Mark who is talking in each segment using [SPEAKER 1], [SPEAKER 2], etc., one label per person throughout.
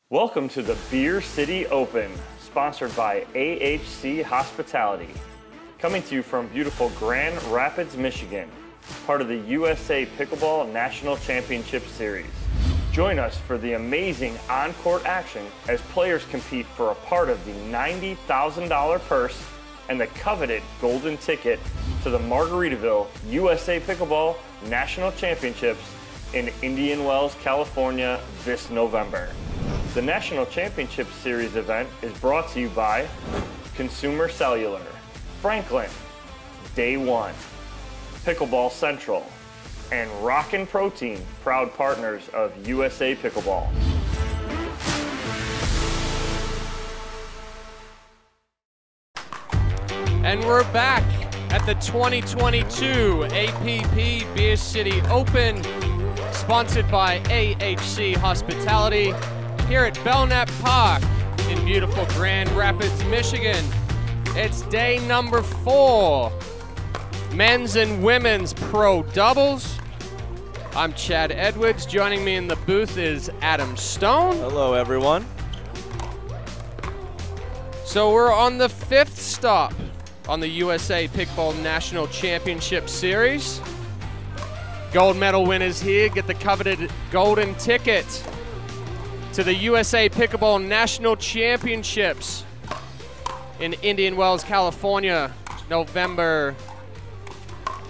[SPEAKER 1] Welcome to the Beer City Open, sponsored by AHC Hospitality. Coming to you from beautiful Grand Rapids, Michigan, part of the USA Pickleball National Championship Series. Join us for the amazing on-court action as players compete for a part of the $90,000 purse and the coveted golden ticket to the Margaritaville USA Pickleball National Championships in Indian Wells, California this November. The National Championship Series event is brought to you by Consumer Cellular, Franklin, Day One, Pickleball Central, and Rockin' Protein, proud partners of USA Pickleball.
[SPEAKER 2] And we're back at the 2022 APP Beer City Open, sponsored by AHC Hospitality, here at Belknap Park in beautiful Grand Rapids, Michigan. It's day number 4, men's and women's pro doubles. I'm Chad Edwards. Joining me in the booth is Adam Stone.
[SPEAKER 3] Hello, everyone.
[SPEAKER 2] So we're on the 5th stop on the USA Pickleball National Championship Series. Gold medal winners here get the coveted golden ticket to the USA Pickleball National Championships in Indian Wells, California, November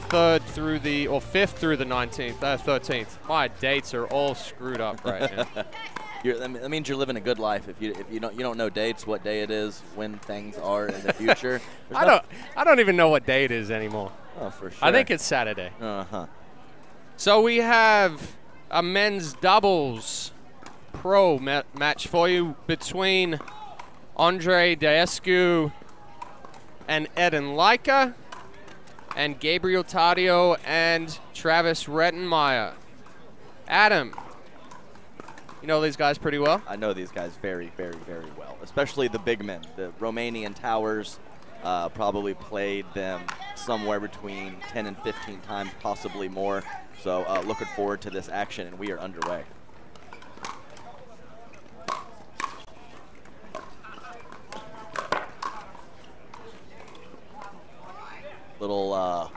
[SPEAKER 2] 3rd through the, or 5th through the 13th. My dates are all screwed up right now.
[SPEAKER 3] That means you're living a good life. If you don't know dates, what day it is, when things are in the future.
[SPEAKER 2] I don't even know what day it is anymore.
[SPEAKER 3] Oh, for sure.
[SPEAKER 2] I think it's Saturday.
[SPEAKER 3] Uh-huh.
[SPEAKER 2] So we have a men's doubles pro match for you between Andre Daescu and Eden Leica, and Gabriel Taddeo and Travis Rettenmeyer. Adam, you know these guys pretty well?
[SPEAKER 3] I know these guys very, very, very well, especially the big men. The Romanian Towers probably played them somewhere between 10 and 15 times, possibly more. So looking forward to this action, and we are underway. Little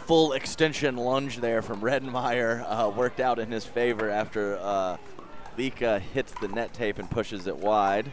[SPEAKER 3] full extension lunge there from Rettenmeyer worked out in his favor after Leica hits the net tape and pushes it wide.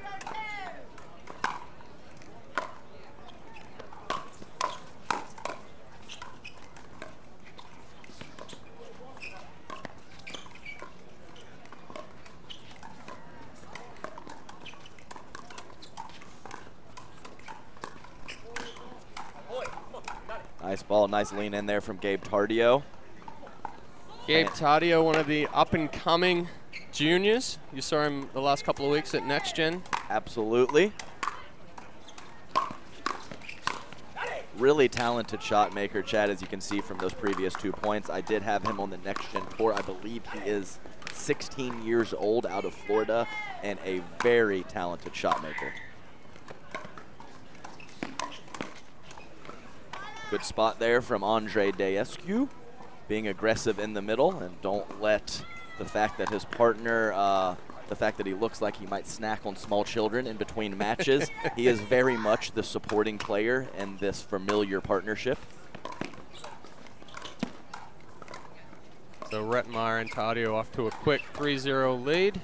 [SPEAKER 3] Nice ball, nice lean in there from Gabe Taddeo.
[SPEAKER 2] Gabe Taddeo, one of the up-and-coming juniors. You saw him the last couple of weeks at Next Gen.
[SPEAKER 3] Absolutely. Really talented shot maker, Chad, as you can see from those previous 2 points. I did have him on the Next Gen tour. I believe he is 16 years old, out of Florida, and a very talented shot maker. Good spot there from Andre Daescu, being aggressive in the middle, and don't let the fact that his partner, the fact that he looks like he might snack on small children in between matches, he is very much the supporting player in this familiar partnership.
[SPEAKER 2] So Rettenmeyer and Taddeo off to a quick 3-0 lead.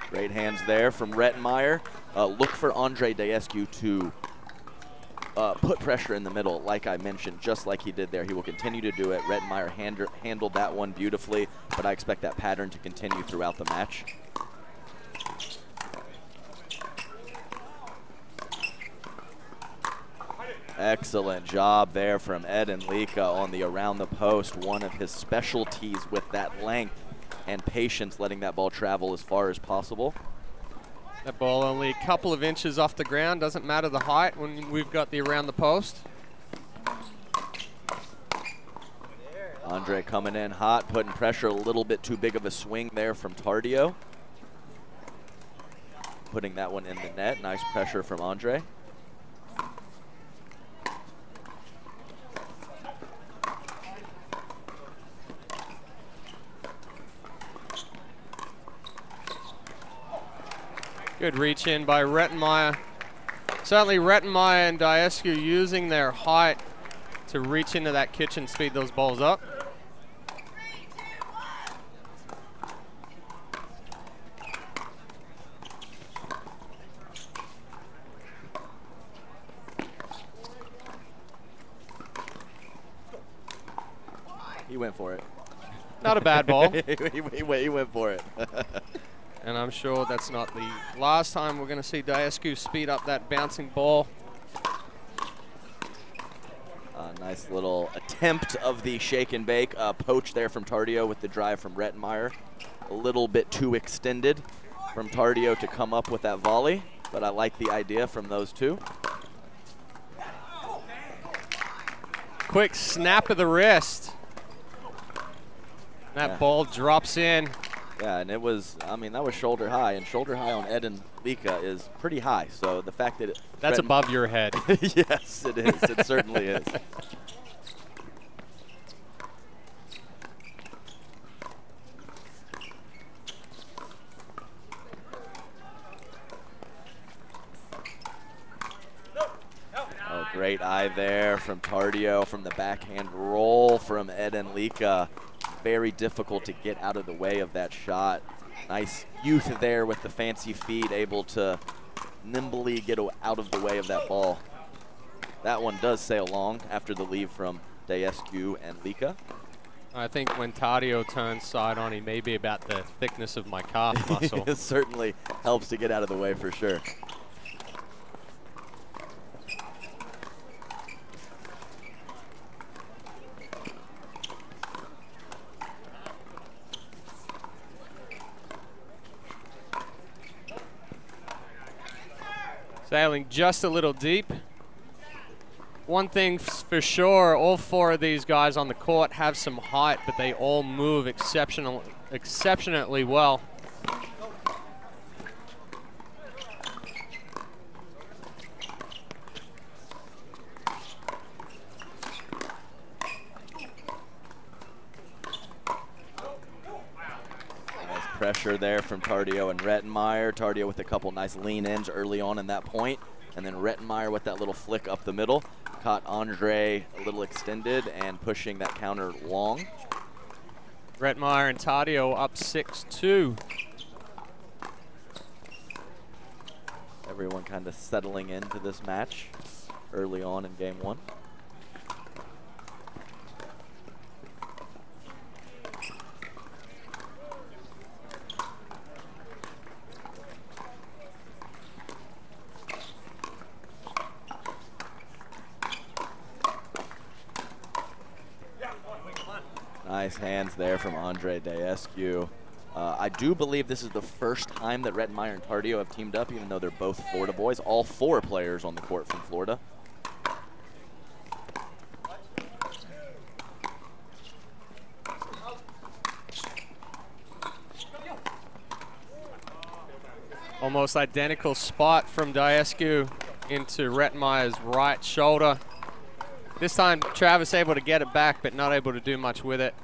[SPEAKER 3] Great hands there from Rettenmeyer. Look for Andre Daescu to put pressure in the middle, like I mentioned, just like he did there. He will continue to do it. Rettenmeyer handled that one beautifully, but I expect that pattern to continue throughout the match. Excellent job there from Eden Leica on the around the post, one of his specialties with that length and patience, letting that ball travel as far as possible.
[SPEAKER 2] That ball only a couple of inches off the ground. Doesn't matter the height when we've got the around the post.
[SPEAKER 3] Andre coming in hot, putting pressure, a little bit too big of a swing there from Taddeo. Putting that one in the net. Nice pressure from Andre.
[SPEAKER 2] Good reach in by Rettenmeyer. Certainly Rettenmeyer and Diescu using their height to reach into that kitchen and speed those balls up.
[SPEAKER 3] He went for it.
[SPEAKER 2] Not a bad ball.
[SPEAKER 3] he went for it.
[SPEAKER 2] And I'm sure that's not the last time we're going to see Diescu speed up that bouncing ball.
[SPEAKER 3] Nice little attempt of the shake and bake. Poach there from Tardio with the drive from Rettenmeyer. A little bit too extended from Tardio to come up with that volley, but I like the idea from those two.
[SPEAKER 2] Quick snap of the wrist. That ball drops in.
[SPEAKER 3] Yeah, and it was, I mean, that was shoulder high, and shoulder high on Ed and Lika is pretty high. So the fact that
[SPEAKER 2] that's above your head.
[SPEAKER 3] Yes, it is. It certainly is. Oh, great eye there from Tardio, from the backhand roll from Ed and Lika. Very difficult to get out of the way of that shot. Nice youth there with the fancy feet, able to nimbly get out of the way of that ball. That one does sail long after the leave from Diescu and Lika.
[SPEAKER 2] I think when Tardio turns side on, he may be about the thickness of my calf muscle.
[SPEAKER 3] It certainly helps to get out of the way for sure.
[SPEAKER 2] Sailing just a little deep. One thing for sure, all four of these guys on the court have some height, but they all move exceptionally well.
[SPEAKER 3] Pressure there from Tardio and Rettenmeyer. Tardio with a couple nice lean-ins early on in that point. And then Rettenmeyer with that little flick up the middle. Caught Andre a little extended and pushing that counter long.
[SPEAKER 2] Rettenmeyer and Tardio up 6-2.
[SPEAKER 3] Everyone kind of settling into this match early on in game one. Nice hands there from Andre Diescu. I do believe this is the first time that Rettenmeyer and Tardio have teamed up, even though they're both Florida boys. All four players on the court from Florida.
[SPEAKER 2] Almost identical spot from Diescu into Rettenmeyer's right shoulder. This time, Travis able to get it back, but not able to do much with it.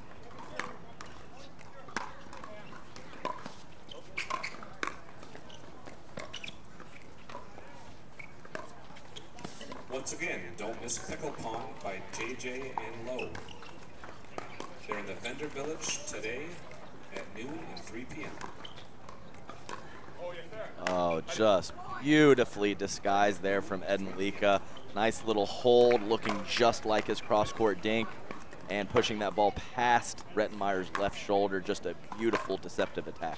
[SPEAKER 4] Once again, don't miss Pickle Pong by JJ and Lowe. They're in the vendor village today at noon and 3 p.m.
[SPEAKER 3] Oh, just beautifully disguised there from Ed and Lika. Nice little hold, looking just like his cross-court dink, and pushing that ball past Rettenmeyer's left shoulder. Just a beautiful, deceptive attack.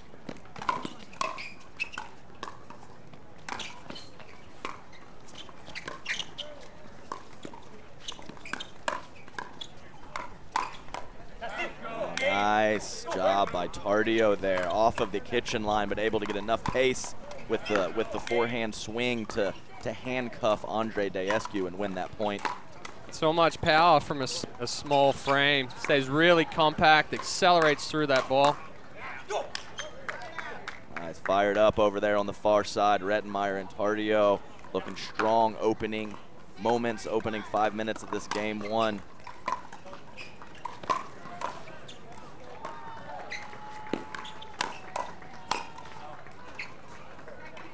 [SPEAKER 3] Nice job by Tardio there, off of the kitchen line, but able to get enough pace with the forehand swing to handcuff Andre Diescu and win that point.
[SPEAKER 2] So much power from a small frame. Stays really compact, accelerates through that ball.
[SPEAKER 3] Nice, fired up over there on the far side. Rettenmeyer and Tardio looking strong opening moments, opening 5 minutes of this game one.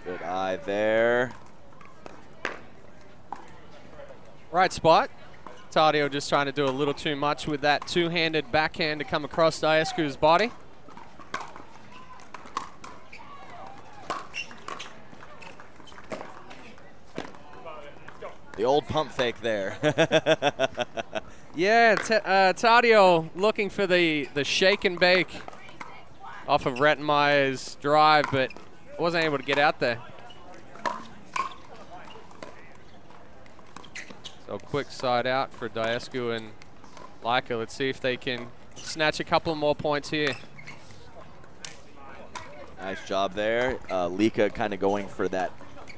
[SPEAKER 3] Good Guy there.
[SPEAKER 2] Right spot. Tadio just trying to do a little too much with that two-handed backhand to come across Diascu's body.
[SPEAKER 3] The old pump fake there.
[SPEAKER 2] Yeah, Tadio looking for the shake and bake off of Rettenmeyer's drive, but wasn't able to get out there. So quick side out for Diascu and Leica. Let's see if they can snatch a couple more points here.
[SPEAKER 3] Nice job there. Leica kind of going for that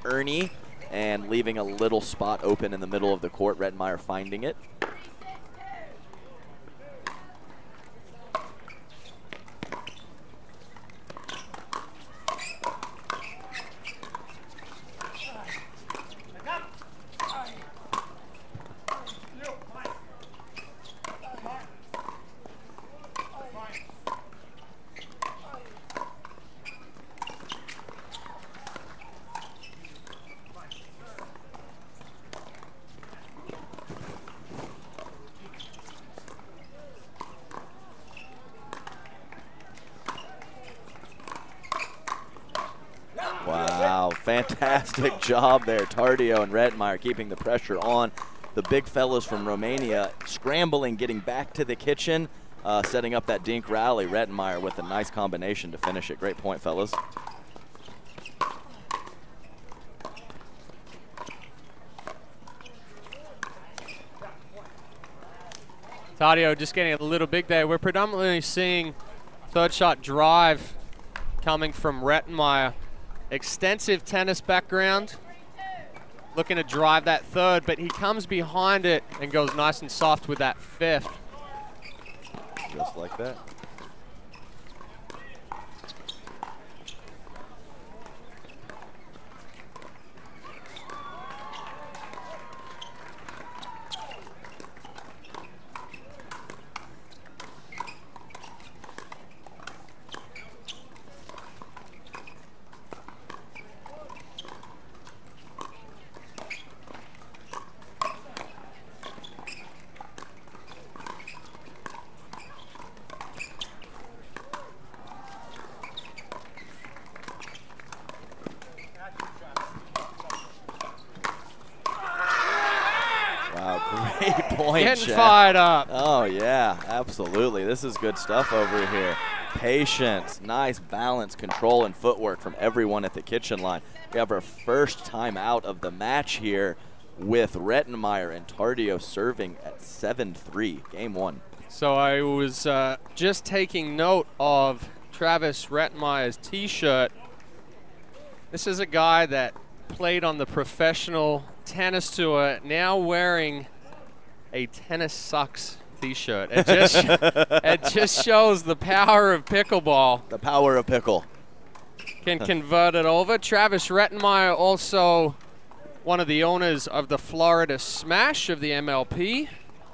[SPEAKER 3] Ernie and leaving a little spot open in the middle of the court. Rettenmeyer finding it. Wow, fantastic job there. Tardio and Rettenmeyer keeping the pressure on. The big fellas from Romania scrambling, getting back to the kitchen, setting up that dink rally. Rettenmeyer with a nice combination to finish it. Great point, fellas.
[SPEAKER 2] Tadio just getting a little big there. We're predominantly seeing third shot drive coming from Rettenmeyer. Extensive tennis background, looking to drive that third, but he comes behind it and goes nice and soft with that fifth.
[SPEAKER 3] Just like that.
[SPEAKER 2] Getting fired up.
[SPEAKER 3] Oh, yeah, absolutely. This is good stuff over here. Patience, nice balance, control, and footwork from everyone at the kitchen line. We have our first time out of the match here with Rettenmeyer and Tardio serving at 7-3, game one.
[SPEAKER 2] So I was just taking note of Travis Rettenmeyer's T-shirt. This is a guy that played on the professional tennis tour, now wearing a Tennis Sucks T-shirt. It just shows the power of pickleball.
[SPEAKER 3] The power of pickle.
[SPEAKER 2] Can convert it over. Travis Rettenmeyer, also one of the owners of the Florida Smash of the MLP.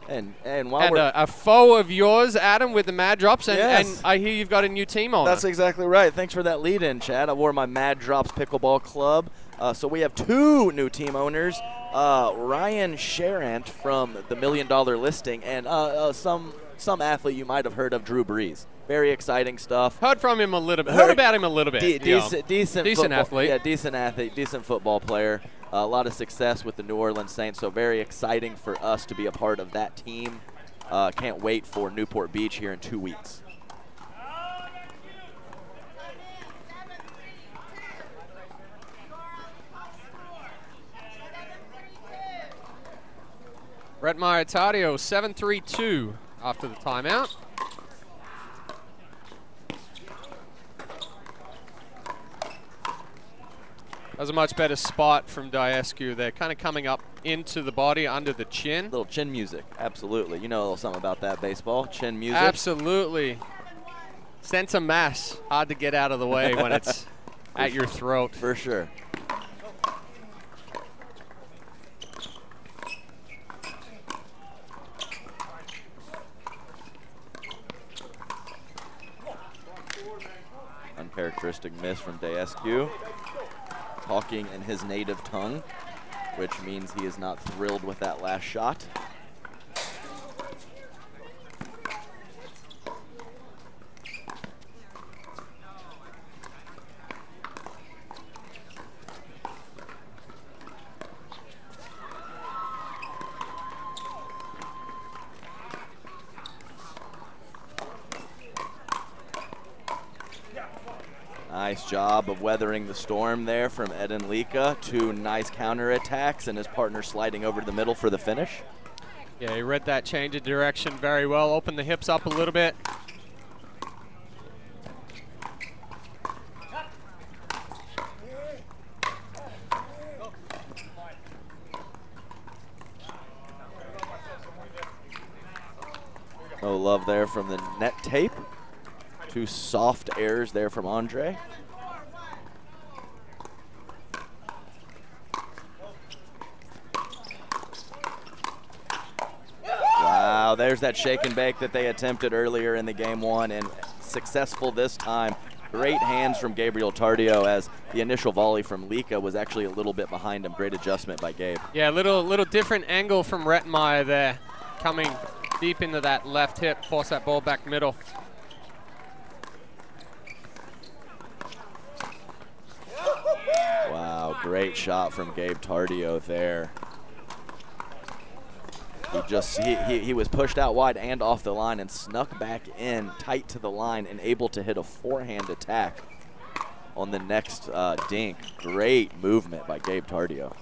[SPEAKER 3] And
[SPEAKER 2] a foe of yours, Adam, with the Mad Drops, and,
[SPEAKER 3] yes.
[SPEAKER 2] and I hear you've got a new team on.
[SPEAKER 3] That's exactly right. Thanks for that lead-in, Chad. I wore my Mad Drops Pickleball Club. So we have two new team owners, Ryan Sharant from the $1 Million Listing, and some athlete you might have heard of, Drew Brees. Very exciting stuff.
[SPEAKER 2] Heard from him a little bit. Heard about him a little bit.
[SPEAKER 3] Decent football,
[SPEAKER 2] athlete.
[SPEAKER 3] Yeah, decent athlete, decent football player. A lot of success with the New Orleans Saints, so very exciting for us to be a part of that team. Can't wait for Newport Beach here in 2 weeks.
[SPEAKER 2] Rettenmeyer Tadio, 7-3-2 after the timeout. That was a much better spot from Diascu there, kind of coming up into the body, under the chin.
[SPEAKER 3] Little chin music, absolutely. You know a little something about that, baseball, chin music.
[SPEAKER 2] Absolutely. Sense of mass, hard to get out of the way when it's at your throat.
[SPEAKER 3] For sure. Uncharacteristic miss from Diascu. talking in his native tongue, which means he is not thrilled with that last shot. Nice job of weathering the storm there from Eden Lika. 2 nice counterattacks, and his partner sliding over to the middle for the finish.
[SPEAKER 2] Yeah, he read that change of direction very well. Opened the hips up a little bit.
[SPEAKER 3] No love there from the net tape. 2 soft airs there from Andre. Wow, there's that shake and bake that they attempted earlier in the game 1, and successful this time. Great hands from Gabriel Tardio, as the initial volley from Lika was actually a little bit behind him. Great adjustment by Gabe.
[SPEAKER 2] Yeah, little different angle from Rettenmeyer there, coming deep into that left hip, force that ball back middle.
[SPEAKER 3] Wow, great shot from Gabe Tardio there. He was pushed out wide and off the line and snuck back in tight to the line and able to hit a forehand attack on the next dink. Great movement by Gabe Tardio.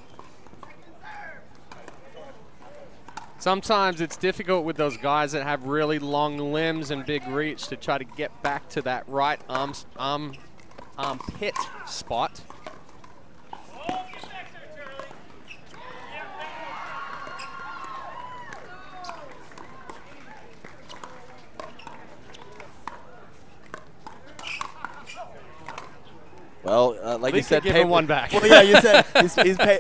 [SPEAKER 2] Sometimes it's difficult with those guys that have really long limbs and big reach to try to get back to that right armpit spot.
[SPEAKER 3] Well, like you said,
[SPEAKER 2] give him one back.
[SPEAKER 3] Well, yeah, you said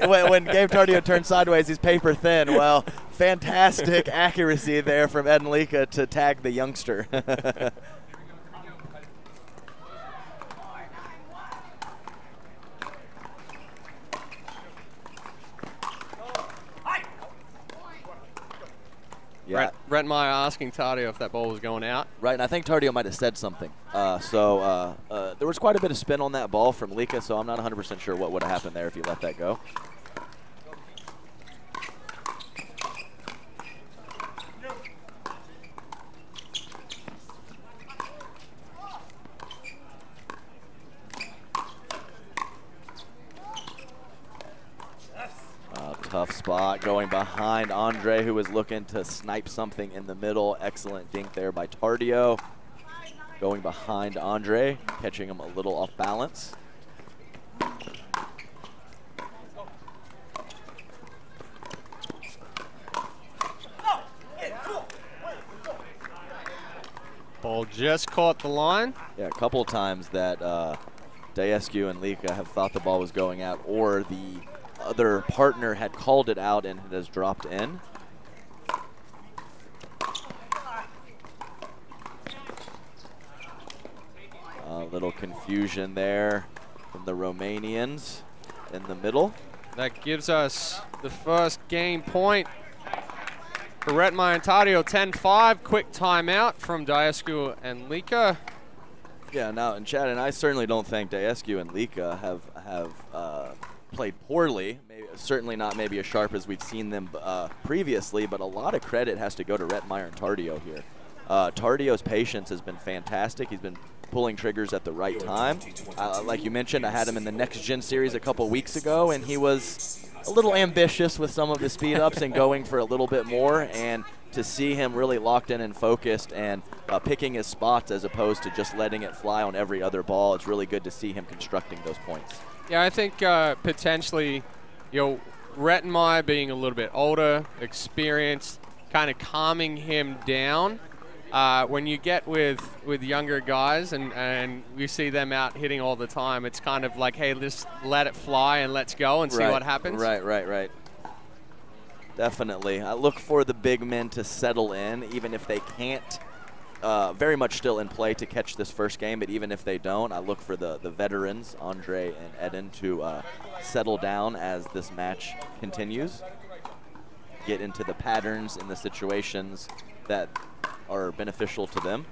[SPEAKER 3] when Gabe Tardio turned sideways, he's paper thin. Well, fantastic accuracy there from Eden Lika to tag the youngster. Yeah.
[SPEAKER 2] Rettenmeyer asking Tardio if that ball was going out.
[SPEAKER 3] Right, and I think Tardio might have said something. There was quite a bit of spin on that ball from Lika, so I'm not 100% sure what would have happened there if he let that go. Tough spot going behind Andre, who was looking to snipe something in the middle. Excellent dink there by Tardio. Going behind Andre, catching him a little off balance.
[SPEAKER 2] Ball just caught the line.
[SPEAKER 3] Yeah, a couple of times that Daescu and Lika have thought the ball was going out, or the other partner had called it out and it has dropped in. A little confusion there from the Romanians in the middle.
[SPEAKER 2] That gives us the first game point for Rettenmeyer and Tardio. 10-5, quick timeout from Daescu and Lika.
[SPEAKER 3] Yeah, now, and Chad and I certainly don't think Daescu and Lika have played poorly. Certainly not maybe as sharp as we've seen them previously, but a lot of credit has to go to Rettenmeyer and Tardio here. Tardio's patience has been fantastic. He's been pulling triggers at the right time. Like you mentioned, I had him in the Next Gen series a couple weeks ago, and he was a little ambitious with some of his speed ups and going for a little bit more. And to see him really locked in and focused and picking his spots as opposed to just letting it fly on every other ball, it's really good to see him constructing those points.
[SPEAKER 2] Yeah, I think potentially, Rettenmeyer being a little bit older, experienced, kind of calming him down. When you get with younger guys and we see them out hitting all the time, it's kind of like, hey, just let it fly and let's go and see what happens.
[SPEAKER 3] Right. Definitely. I look for the big men to settle in, even if they can't very much still in play to catch this first game, but even if they don't, I look for the veterans, Andre and Eden, to settle down as this match continues, get into the patterns and the situations that are beneficial to them.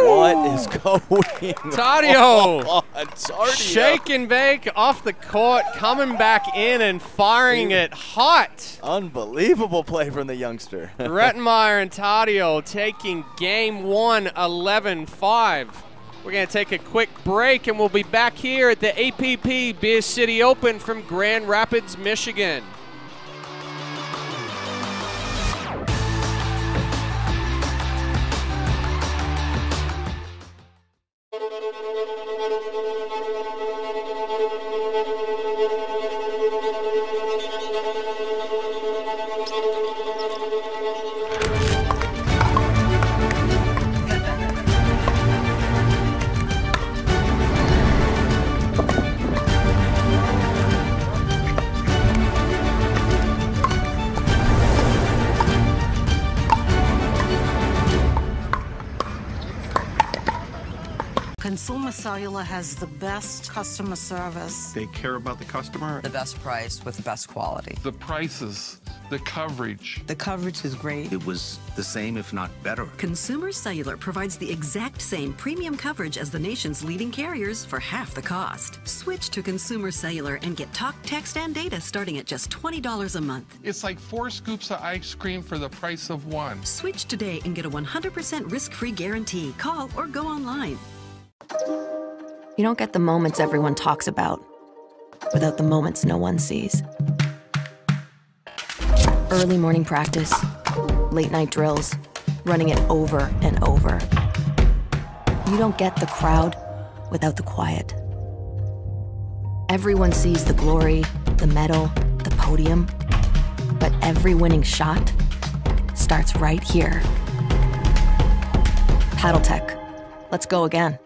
[SPEAKER 3] What is going
[SPEAKER 2] Tadio
[SPEAKER 3] on? Tadio.
[SPEAKER 2] Shake and bake off the court, coming back in and firing it hot.
[SPEAKER 3] Unbelievable play from the youngster.
[SPEAKER 2] Rettenmeyer and Tadio taking game 1, 11-5. We're going to take a quick break, and we'll be back here at the APP Beer City Open from Grand Rapids, Michigan.
[SPEAKER 5] Consumer Cellular has the best customer service.
[SPEAKER 6] They care about the customer.
[SPEAKER 7] The best price with the best quality.
[SPEAKER 6] The prices, the coverage.
[SPEAKER 7] The coverage is great.
[SPEAKER 8] It was the same, if not better.
[SPEAKER 9] Consumer Cellular provides the exact same premium coverage as the nation's leading carriers for half the cost. Switch to Consumer Cellular and get talk, text, and data starting at just $20 a month.
[SPEAKER 6] It's like 4 scoops of ice cream for the price of 1.
[SPEAKER 9] Switch today and get a 100% risk-free guarantee. Call or go online.
[SPEAKER 10] You don't get the moments everyone talks about without the moments no one sees. Early morning practice, late night drills, running it over and over. You don't get the crowd without the quiet. Everyone sees the glory, the medal, the podium, but every winning shot starts right here. Paddle Tech. Let's go again.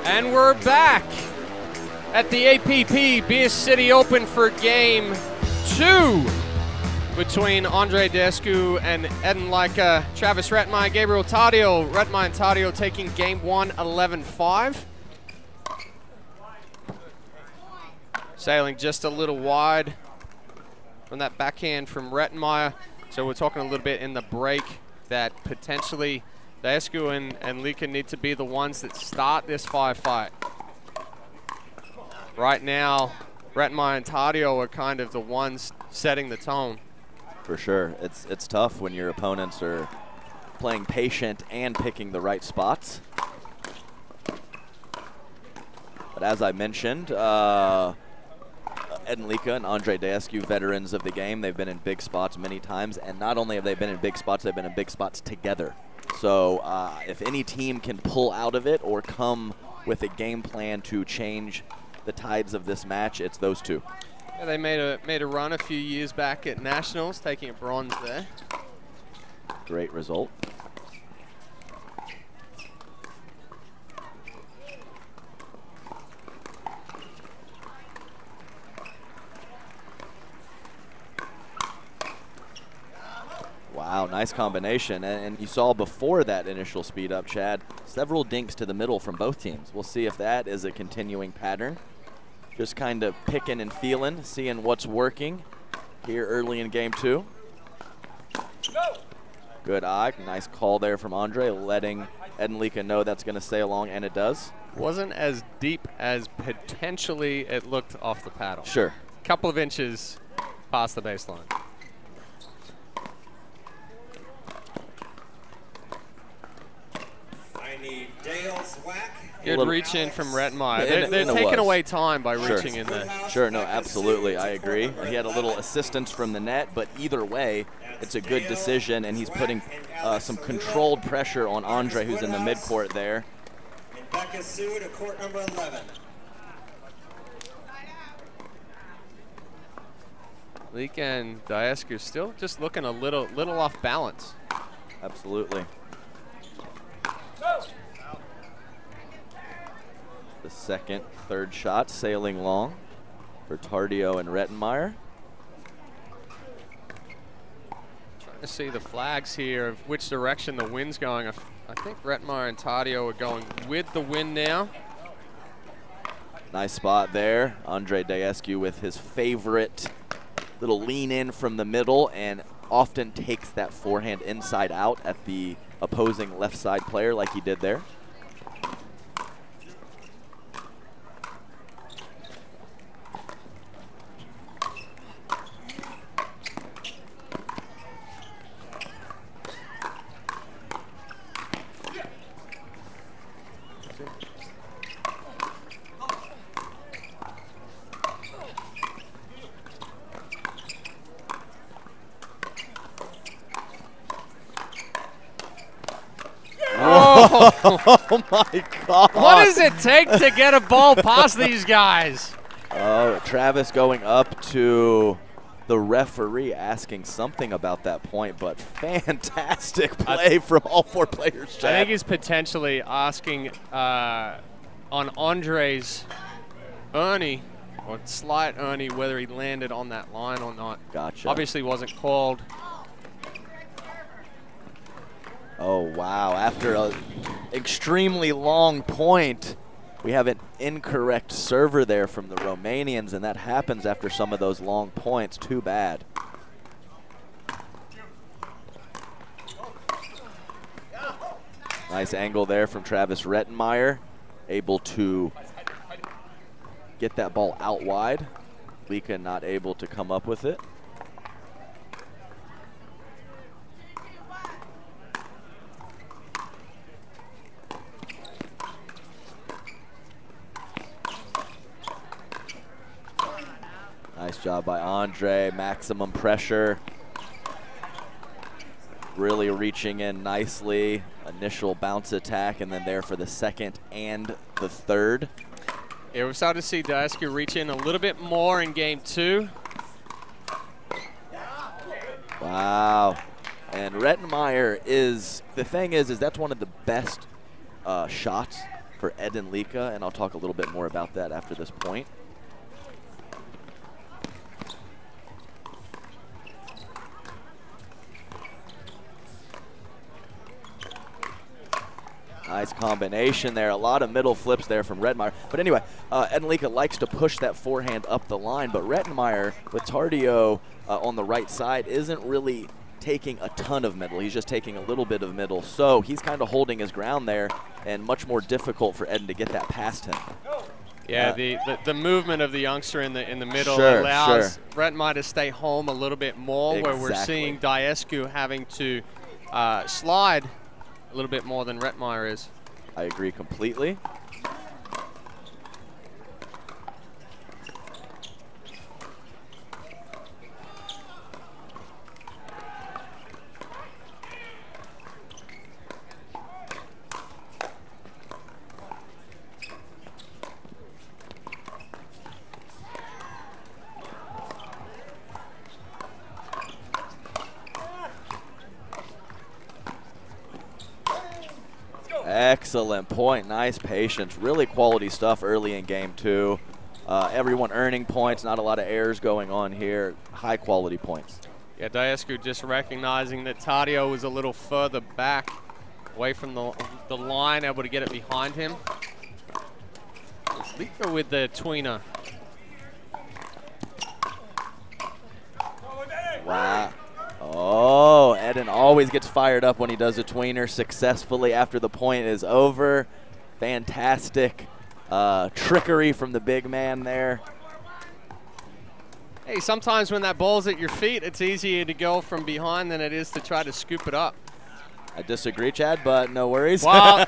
[SPEAKER 2] And we're back at the APP Beer City Open for game 2 between Andre Descu and Eden Leica. Travis Rettenmeyer, Gabriel Tadio. Rettenmeyer and Tadio taking game 1, 11-5. Sailing just a little wide from that backhand from Rettenmeyer. So we're talking a little bit in the break that potentially Descu and Leica need to be the ones that start this firefight. Right now, Rettenmeyer and Tadio are kind of the ones setting the tone.
[SPEAKER 3] For sure. It's tough when your opponents are playing patient and picking the right spots. But as I mentioned, Eden Leica and Andre Descu, veterans of the game, they've been in big spots many times, and not only have they been in big spots, they've been in big spots together. So if any team can pull out of it or come with a game plan to change the tides of this match, it's those two.
[SPEAKER 2] Yeah, they made a run a few years back at Nationals, taking a bronze there.
[SPEAKER 3] Great result. Wow, nice combination. And you saw before that initial speed up, Chad, several dinks to the middle from both teams. We'll see if that is a continuing pattern. Just kind of picking and feeling, seeing what's working here early in game 2. Good eye, nice call there from Andre, letting Eden Leica know that's going to stay along, and it does.
[SPEAKER 2] Wasn't as deep as potentially it looked off the paddle.
[SPEAKER 3] Sure.
[SPEAKER 2] Couple of inches past the baseline.
[SPEAKER 4] I need
[SPEAKER 2] Good reach in from Rettmeyer.
[SPEAKER 3] And
[SPEAKER 2] They're
[SPEAKER 3] it
[SPEAKER 2] taking
[SPEAKER 3] was.
[SPEAKER 2] away time by
[SPEAKER 3] Sure.
[SPEAKER 2] reaching in there.
[SPEAKER 3] Sure, no, absolutely, I agree. He had a little assistance from the net, but either way, it's a good decision, and he's putting some controlled pressure on Andre, who's in the midcourt there.
[SPEAKER 11] And Becca Sue to court number 11.
[SPEAKER 2] Leak and Diascu still just looking a little off balance.
[SPEAKER 3] Absolutely. The second, third shot sailing long for Tardio and Rettmeyer.
[SPEAKER 2] Trying to see the flags here of which direction the wind's going. I think Rettmeyer and Tardio are going with the wind now.
[SPEAKER 3] Nice spot there. Andre Diascu with his favorite little lean in from the middle and often takes that forehand inside out at the opposing left side player like he did there. Oh my God.
[SPEAKER 2] What does it take to get a ball past these guys?
[SPEAKER 3] Oh, Travis going up to the referee asking something about that point, but fantastic play from all four players, Chad.
[SPEAKER 2] I think he's potentially asking on Andre's Ernie, or slight Ernie, whether he landed on that line or not.
[SPEAKER 3] Gotcha.
[SPEAKER 2] Obviously wasn't called.
[SPEAKER 3] Oh, wow. After an extremely long point, we have an incorrect server there from the Romanians, and that happens after some of those long points. Too bad. Nice angle there from Travis Rettmeyer, able to get that ball out wide. Lika not able to come up with it. Nice job by Andre, maximum pressure. Really reaching in nicely. Initial bounce attack, and then there for the second and the third.
[SPEAKER 2] Yeah, we're starting to see Diascu reach in a little bit more in game two.
[SPEAKER 3] Wow. And Rettmeyer is, the thing is that's one of the best shots for Ed and Lika, and I'll talk a little bit more about that after this point. Nice combination there. A lot of middle flips there from Rettmeyer. But anyway, Ed Lika likes to push that forehand up the line, but Rettmeyer with Tardio on the right side isn't really taking a ton of middle. He's just taking a little bit of middle. So he's kind of holding his ground there, and much more difficult for Ed to get that past him.
[SPEAKER 2] Yeah, the movement of the youngster in the middle allows Rettmeyer to stay home a little bit more, where we're seeing Diascu having to slide a little bit more than Rettmeyer is.
[SPEAKER 3] I agree completely. Excellent point. Nice patience. Really quality stuff early in game two. Everyone earning points. Not a lot of errors going on here. High quality points.
[SPEAKER 2] Yeah, Diascu just recognizing that Tardio was a little further back, away from the line, able to get it behind him. Lika with the tweener.
[SPEAKER 3] Wow. Oh, Eden always gets fired up when he does a tweener successfully after the point is over. Fantastic trickery from the big man there.
[SPEAKER 2] Hey, sometimes when that ball's at your feet, it's easier to go from behind than it is to try to scoop it up.
[SPEAKER 3] I disagree, Chad, but no worries.
[SPEAKER 2] Well,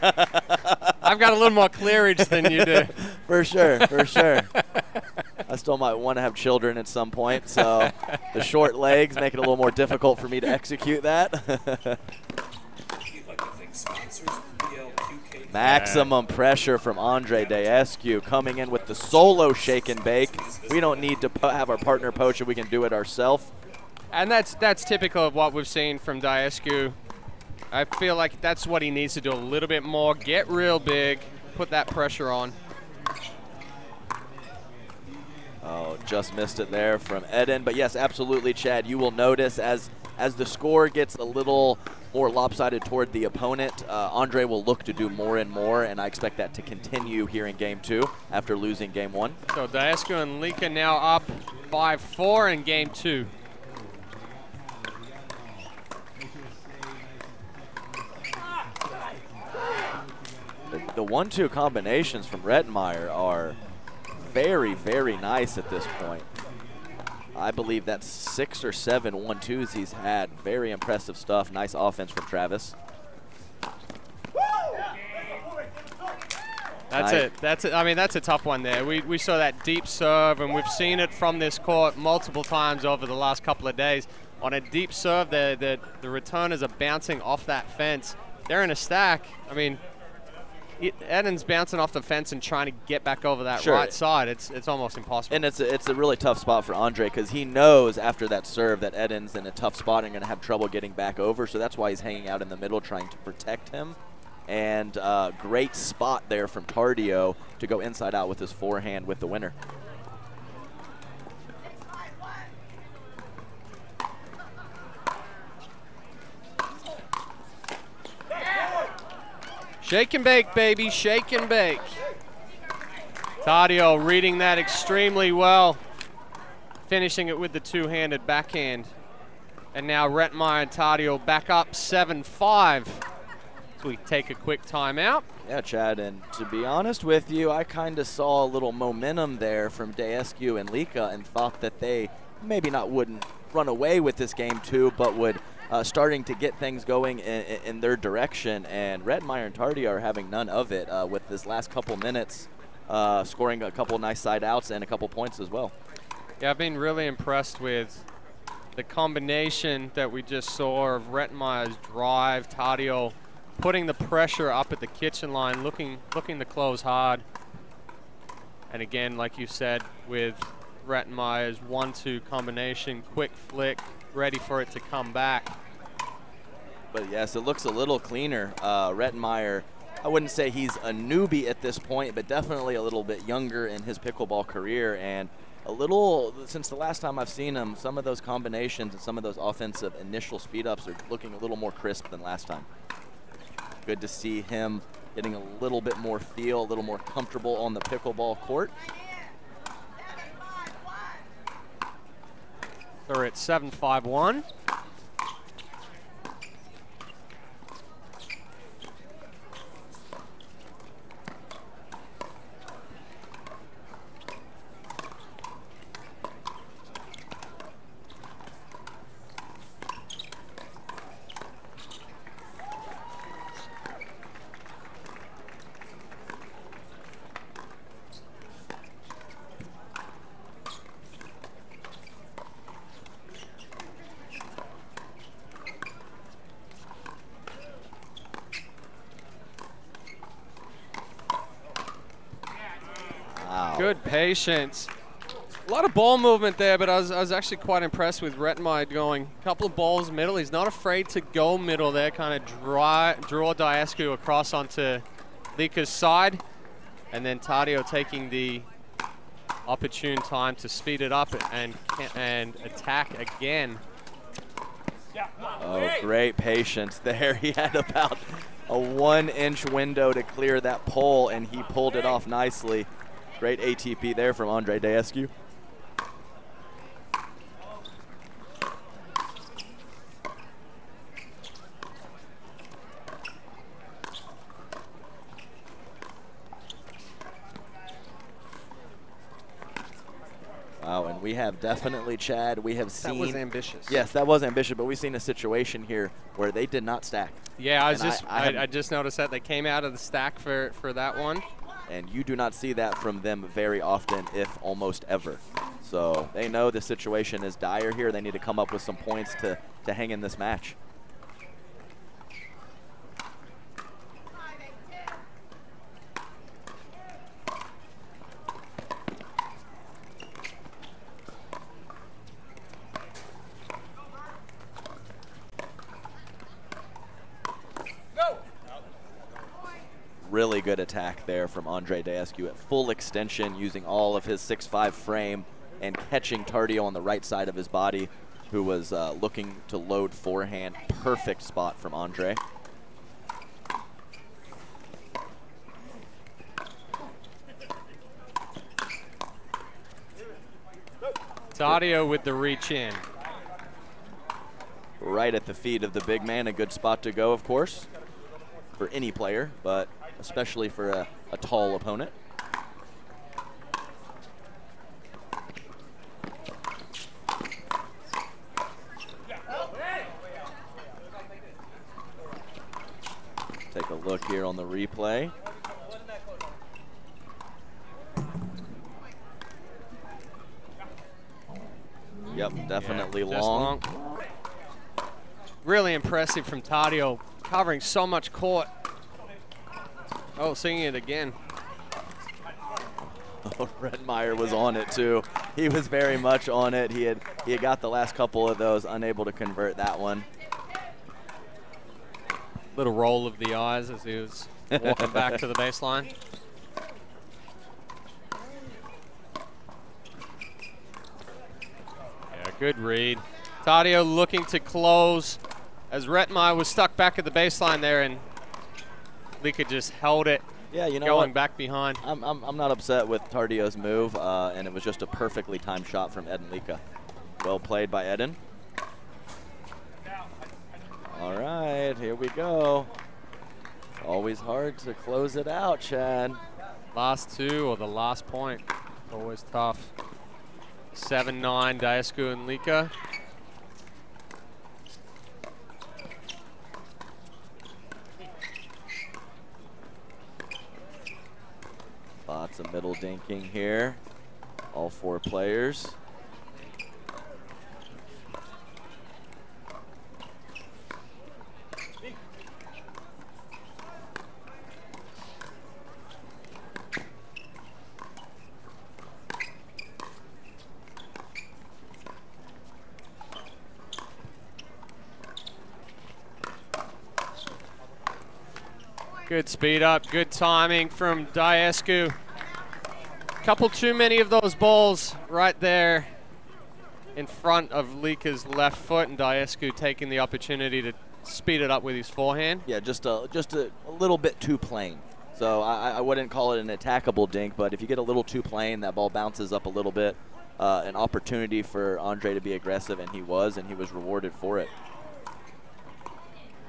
[SPEAKER 2] I've got a little more clearage than you do.
[SPEAKER 3] For sure, for sure. I still might want to have children at some point, so the short legs make it a little more difficult for me to execute that. Maximum pressure from Andre Daescu coming in with the solo shake and bake. We don't need to have our partner poach it. We can do it ourselves.
[SPEAKER 2] And that's typical of what we've seen from Daescu. I feel like that's what he needs to do a little bit more. Get real big, put that pressure on.
[SPEAKER 3] Oh, just missed it there from Eden. But yes, absolutely, Chad. You will notice as the score gets a little more lopsided toward the opponent, Andre will look to do more and more, and I expect that to continue here in Game 2 after losing Game 1.
[SPEAKER 2] So Daescu and Lika now up 5-4 in Game 2.
[SPEAKER 3] The 1-2 combinations from Rettenmeyer are very, very nice at this point. I believe that's 6 or 7 1-2s he's had. Very impressive stuff. Nice offense from Travis.
[SPEAKER 2] That's it. That's it. I mean, that's a tough one there. We saw that deep serve, and we've seen it from this court multiple times over the last couple of days. On a deep serve, the returners are bouncing off that fence. They're in a stack. I mean, Eden's bouncing off the fence and trying to get back over that right side. It's almost impossible.
[SPEAKER 3] And it's a really tough spot for Andre because he knows after that serve that Eden's in a tough spot and going to have trouble getting back over. So that's why he's hanging out in the middle trying to protect him. And great spot there from Tardio to go inside out with his forehand with the winner.
[SPEAKER 2] Shake and bake, baby, shake and bake. Tardio reading that extremely well, finishing it with the two-handed backhand. And now Rettenmeyer and Tardio back up 7-5. So we take a quick timeout.
[SPEAKER 3] Yeah, Chad, and to be honest with you, I kind of saw a little momentum there from Daescu and Lika and thought that they maybe wouldn't run away with this Game 2, but would starting to get things going in their direction, and Rettenmeyer and Tardio are having none of it with this last couple minutes, scoring a couple nice side outs and a couple points as well.
[SPEAKER 2] Yeah, I've been really impressed with the combination that we just saw of Rettenmeyer's drive, Tardio putting the pressure up at the kitchen line, looking to close hard. And again, like you said, with Rettenmeyer's 1-2 combination, quick flick, ready for it to come back.
[SPEAKER 3] But yes, it looks a little cleaner. Rettenmeyer, I wouldn't say he's a newbie at this point, but definitely a little bit younger in his pickleball career. And a little, since the last time I've seen him, some of those combinations and some of those offensive initial speed ups are looking a little more crisp than last time. Good to see him getting a little bit more feel, a little more comfortable on the pickleball court.
[SPEAKER 2] They're at 7-5-1. Good patience. A lot of ball movement there, but I was actually quite impressed with Rettenmeyer going a couple of balls middle. He's not afraid to go middle there, kind of draw Daescu across onto Lika's side. And then Tardio taking the opportune time to speed it up and attack again.
[SPEAKER 3] Oh, great patience there. He had about a 1-inch window to clear that pole, and he pulled it off nicely. Great ATP there from Andre Daescu. Wow, and we have definitely, Chad, we have seen...
[SPEAKER 2] That was ambitious.
[SPEAKER 3] Yes, that was ambitious, but we've seen a situation here where they did not stack.
[SPEAKER 2] Yeah, I just noticed that they came out of the stack for that one.
[SPEAKER 3] And you do not see that from them very often, if almost ever. So they know the situation is dire here. They need to come up with some points to hang in this match. Really good attack there from Andre Daescu at full extension, using all of his 6'5" frame and catching Tardio on the right side of his body, who was looking to load forehand. Perfect spot from Andre.
[SPEAKER 2] Tardio with the reach in.
[SPEAKER 3] Right at the feet of the big man, a good spot to go, of course, for any player, but especially for a tall opponent. Take a look here on the replay. Yep, definitely long.
[SPEAKER 2] Really impressive from Tardio, covering so much court. Oh, seeing it again.
[SPEAKER 3] Oh, Redmeyer was on it too. He was very much on it. He had got the last couple of those, unable to convert that one.
[SPEAKER 2] Little roll of the eyes as he was walking back to the baseline. Yeah, good read. Tardio looking to close as Redmeyer was stuck back at the baseline there, and Lika just held it.
[SPEAKER 3] Yeah, you know
[SPEAKER 2] going
[SPEAKER 3] what?
[SPEAKER 2] back behind.
[SPEAKER 3] I'm not upset with Tardio's move, and it was just a perfectly timed shot from Eden Lika. Well played by Eden. All right, here we go. Always hard to close it out, Chad.
[SPEAKER 2] Last two or the last point, always tough. 7-9, Daescu and Lika.
[SPEAKER 3] Lots of middle dinking here. All four players.
[SPEAKER 2] Good speed up, good timing from Daescu. Couple too many of those balls right there in front of Lika's left foot, and Daescu taking the opportunity to speed it up with his forehand.
[SPEAKER 3] Yeah, just a little bit too plain. So I wouldn't call it an attackable dink, but if you get a little too plain, that ball bounces up a little bit. An opportunity for Andre to be aggressive, and he was rewarded for it.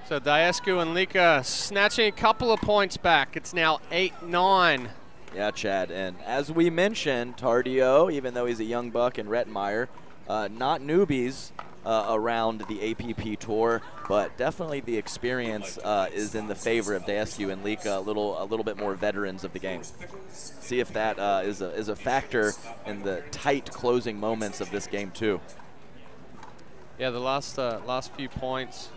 [SPEAKER 2] So Daescu and Lika snatching a couple of points back. It's now 8-9.
[SPEAKER 3] Yeah, Chad, and as we mentioned, Tardio, even though he's a young buck, and Redmeyer, not newbies around the APP Tour, but definitely the experience is in the favor of Daescu and Lika, a little bit more veterans of the game. See if that is a factor in the tight closing moments of this game too.
[SPEAKER 2] Yeah, the last few points,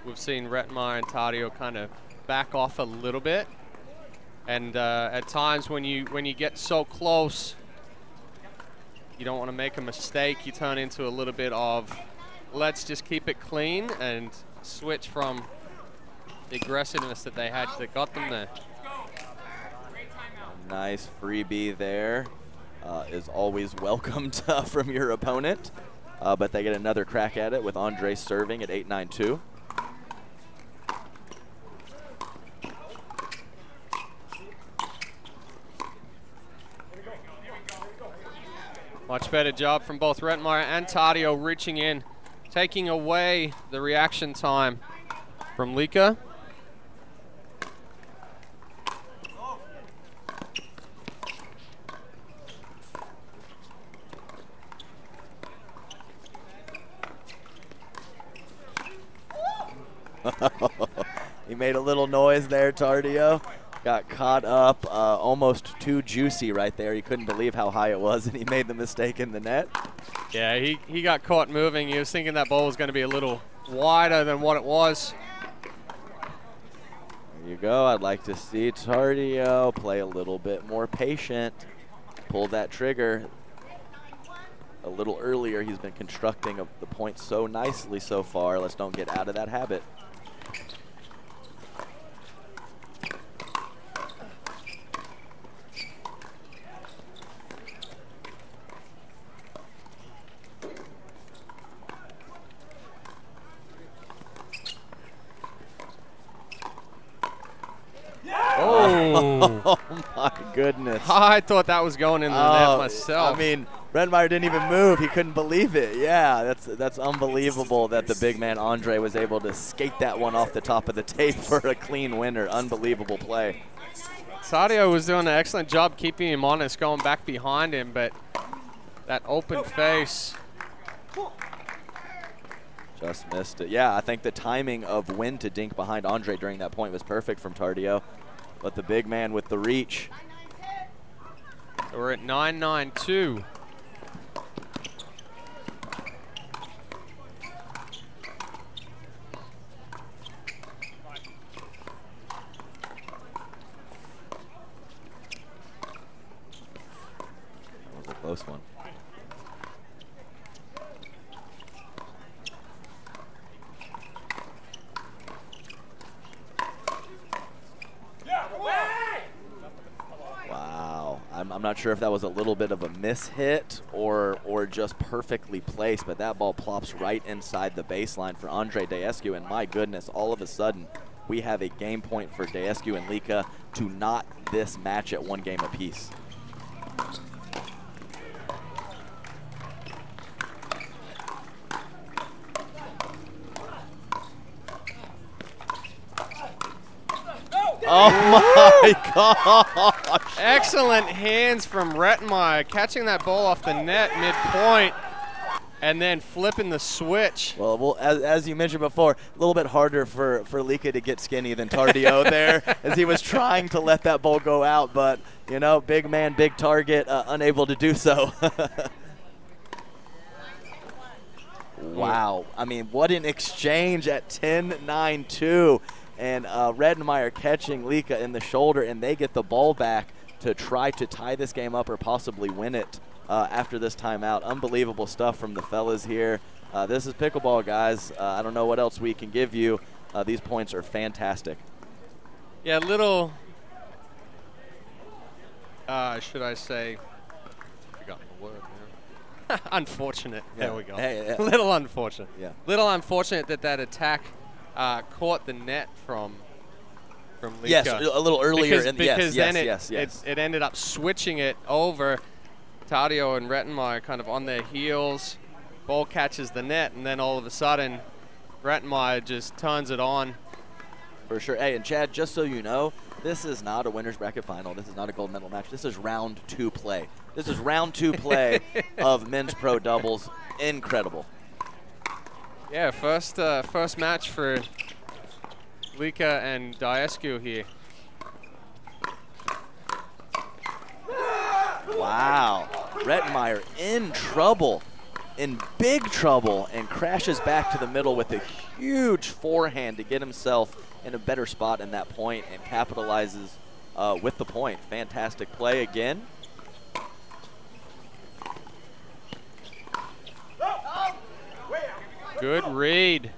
[SPEAKER 2] we've seen Redmeyer and Tardio kind of back off a little bit. And at times when you get so close, you don't want to make a mistake. You turn into a little bit of, let's just keep it clean and switch from the aggressiveness that they had that got them there.
[SPEAKER 3] A nice freebie there is always welcomed from your opponent, but they get another crack at it with Andre serving at 8-9-2.
[SPEAKER 2] Much better job from both Redmeyer and Tardio reaching in, taking away the reaction time from Lika.
[SPEAKER 3] He made a little noise there, Tardio. Got caught up, almost too juicy right there. He couldn't believe how high it was, and he made the mistake in the net.
[SPEAKER 2] Yeah, he got caught moving. He was thinking that ball was going to be a little wider than what it was.
[SPEAKER 3] There you go. I'd like to see Tardio play a little bit more patient. Pull that trigger. A little earlier, he's been constructing the point so nicely so far. Let's don't get out of that habit.
[SPEAKER 2] Oh.
[SPEAKER 3] Oh my goodness.
[SPEAKER 2] I thought that was going in the net myself.
[SPEAKER 3] I mean, Redmeyer didn't even move. He couldn't believe it. Yeah, that's unbelievable that the big man Andre was able to skate that one off the top of the tape for a clean winner. Unbelievable play.
[SPEAKER 2] Sadio was doing an excellent job keeping him honest, going back behind him, but that open face.
[SPEAKER 3] Just missed it. Yeah, I think the timing of when to dink behind Andre during that point was perfect from Tardio. But the big man with the reach.
[SPEAKER 2] So we're at 9-9-2.
[SPEAKER 3] That was a close one. Wow, I'm not sure if that was a little bit of a mishit or just perfectly placed, but that ball plops right inside the baseline for Andre Daescu, and my goodness, all of a sudden, we have a game point for Daescu and Lika to knot this match at 1 game apiece. Oh my gosh!
[SPEAKER 2] Excellent hands from Rettenmeyer, catching that ball off the net mid-point and then flipping the switch.
[SPEAKER 3] Well, as you mentioned before, a little bit harder for Lika to get skinny than Tardio there as he was trying to let that ball go out, but, you know, big man, big target, unable to do so. Wow. I mean, what an exchange at 10-9-2. And Redmeyer catching Lika in the shoulder, and they get the ball back to try to tie this game up or possibly win it after this timeout. Unbelievable stuff from the fellas here. This is pickleball, guys. I don't know what else we can give you. These points are fantastic.
[SPEAKER 2] Yeah, little, should I say, I forgot the word now. Unfortunate.
[SPEAKER 3] Yeah.
[SPEAKER 2] There we go.
[SPEAKER 3] Hey,
[SPEAKER 2] little unfortunate.
[SPEAKER 3] Yeah.
[SPEAKER 2] Little unfortunate that attack caught the net from Lika.
[SPEAKER 3] Yes, a little earlier.
[SPEAKER 2] Because then
[SPEAKER 3] yes.
[SPEAKER 2] it ended up switching it over. Tardio and Rettenmeyer kind of on their heels. Ball catches the net, and then all of a sudden, Rettenmeyer just turns it on.
[SPEAKER 3] For sure. Hey, and Chad, just so you know, this is not a winner's bracket final. This is not a gold medal match. This is round 2 play. This is round 2 play of men's pro doubles. Incredible.
[SPEAKER 2] Yeah, first match for Lika and Daescu here.
[SPEAKER 3] Wow. Rettenmeyer in trouble, in big trouble, and crashes back to the middle with a huge forehand to get himself in a better spot in that point and capitalizes with the point. Fantastic play again.
[SPEAKER 2] Good read.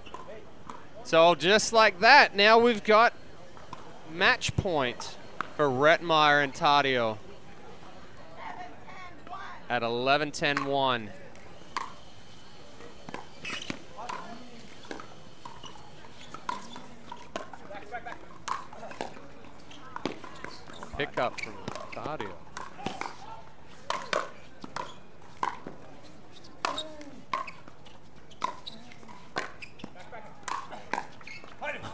[SPEAKER 2] So just like that, now we've got match point for Rettenmeyer and Tardio at 11-10-1. Pick up from Tardio.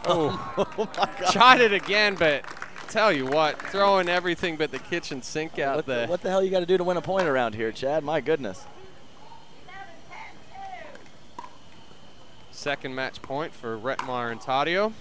[SPEAKER 2] Oh
[SPEAKER 3] my God.
[SPEAKER 2] Tried it again, but tell you what, throwing everything but the kitchen sink out there.
[SPEAKER 3] What the hell you got to do to win a point around here, Chad? My goodness.
[SPEAKER 2] second match point for Rettmeyer and Taddeo.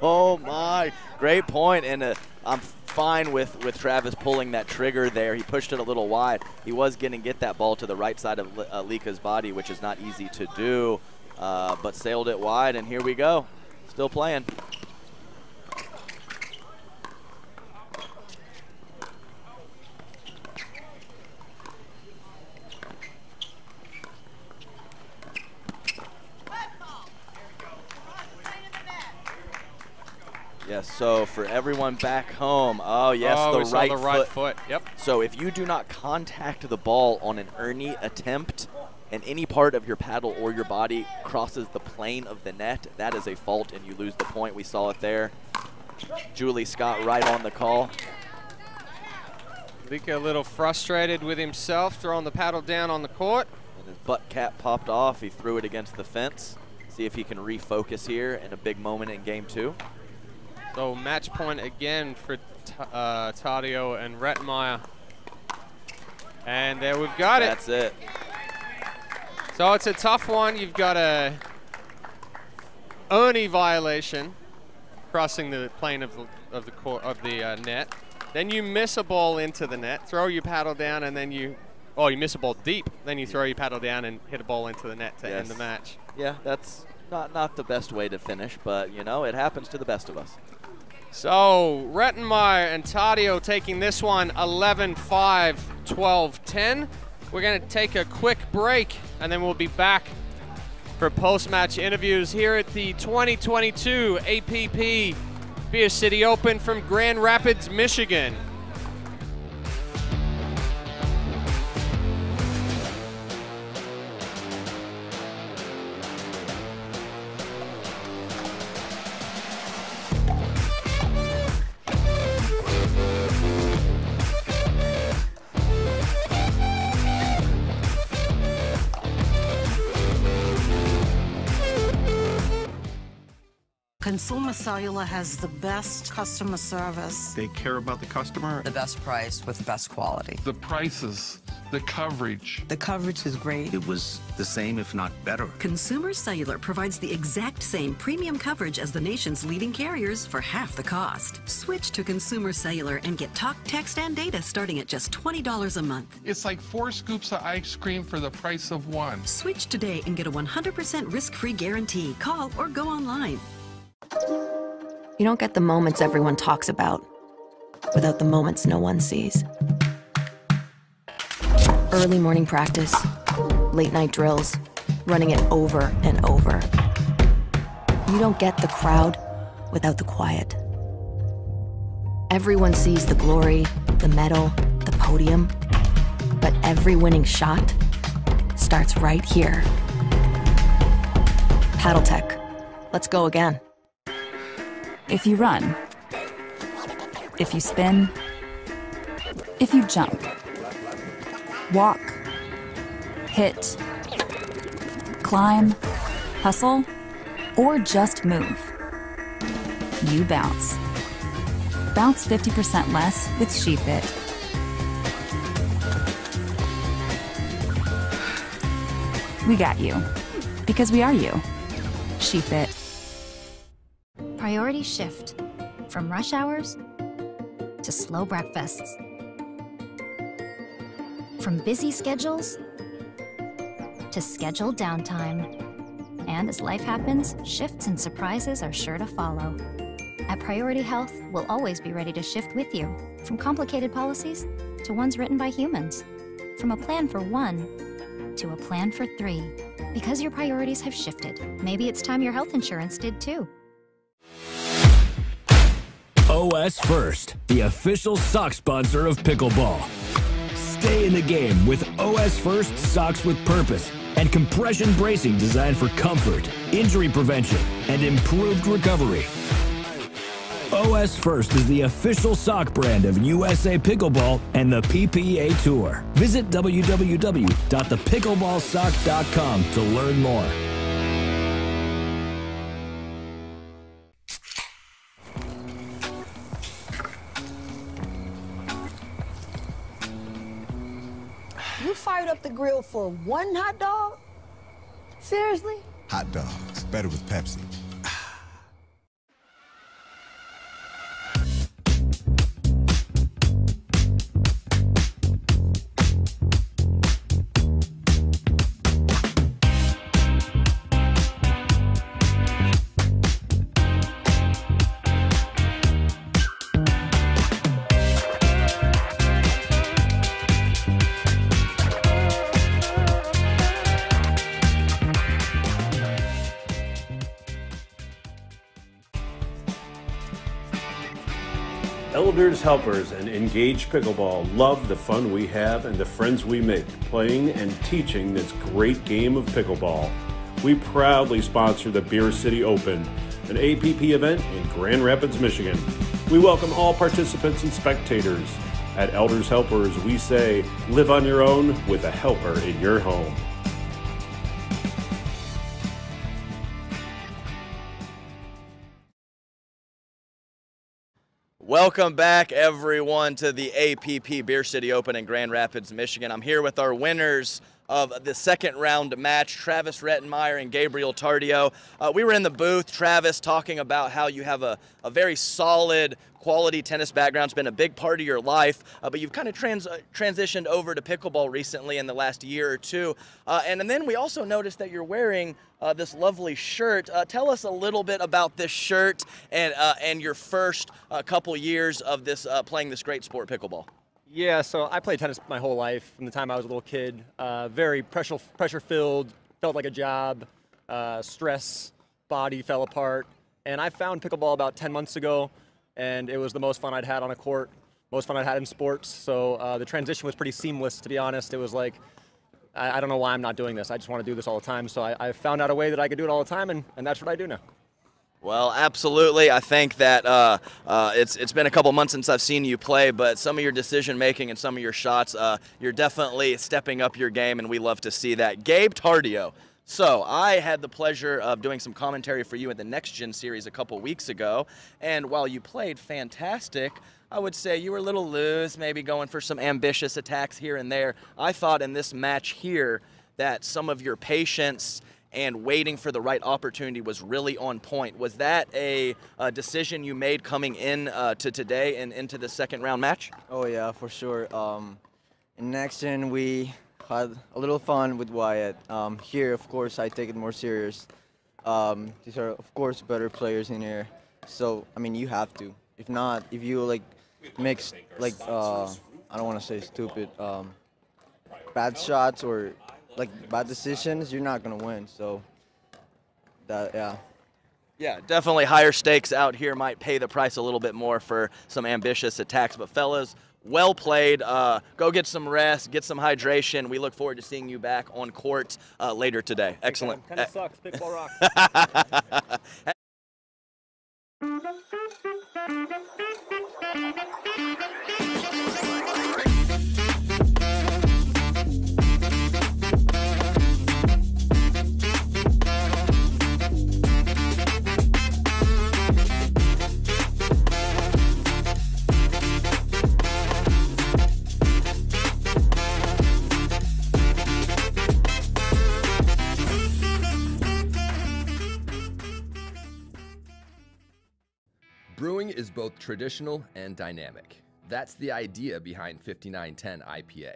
[SPEAKER 3] Oh my, great point, and I'm fine with Travis pulling that trigger there. He pushed it a little wide. He was going to get that ball to the right side of Lika's body, which is not easy to do, but sailed it wide, and here we go. Still playing. Yes, so for everyone back home, oh yes, the right
[SPEAKER 2] foot. Yep.
[SPEAKER 3] So if you do not contact the ball on an Ernie attempt and any part of your paddle or your body crosses the plane of the net, that is a fault and you lose the point. We saw it there. Julie Scott right on the call.
[SPEAKER 2] Lika a little frustrated with himself, throwing the paddle down on the court.
[SPEAKER 3] And his butt cap popped off. He threw it against the fence. See if he can refocus here in a big moment in game 2.
[SPEAKER 2] So match point again for Taddeo and Rettmeyer. And there we've got it.
[SPEAKER 3] That's it.
[SPEAKER 2] So it's a tough one. You've got a Ernie violation crossing the plane of the net. Then you miss a ball into the net, throw your paddle down, and then you miss a ball deep. Then you throw your paddle down and hit a ball into the net to end the match.
[SPEAKER 3] Yeah, that's not the best way to finish, but you know, it happens to the best of us.
[SPEAKER 2] So Rettmeyer and Taddeo taking this one 11-5, 12-10. We're going to take a quick break, and then we'll be back for post-match interviews here at the 2022 APP Beer City Open from Grand Rapids, Michigan.
[SPEAKER 5] Consumer Cellular has the best customer service.
[SPEAKER 8] They care about the customer.
[SPEAKER 7] The best price with the best quality.
[SPEAKER 6] The prices, the coverage.
[SPEAKER 7] The coverage is great.
[SPEAKER 8] It was the same, if not better.
[SPEAKER 9] Consumer Cellular provides the exact same premium coverage as the nation's leading carriers for half the cost. Switch to Consumer Cellular and get talk, text, and data starting at just $20 a month.
[SPEAKER 6] It's like 4 scoops of ice cream for the price of 1.
[SPEAKER 9] Switch today and get a 100% risk-free guarantee. Call or go online.
[SPEAKER 10] You don't get the moments everyone talks about without the moments no one sees. Early morning practice, late night drills, running it over and over. You don't get the crowd without the quiet. Everyone sees the glory, the medal, the podium, but every winning shot starts right here. Paddle Tech. Let's go again.
[SPEAKER 12] If you run, if you spin, if you jump, walk, hit, climb, hustle, or just move, you bounce. Bounce 50% less with SheFit. We got you, because we are you. SheFit.
[SPEAKER 13] Priorities shift from rush hours to slow breakfasts, from busy schedules to scheduled downtime. And as life happens, shifts and surprises are sure to follow. At Priority Health, we'll always be ready to shift with you, from complicated policies to ones written by humans, from a plan for 1 to a plan for 3. Because your priorities have shifted, maybe it's time your health insurance did too.
[SPEAKER 14] OS First, the official sock sponsor of pickleball. Stay in the game with OS First Socks with Purpose and compression bracing designed for comfort, injury prevention, and improved recovery. OS First is the official sock brand of USA Pickleball and the PPA Tour. Visit www.thepickleballsock.com to learn more.
[SPEAKER 15] You fired up the grill for one hot dog? Seriously?
[SPEAKER 16] Hot dogs, better with Pepsi.
[SPEAKER 17] Elders, helpers, and engaged pickleball love the fun we have and the friends we make playing and teaching this great game of pickleball. We proudly sponsor the Beer City Open, an APP event in Grand Rapids, Michigan. We welcome all participants and spectators. At Elders Helpers, we say, live on your own with a helper in your home.
[SPEAKER 3] Welcome back, everyone, to the APP Beer City Open in Grand Rapids, Michigan. I'm here with our winners of the second round match, Travis Rettenmeyer and Gabriel Tardio. We were in the booth, Travis, talking about how you have a very solid quality tennis background. It's been a big part of your life, but you've kind of transitioned over to pickleball recently in the last year or two. And then we also noticed that you're wearing this lovely shirt. Tell us a little bit about this shirt and your first couple years of this playing this great sport, pickleball.
[SPEAKER 18] Yeah, so I played tennis my whole life from the time I was a little kid. Very pressure-filled, felt like a job, stress, body fell apart. And I found pickleball about 10 months ago, and it was the most fun I'd had on a court, most fun I'd had in sports. So the transition was pretty seamless, to be honest. It was like, I don't know why I'm not doing this. I just want to do this all the time. So I found out a way that I could do it all the time, and that's what I do now.
[SPEAKER 3] Well, absolutely. I think that it's been a couple months since I've seen you play, but some of your decision-making and some of your shots, you're definitely stepping up your game, and we love to see that. Gabe Tardio. So I had the pleasure of doing some commentary for you at the Next Gen series a couple weeks ago, and while you played fantastic, I would say you were a little loose, maybe going for some ambitious attacks here and there. I thought in this match here that some of your patience and waiting for the right opportunity was really on point. Was that a decision you made coming in to today and into the second round match?
[SPEAKER 19] Oh yeah, for sure. In Next Gen, we had a little fun with Wyatt. Here, of course, I take it more serious. These are, of course, better players in here. So, I mean, you have to. If not, if you like mix like I don't want to say stupid, bad shots or like bad decisions, you're not gonna win. So that, yeah.
[SPEAKER 3] Yeah, definitely higher stakes out here might pay the price a little bit more for some ambitious attacks. But fellas, well played. Go get some rest, get some hydration. We look forward to seeing you back on court later today. Excellent.
[SPEAKER 18] Tennis sucks, pickleball rocks.
[SPEAKER 20] Brewing is both traditional and dynamic. That's the idea behind 5910 IPA,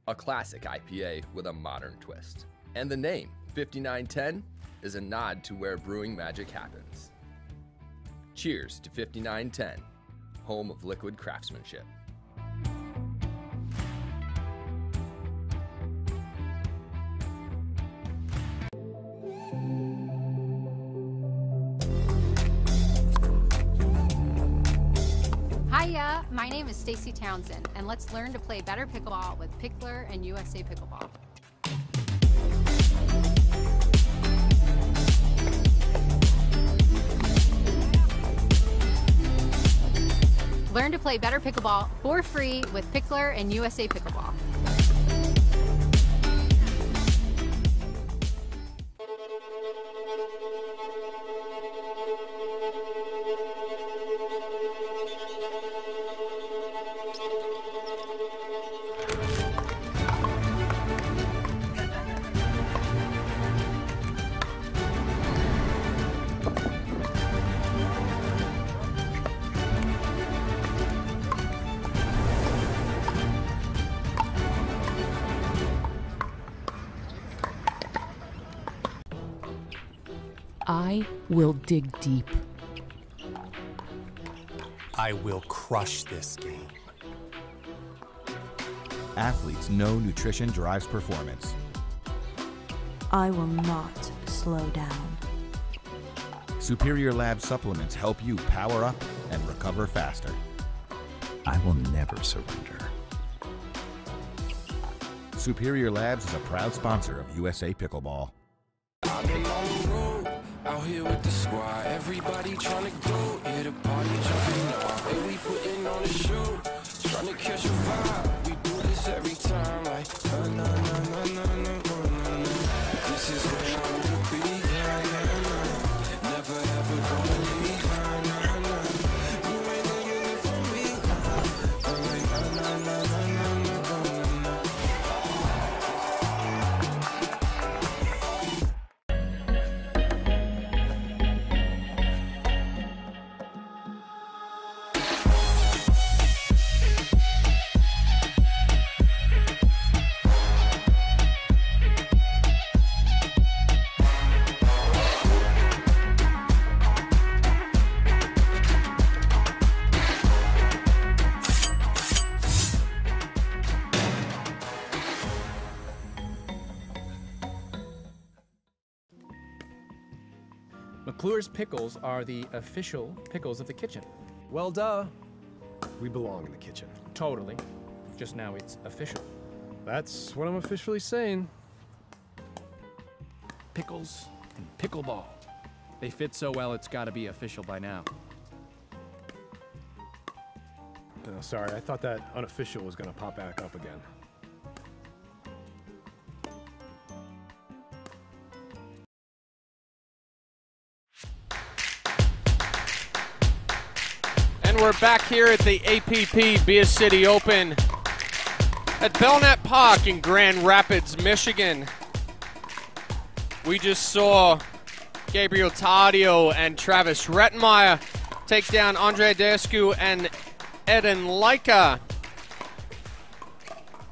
[SPEAKER 20] a classic IPA with a modern twist. And the name, 5910, is a nod to where brewing magic happens. Cheers to 5910, home of liquid craftsmanship.
[SPEAKER 21] Hiya, my name is Stacy Townsend, and let's learn to play better pickleball with Pickler and USA Pickleball. Learn to play better pickleball for free with Pickler and USA Pickleball.
[SPEAKER 1] I will dig deep.
[SPEAKER 22] I will crush this game.
[SPEAKER 23] Athletes know nutrition drives performance.
[SPEAKER 10] I will not slow down.
[SPEAKER 23] Superior Lab supplements help you power up and recover faster.
[SPEAKER 8] I will never surrender.
[SPEAKER 23] Superior Labs is a proud sponsor of USA Pickleball.
[SPEAKER 24] I've been on the road, out here with the squad. Everybody trying to go, yeah, the party jumping off. And we putting on a show, trying to catch a vibe. We do this every time, like, na na na na na na na. This is where I wanna be, na na na. Never ever gonna leave, na na na. You ain't gonna get it from me, I'm like, na na na na na na na.
[SPEAKER 25] McClure's pickles are the official pickles of the kitchen.
[SPEAKER 26] Well, duh. We belong in the kitchen.
[SPEAKER 25] Totally. Just now it's official.
[SPEAKER 26] That's what I'm officially saying.
[SPEAKER 25] Pickles and pickleball. They fit so well it's gotta be official by now.
[SPEAKER 26] Oh, sorry, I thought that unofficial was gonna pop back up again.
[SPEAKER 2] And we're back here at the APP Beer City Open at Belknap Park in Grand Rapids, Michigan. We just saw Gabriel Tardio and Travis Rettenmeyer take down Andre Descu and Eden Leica.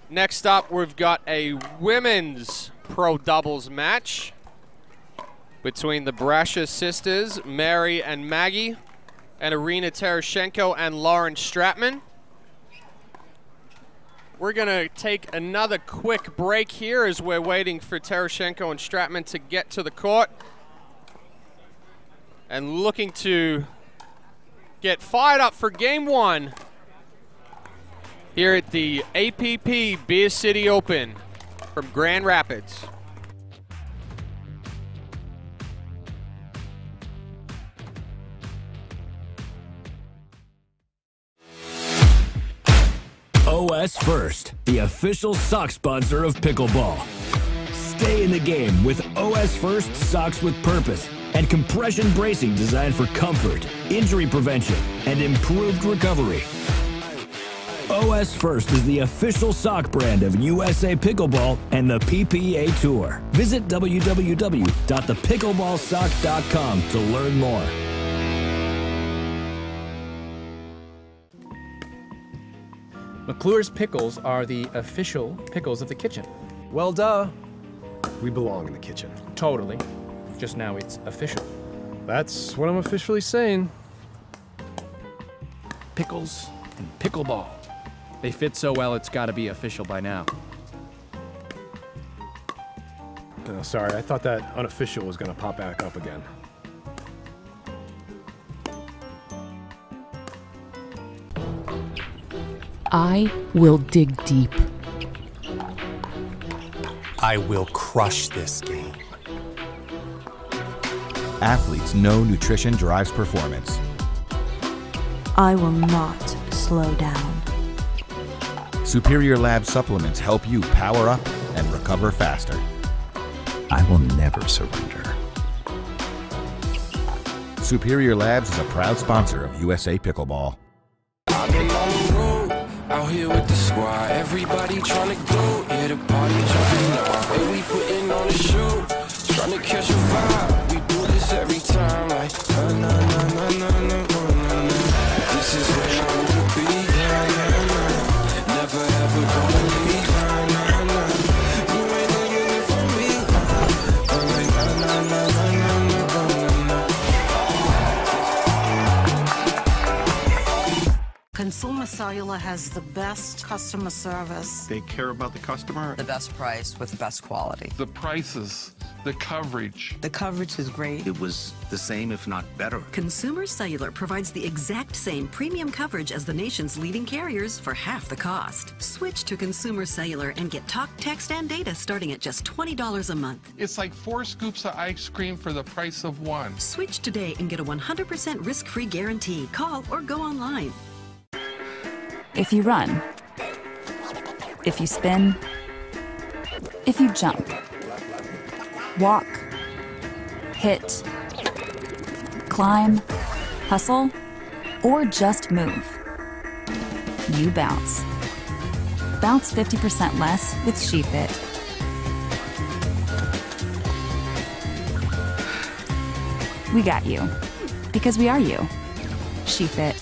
[SPEAKER 2] Next up, we've got a women's pro doubles match between the Brasher sisters, Mary and Maggie, and Irina Terashenko and Lauren Stratman. We're gonna take another quick break here as we're waiting for Terashenko and Stratman to get to the court and looking to get fired up for game one here at the APP Beer City Open from Grand Rapids.
[SPEAKER 14] OS First, the official sock sponsor of pickleball. Stay in the game with OS First socks with purpose and compression bracing designed for comfort, injury prevention, and improved recovery. OS First is the official sock brand of USA Pickleball and the PPA Tour. Visit www.thepickleballsock.com to learn more.
[SPEAKER 25] McClure's pickles are the official pickles of the kitchen.
[SPEAKER 26] Well, duh. We belong in the kitchen.
[SPEAKER 25] Totally. Just now it's official.
[SPEAKER 26] That's what I'm officially saying.
[SPEAKER 25] Pickles and pickleball. They fit so well it's gotta be official by now.
[SPEAKER 26] Oh, sorry, I thought that unofficial was gonna pop back up again.
[SPEAKER 1] I will dig deep.
[SPEAKER 22] I will crush this game.
[SPEAKER 23] Athletes know nutrition drives performance.
[SPEAKER 10] I will not slow down.
[SPEAKER 23] Superior Lab supplements help you power up and recover faster.
[SPEAKER 8] I will never surrender.
[SPEAKER 23] Superior Labs is a proud sponsor of USA Pickleball.
[SPEAKER 24] I've been on the road, out here with the squad. Everybody trying to go, yeah, the party jumping off. Hey, we putting on a show, trying to catch a vibe. We do this every time, like na na na na na na na na. This is where I wanna be, na na na. Never ever gonna leave, na na na. You ain't gonna get it from me, I'm like na na na na na na na.
[SPEAKER 4] Consumer Cellular has the best customer service.
[SPEAKER 5] They care about the customer.
[SPEAKER 6] The best price with the best quality.
[SPEAKER 5] The prices, the coverage.
[SPEAKER 4] The coverage is great.
[SPEAKER 5] It was the same, if not better.
[SPEAKER 7] Consumer Cellular provides the exact same premium coverage as the nation's leading carriers for half the cost. Switch to Consumer Cellular and get talk, text, and data starting at just $20 a month.
[SPEAKER 5] It's like 4 scoops of ice cream for the price of 1.
[SPEAKER 7] Switch today and get a 100% risk-free guarantee. Call or go online.
[SPEAKER 12] If you run, if you spin, if you jump, walk, hit, climb, hustle, or just move, you bounce. Bounce 50% less with SheFit. We got you, because we are you. SheFit.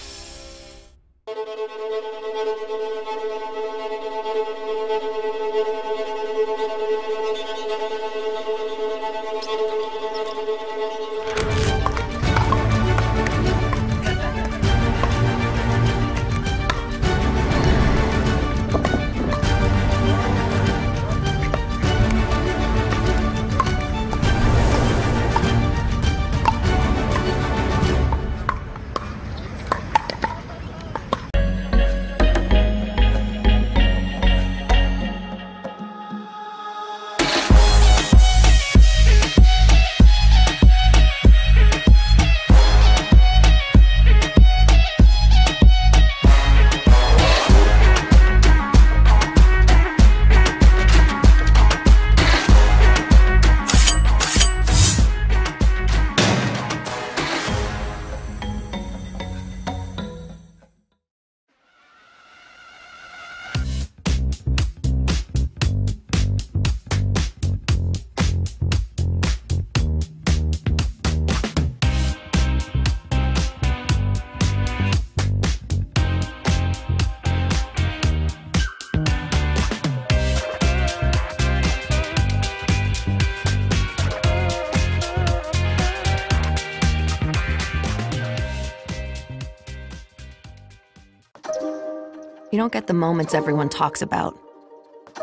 [SPEAKER 10] You don't get the moments everyone talks about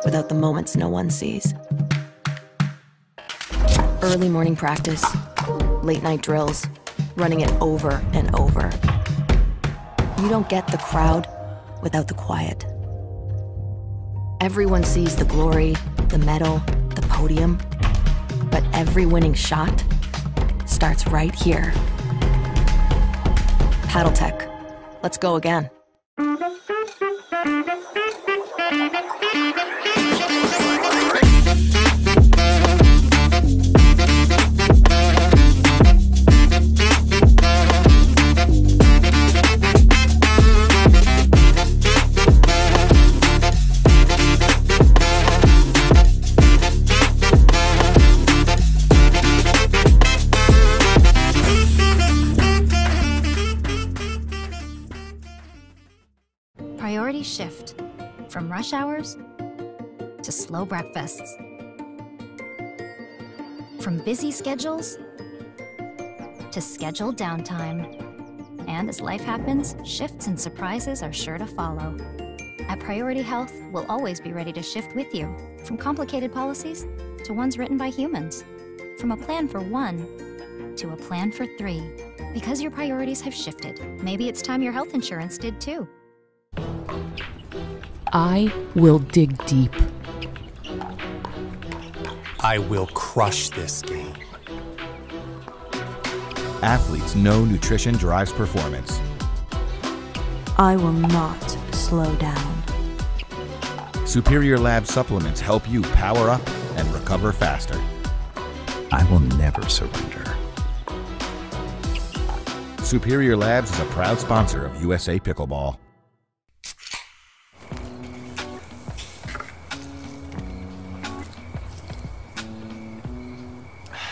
[SPEAKER 10] without the moments no one sees. Early morning practice, late night drills, running it over and over. You don't get the crowd without the quiet. Everyone sees the glory, the medal, the podium, but every winning shot starts right here. Paddle Tech. Let's go again.
[SPEAKER 13] Priority shift from rush hours to slow breakfasts. From busy schedules to scheduled downtime. And as life happens, shifts and surprises are sure to follow. At Priority Health, we'll always be ready to shift with you. From complicated policies to ones written by humans. From a plan for 1 to a plan for 3. Because your priorities have shifted, maybe it's time your health insurance did too.
[SPEAKER 1] I will dig deep.
[SPEAKER 22] I will crush this game.
[SPEAKER 23] Athletes know nutrition drives performance.
[SPEAKER 10] I will not slow down.
[SPEAKER 23] Superior Lab supplements help you power up and recover faster.
[SPEAKER 8] I will never surrender.
[SPEAKER 23] Superior Labs is a proud sponsor of USA Pickleball.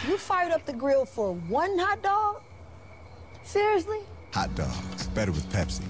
[SPEAKER 9] You fired up the grill for one hot dog? Seriously?
[SPEAKER 23] Hot dogs, better with Pepsi.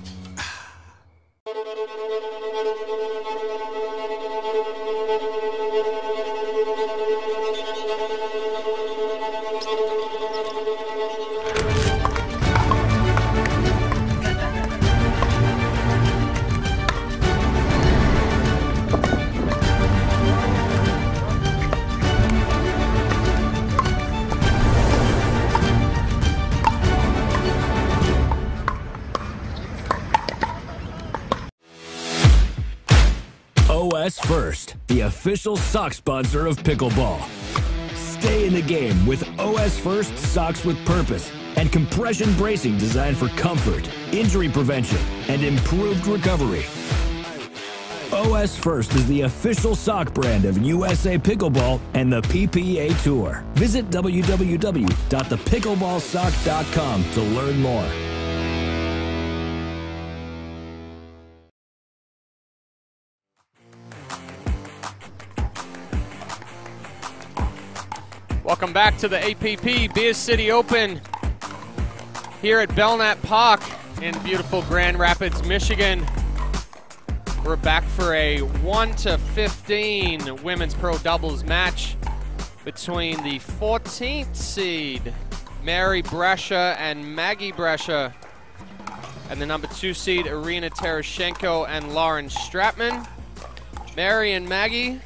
[SPEAKER 14] OS First, the official sock sponsor of pickleball. Stay in the game with OS First socks with purpose and compression bracing designed for comfort, injury prevention, and improved recovery. OS First is the official sock brand of USA Pickleball and the PPA Tour. Visit www.thepickleballsock.com to learn more.
[SPEAKER 2] Welcome back to the APP Beer City Open here at Belknap Park in beautiful Grand Rapids, Michigan. We're back for a 1-15 women's pro doubles match between the 14th seed Mary Brescia and Maggie Brescia and the number 2 seed Irina Tereshchenko and Lauren Stratman. Mary and Maggie,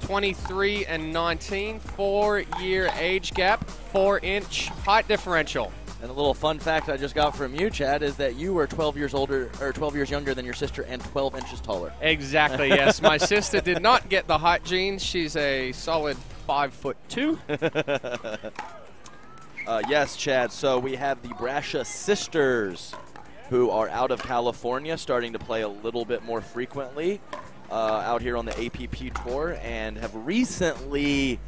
[SPEAKER 2] 23 and 19, 4-year age gap, 4-inch height differential.
[SPEAKER 3] And a little fun fact I just got from you, Chad, is that you were 12 years older or 12 years younger than your sister and 12 inches taller.
[SPEAKER 2] Exactly, yes. My sister did not get the height genes. She's a solid 5'2".
[SPEAKER 3] Yes, Chad. So we have the Brescia sisters, who are out of California, starting to play a little bit more frequently out here on the APP Tour, and have recently,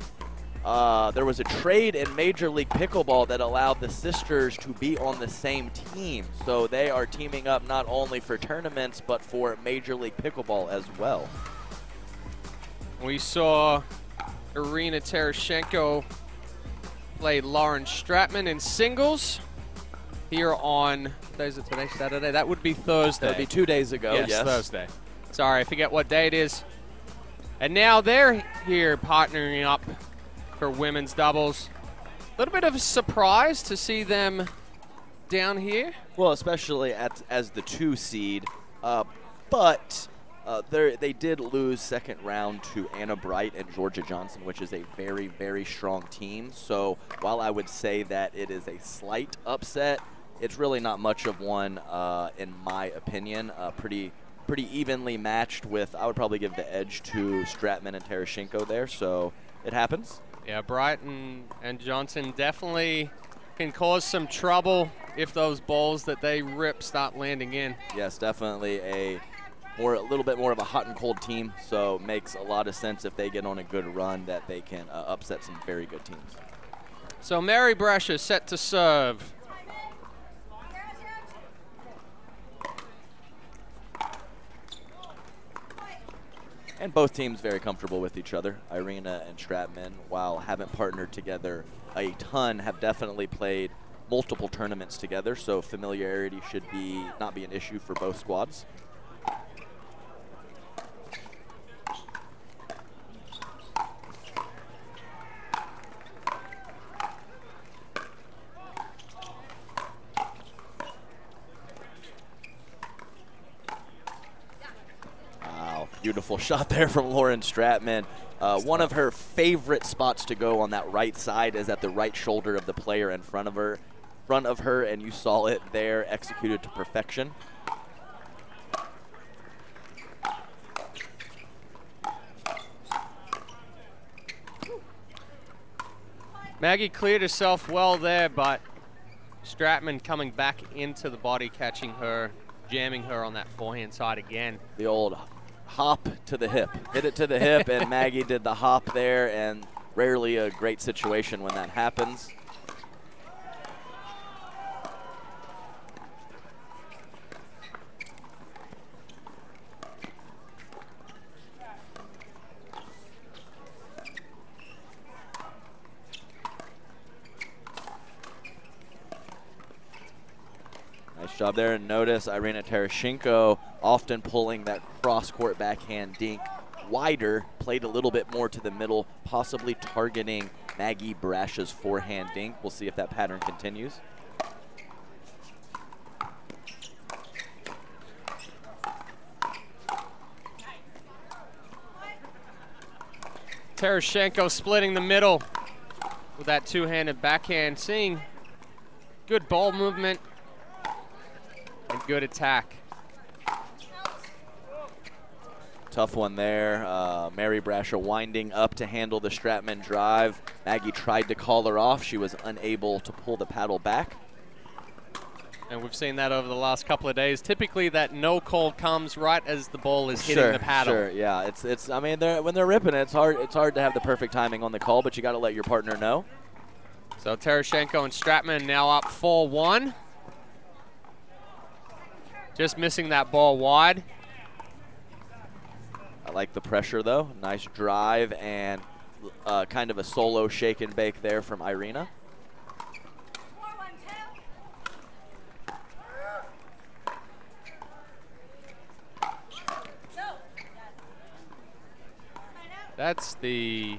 [SPEAKER 3] there was a trade in Major League Pickleball that allowed the sisters to be on the same team. So they are teaming up not only for tournaments, but for Major League Pickleball as well.
[SPEAKER 2] We saw Irina Tereshchenko play Lauren Stratman in singles here on, what day is it today, Saturday? That would be Thursday.
[SPEAKER 3] That would be 2 days ago, yes.
[SPEAKER 2] Thursday. Sorry, I forget what day it is. And now they're here partnering up for women's doubles. A little bit of a surprise to see them down here.
[SPEAKER 3] Well, especially as the 2 seed, but they did lose second round to Anna Bright and Georgia Johnson, which is a very, very strong team. So while I would say that it is a slight upset, it's really not much of one in my opinion. Pretty evenly matched with, I would probably give the edge to Stratman and Tereshchenko there, so it happens.
[SPEAKER 2] Yeah, Brighton and Johnson definitely can cause some trouble if those balls that they rip start landing in.
[SPEAKER 3] Yes, definitely a little bit more of a hot and cold team, so makes a lot of sense if they get on a good run that they can upset some very good teams.
[SPEAKER 2] So Mary Brescia set to serve.
[SPEAKER 3] And both teams very comfortable with each other. Irina and Stratman, while haven't partnered together a ton, have definitely played multiple tournaments together, so familiarity should not be an issue for both squads. Beautiful shot there from Lauren Stratman. One of her favorite spots to go on that right side is at the right shoulder of the player in front of her, and you saw it there executed to perfection.
[SPEAKER 2] Maggie cleared herself well there, but Stratman coming back into the body, catching her jamming her on that forehand side again.
[SPEAKER 3] The old hop to the hip. Hit it to the hip, and Maggie did the hop there, and rarely a great situation when that happens. Nice job there, and notice Irina Tereshchenko often pulling that cross-court backhand dink wider, played a little bit more to the middle, possibly targeting Maggie Brash's forehand dink. We'll see if that pattern continues.
[SPEAKER 2] Tereshchenko splitting the middle with that two-handed backhand, seeing good ball movement and good attack.
[SPEAKER 3] Tough one there. Mary Brasher winding up to handle the Stratman drive. Maggie tried to call her off. She was unable to pull the paddle back.
[SPEAKER 2] And we've seen that over the last couple of days. Typically, that no call comes right as the ball is hitting the paddle.
[SPEAKER 3] Sure, yeah. It's. I mean, when they're ripping it, it's hard to have the perfect timing on the call, but you got to let your partner know.
[SPEAKER 2] So Tereshchenko and Stratman now up 4-1. Just missing that ball wide.
[SPEAKER 3] I like the pressure, though. Nice drive and kind of a solo shake and bake there from Irina.
[SPEAKER 2] That's the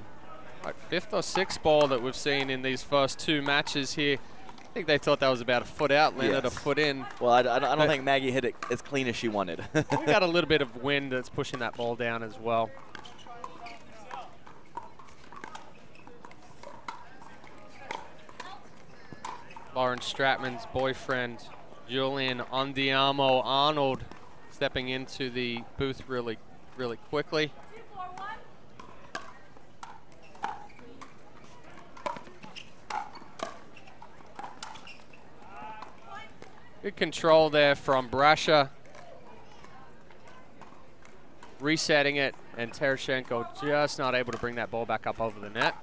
[SPEAKER 2] fifth or sixth ball that we've seen in these first two matches here. I think they thought that was about a foot out, landed a foot in.
[SPEAKER 3] Well, I don't think Maggie hit it as clean as she wanted.
[SPEAKER 2] We got a little bit of wind that's pushing that ball down as well. Lauren Stratman's boyfriend, Julian Andiamo Arnold, stepping into the booth really quickly. Good control there from Brasher. Resetting it, and Tereshchenko just not able to bring that ball back up over the net.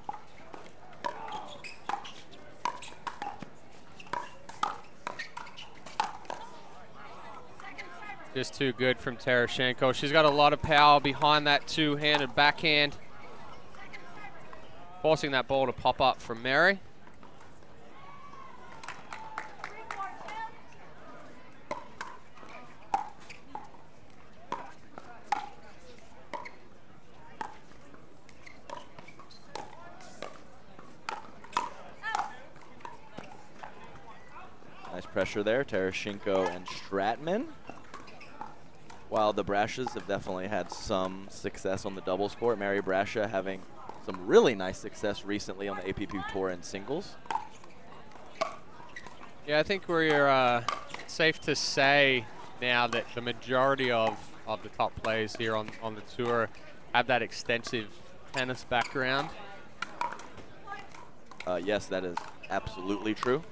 [SPEAKER 2] Just too good from Tereshchenko. She's got a lot of power behind that two-handed backhand, forcing that ball to pop up from Mary.
[SPEAKER 3] Nice pressure there, Tereshchenko and Stratman. While the Brashas have definitely had some success on the doubles court, Mary Brasha having some really nice success recently on the APP Tour in singles.
[SPEAKER 2] Yeah, I think we're safe to say now that the majority of the top players here on the tour have that extensive tennis background.
[SPEAKER 3] Yes, that is absolutely true.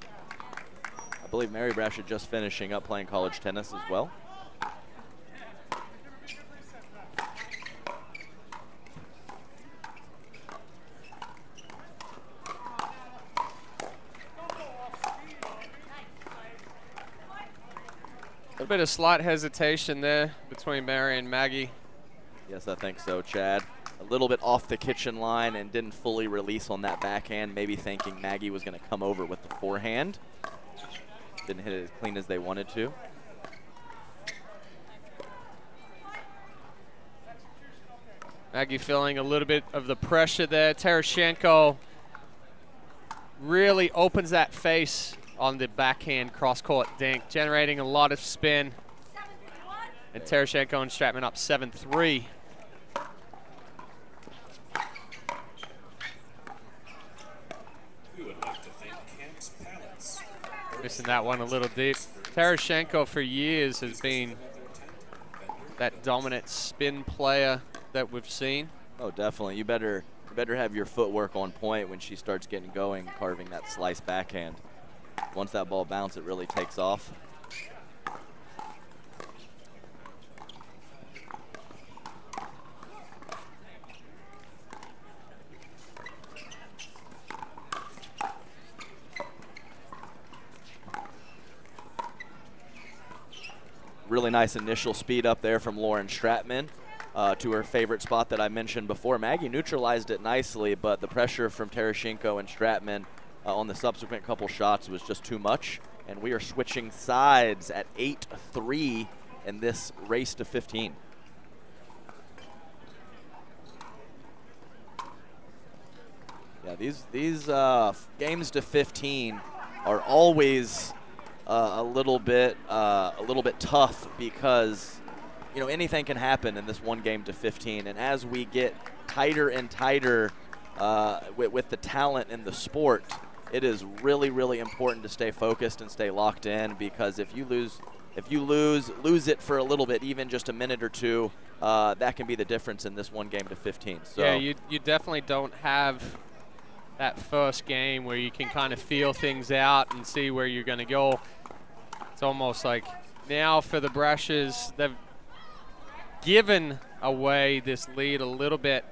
[SPEAKER 3] I believe Mary Brasha just finishing up playing college tennis as well.
[SPEAKER 2] A bit of slight hesitation there between Mary and Maggie.
[SPEAKER 3] Yes, I think so, Chad. A little bit off the kitchen line and didn't fully release on that backhand, maybe thinking Maggie was going to come over with the forehand. Didn't hit it as clean as they wanted to.
[SPEAKER 2] Maggie feeling a little bit of the pressure there. Tereshchenko really opens that face on the backhand cross-court dink, generating a lot of spin. And Tereshchenko and Stratman up 7-3. Missing that one a little deep. Tereshchenko for years has been that dominant spin player that we've seen.
[SPEAKER 3] Oh, definitely. You better have your footwork on point when she starts getting going, carving that slice backhand. Once that ball bounces, it really takes off. Really nice initial speed up there from Lauren Stratman to her favorite spot that I mentioned before. Maggie neutralized it nicely, but the pressure from Tereshchenko and Stratman on the subsequent couple shots was just too much. And we are switching sides at 8-3 in this race to 15. Yeah, these games to 15 are always a little bit tough because anything can happen in this one game to 15, and as we get tighter and tighter with the talent in the sport, it is really, really important to stay focused and stay locked in, because if you lose it for a little bit, even just a minute or two, that can be the difference in this one game to 15. So
[SPEAKER 2] yeah, you definitely don't have that first game where you can kind of feel things out and see where you're going to go. It's almost like now for the Brashes, they've given away this lead a little bit,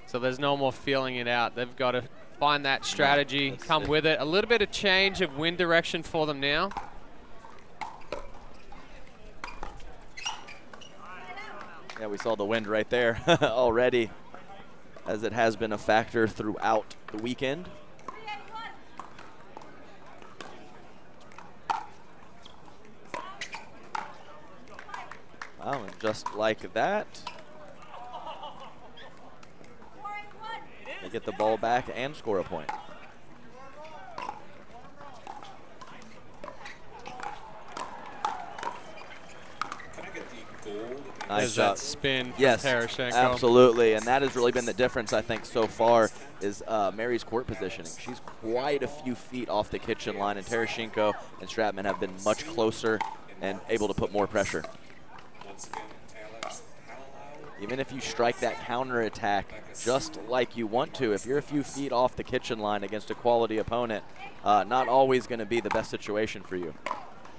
[SPEAKER 2] so there's no more feeling it out. They've got to find that strategy, come with it. A little bit of change of wind direction for them now.
[SPEAKER 3] Yeah, we saw the wind right there already, as it has been a factor throughout the weekend. Wow, and just like that, they get the ball back and score a point.
[SPEAKER 2] Nice that spin from Tereshchenko.
[SPEAKER 3] Absolutely, and that has really been the difference, I think, so far, is Mary's court positioning. She's quite a few feet off the kitchen line, and Tereshchenko and Stratman have been much closer and able to put more pressure. Even if you strike that counterattack just like you want to, if you're a few feet off the kitchen line against a quality opponent, not always going to be the best situation for you.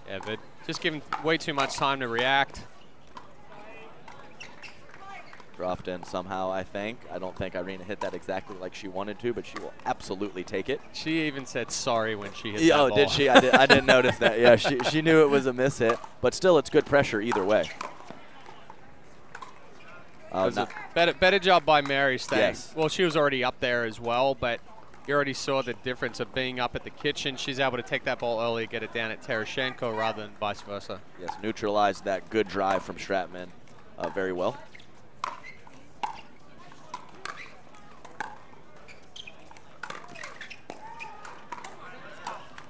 [SPEAKER 2] Yeah, but just giving way too much time to react.
[SPEAKER 3] Dropped in somehow, I think. I don't think Irina hit that exactly like she wanted to, but she will absolutely take it.
[SPEAKER 2] She even said sorry when she hit that ball.
[SPEAKER 3] Oh, did she? I didn't notice that. Yeah, she knew it was a miss hit, but still, it's good pressure either way.
[SPEAKER 2] It was a better job by Mary staying.
[SPEAKER 3] Yes.
[SPEAKER 2] Well, she was already up there as well, but you already saw the difference of being up at the kitchen. She's able to take that ball early, get it down at Tereshchenko rather than vice versa.
[SPEAKER 3] Yes, neutralized that good drive from Stratman very well.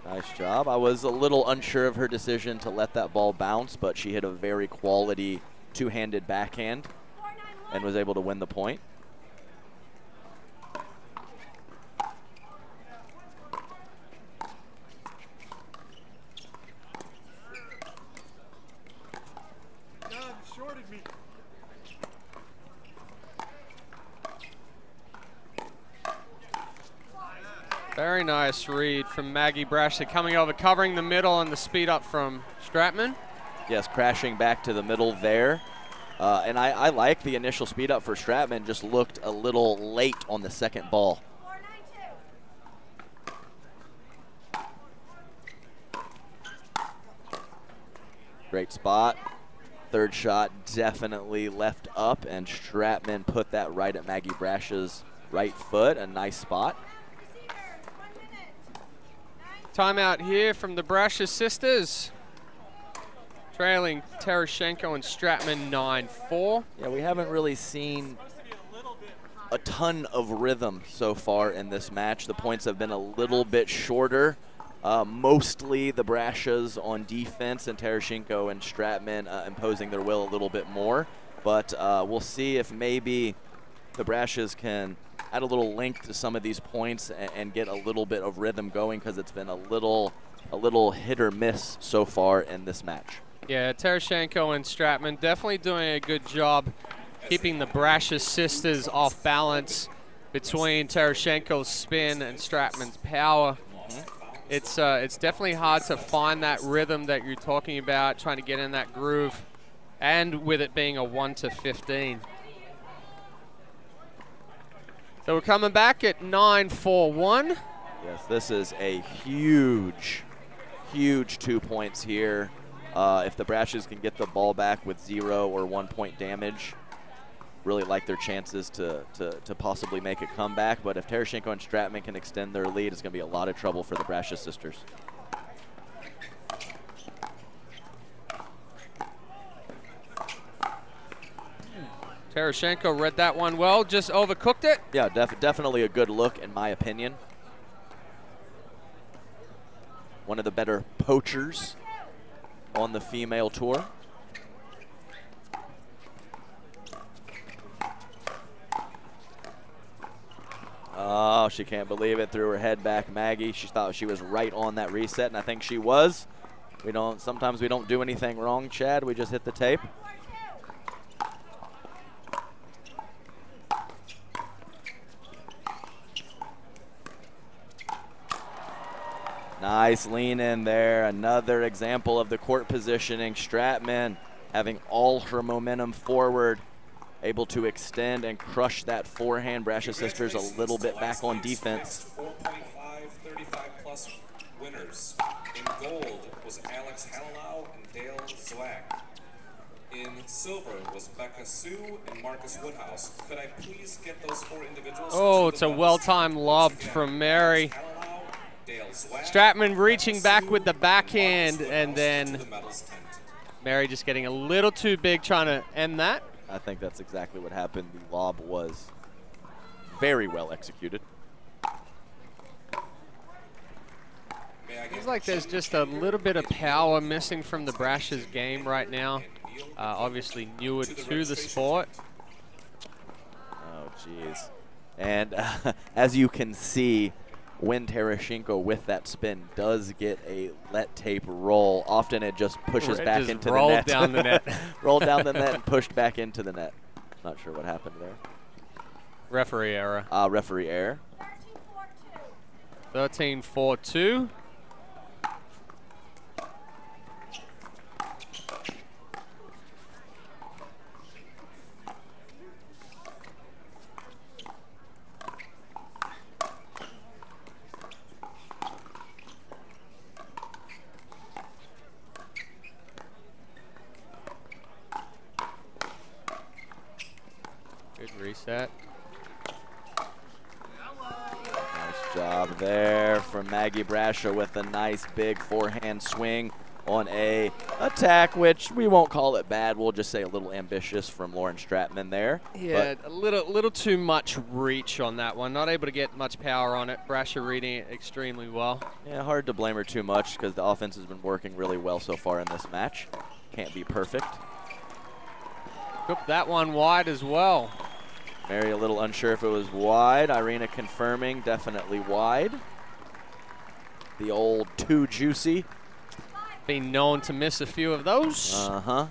[SPEAKER 3] Nice job. I was a little unsure of her decision to let that ball bounce, but she hit a very quality two-handed backhand and was able to win the point.
[SPEAKER 2] Very nice read from Maggie Brasher coming over, covering the middle, and the speed up from Stratman.
[SPEAKER 3] Yes, crashing back to the middle there. And I like the initial speed up for Stratman, just looked a little late on the second ball. Great spot. Third shot definitely left up, and Stratman put that right at Maggie Brasher's right foot. A nice spot.
[SPEAKER 2] Timeout here from the Brasher sisters. Trailing Tereshchenko and Stratman 9-4.
[SPEAKER 3] Yeah, we haven't really seen a ton of rhythm so far in this match. The points have been a little bit shorter. Mostly the Brashas on defense, and Tereshchenko and Stratman imposing their will a little bit more. But we'll see if maybe the Brashas can add a little length to some of these points and get a little bit of rhythm going, because it's been a little hit or miss so far in this match.
[SPEAKER 2] Yeah, Tereshchenko and Stratman definitely doing a good job keeping the Brasher sisters off balance between Tereshchenko's spin and Stratman's power. It's definitely hard to find that rhythm that you're talking about, trying to get in that groove, and with it being a 1-15. So we're coming back at 9-4-1.
[SPEAKER 3] Yes, this is a huge 2 points here. If the Brashes can get the ball back with 0 or 1 point damage, really like their chances to possibly make a comeback. But if Tereshchenko and Stratman can extend their lead, it's going to be a lot of trouble for the Brashes sisters.
[SPEAKER 2] Tereshchenko read that one well, just overcooked it.
[SPEAKER 3] Yeah, definitely a good look in my opinion. One of the better poachers on the female tour. Oh, she can't believe it. Threw her head back, Maggie. She thought she was right on that reset, and I think she was. Sometimes we don't do anything wrong, Chad. We just hit the tape. Nice lean in there. Another example of the court positioning. Stratman having all her momentum forward, able to extend and crush that forehand. Brashes sisters a little bit back on defense.
[SPEAKER 11] 4.5, 35+ winners. In gold was Alex Halalau and Dale Zwack. In silver was Becca Sue and Marcus Woodhouse. Could I please get those 4 individuals?
[SPEAKER 2] Oh, it's a well-timed lob from Mary. Stratman reaching back with the backhand, and then Mary just getting a little too big trying to end that.
[SPEAKER 3] I think that's exactly what happened. The lob was very well executed.
[SPEAKER 2] Seems like there's just a little bit of power missing from the Brashes game right now. Obviously newer to the sport.
[SPEAKER 3] Oh, jeez. And as you can see, when Tereshchenko with that spin does get a let tape roll, often it just pushes back into the net.
[SPEAKER 2] Rolled down the net.
[SPEAKER 3] Rolled down the net and pushed back into the net. Not sure what happened there.
[SPEAKER 2] Referee error.
[SPEAKER 3] Referee error.
[SPEAKER 2] 13-4-2. Reset.
[SPEAKER 3] Nice job there from Maggie Brasher with a nice big forehand swing on a attack, which we won't call it bad. We'll just say a little ambitious from Lauren Stratman there.
[SPEAKER 2] Yeah, a little too much reach on that one. Not able to get much power on it. Brasher reading it extremely well.
[SPEAKER 3] Yeah, hard to blame her too much because the offense has been working really well so far in this match. Can't be perfect.
[SPEAKER 2] Took that one wide as well.
[SPEAKER 3] Mary a little unsure if it was wide. Irina confirming definitely wide. The old too juicy.
[SPEAKER 2] Been known to miss a few of those.
[SPEAKER 3] Uh-huh.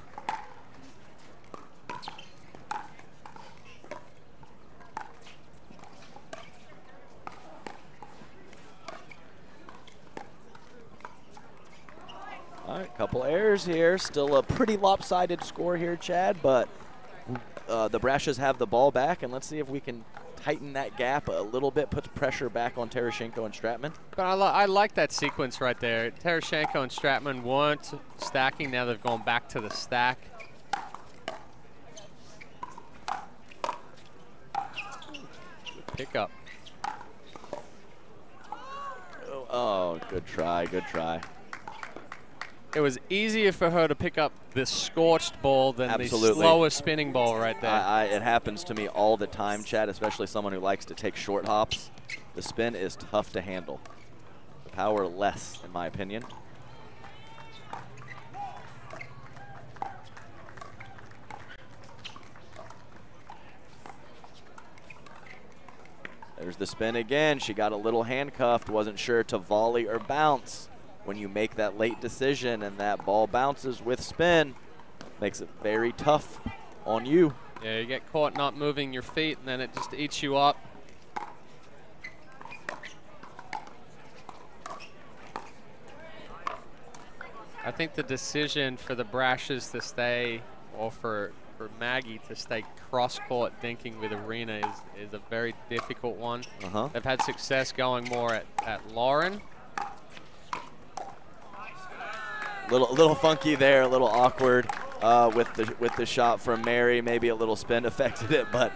[SPEAKER 3] All right, couple errors here. Still a pretty lopsided score here, Chad, but the Brashes have the ball back, and let's see if we can tighten that gap a little bit, put pressure back on Tereshchenko and Stratman.
[SPEAKER 2] But I like that sequence right there. Tereshchenko and Stratman weren't stacking. Now they've gone back to the stack. Good pickup.
[SPEAKER 3] Oh, good try, good try.
[SPEAKER 2] It was easier for her to pick up the scorched ball than the slower spinning ball right there.
[SPEAKER 3] It happens to me all the time, Chad, especially someone who likes to take short hops. The spin is tough to handle. The power less, in my opinion. There's the spin again. She got a little handcuffed, wasn't sure to volley or bounce. When you make that late decision and that ball bounces with spin, makes it very tough on you.
[SPEAKER 2] Yeah, you get caught not moving your feet, and then it just eats you up. I think the decision for the Brashes to stay, or for Maggie to stay cross-court dinking with Irina is a very difficult one. They've had success going more at Lauren.
[SPEAKER 3] Little funky there, a little awkward with the shot from Mary. Maybe a little spin affected it, but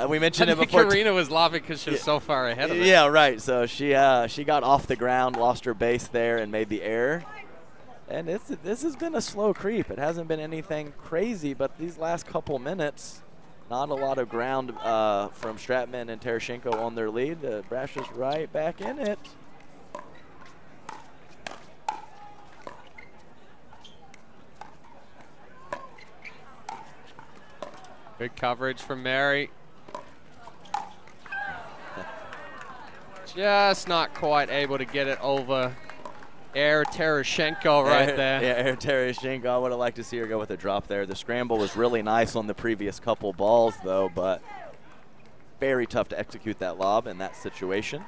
[SPEAKER 3] we mentioned it before.
[SPEAKER 2] Karina was laughing because she was so far ahead of it.
[SPEAKER 3] Yeah, right. So she got off the ground, lost her base there, and made the error. And this has been a slow creep. It hasn't been anything crazy, but these last couple minutes, not a lot of ground from Stratman and Tereshchenko on their lead. Brash is right back in it.
[SPEAKER 2] Good coverage from Mary. Just not quite able to get it over Air Tereshchenko right there.
[SPEAKER 3] Yeah, Air Tereshchenko. I would have liked to see her go with a drop there. The scramble was really nice on the previous couple balls, though, but very tough to execute that lob in that situation.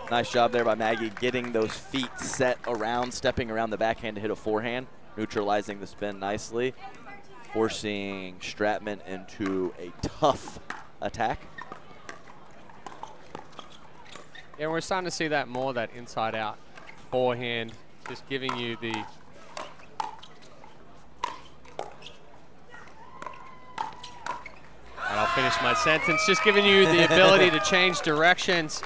[SPEAKER 3] Nice job there by Maggie getting those feet set around, stepping around the backhand to hit a forehand, neutralizing the spin nicely, forcing Stratman into a tough attack.
[SPEAKER 2] Yeah, we're starting to see that more, that inside-out forehand, just giving you the... And I'll finish my sentence, just giving you the ability to change directions.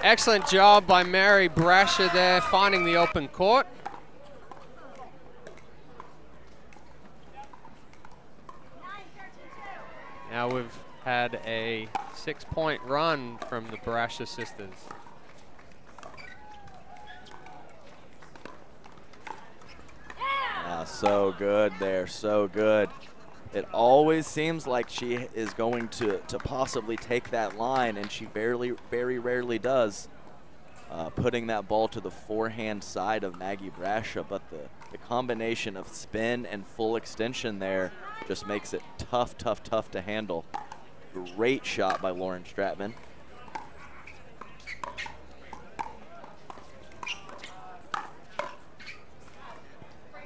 [SPEAKER 2] Excellent job by Mary Brasher there, finding the open court. Now we've had a 6-point run from the Brasher sisters.
[SPEAKER 3] So good there, so good. It always seems like she is going to possibly take that line, and she very rarely does, putting that ball to the forehand side of Maggie Brasher. But the combination of spin and full extension there just makes it tough to handle. Great shot by Lauren Stratman.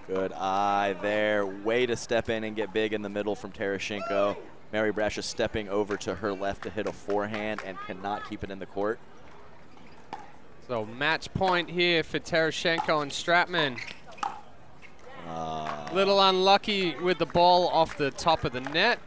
[SPEAKER 3] Good eye there. Way to step in and get big in the middle from Tereshchenko. Mary Brasher stepping over to her left to hit a forehand and cannot keep it in the court.
[SPEAKER 2] So match point here for Tereshchenko and Stratman. Little unlucky with the ball off the top of the net.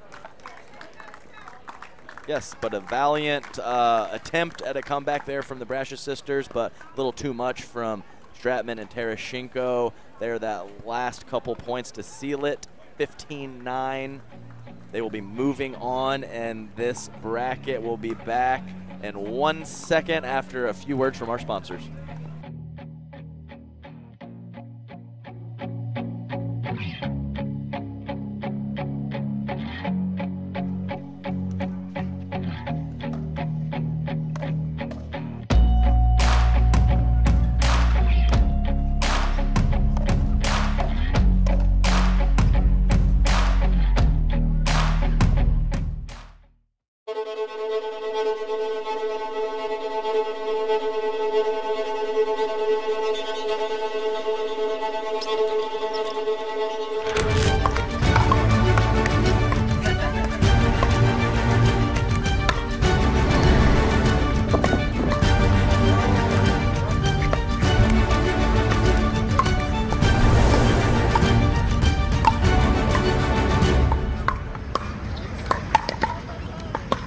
[SPEAKER 3] Yes, but a valiant attempt at a comeback there from the Brasher sisters, but a little too much from Stratman and Tereshchenko. There, that last couple points to seal it, 15-9. They will be moving on, and this bracket will be back in 1 second after a few words from our sponsors.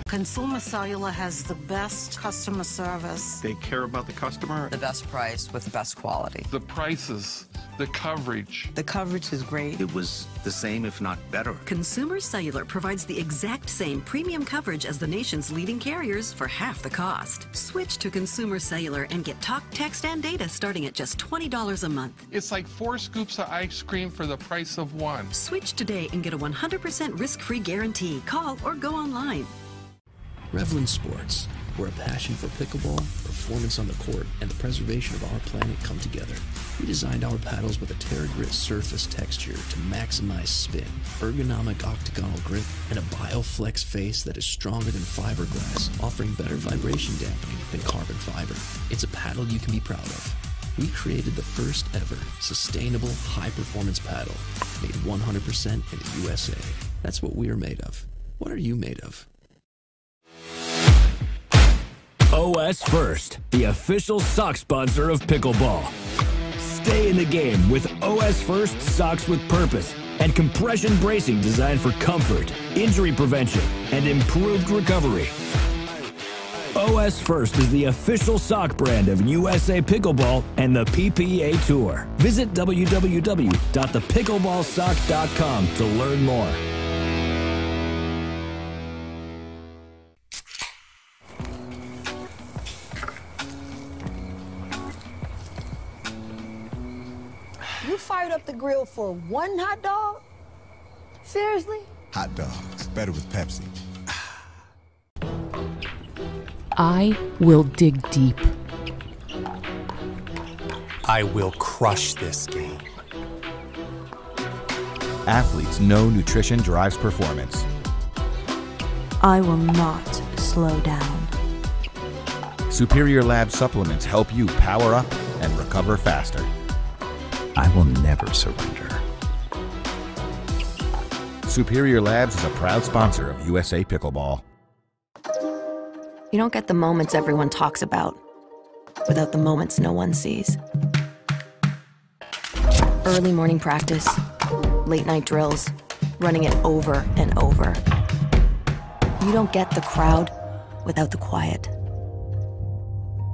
[SPEAKER 4] Consumer Cellular has the best customer service.
[SPEAKER 5] They care about the customer.
[SPEAKER 6] The best price with the best quality.
[SPEAKER 5] The prices, the coverage.
[SPEAKER 9] The coverage is great.
[SPEAKER 8] It was the same, if not better.
[SPEAKER 7] Consumer Cellular provides the exact same premium coverage as the nation's leading carriers for half the cost. Switch to Consumer Cellular and get talk, text, and data starting at just $20 a month.
[SPEAKER 5] It's like 4 scoops of ice cream for the price of 1.
[SPEAKER 7] Switch today and get a 100% risk-free guarantee. Call or go online.
[SPEAKER 15] Revlin Sports, where a passion for pickleball, performance on the court, and the preservation of our planet come together. We designed our paddles with a TerraGrit surface texture to maximize spin, ergonomic octagonal grip, and a BioFlex face that is stronger than fiberglass, offering better vibration dampening than carbon fiber. It's a paddle you can be proud of. We created the first ever sustainable high-performance paddle made 100% in the USA. That's what we're made of. What are you made of?
[SPEAKER 14] OS First, the official sock sponsor of pickleball. Stay in the game with OS First socks with purpose and compression bracing designed for comfort, injury prevention, and improved recovery. OS First is the official sock brand of USA Pickleball and the PPA Tour. Visit www.thepickleballsock.com to learn more.
[SPEAKER 9] You fired up the grill for one hot dog? Seriously?
[SPEAKER 23] Hot dogs, better with Pepsi.
[SPEAKER 1] I will dig deep.
[SPEAKER 22] I will crush this game.
[SPEAKER 23] Athletes know nutrition drives performance.
[SPEAKER 10] I will not slow down.
[SPEAKER 23] Superior Lab supplements help you power up and recover faster.
[SPEAKER 8] I will never surrender.
[SPEAKER 23] Superior Labs is a proud sponsor of USA Pickleball.
[SPEAKER 10] You don't get the moments everyone talks about without the moments no one sees. Early morning practice, late night drills, running it over and over. You don't get the crowd without the quiet.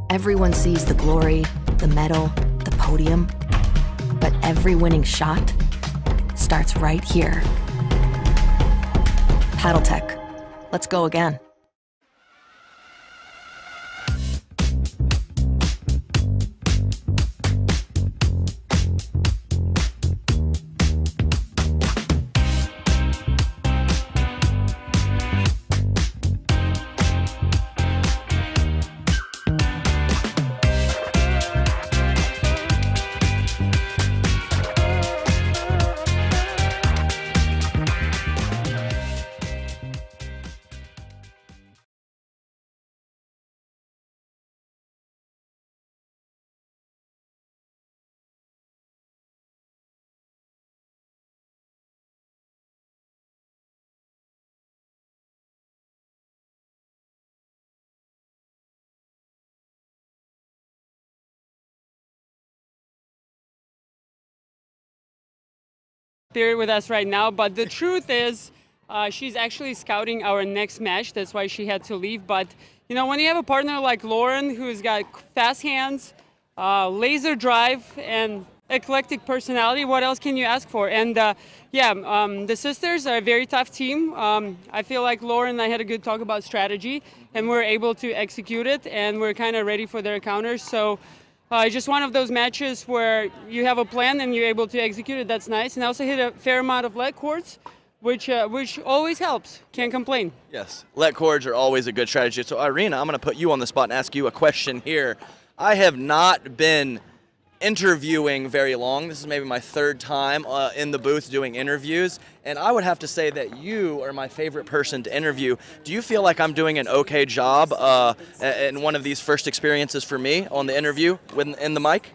[SPEAKER 10] Everyone sees the glory, the medal, the podium, but every winning shot starts right here. Paddle Tech. Let's go again.
[SPEAKER 16] Here with us right now, but the truth is she's actually scouting our next match. That's why she had to leave. But you know, when you have a partner like Lauren who's got fast hands, laser drive, and eclectic personality, what else can you ask for? And the sisters are a very tough team. I feel like Lauren and I had a good talk about strategy, and we're able to execute it, and we're kind of ready for their counters. So it's just one of those matches where you have a plan and you're able to execute it. That's nice. And I also hit a fair amount of leg cords, which always helps. Can't complain.
[SPEAKER 3] Yes, leg cords are always a good strategy. So Irina, I'm going to put you on the spot and ask you a question here. I have not been interviewing very long. This is maybe my third time in the booth doing interviews, and I would have to say that you are my favorite person to interview. Do you feel like I'm doing an okay job in one of these first experiences for me on the interview in the mic?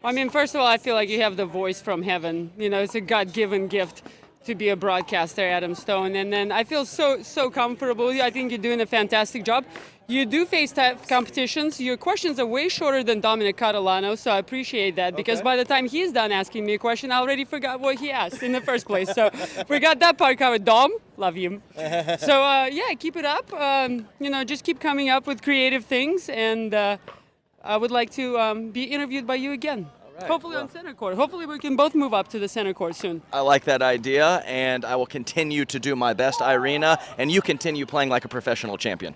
[SPEAKER 16] I mean, first of all, I feel like you have the voice from heaven. You know, it's a God-given gift to be a broadcaster, Adam Stone. And then I feel so comfortable. I think you're doing a fantastic job. You do face tough competitions. Your questions are way shorter than Dominic Catalano, so I appreciate that, because by the time he's done asking me a question, I already forgot what he asked in the first place. So we got that part covered. Dom, love you. So yeah, keep it up. You know, just keep coming up with creative things, and I would like to be interviewed by you again. Right, hopefully on center court. Hopefully we can both move up to the center court soon.
[SPEAKER 3] I like that idea, and I will continue to do my best, Irina, and you continue playing like a professional champion.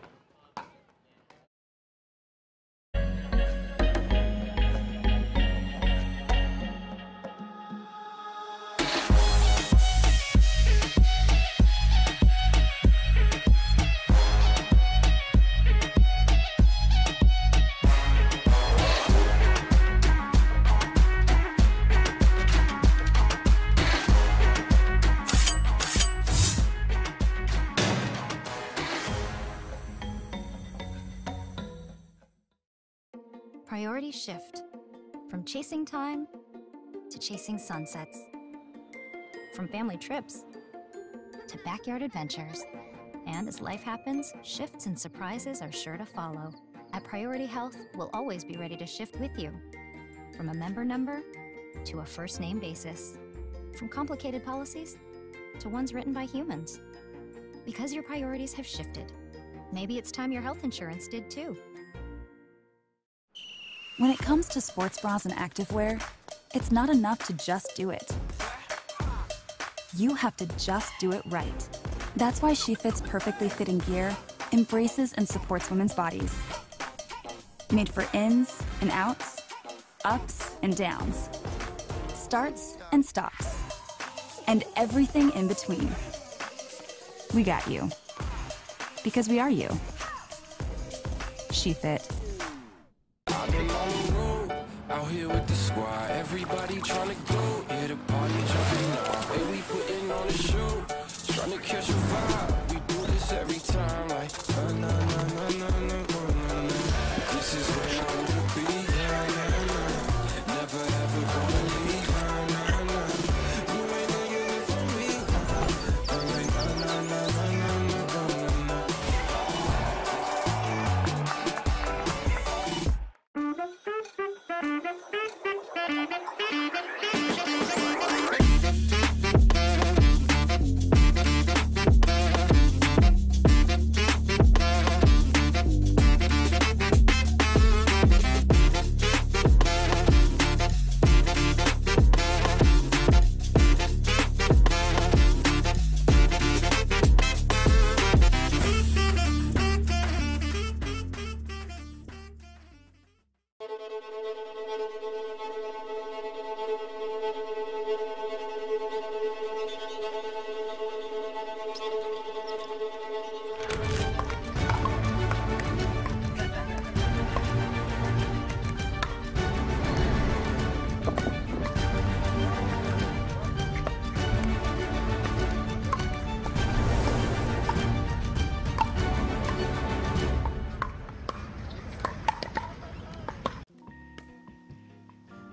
[SPEAKER 13] Priority shift From chasing time to chasing sunsets. From family trips to backyard adventures. And as life happens, shifts and surprises are sure to follow. At Priority Health, we'll always be ready to shift with you. From a member number to a first name basis. From complicated policies to ones written by humans. Because your priorities have shifted. Maybe it's time your health insurance did too.
[SPEAKER 12] When it comes to sports bras and activewear, it's not enough to just do it. You have to just do it right. That's why SheFit's perfectly fitting gear embraces and supports women's bodies. Made for ins and outs, ups and downs, starts and stops, and everything in between. We got you. Because we are you. SheFit.
[SPEAKER 24] I've been on the road, out here with the squad. Everybody trying to go, yeah, the party jumping off. And we putting on a show, trying to catch a vibe. We do this every time, like, na na na na na na na. This is where I wanna be, na na na. Never ever gonna leave, na na na. You ain't gonna get it from me, na na na na na na na.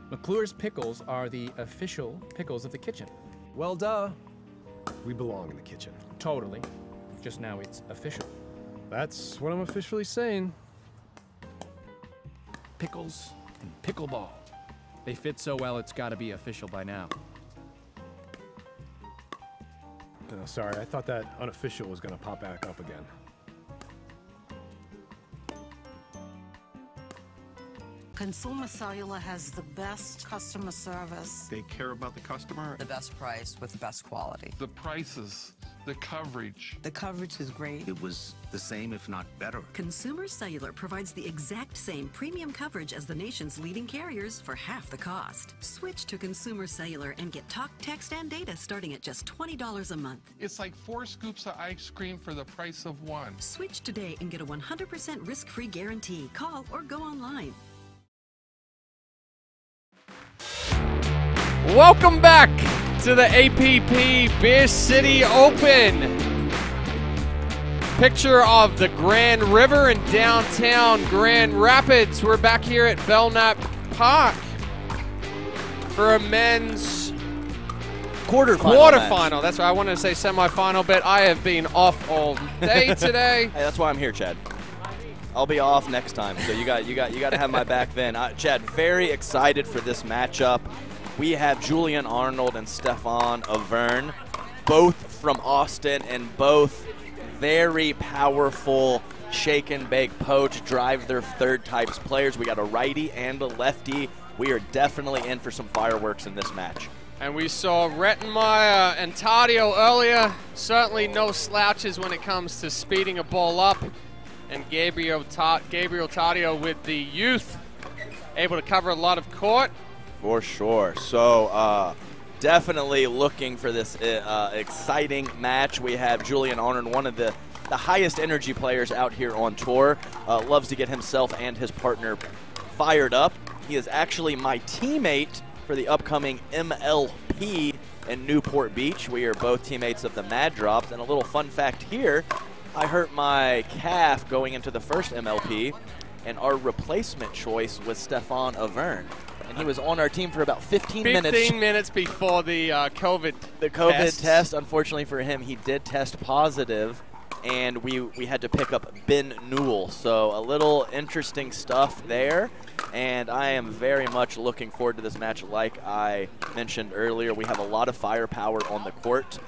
[SPEAKER 17] McClure's pickles are the official pickles of the kitchen.
[SPEAKER 26] Well, duh. We belong in the kitchen.
[SPEAKER 17] Totally. Just now it's official.
[SPEAKER 26] That's what I'm officially saying.
[SPEAKER 17] Pickles and pickleball. They fit so well it's gotta be official by now.
[SPEAKER 26] Oh, sorry, I thought that unofficial was gonna pop back up again.
[SPEAKER 4] Consumer Cellular has the best customer service.
[SPEAKER 5] They care about the customer.
[SPEAKER 6] The best price with the best quality.
[SPEAKER 5] The prices, the coverage.
[SPEAKER 6] The coverage is great.
[SPEAKER 8] It was the same, if not better.
[SPEAKER 7] Consumer Cellular provides the exact same premium coverage as the nation's leading carriers for half the cost. Switch to Consumer Cellular and get talk, text, and data starting at just $20 a month.
[SPEAKER 5] It's like 4 scoops of ice cream for the price of 1.
[SPEAKER 7] Switch today and get a 100% risk-free guarantee. Call or go online.
[SPEAKER 2] Welcome back to the APP Beer City Open. Picture of the Grand River in downtown Grand Rapids. We're back here at Belknap Park for a men's quarterfinal. That's right. I wanted to say semifinal, but I have been off all day today.
[SPEAKER 3] Hey, that's why I'm here, Chad. I'll be off next time, so you got to have my back then. Chad, very excited for this matchup. We have Julian Arnold and Stefan Avern, both from Austin and both very powerful shake and bake poach, drive their third types players. We got a righty and a lefty. We are definitely in for some fireworks in this match.
[SPEAKER 2] And we saw Rettenmeyer and Taddeo earlier. Certainly no slouches when it comes to speeding a ball up. And Gabriel Taddeo with the youth, able to cover a lot of court.
[SPEAKER 3] For sure. So definitely looking for this exciting match. We have Julian Arnold, one of the highest energy players out here on tour. Loves to get himself and his partner fired up. He is actually my teammate for the upcoming MLP in Newport Beach. We are both teammates of the Mad Drops. And a little fun fact here, I hurt my calf going into the first MLP. and our replacement choice was Stefan Avern. And he was on our team for about 15 minutes.
[SPEAKER 2] 15 minutes before the COVID
[SPEAKER 3] test. Unfortunately for him, he did test positive, and we had to pick up Ben Newell. So a little interesting stuff there, and I am very much looking forward to this match. Like I mentioned earlier, we have a lot of firepower on the court.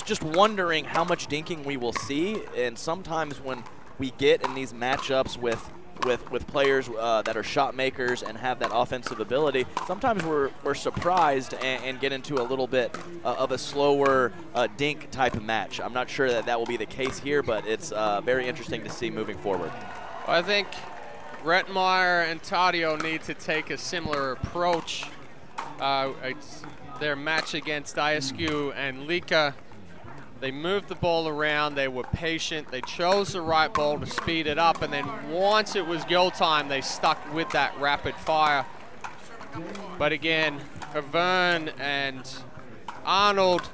[SPEAKER 3] Just wondering how much dinking we will see, and sometimes when we get in these matchups with players that are shot makers and have that offensive ability, sometimes we're surprised and get into a little bit of a slower dink type of match. I'm not sure that will be the case here, but it's very interesting to see moving forward.
[SPEAKER 2] I think Rettmeyer and Taddeo need to take a similar approach. Their match against ISQ and Lika, they moved the ball around, they were patient, they chose the right ball to speed it up, and then once it was go time, they stuck with that rapid fire. But again, Avern and Arnold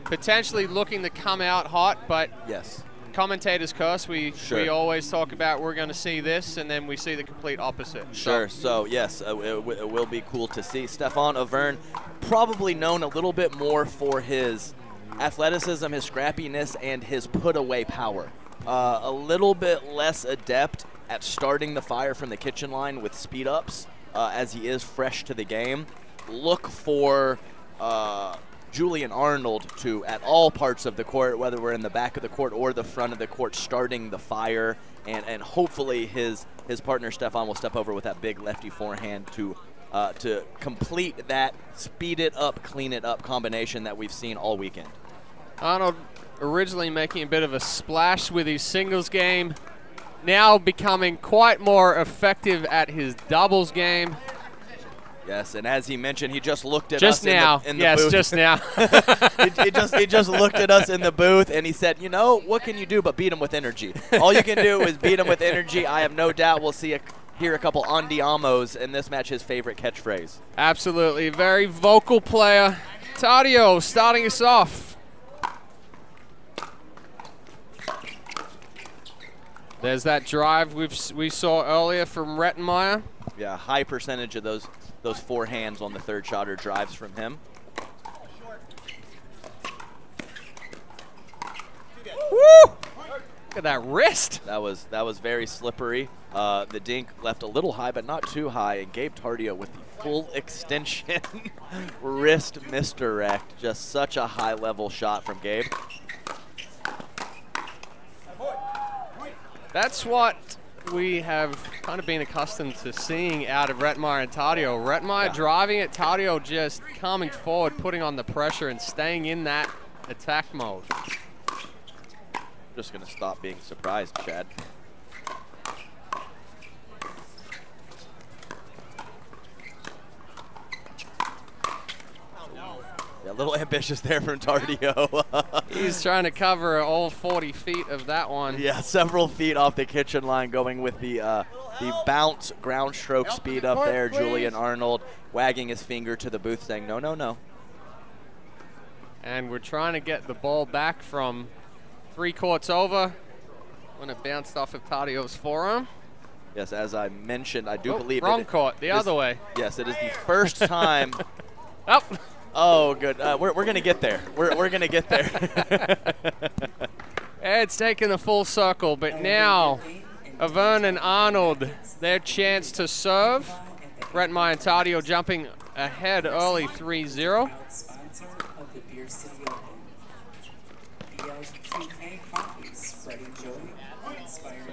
[SPEAKER 2] potentially looking to come out hot, but
[SPEAKER 3] yes,
[SPEAKER 2] commentators curse. We always talk about we're going to see this, and then we see the complete opposite.
[SPEAKER 3] Sure. So yes, it will be cool to see. Stefan Avern, probably known a little bit more for his athleticism, his scrappiness, and his put-away power. A little bit less adept at starting the fire from the kitchen line with speed-ups, as he is fresh to the game. Look for Julian Arnold to, at all parts of the court, whether we're in the back of the court or the front of the court, starting the fire, and hopefully his partner Stefan will step over with that big lefty forehand to complete that speed it up, clean it up combination that we've seen all weekend.
[SPEAKER 2] Arnold originally making a bit of a splash with his singles game, now becoming quite more effective at his doubles game.
[SPEAKER 3] Yes, and as he mentioned, he just looked at
[SPEAKER 2] just
[SPEAKER 3] us
[SPEAKER 2] now.
[SPEAKER 3] in the booth.
[SPEAKER 2] Just now.
[SPEAKER 3] he just looked at us in the booth, and he said, you know, what can you do but beat him with energy? All you can do is beat him with energy. I have no doubt we'll hear a couple andiamos in this match, his favorite catchphrase.
[SPEAKER 2] Absolutely. Very vocal player. Taddeo starting us off. There's that drive we saw earlier from Rettmeyer.
[SPEAKER 3] Yeah, high percentage of those forehands on the third shot are drives from him.
[SPEAKER 2] Woo! Look at that wrist.
[SPEAKER 3] That was very slippery. The dink left a little high, but not too high, and Gabe Taddeo with the full extension wrist misdirect. Just such a high-level shot from Gabe.
[SPEAKER 2] That's what we have kind of been accustomed to seeing out of Rettmeyer and Taddeo. Rettmeyer driving it, Taddeo just coming forward, putting on the pressure and staying in that attack mode.
[SPEAKER 3] Just going to stop being surprised, Chad. Yeah, a little ambitious there from Taddeo.
[SPEAKER 2] He's trying to cover all 40 feet of that one.
[SPEAKER 3] Yeah, several feet off the kitchen line, going with the bounce ground stroke speed up there. Julian Arnold wagging his finger to the booth saying, no, no, no.
[SPEAKER 2] And we're trying to get the ball back from 3 courts over when it bounced off of Taddeo's forearm.
[SPEAKER 3] Yes, as I mentioned, I do believe
[SPEAKER 2] wrong court, the other way.
[SPEAKER 3] Yes, it is the first time.
[SPEAKER 2] Oh.
[SPEAKER 3] Oh, good. We're going to get there. We're going to get there.
[SPEAKER 2] It's taken a full circle, but now Avern and Arnold, their chance to serve. Rettmeyer and Taddeo jumping ahead early 3-0.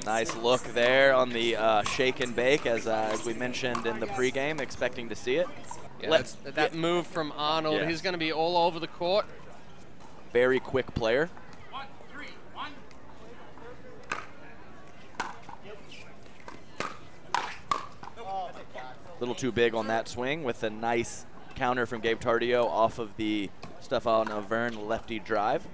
[SPEAKER 3] Nice look there on the shake and bake, as we mentioned in the pregame, expecting to see it.
[SPEAKER 2] Yeah, that move from Arnold,
[SPEAKER 3] yes.
[SPEAKER 2] He's going to be all over the court.
[SPEAKER 3] Very quick player. A little too big on that swing with a nice counter from Gabe Taddeo off of the Stefan Avern lefty drive.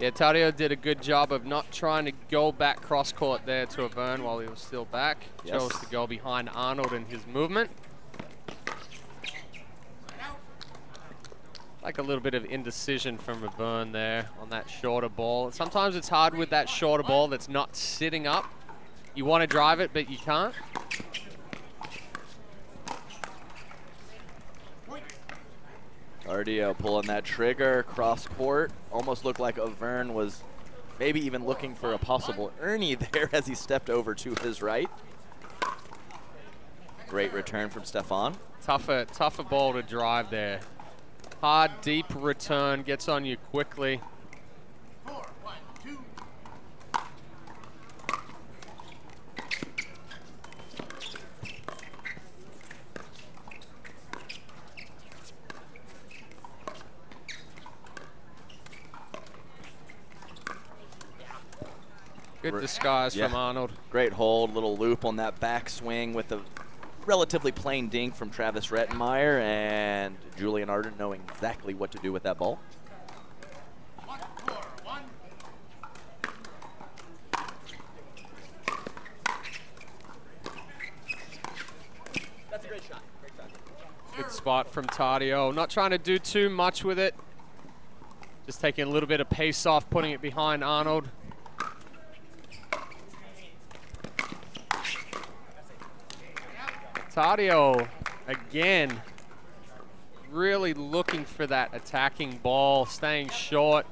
[SPEAKER 2] Yeah, Taddeo did a good job of not trying to go back cross court there to Avern while he was still back.
[SPEAKER 3] Yes.
[SPEAKER 2] Chose to go behind Arnold in his movement. Like a little bit of indecision from Ravern there on that shorter ball. Sometimes it's hard with that shorter ball that's not sitting up. You want to drive it, but you can't.
[SPEAKER 3] Cardio pulling that trigger cross court. Almost looked like Ravern was maybe even looking for a possible Ernie there as he stepped over to his right. Great return from Stefan.
[SPEAKER 2] Tougher ball to drive there. Hard, deep return, gets on you quickly. Good disguise from Arnold.
[SPEAKER 3] Great hold, little loop on that backswing with a relatively plain dink from Travis Rettenmeyer, and Julian Arden knowing exactly what to do with that ball.
[SPEAKER 2] That's a great shot. Good spot from Tadio. Not trying to do too much with it. Just taking a little bit of pace off, putting it behind Arnold. Tadio, again, really looking for that attacking ball, staying short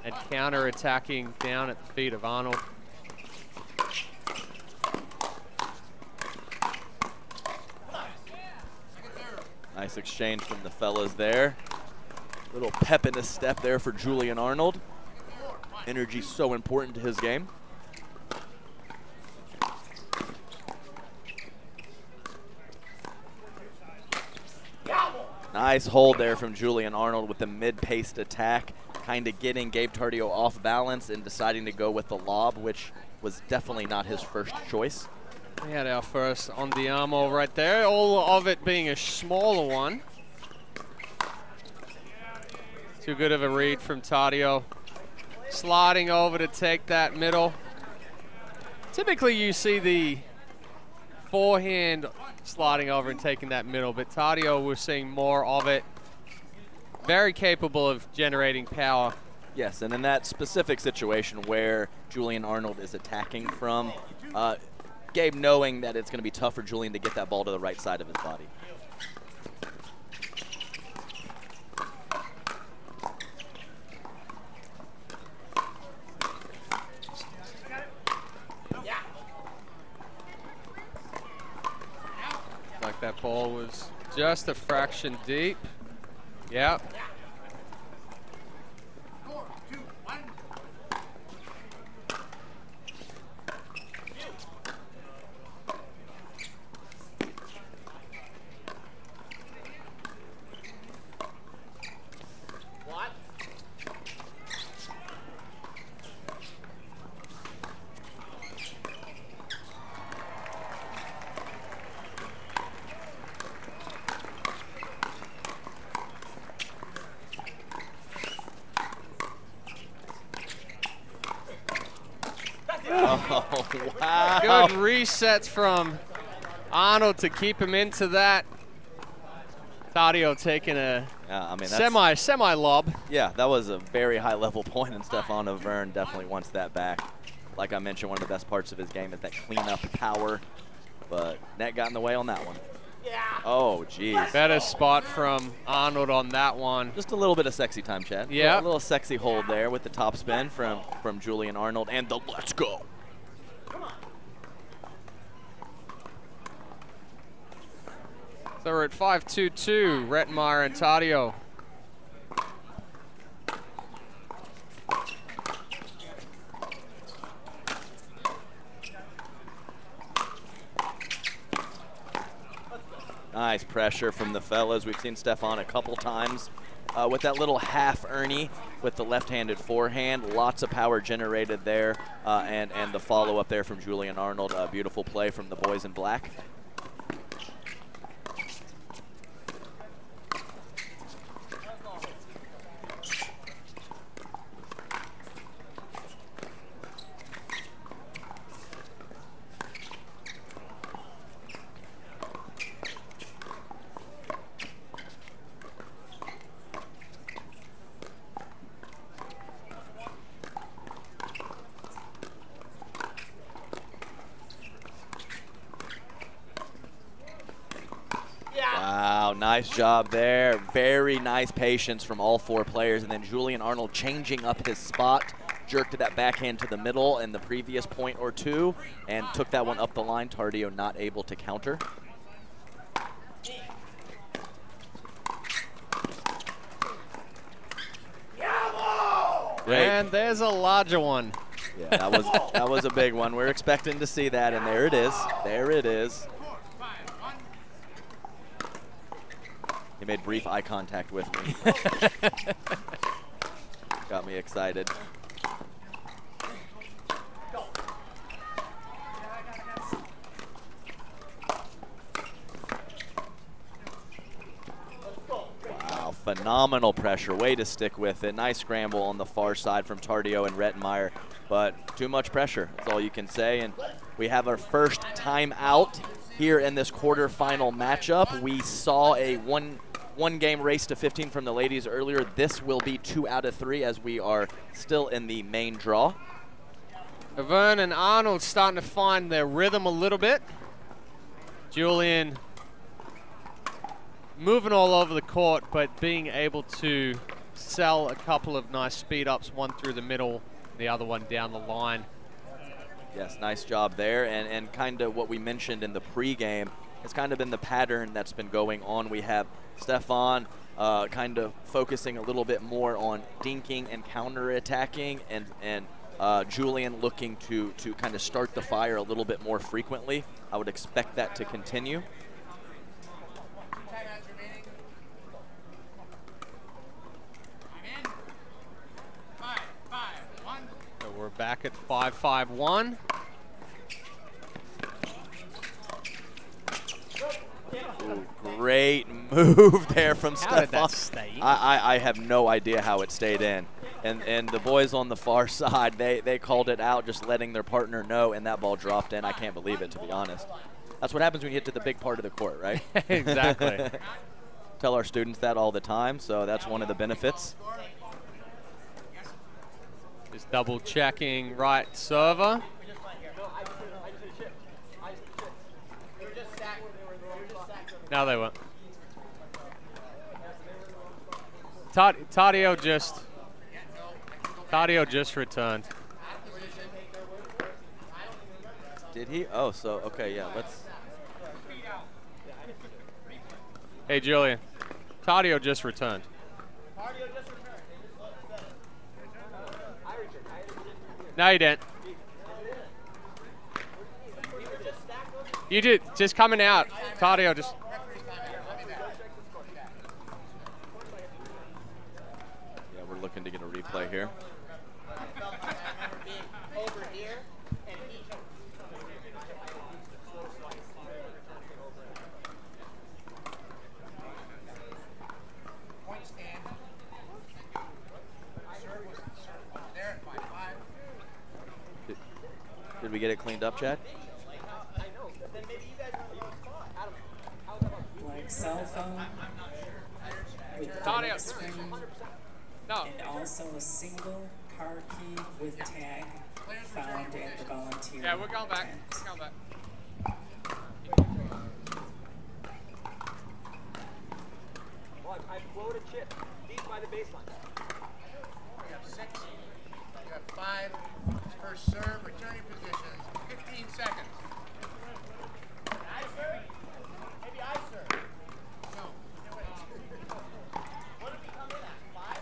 [SPEAKER 2] and counter-attacking down at the feet of Arnold.
[SPEAKER 3] Nice exchange from the fellas there. Little pep in his step there for Julian Arnold. Energy so important to his game. Nice hold there from Julian Arnold with the mid-paced attack, kind of getting Gabe Tardio off balance and deciding to go with the lob, which was definitely not his first choice.
[SPEAKER 2] We had our first on Diamo right there, all of it being a smaller one. Too good of a read from Tadio. Sliding over to take that middle. Typically you see the forehand sliding over and taking that middle, but Tadio, we're seeing more of it. Very capable of generating power.
[SPEAKER 3] Yes, and in that specific situation where Julian Arnold is attacking from, Gabe knowing that it's going to be tough for Julian to get that ball to the right side of his body.
[SPEAKER 2] Like that ball was just a fraction deep. Yep.
[SPEAKER 3] Oh, wow.
[SPEAKER 2] Good resets from Arnold to keep him into that. Tadio taking a semi lob.
[SPEAKER 3] Yeah, that was a very high level point, and Stefan Ravern definitely wants that back. Like I mentioned, one of the best parts of his game is that cleanup power, but net got in the way on that one. Oh, geez.
[SPEAKER 2] Better spot from Arnold on that one.
[SPEAKER 3] Just a little bit of sexy time, Chad.
[SPEAKER 2] Yeah.
[SPEAKER 3] A little sexy hold there with the top spin from Julian Arnold and the let's go.
[SPEAKER 2] So we're at 5-2-2, Rettenmeyer and Tadio.
[SPEAKER 3] Nice pressure from the fellas. We've seen Stefan a couple times with that little half Ernie with the left-handed forehand. Lots of power generated there, and the follow-up there from Julian Arnold. A beautiful play from the boys in black. nice job there. Very nice patience from all 4 players. And then Julian Arnold changing up his spot, jerked that backhand to the middle in the previous point or two, and took that one up the line. Tardio not able to counter.
[SPEAKER 2] Great. And there's a larger one.
[SPEAKER 3] Yeah, that was a big one. We're expecting to see that, and there it is. There it is. He made brief eye contact with me. Got me excited. Wow, phenomenal pressure. Way to stick with it. Nice scramble on the far side from Tardio and Rettenmeyer, but too much pressure. That's all you can say. And we have our first timeout here in this quarterfinal matchup. We saw a one game race to 15 from the ladies earlier. This will be 2 out of 3 as we are still in the main draw.
[SPEAKER 2] Avern and Arnold starting to find their rhythm a little bit. Julian moving all over the court, but being able to sell a couple of nice speed ups, one through the middle, the other one down the line.
[SPEAKER 3] Yes, nice job there. And kind of what we mentioned in the pregame has kind of been the pattern that's been going on. We have Stefan kind of focusing a little bit more on dinking and counter-attacking, and Julian looking to kind of start the fire a little bit more frequently. I would expect that to continue.
[SPEAKER 2] So we're back at 5-5-1.
[SPEAKER 3] Ooh, great move there from
[SPEAKER 2] How
[SPEAKER 3] Stefan.
[SPEAKER 2] did that stay in?
[SPEAKER 3] I have no idea how it stayed in. And the boys on the far side, they called it out, just letting their partner know, and that ball dropped in. I can't believe it, to be honest. That's what happens when you get to the big part of the court, right?
[SPEAKER 2] Exactly.
[SPEAKER 3] Tell our students that all the time, so that's one of the benefits.
[SPEAKER 2] Just double checking right server. No, they weren't. Tardio just returned.
[SPEAKER 3] Did he? Oh, so, okay, yeah, let's.
[SPEAKER 2] Hey, Julian. Tardio just returned. No, you didn't. You did. Just coming out. Tardio just.
[SPEAKER 3] Yeah, we're looking to get a replay here. Did we get it cleaned up, Chad?
[SPEAKER 11] Like cell phone with
[SPEAKER 2] Tardio.
[SPEAKER 11] screen,
[SPEAKER 2] No.
[SPEAKER 11] and also a single car key with tag found at the volunteer.
[SPEAKER 2] Yeah, we're going back.
[SPEAKER 11] tent.
[SPEAKER 2] We're going back.
[SPEAKER 18] I floated a chip deep by the baseline. You have 6. You have 5. First serve, return your positions. 15 seconds. I serve? Maybe I serve. No. What did we come in at? 5?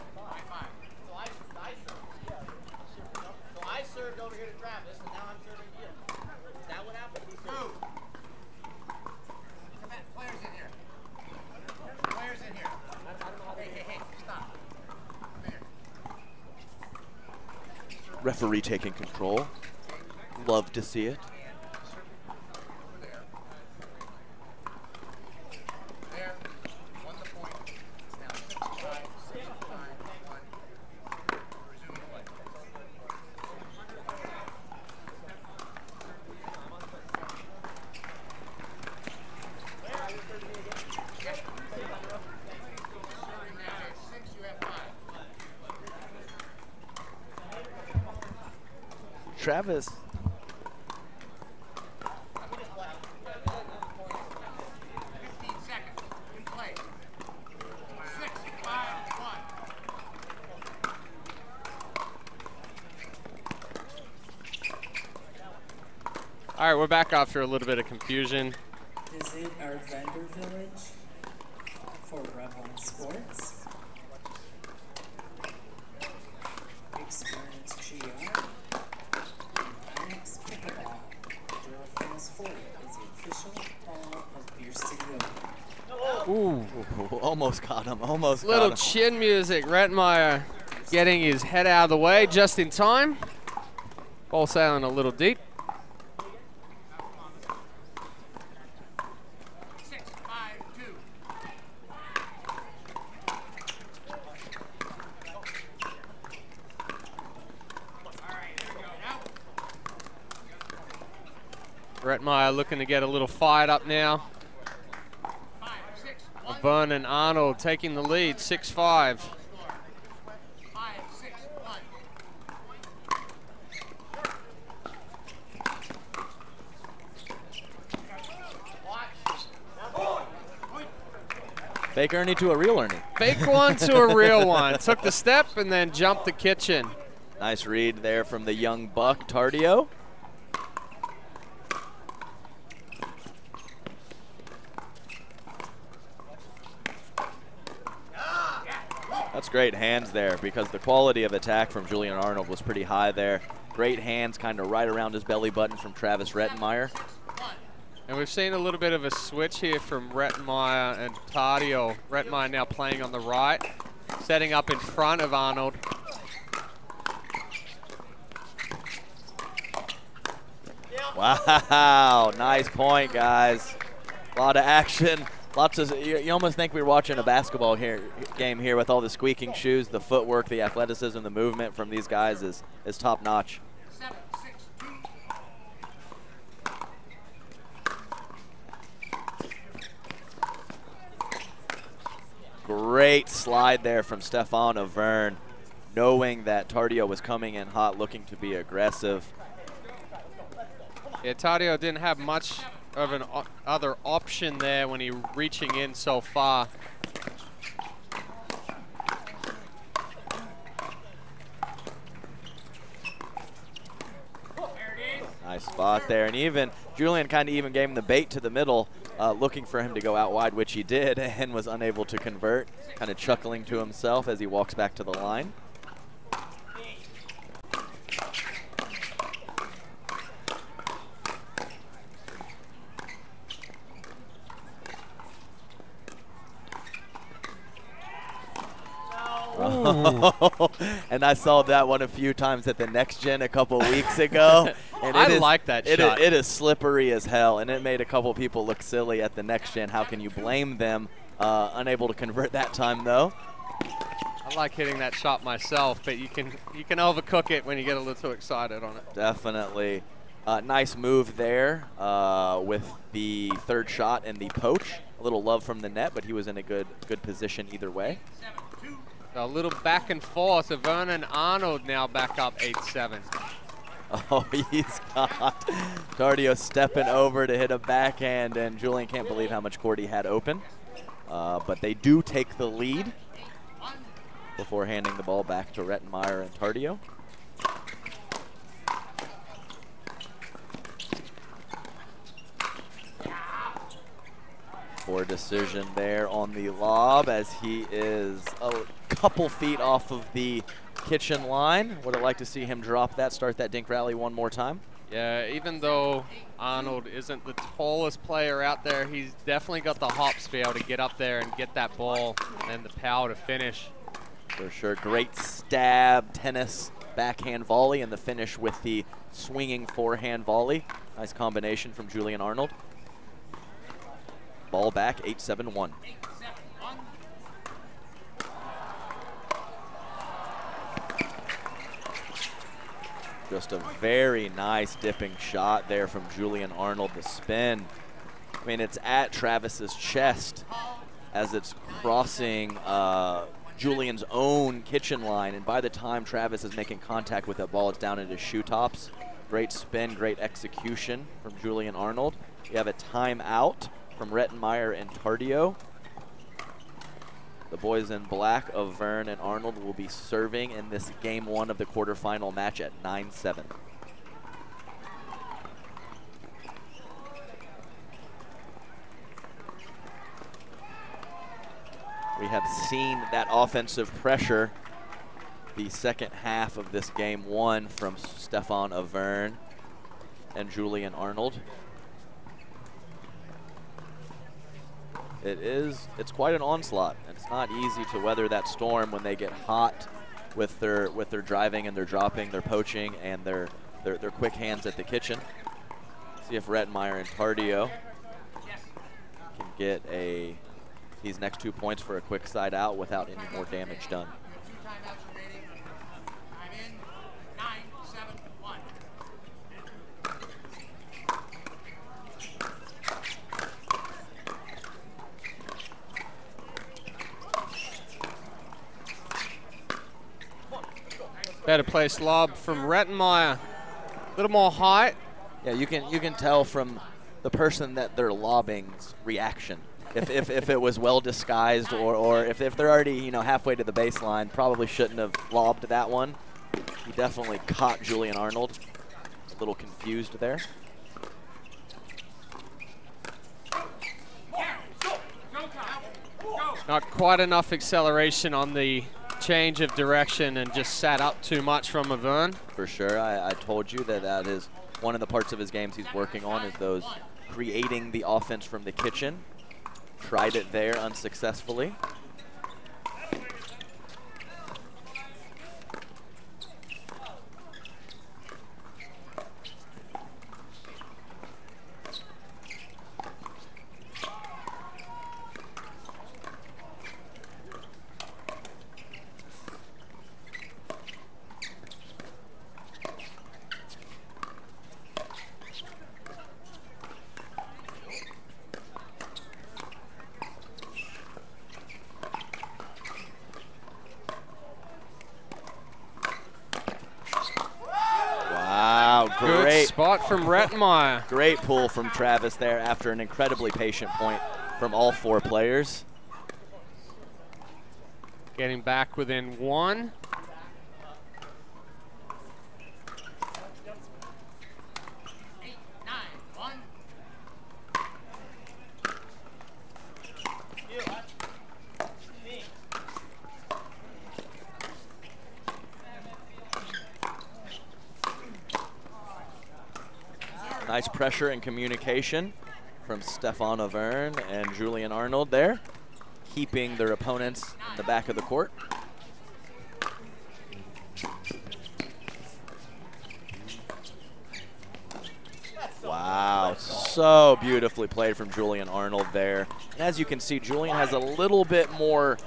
[SPEAKER 18] 5. So I served. Yeah. So I served over here to Travis, and now I'm serving you. Is that what happened? He served. Come on, players in here. Players in here. Hey, stop. Come here.
[SPEAKER 3] Referee taking control. Love to see it.
[SPEAKER 18] There. Won the point. It's now 65, 65, 1. Resume play. Serving now at 6, you have 5.
[SPEAKER 3] Travis.
[SPEAKER 2] All right, we're back after a little bit of confusion.
[SPEAKER 11] Visit our vendor village for Revlon Sports. Experience GR. And Onyx Pickleball. Durafitness 40 is the official ball of Beer City Open.
[SPEAKER 2] Ooh.
[SPEAKER 3] Almost caught him. Almost got him.
[SPEAKER 2] Little chin music. Rettenmeyer getting his head out of the way just in time. Ball sailing a little deep. Rettenmeyer looking to get a little fired up now. Vernon Arnold taking the lead, 6-5.
[SPEAKER 3] Fake Ernie to a real Ernie.
[SPEAKER 2] Fake one to a real one. Took the step and then jumped the kitchen.
[SPEAKER 3] Nice read there from the young buck, Tardio. That's great hands there because the quality of attack from Julian Arnold was pretty high there. Great hands kind of right around his belly button from Travis Rettenmeyer.
[SPEAKER 2] And we've seen a little bit of a switch here from Rettenmeyer and Tardio. Rettenmeyer now playing on the right, setting up in front of Arnold.
[SPEAKER 3] Wow, nice point, guys. A lot of action. Lots of, you almost think we were watching a basketball game here with all the squeaking shoes, the footwork, the athleticism, the movement from these guys is top notch. Great slide there from Stefan Avern, knowing that Tardio was coming in hot, looking to be aggressive.
[SPEAKER 2] Yeah, Tardio didn't have much of an other option there when he reaching in so far.
[SPEAKER 3] Nice spot there, and even Julian kind of even gave him the bait to the middle, looking for him to go out wide, which he did, and was unable to convert, kind of chuckling to himself as he walks back to the line. And I saw that one a few times at the Next Gen a couple weeks ago. And
[SPEAKER 2] I like that shot.
[SPEAKER 3] It is slippery as hell, and it made a couple people look silly at the Next Gen. How can you blame them? Unable to convert that time, though.
[SPEAKER 2] I like hitting that shot myself, but you can overcook it when you get a little too excited on it.
[SPEAKER 3] Definitely. Nice move there with the third shot and the poach. A little love from the net, but he was in a good position either way.
[SPEAKER 2] A little back and forth. Vernon Arnold now back up 8-7.
[SPEAKER 3] Oh, he's got Tardio stepping over to hit a backhand, and Julian can't believe how much court he had open. But they do take the lead before handing the ball back to Rettenmeyer and Tardio. Poor decision there on the lob as he is a couple feet off of the kitchen line. Would have liked to see him drop that, start that dink rally one more time.
[SPEAKER 2] Yeah, even though Arnold isn't the tallest player out there, he's definitely got the hops to be able to get up there and get that ball and the power to finish.
[SPEAKER 3] For sure, great stab, tennis, backhand volley, and the finish with the swinging forehand volley. Nice combination from Julian Arnold. Ball back, 8-7-1. Just a very nice dipping shot there from Julian Arnold. The spin, I mean, it's at Travis's chest as it's crossing Julian's own kitchen line, and by the time Travis is making contact with that ball, it's down into shoe tops. Great spin, great execution from Julian Arnold. We have a timeout from Rettenmeyer and Tardio. The boys in black of Vern and Arnold will be serving in this game one of the quarterfinal match at 9-7. have seen that offensive pressure the second half of this game one from Stefan Avern and Julian Arnold. It's quite an onslaught. It's not easy to weather that storm when they get hot with their driving and their dropping, their poaching, and their quick hands at the kitchen. See if Rettenmeyer and Tardio can get these next 2 points for a quick side out without any more damage done.
[SPEAKER 2] Better placed lob from Rettenmeyer. A little more height.
[SPEAKER 3] Yeah, you can tell from the person that they're lobbing's reaction. If it was well disguised or if they're already halfway to the baseline, probably shouldn't have lobbed that one. He definitely caught Julian Arnold. A little confused there.
[SPEAKER 2] Not quite enough acceleration on the change of direction and just sat up too much from Avern.
[SPEAKER 3] For sure. I told you that is one of the parts of his games he's working on, is those creating the offense from the kitchen. Tried it there unsuccessfully.
[SPEAKER 2] Good spot from Rettenmeyer.
[SPEAKER 3] Great pull from Travis there after an incredibly patient point from all 4 players.
[SPEAKER 2] Getting back within 1.
[SPEAKER 3] Nice pressure and communication from Stefan Avern and Julian Arnold there, keeping their opponents in the back of the court. Wow, so beautifully played from Julian Arnold there. And as you can see, Julian has a little bit more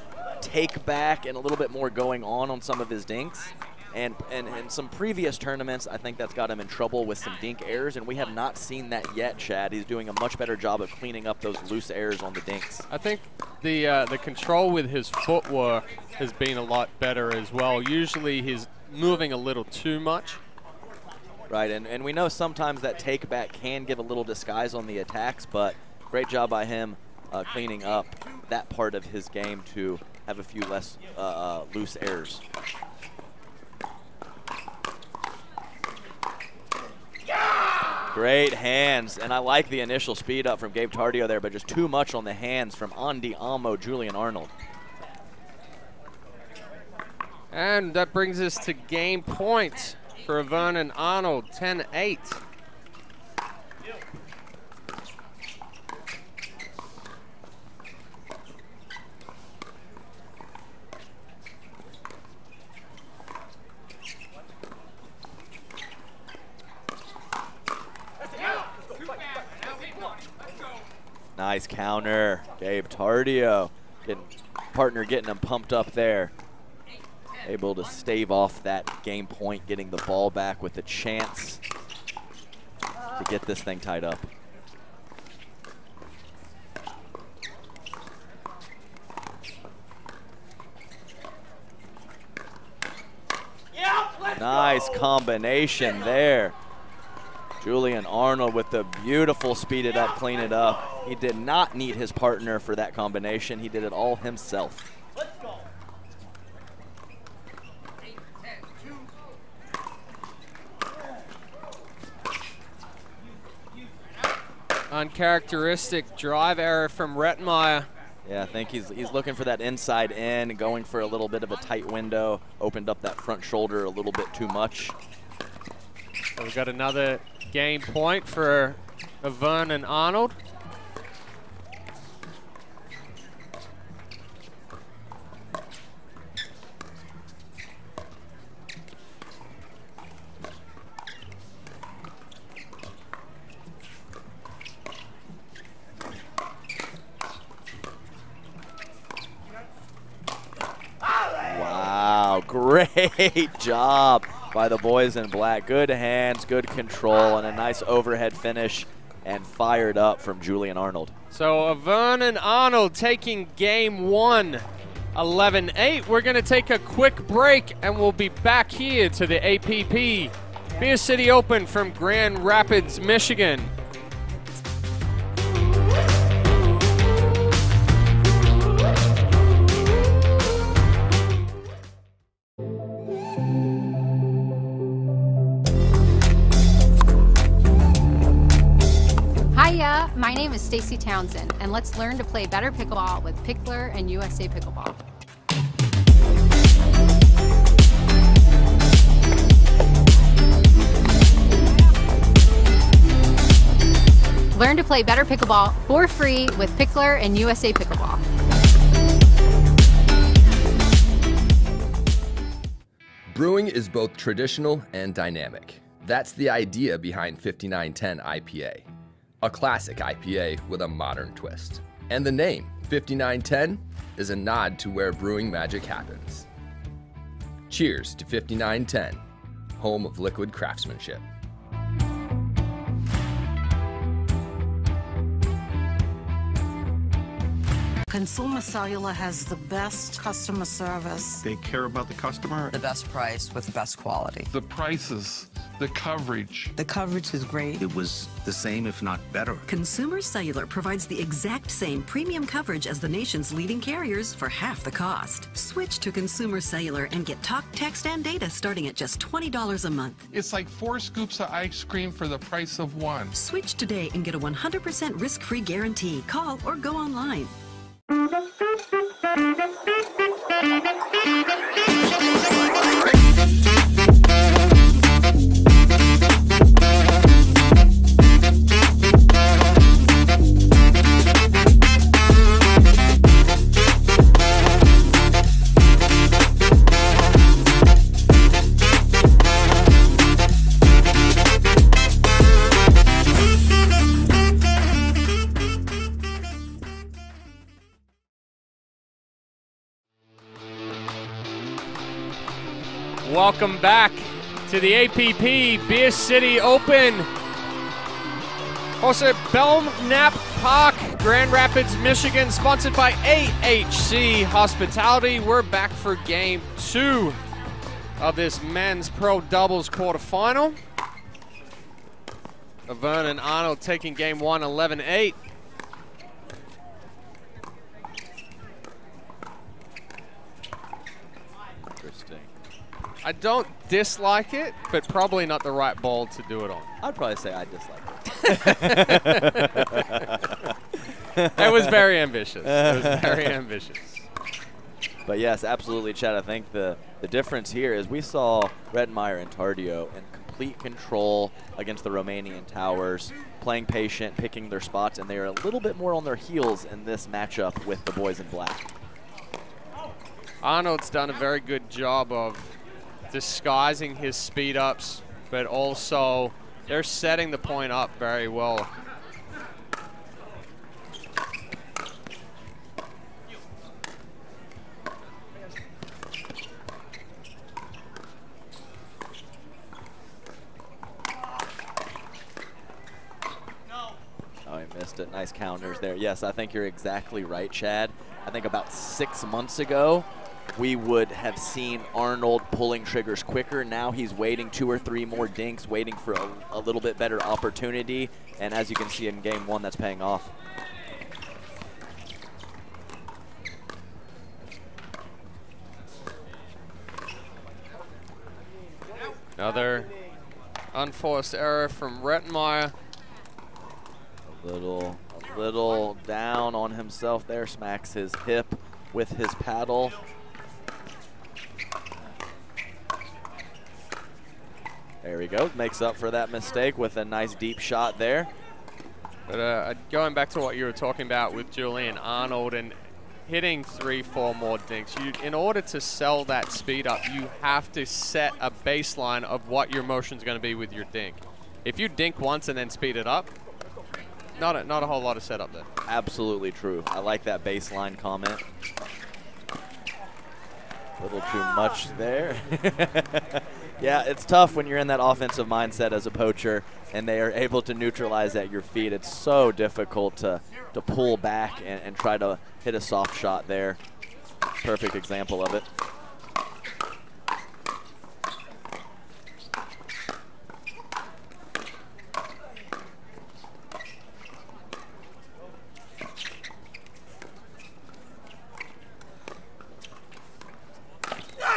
[SPEAKER 3] take back and a little bit more going on some of his dinks. And in some previous tournaments, I think that's got him in trouble with some dink errors, and we have not seen that yet, Chad. He's doing a much better job of cleaning up those loose errors on the dinks.
[SPEAKER 2] I think the control with his footwork has been a lot better as well. Usually he's moving a little too much.
[SPEAKER 3] Right, and we know sometimes that take back can give a little disguise on the attacks, but great job by him cleaning up that part of his game to have a few less loose errors. Great hands, and I like the initial speed up from Gabe Tardio there, but just too much on the hands from Andy Amo, Julian Arnold.
[SPEAKER 2] And that brings us to game point for Avern and Arnold, 10-8.
[SPEAKER 3] Nice counter, Gabe Tardio. Partner getting him pumped up there. Able to stave off that game point, getting the ball back with a chance to get this thing tied up. Nice combination there. Julian Arnold with the beautiful speed it up, clean it up. He did not need his partner for that combination. He did it all himself.
[SPEAKER 2] Uncharacteristic drive error from Rettenmeyer.
[SPEAKER 3] Yeah, I think he's looking for that inside in, going for a little bit of a tight window, opened up that front shoulder a little bit too much.
[SPEAKER 2] So we've got another game point for Avern and Arnold.
[SPEAKER 3] Wow, great job by the boys in black. Good hands, good control, and a nice overhead finish, and fired up from Julian Arnold.
[SPEAKER 2] So Avern and Arnold taking game one, 11-8. We're going to take a quick break, and we'll be back here to the APP Beer City Open from Grand Rapids, Michigan.
[SPEAKER 14] Hiya, my name is Stacy Townsend, and let's learn to play better pickleball with Pickler and USA Pickleball. Learn to play better pickleball for free with Pickler and USA Pickleball.
[SPEAKER 15] Brewing is both traditional and dynamic. That's the idea behind 5910 IPA. A classic IPA with a modern twist. And the name, 5910, is a nod to where brewing magic happens. Cheers to 5910, home of liquid craftsmanship.
[SPEAKER 4] Consumer Cellular has the best customer service.
[SPEAKER 8] They care about the customer.
[SPEAKER 6] The best price with the best quality.
[SPEAKER 5] The prices, the coverage.
[SPEAKER 6] The coverage is great.
[SPEAKER 8] It was the same, if not better.
[SPEAKER 7] Consumer Cellular provides the exact same premium coverage as the nation's leading carriers for half the cost. Switch to Consumer Cellular and get talk, text, and data starting at just $20 a month.
[SPEAKER 5] It's like 4 scoops of ice cream for the price of 1.
[SPEAKER 7] Switch today and get a 100% risk-free guarantee. Call or go online.
[SPEAKER 2] Welcome back to the APP Beer City Open. Also at Belknap Park, Grand Rapids, Michigan, sponsored by AHC Hospitality. We're back for game 2 of this men's pro doubles quarterfinal. Avern and Arnold taking game 1, 11-8.
[SPEAKER 3] Interesting.
[SPEAKER 2] I don't dislike it, but probably not the right ball to do it on.
[SPEAKER 3] I'd probably say I dislike it.
[SPEAKER 2] It was very ambitious. It was very ambitious.
[SPEAKER 3] But yes, absolutely, Chad. I think the difference here is we saw Redmeyer and Tardio in complete control against the Romanian towers, playing patient, picking their spots, and they are a little bit more on their heels in this matchup with the boys in black.
[SPEAKER 2] Arnold's done a very good job of disguising his speed ups, but also they're setting the point up very well.
[SPEAKER 3] Oh, he missed it. Nice counters there. Yes, I think you're exactly right, Chad. I think about 6 months ago, we would have seen Arnold pulling triggers quicker. Now he's waiting 2 or 3 more dinks, waiting for a little bit better opportunity. And as you can see in game 1, that's paying off.
[SPEAKER 2] Another unforced error from Rettenmeyer.
[SPEAKER 3] A little Little down on himself there, smacks his hip with his paddle. There he goes, makes up for that mistake with a nice deep shot there.
[SPEAKER 2] But going back to what you were talking about with Julian Arnold and hitting 3-4 more dinks, in order to sell that speed up, you have to set a baseline of what your motion's going to be with your dink. If you dink once and then speed it up, not a whole lot of setup there.
[SPEAKER 3] Absolutely true. I like that baseline comment. A little too much there. Yeah, it's tough when you're in that offensive mindset as a poacher and they are able to neutralize at your feet. It's so difficult to pull back and try to hit a soft shot there. Perfect example of it.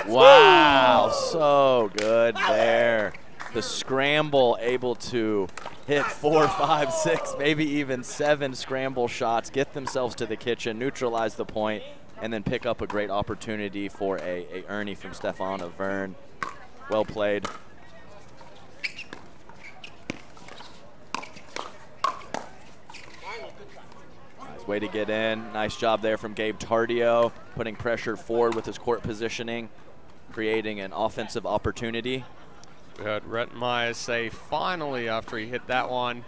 [SPEAKER 3] Wow, so good there. The scramble, able to hit 4, 5, 6, maybe even 7 scramble shots, get themselves to the kitchen, neutralize the point, and then pick up a great opportunity for a Ernie from Stefan of Vern. Well played. Nice way to get in. Nice job there from Gabe Tardio, putting pressure forward with his court positioning, creating an offensive opportunity.
[SPEAKER 2] We heard Rettenmeyer say finally after he hit that one.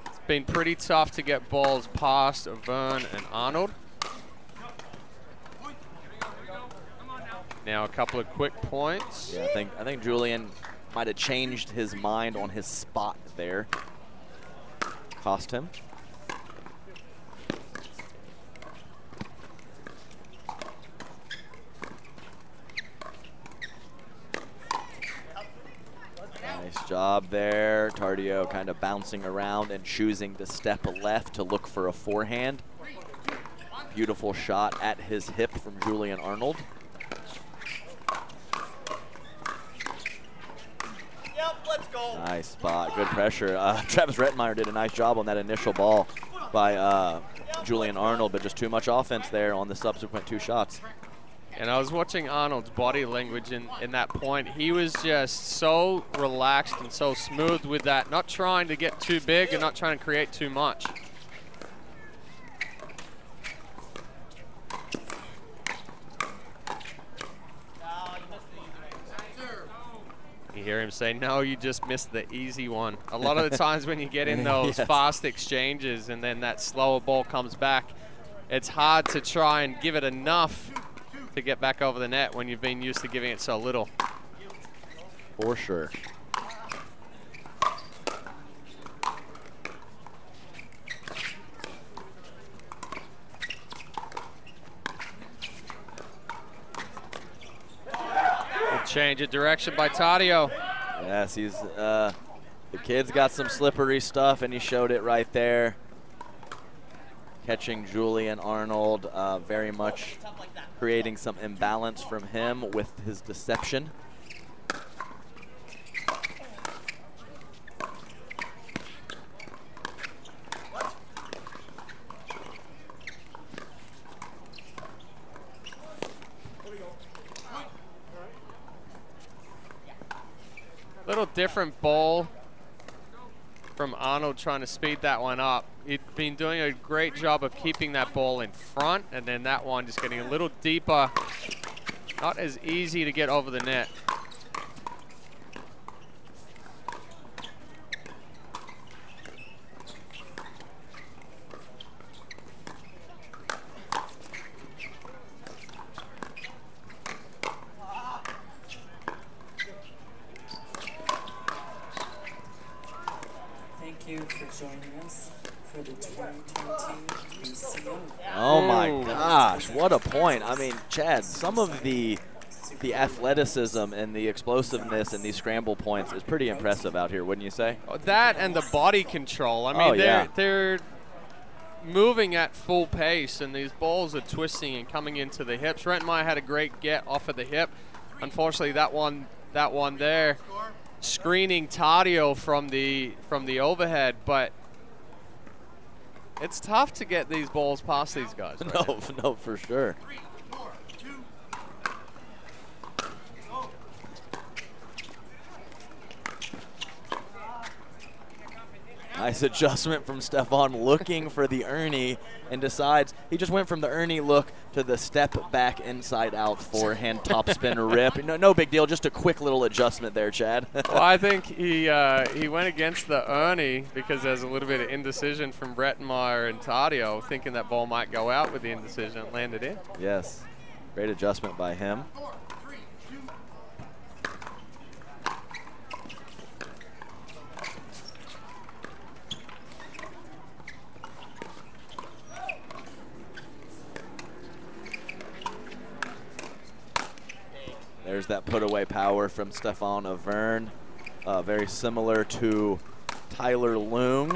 [SPEAKER 2] It's been pretty tough to get balls past Vern and Arnold. Now a couple of quick points.
[SPEAKER 3] Yeah, I think Julian might have changed his mind on his spot there. Cost him. Nice job there. Tardio kind of bouncing around and choosing to step left to look for a forehand. Beautiful shot at his hip from Julian Arnold. Nice spot, good pressure. Travis Rettenmeyer did a nice job on that initial ball by Julian Arnold, but just too much offense there on the subsequent 2 shots.
[SPEAKER 2] And I was watching Arnold's body language in that point. He was just so relaxed and so smooth with that, not trying to get too big and not trying to create too much. You hear him say, no, you just missed the easy one. A lot of the times when you get in those fast exchanges and then that slower ball comes back, it's hard to try and give it enough to get back over the net when you've been used to giving it so little.
[SPEAKER 3] For sure.
[SPEAKER 2] Good change of direction by Tardio.
[SPEAKER 3] Yes, he's the kid's got some slippery stuff, and he showed it right there. Catching Julian Arnold, very much creating some imbalance from him with his deception.
[SPEAKER 2] Little different ball from Arnold trying to speed that one up. He'd been doing a great job of keeping that ball in front, and then that one just getting a little deeper. Not as easy to get over the net.
[SPEAKER 11] Thank you for joining us for the 2020 BCO.
[SPEAKER 3] Oh my gosh, what a point. I mean, Chad, some of the athleticism and the explosiveness in these scramble points is pretty impressive out here, wouldn't you say?
[SPEAKER 2] That and the body control. I mean, they're moving at full pace, and these balls are twisting and coming into the hips. Rettenmeyer had a great get off of the hip. Unfortunately, that one there, screening Tardio from the overhead, but It's tough to get these balls past these guys. Right
[SPEAKER 3] No, no, for sure. Nice adjustment from Stefan, looking for the Ernie, and decides he just went from the Ernie look to the step back inside out forehand topspin rip. No big deal, just a quick little adjustment there, Chad.
[SPEAKER 2] Well, I think he went against the Ernie because there's a little bit of indecision from Rettenmeyer and Taddeo, thinking that ball might go out with the indecision and landed in.
[SPEAKER 3] Yes, great adjustment by him. There's that put-away power from Stefan Avern. Very similar to Tyler Loong.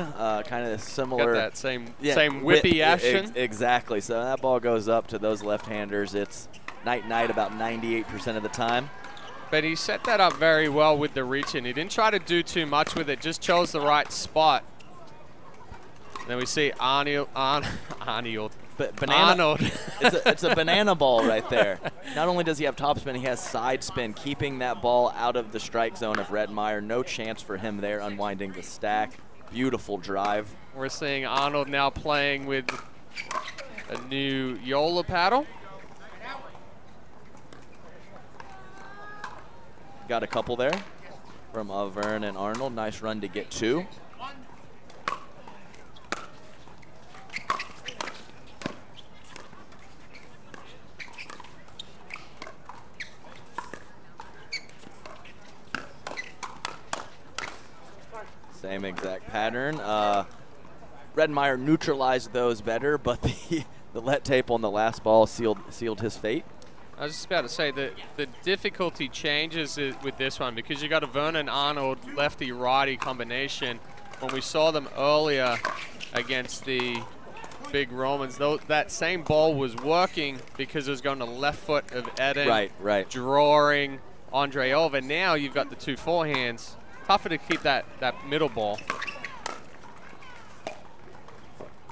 [SPEAKER 3] Kind of similar.
[SPEAKER 2] Got that same whippy action.
[SPEAKER 3] Exactly. So that ball goes up to those left-handers. It's night-night about 98% of the time.
[SPEAKER 2] But he set that up very well with the reach-in. He didn't try to do too much with it, just chose the right spot. Then we see Arnold.
[SPEAKER 3] It's a banana ball right there. Not only does he have topspin, he has side spin, keeping that ball out of the strike zone of Redmeyer. No chance for him there, unwinding the stack. Beautiful drive.
[SPEAKER 2] We're seeing Arnold now playing with a new Yola paddle.
[SPEAKER 3] Got a couple there from Avern and Arnold. Nice run to get two. Same exact pattern. Redmeyer neutralized those better, but the let tape on the last ball sealed his fate.
[SPEAKER 2] I was just about to say that the difficulty changes with this one because you got a Vernon Arnold lefty-righty combination. When we saw them earlier against the big Romans, that same ball was working because it was going to left foot of Eden,
[SPEAKER 3] right,
[SPEAKER 2] drawing Andre over. Now you've got the two forehands. Tougher to keep that middle ball.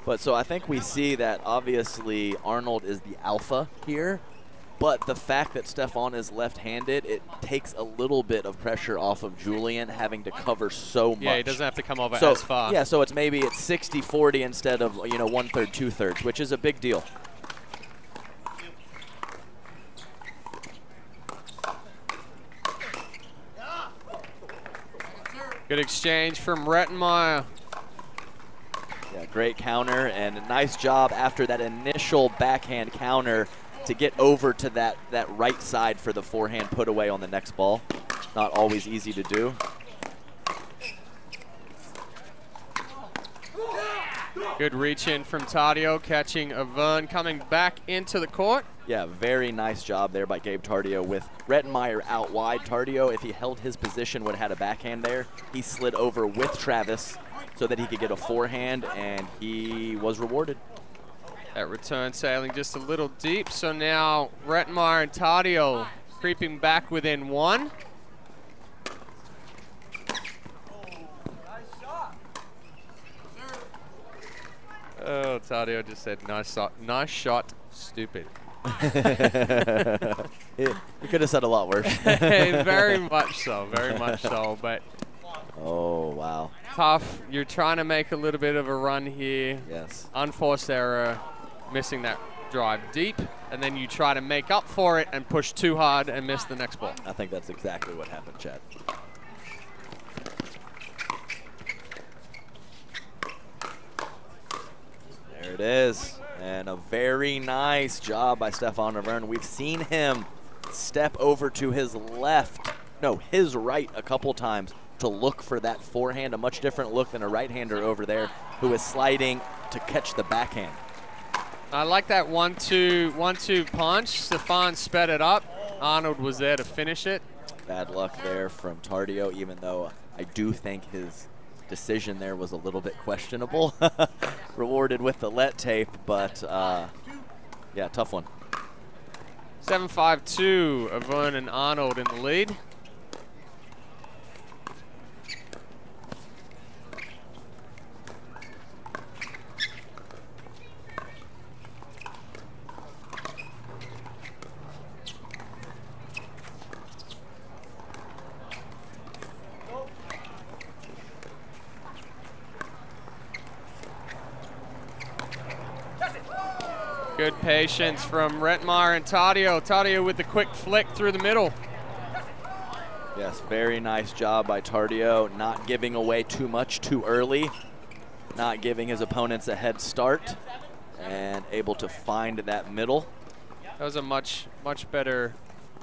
[SPEAKER 3] But so I think we see that obviously Arnold is the alpha here, but the fact that Stefan is left-handed, it takes a little bit of pressure off of Julian having to cover so much.
[SPEAKER 2] Yeah, he doesn't have to come over as far.
[SPEAKER 3] Yeah, so it's 60-40 instead of 1/3, 2/3, which is a big deal.
[SPEAKER 2] Good exchange from Rettenmeyer.
[SPEAKER 3] Yeah, great counter and a nice job after that initial backhand counter to get over to that right side for the forehand put away on the next ball. Not always easy to do.
[SPEAKER 2] Good reach in from Taddeo, catching Avern, coming back into the court.
[SPEAKER 3] Yeah, very nice job there by Gabe Tardio with Rettenmeyer out wide. Tardio, if he held his position, would have had a backhand there. He slid over with Travis so that he could get a forehand, and he was rewarded.
[SPEAKER 2] That return sailing just a little deep, so now Rettenmeyer and Taddeo creeping back within one. Oh, Taddeo just said, nice shot, stupid.
[SPEAKER 3] You could have said a lot worse.
[SPEAKER 2] Very much so, but.
[SPEAKER 3] Oh, wow.
[SPEAKER 2] Tough. You're trying to make a little bit of a run here.
[SPEAKER 3] Yes.
[SPEAKER 2] Unforced error, missing that drive deep, and then you try to make up for it and push too hard and miss the next ball.
[SPEAKER 3] I think that's exactly what happened, Chad. There it is. And a very nice job by Stefan Avern. We've seen him step over to his his right a couple times to look for that forehand, a much different look than a right-hander over there who is sliding to catch the backhand.
[SPEAKER 2] I like that 1-2 punch. Stefan sped it up. Arnold was there to finish it.
[SPEAKER 3] Bad luck there from Tardio, even though I do think his decision there was a little bit questionable. Rewarded with the let tape, but yeah, tough one.
[SPEAKER 2] 7-5-2, Avern and Arnold in the lead. Good patience from Rettenmeyer and Taddeo. Taddeo with the quick flick through the middle.
[SPEAKER 3] Yes, very nice job by Taddeo, not giving away too much too early, not giving his opponents a head start, and able to find that middle.
[SPEAKER 2] That was a much better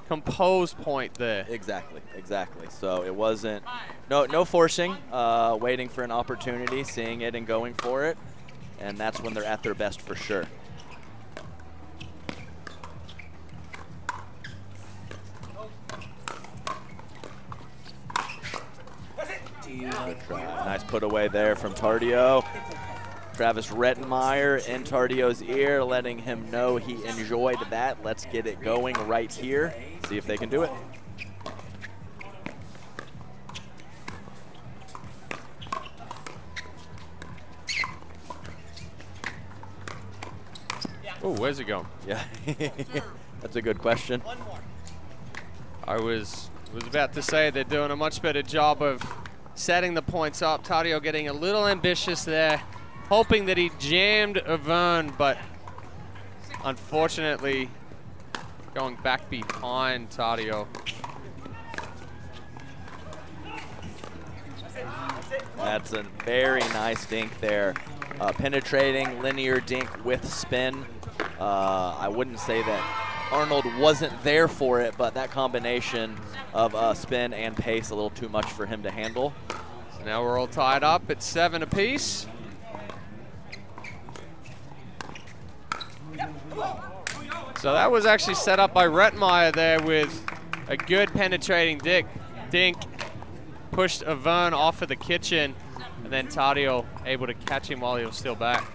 [SPEAKER 2] composed point there.
[SPEAKER 3] Exactly, exactly. So it wasn't, no forcing, waiting for an opportunity, seeing it and going for it, and that's when they're at their best for sure. Good try. Nice put away there from Taddeo. Travis Rettenmeyer in Tardeo's ear, letting him know he enjoyed that. Let's get it going right here. See if they can do it.
[SPEAKER 2] Oh, where's it going?
[SPEAKER 3] Yeah, that's a good question.
[SPEAKER 2] I was about to say they're doing a much better job of setting the points up. Taddeo getting a little ambitious there, hoping that he jammed Avern, but unfortunately going back behind Taddeo.
[SPEAKER 3] That's a very nice dink there. Penetrating linear dink with spin. I wouldn't say that Arnold wasn't there for it, but that combination of spin and pace a little too much for him to handle.
[SPEAKER 2] So now we're all tied up at 7 apiece. So that was actually set up by Rettenmeyer there with a good penetrating dink. Pushed Avern off of the kitchen, and then Taddeo able to catch him while he was still back.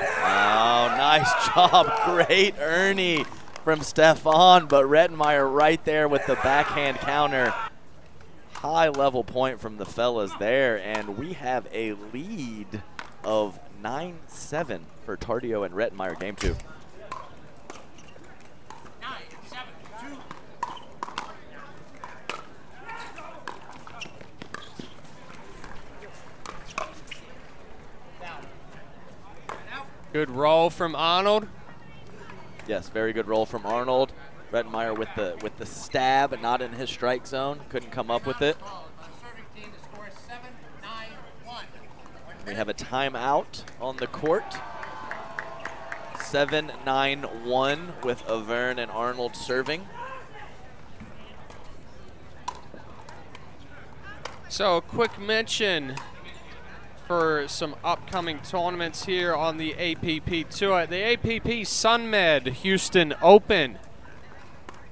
[SPEAKER 3] Oh, nice job. Great Ernie from Stefan, but Rettenmeyer right there with the backhand counter. High level point from the fellas there, and we have a lead of 9-7 for Taddeo and Rettenmeyer, game 2.
[SPEAKER 2] Good roll from Arnold.
[SPEAKER 3] Yes, very good roll from Arnold. Rettenmeyer with the stab, not in his strike zone. Couldn't come up with it. We have a timeout on the court. 7-9-1 with Avern and Arnold serving.
[SPEAKER 2] So a quick mention for some upcoming tournaments here on the APP Tour. The APP SunMed Houston Open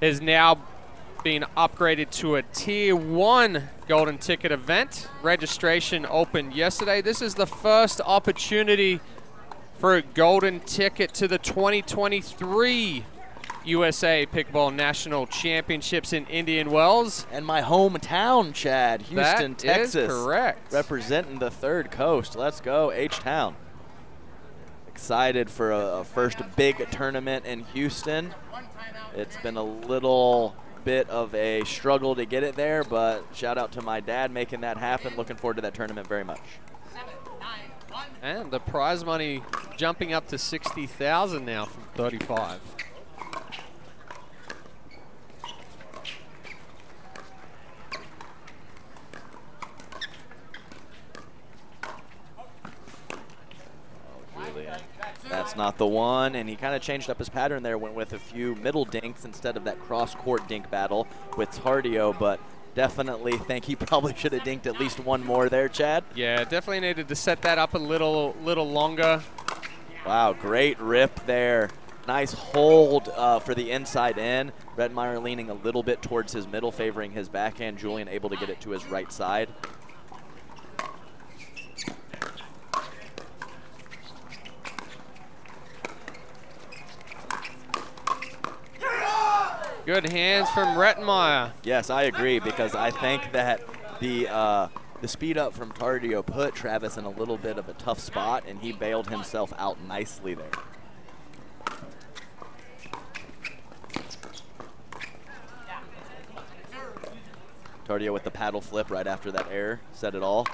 [SPEAKER 2] is now being upgraded to a Tier 1 golden ticket event. Registration opened yesterday. This is the first opportunity for a golden ticket to the 2023 USA Pickleball National Championships in Indian Wells.
[SPEAKER 3] And my hometown, Chad, Houston, Texas.
[SPEAKER 2] That is correct.
[SPEAKER 3] Representing the Third Coast. Let's go, H-Town. Excited for a first big tournament in Houston. It's been a little bit of a struggle to get it there, but shout out to my dad making that happen. Looking forward to that tournament very much.
[SPEAKER 2] And the prize money jumping up to $60,000 now from 35.
[SPEAKER 3] That's not the one, and he kind of changed up his pattern there, went with a few middle dinks instead of that cross-court dink battle with Taddeo, but definitely think he probably should have dinked at least one more there, Chad.
[SPEAKER 2] Yeah, definitely needed to set that up a little longer.
[SPEAKER 3] Wow, great rip there. Nice hold for the inside in. Rettenmeyer leaning a little bit towards his middle, favoring his backhand. Julian able to get it to his right side.
[SPEAKER 2] Good hands from Rettenmeyer.
[SPEAKER 3] Yes, I agree, because I think that the The speed up from Tardio put Travis in a little bit of a tough spot, and he bailed himself out nicely there. Tardio with the paddle flip right after that air, said it all.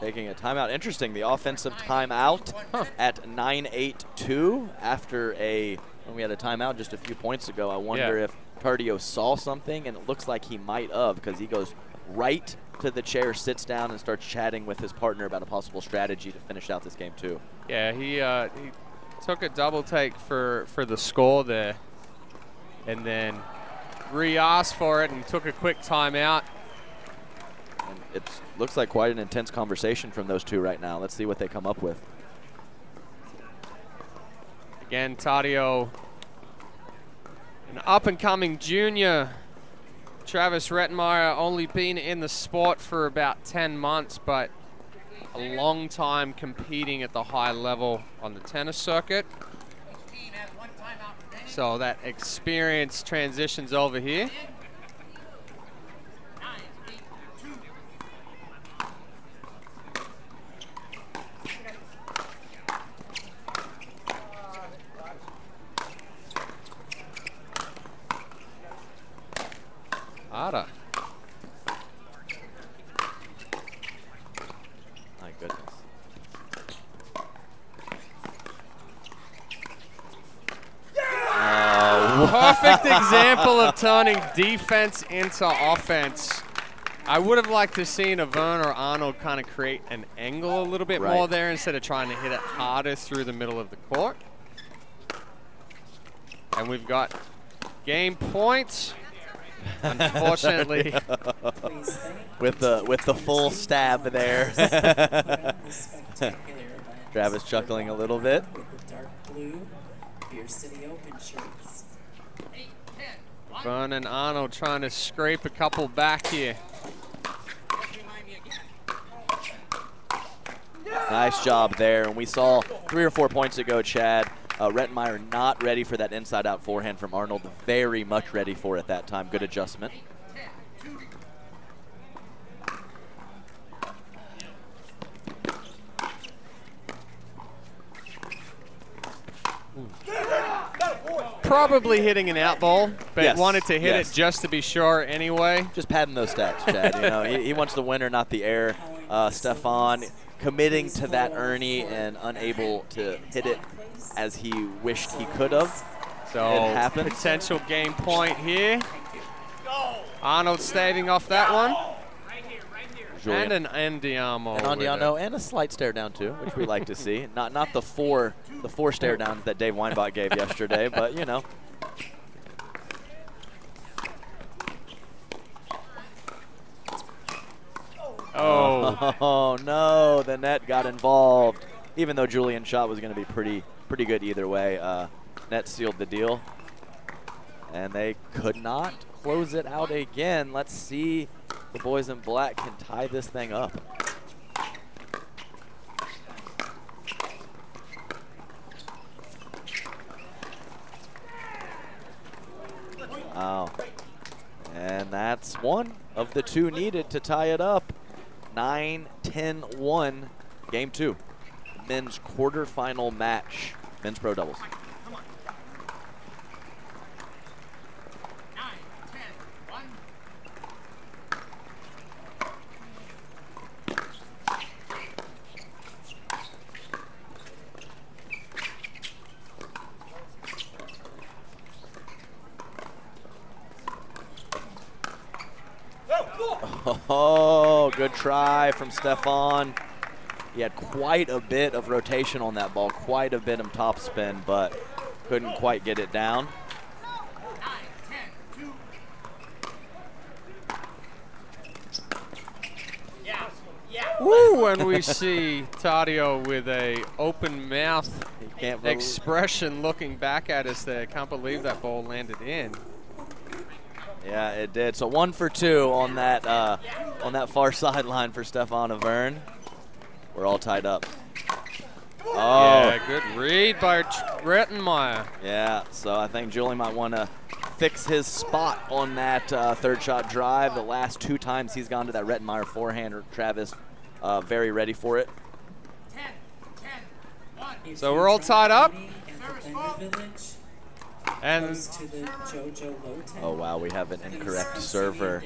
[SPEAKER 3] Taking a timeout. Interesting, the offensive timeout at 9:08:2 after when we had a timeout just a few points ago. I wonder if Tardio saw something, and it looks like he might have, because he goes right to the chair, sits down, and starts chatting with his partner about a possible strategy to finish out this game too. Yeah,
[SPEAKER 2] he took a double take for the score there, and then re-asked for it and took a quick timeout.
[SPEAKER 3] It looks like quite an intense conversation from those two right now. Let's see what they come up with.
[SPEAKER 2] Again, Tardio, an up-and-coming junior. Travis Rettenmeyer only been in the sport for about 10 months, but a long time competing at the high level on the tennis circuit. So that experience transitions over here. Ada.
[SPEAKER 3] My goodness.
[SPEAKER 2] Perfect example of turning defense into offense. I would have liked to seen Vern or Arnold kind of create an angle a little bit more there instead of trying to hit it harder through the middle of the court. And we've got game point. Unfortunately,
[SPEAKER 3] with the full stab there. Travis chuckling a little bit.
[SPEAKER 2] Vern and Arnold trying to scrape a couple back here.
[SPEAKER 3] Nice job there. And we saw 3 or 4 points ago, Chad, Rettenmeyer not ready for that inside-out forehand from Arnold. Very much ready for it that time. Good adjustment.
[SPEAKER 2] Probably hitting an out ball, but
[SPEAKER 3] yes,
[SPEAKER 2] wanted to hit it just to be sure anyway.
[SPEAKER 3] Just padding those stats, Chad. You know, he wants the winner, not the air. Stefan committing to that Ernie and unable to hit it as he wished he could have.
[SPEAKER 2] So
[SPEAKER 3] it happened.
[SPEAKER 2] Potential game point here. Arnold staving off that one.
[SPEAKER 3] Julian.
[SPEAKER 2] And an Andiamo.
[SPEAKER 3] An Andiamo and a slight stare down too, which we like to see. Not the four stare downs that Dave Weinbach gave yesterday, but you know. Oh no, the net got involved. Even though Julian's shot was going to be pretty good either way, net sealed the deal. And they could not close it out again. Let's see if the boys in black can tie this thing up. Wow. And that's one of the two needed to tie it up. 9-10-1, game 2. Men's quarterfinal match, men's pro doubles. Oh, good try from Stefan. He had quite a bit of rotation on that ball, quite a bit of top spin, but couldn't quite get it down.
[SPEAKER 2] Woo, and we see Tardio with a open mouth expression looking back at us there. Can't believe that ball landed in.
[SPEAKER 3] Yeah, it did. So 1 for 2 on that far sideline for Stefan Avern. We're all tied up. Oh.
[SPEAKER 2] Yeah, good read by Rettenmeyer.
[SPEAKER 3] Yeah, so I think Julian might want to fix his spot on that third shot drive. The last 2 times he's gone to that Rettenmeyer forehand, or Travis very ready for it.
[SPEAKER 2] So we're all tied up. And
[SPEAKER 3] oh wow, we have an incorrect server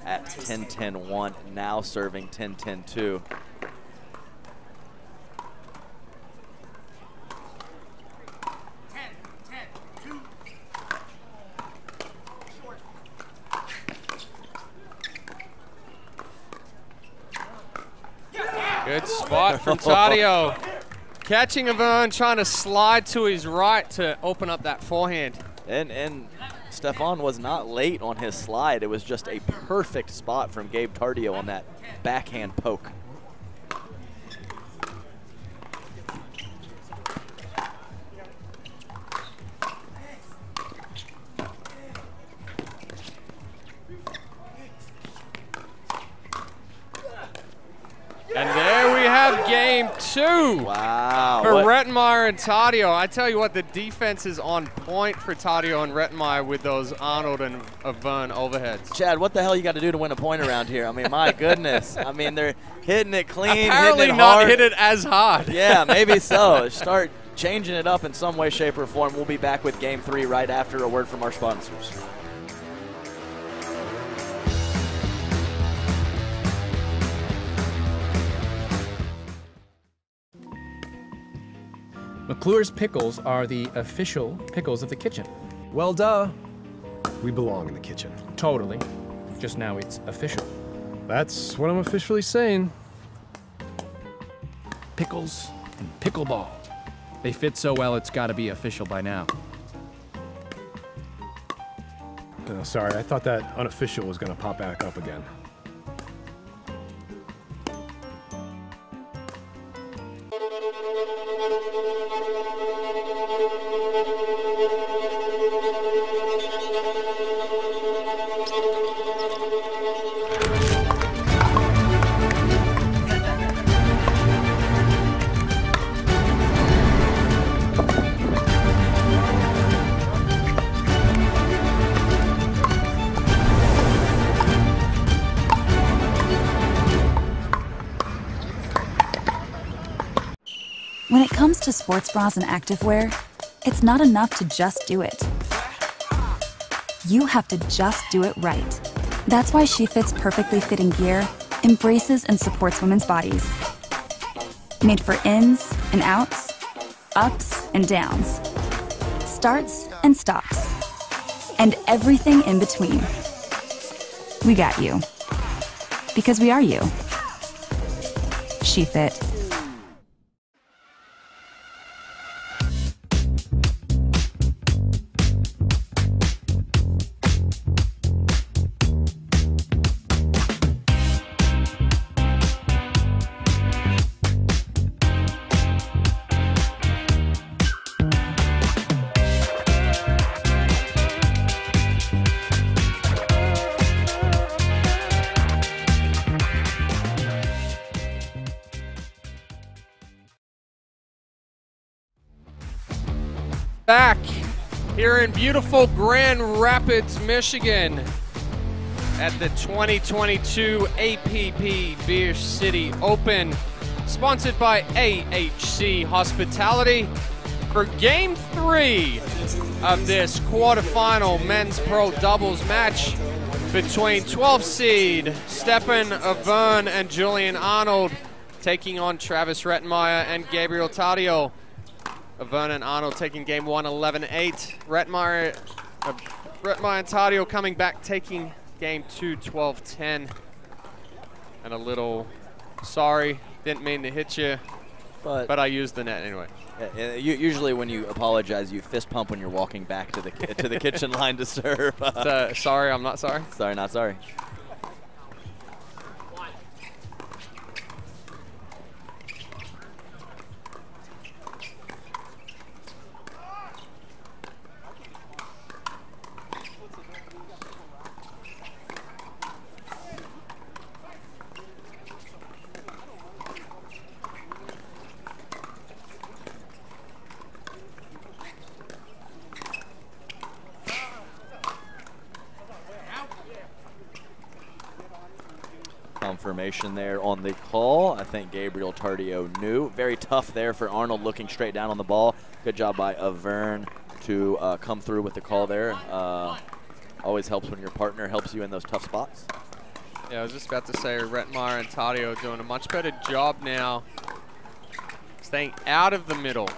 [SPEAKER 3] at 10-10-1, now serving 10-10-2.
[SPEAKER 2] Good spot from Tadio. Catching Avern, trying to slide to his right to open up that forehand.
[SPEAKER 3] And Stefan was not late on his slide. It was just a perfect spot from Gabe Tardio on that backhand poke.
[SPEAKER 2] And there we have game 2.
[SPEAKER 3] Wow.
[SPEAKER 2] For Rettenmeyer and Tadio. I tell you what, the defense is on point for Tadio and Rettenmeyer with those Arnold and Avern overheads.
[SPEAKER 3] Chad, what the hell you got to do to win a point around here? I mean, my goodness. I mean, they're hitting it clean,
[SPEAKER 2] Apparently
[SPEAKER 3] hitting it
[SPEAKER 2] not
[SPEAKER 3] hard.
[SPEAKER 2] hit it as hard.
[SPEAKER 3] Yeah, maybe so. Start changing it up in some way, shape, or form. We'll be back with game 3 right after a word from our sponsors.
[SPEAKER 17] McClure's pickles are the official pickles of the kitchen.
[SPEAKER 26] Well, duh. We belong in the kitchen.
[SPEAKER 17] Totally. Just now it's official.
[SPEAKER 26] That's what I'm officially saying.
[SPEAKER 17] Pickles and pickleball. They fit so well it's gotta be official by now.
[SPEAKER 26] Oh, sorry, I thought that unofficial was gonna pop back up again.
[SPEAKER 12] When it comes to sports bras and activewear, it's not enough to just do it. You have to just do it right. That's why She Fit's perfectly fitting gear embraces and supports women's bodies. Made for ins and outs, ups and downs, starts and stops, and everything in between. We got you. Because we are you. She Fit.
[SPEAKER 2] Back here in beautiful Grand Rapids, Michigan at the 2022 APP Beer City Open, sponsored by AHC Hospitality, for Game 3 of this quarterfinal men's pro doubles match between 12th seed Stephan Avern and Julian Arnold, taking on Travis Rettenmeyer and Gabriel Tadio. Avern and Arnold taking game 1, 11-8. Rettenmeyer and Tadio coming back, taking game 2, 12-10. And a little, sorry, didn't mean to hit you, but I used the net anyway.
[SPEAKER 3] Yeah, usually when you apologize, you fist pump when you're walking back to the kitchen line to serve.
[SPEAKER 2] Sorry, I'm not sorry.
[SPEAKER 3] Sorry, not sorry. confirmation there on the call. I think Gabriel Tardio knew. Very tough there for Arnold, looking straight down on the ball. Good job by Avern to come through with the call there. Always helps when your partner helps you in those tough spots.
[SPEAKER 2] Yeah, I was just about to say Retmeyer and Tardio doing a much better job now staying out of the middle.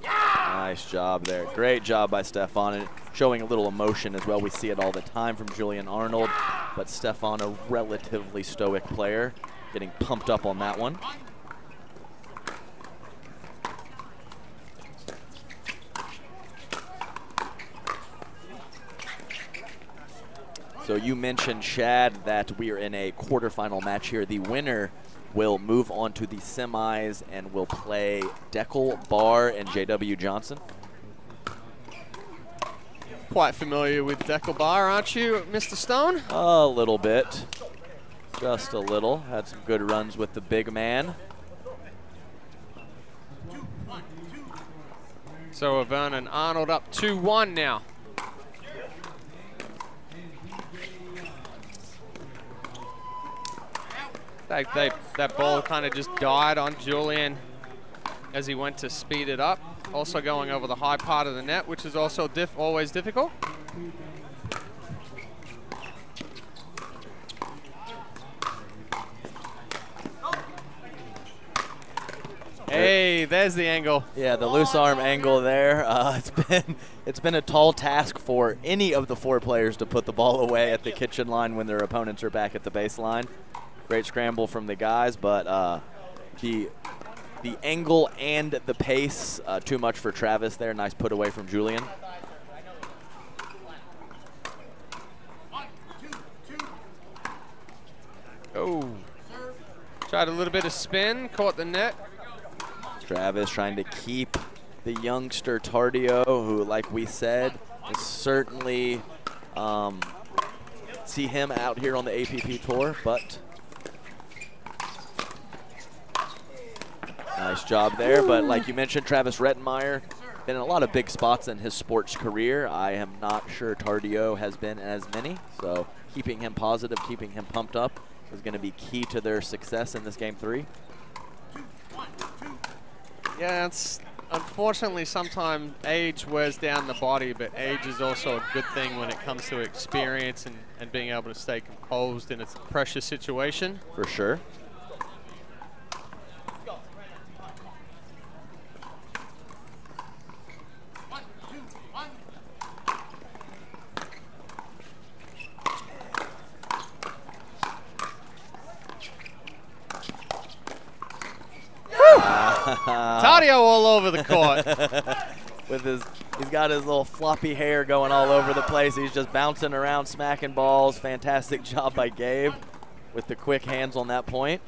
[SPEAKER 3] Nice job there. Great job by Stefan, and showing a little emotion as well. We see it all the time from Julian Arnold, but Stefan, a relatively stoic player, getting pumped up on that one. So you mentioned, Shad, that we are in a quarterfinal match here. The winner will move on to the semis and will play Deckel Barr and JW Johnson.
[SPEAKER 2] Quite familiar with Deckel Barr, aren't you, Mr. Stone?
[SPEAKER 3] A little bit. Just a little. Had some good runs with the big man.
[SPEAKER 2] So Avern and Arnold up 2-1 now. That ball kind of just died on Julian as he went to speed it up. Also going over the high part of the net, which is also always difficult. Hey, there's the angle.
[SPEAKER 3] Yeah, the loose arm angle there. It's been a tall task for any of the 4 players to put the ball away at the kitchen line when their opponents are back at the baseline. Great scramble from the guys, but the angle and the pace, too much for Travis there. Nice put away from Julian.
[SPEAKER 2] Oh, tried a little bit of spin, caught the net.
[SPEAKER 3] Travis trying to keep the youngster Tardio, who, like we said, is certainly see him out here on the APP tour, but nice job there. But like you mentioned, Travis Rettenmeyer been in a lot of big spots in his sports career. I am not sure Tardio has been as many, so keeping him positive, keeping him pumped up is going to be key to their success in this game 3.
[SPEAKER 2] Yeah, it's unfortunately sometimes age wears down the body, but age is also a good thing when it comes to experience and being able to stay composed in a pressure situation.
[SPEAKER 3] For sure.
[SPEAKER 2] Tardio all over the court.
[SPEAKER 3] He's got his little floppy hair going all over the place. He's just bouncing around, smacking balls. Fantastic job by Gabe with the quick hands on that point.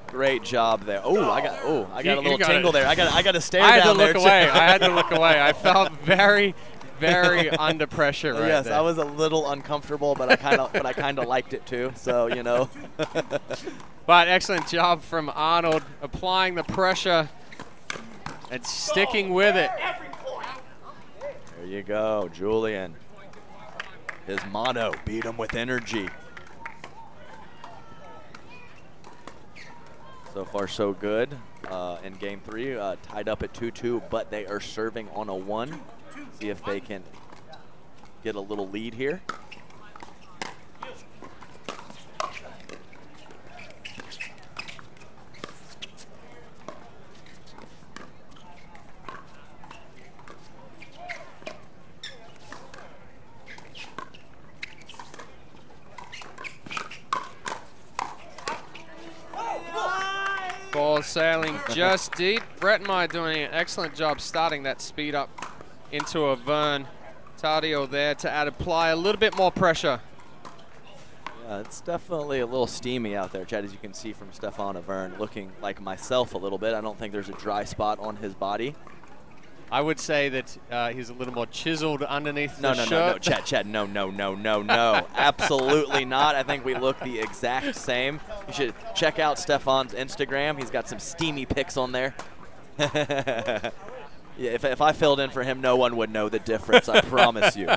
[SPEAKER 3] Great job there. I got a little tingle there. I got to stare down there.
[SPEAKER 2] I had to look away. I felt very, very under pressure right
[SPEAKER 3] yes,
[SPEAKER 2] there.
[SPEAKER 3] I was a little uncomfortable, but I kind of liked it too. So, you know.
[SPEAKER 2] But excellent job from Arnold applying the pressure and sticking with it.
[SPEAKER 3] There you go, Julian. His motto, beat him with energy. So far, so good in game 3, tied up at 2-2, but they are serving on a 1. See if they can get a little lead here.
[SPEAKER 2] Ball sailing just deep. Rettenmeyer doing an excellent job starting that speed up into Avern. Tardio there to apply a little bit more pressure.
[SPEAKER 3] Yeah, it's definitely a little steamy out there, Chad, as you can see from Stefan Avern, looking like myself a little bit. I don't think there's a dry spot on his body.
[SPEAKER 2] I would say that he's a little more chiseled underneath the shirt.
[SPEAKER 3] No, Chad, no. Absolutely not. I think we look the exact same. You should check out Stefan's Instagram. He's got some steamy pics on there. Yeah, if I filled in for him, no one would know the difference, I promise you.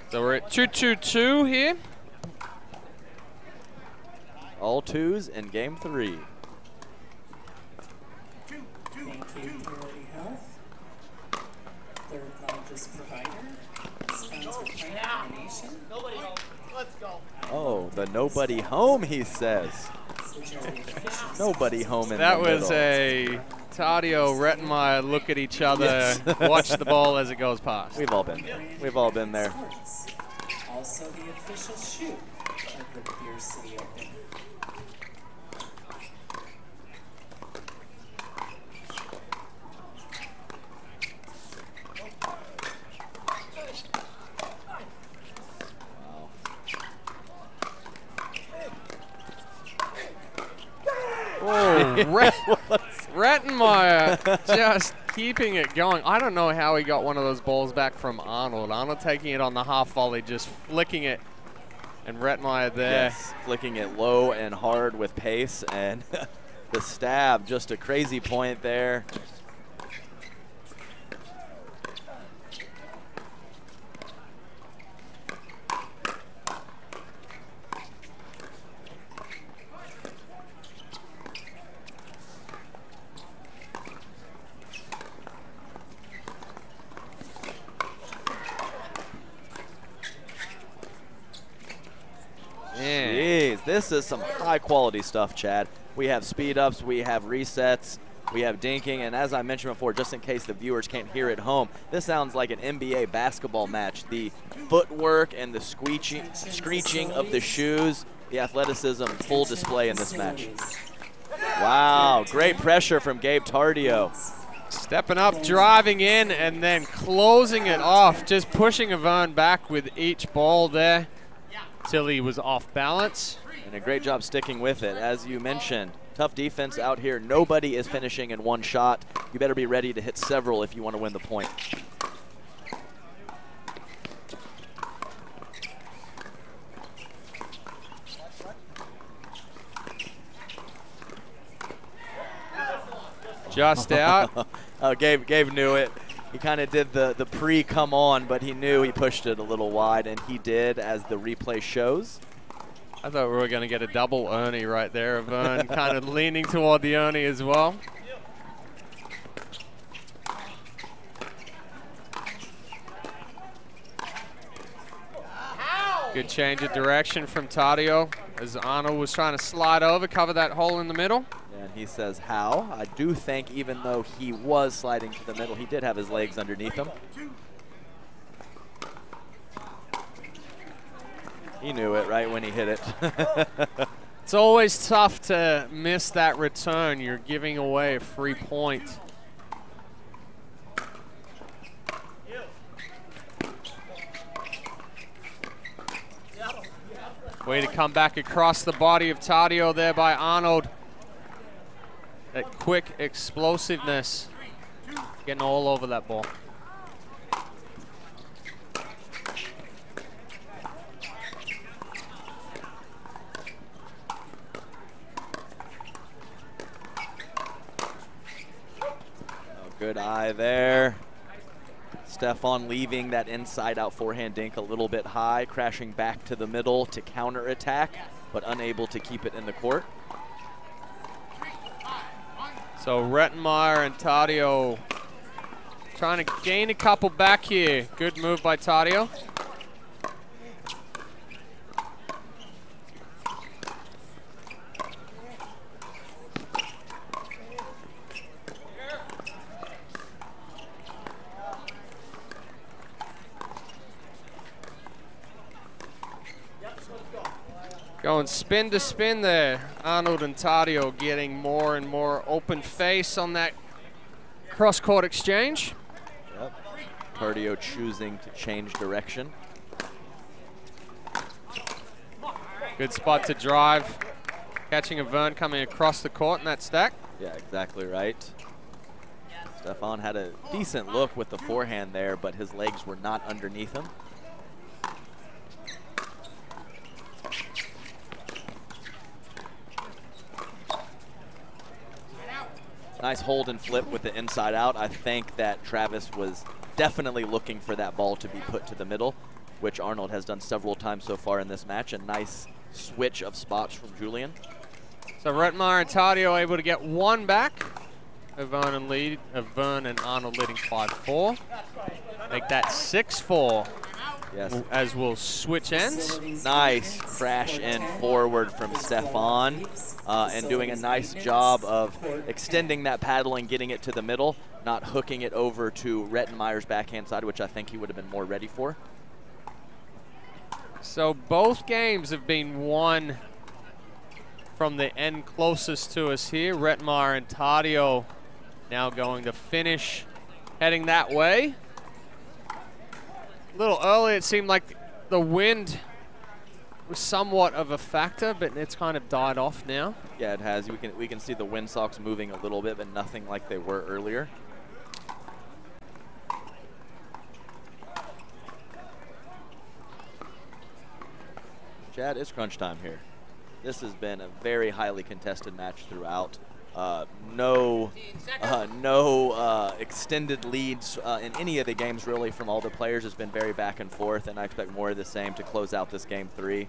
[SPEAKER 2] So we're at 2-2-2 here.
[SPEAKER 3] All twos in game 3.
[SPEAKER 11] Thank you, Priority Health. Third largest provider. Sponsor plan in the nation.
[SPEAKER 18] Nobody home. Let's go.
[SPEAKER 3] Oh, the nobody home, he says. Nobody home in
[SPEAKER 2] that
[SPEAKER 3] the middle.
[SPEAKER 2] was a Tadio, Rettenmeyer look at each other,
[SPEAKER 3] Yes.
[SPEAKER 2] watch the ball as it goes past.
[SPEAKER 3] We've all been there. We've all been there.
[SPEAKER 11] Also the official shoe of the Beer City Open.
[SPEAKER 2] Oh, Rettenmeyer just keeping it going. I don't know how he got one of those balls back from Arnold. Arnold taking it on the half volley, just flicking it, and Rettenmeyer there.
[SPEAKER 3] Yes, flicking it low and hard with pace, and the stab, just a crazy point there. Jeez, this is some high quality stuff, Chad. We have speed ups, we have resets, we have dinking, and as I mentioned before, just in case the viewers can't hear it home, this sounds like an NBA basketball match. The footwork and the screeching of the shoes, the athleticism, full display in this match. Wow, great pressure from Gabe Tardio.
[SPEAKER 2] Stepping up, driving in, and then closing it off, just pushing Avern back with each ball there till he was off balance.
[SPEAKER 3] And a great job sticking with it. As you mentioned, tough defense out here. Nobody is finishing in one shot. You better be ready to hit several if you want to win the point.
[SPEAKER 2] Just out.
[SPEAKER 3] Oh, Gabe knew it. He kind of did the pre-come on, but he knew he pushed it a little wide, and he did, as the replay shows.
[SPEAKER 2] I thought we were going to get a double Ernie right there. Avern kind of leaning toward the Ernie as well. Good change of direction from Tadio as Arnold was trying to slide over, cover that hole in the middle.
[SPEAKER 3] And he says how. I do think even though he was sliding to the middle, he did have his legs underneath him. He knew it right when he hit it.
[SPEAKER 2] It's always tough to miss that return. You're giving away a free point. Way to come back across the body of Tadio there by Arnold. That quick explosiveness, getting all over that ball.
[SPEAKER 3] Good eye there. Stefan leaving that inside out forehand dink a little bit high, crashing back to the middle to counter attack, but unable to keep it in the court.
[SPEAKER 2] So Rettenmeyer and Tadio trying to gain a couple back here. Good move by Tadio. Going spin to spin there. Arnold and Tadio getting more and more open face on that cross-court exchange.
[SPEAKER 3] Yep. Tadio choosing to change direction.
[SPEAKER 2] Good spot to drive. Catching a Vern coming across the court in that stack.
[SPEAKER 3] Yeah, exactly right. Stefan had a decent look with the forehand there, but his legs were not underneath him. Nice hold and flip with the inside out. I think that Travis was definitely looking for that ball to be put to the middle, which Arnold has done several times so far in this match. A nice switch of spots from Julian.
[SPEAKER 2] So Rettmeyer and Tardio able to get one back. Vern and Arnold leading 5-4. Make that 6-4.
[SPEAKER 3] Yes.
[SPEAKER 2] As we'll switch ends.
[SPEAKER 3] Nice crash in forward from Stefan, and doing a nice job of extending that paddle and getting it to the middle, not hooking it over to Rettenmeyer's backhand side, which I think he would have been more ready for.
[SPEAKER 2] So both games have been won from the end closest to us here. Rettmeyer and Tardio now going to finish heading that way. A little early, it seemed like the wind was somewhat of a factor, but it's kind of died off now.
[SPEAKER 3] Yeah, it has. We can see the windsocks moving a little bit, but nothing like they were earlier. Chad, it's crunch time here. This has been a very highly contested match throughout. No extended leads in any of the games really from all the players. Has been very back and forth, and I expect more of the same to close out this game 3.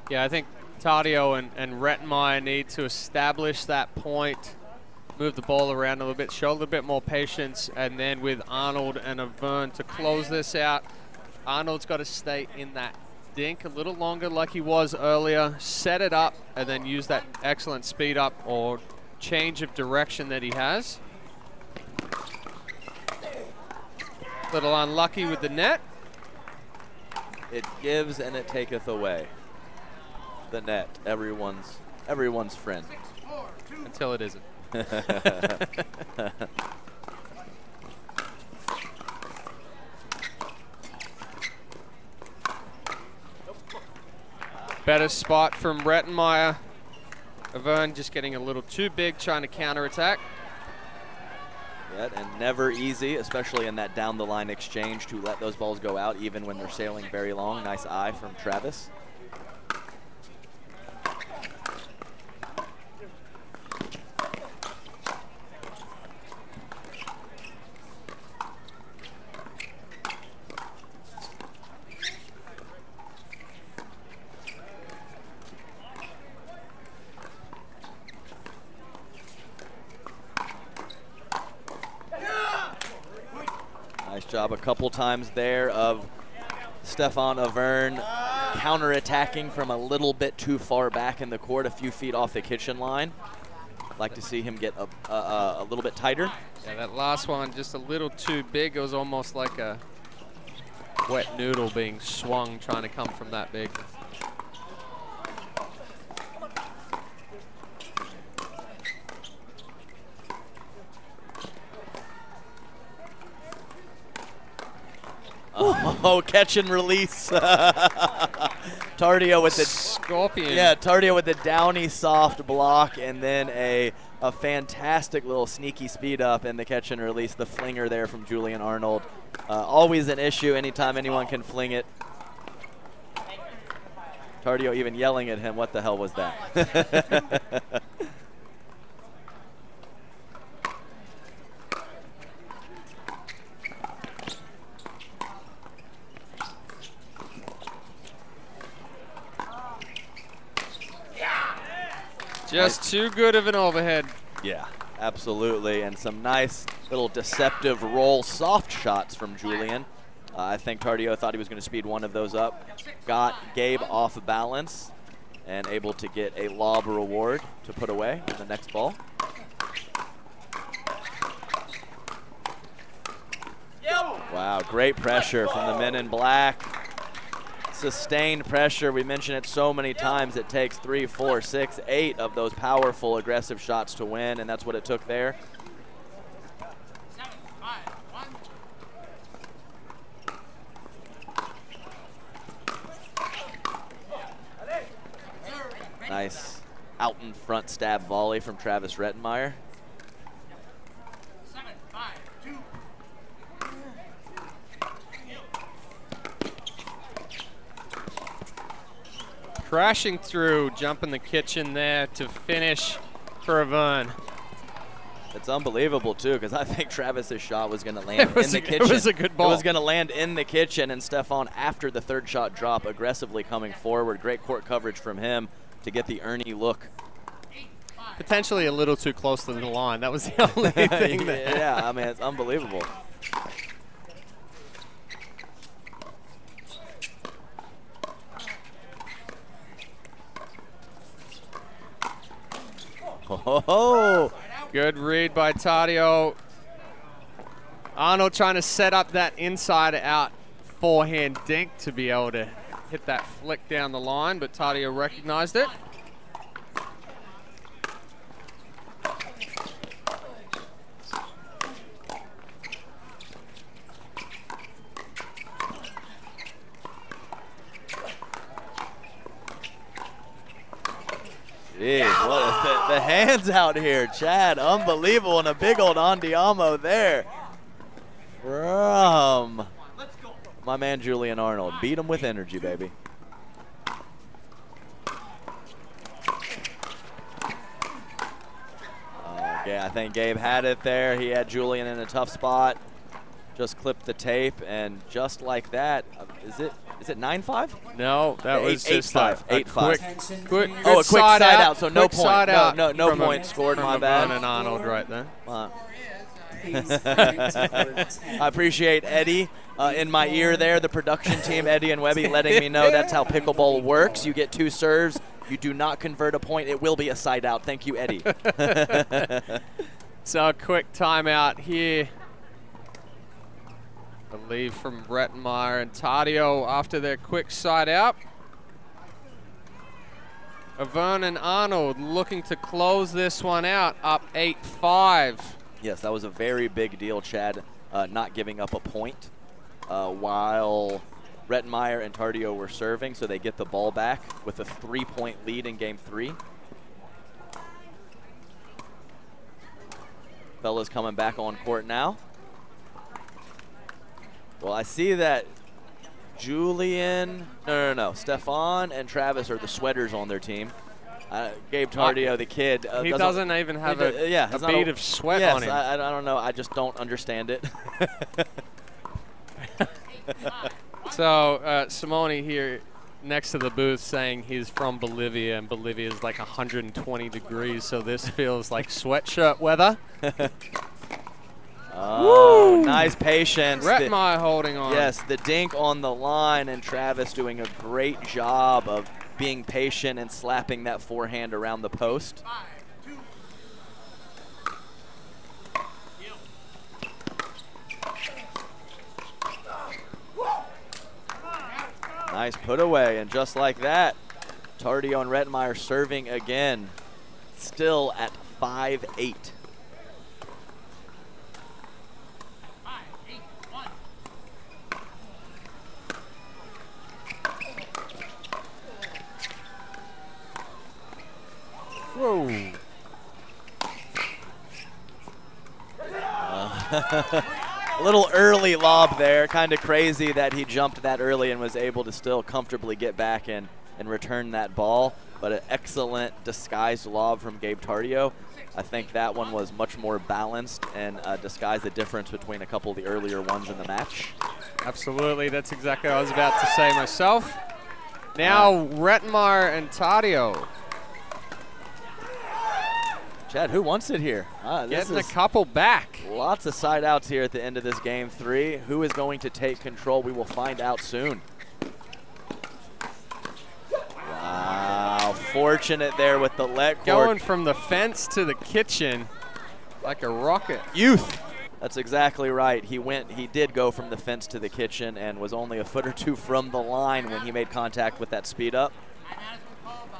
[SPEAKER 2] Yeah, I think Tardio and Rettmeyer need to establish that point, move the ball around a little bit, show a little bit more patience, and then with Arnold and Vern to close this out. Arnold's got to stay in that dink a little longer like he was earlier, set it up, and then use that excellent speed up or change of direction that he has. Little unlucky with the net.
[SPEAKER 3] It gives and it taketh away. The net, everyone's friend.
[SPEAKER 2] Until it isn't. Better spot from Rettenmeyer. Vern just getting a little too big, trying to counterattack.
[SPEAKER 3] Yeah, and never easy, especially in that down the line exchange, to let those balls go out even when they're sailing very long. Nice eye from Travis. Job a couple times there of Stefan Vern counter-attacking from a little bit too far back in the court, a few feet off the kitchen line. Like to see him get a little bit tighter.
[SPEAKER 2] Yeah, that last one just a little too big. It was almost like a wet noodle being swung, trying to come from that big.
[SPEAKER 3] Oh, catch and release. Tardio with the
[SPEAKER 2] scorpion.
[SPEAKER 3] Yeah, Tardio with the downy soft block, and then a fantastic little sneaky speed up and the catch and release. The flinger there from Julian Arnold. Always an issue anytime anyone can fling it. Tardio even yelling at him, what the hell was that?
[SPEAKER 2] Just too good of an overhead.
[SPEAKER 3] Yeah, absolutely. And some nice little deceptive roll soft shots from Julian. I think Tardio thought he was going to speed one of those up. Got Gabe off balance and able to get a lob reward to put away on the next ball. Wow, great pressure from the men in black. Sustained pressure. We mentioned it so many times. It takes 3, 4, 6, 8 of those powerful, aggressive shots to win, and that's what it took there. Nice out in front stab volley from Travis Rettenmeyer.
[SPEAKER 18] 7-5-2.
[SPEAKER 2] Crashing through, jumping the kitchen there to finish for Avern.
[SPEAKER 3] It's unbelievable, too, because I think Travis's shot was going to land in the kitchen.
[SPEAKER 2] It was a good ball.
[SPEAKER 3] It was going to land in the kitchen, and Stefan, after the third shot drop, aggressively coming forward. Great court coverage from him to get the Ernie look.
[SPEAKER 2] Potentially a little too close to the line. That was the only thing that...
[SPEAKER 3] Yeah, I mean, it's unbelievable.
[SPEAKER 2] Oh, good read by Tadio. Arnold trying to set up that inside out forehand dink to be able to hit that flick down the line, but Tadio recognized it.
[SPEAKER 3] Jeez, what is the hands out here, Chad. Unbelievable, and a big old Andiamo there from my man Julian Arnold. Beat him with energy, baby. Okay, I think Gabe had it there. He had Julian in a tough spot. Just clipped the tape, and just like that, is it 9-5?
[SPEAKER 2] No, that was just
[SPEAKER 3] 8-5.
[SPEAKER 2] a
[SPEAKER 3] 8-5.
[SPEAKER 2] quick
[SPEAKER 3] oh, a quick side out, so no point. No
[SPEAKER 2] from
[SPEAKER 3] point scored, my bad.
[SPEAKER 2] And Arnold right there.
[SPEAKER 3] I appreciate Eddie in my ear there, the production team, Eddie and Webby, letting me know that's how pickleball works. You get 2 serves. You do not convert a point. It will be a side out. Thank you, Eddie.
[SPEAKER 2] So a quick timeout here. A lead from Rettenmeyer and Tadio after their quick side out. Avern and Arnold looking to close this one out, up 8-5.
[SPEAKER 3] Yes, that was a very big deal, Chad, not giving up a point while Rettenmeyer and Tadio were serving, so they get the ball back with a 3-point lead in game 3. Fellas coming back on court now. Well, I see that Julian, no. Stefan and Travis are the sweaters on their team. Gabe Tadio, the kid.
[SPEAKER 2] He doesn't even have a bead of sweat on him.
[SPEAKER 3] I don't know. I just don't understand it.
[SPEAKER 2] So Simone here next to the booth saying he's from Bolivia, and Bolivia is like 120 degrees, so this feels like sweatshirt weather.
[SPEAKER 3] Oh, nice patience.
[SPEAKER 2] Rettenmeyer holding on.
[SPEAKER 3] Yes, the dink on the line, and Travis doing a great job of being patient and slapping that forehand around the post. Nice put away, and just like that, Tadio and Rettenmeyer serving again, still at 5-8.
[SPEAKER 2] Whoa.
[SPEAKER 3] A little early lob there. Kind of crazy that he jumped that early and was able to still comfortably get back and return that ball. But an excellent disguised lob from Gabe Tadio. I think that one was much more balanced and disguised the difference between a couple of the earlier ones in the match.
[SPEAKER 2] Absolutely. That's exactly what I was about to say myself. Now Rettenmeyer and Tadio.
[SPEAKER 3] Chad, who wants it here?
[SPEAKER 2] Getting a couple back.
[SPEAKER 3] Lots of side outs here at the end of this game 3. Who is going to take control? We will find out soon. Wow, fortunate there with the let court.
[SPEAKER 2] Going from the fence to the kitchen like a rocket.
[SPEAKER 3] Youth. That's exactly right. He did go from the fence to the kitchen and was only a foot or 2 from the line when he made contact with that speed up.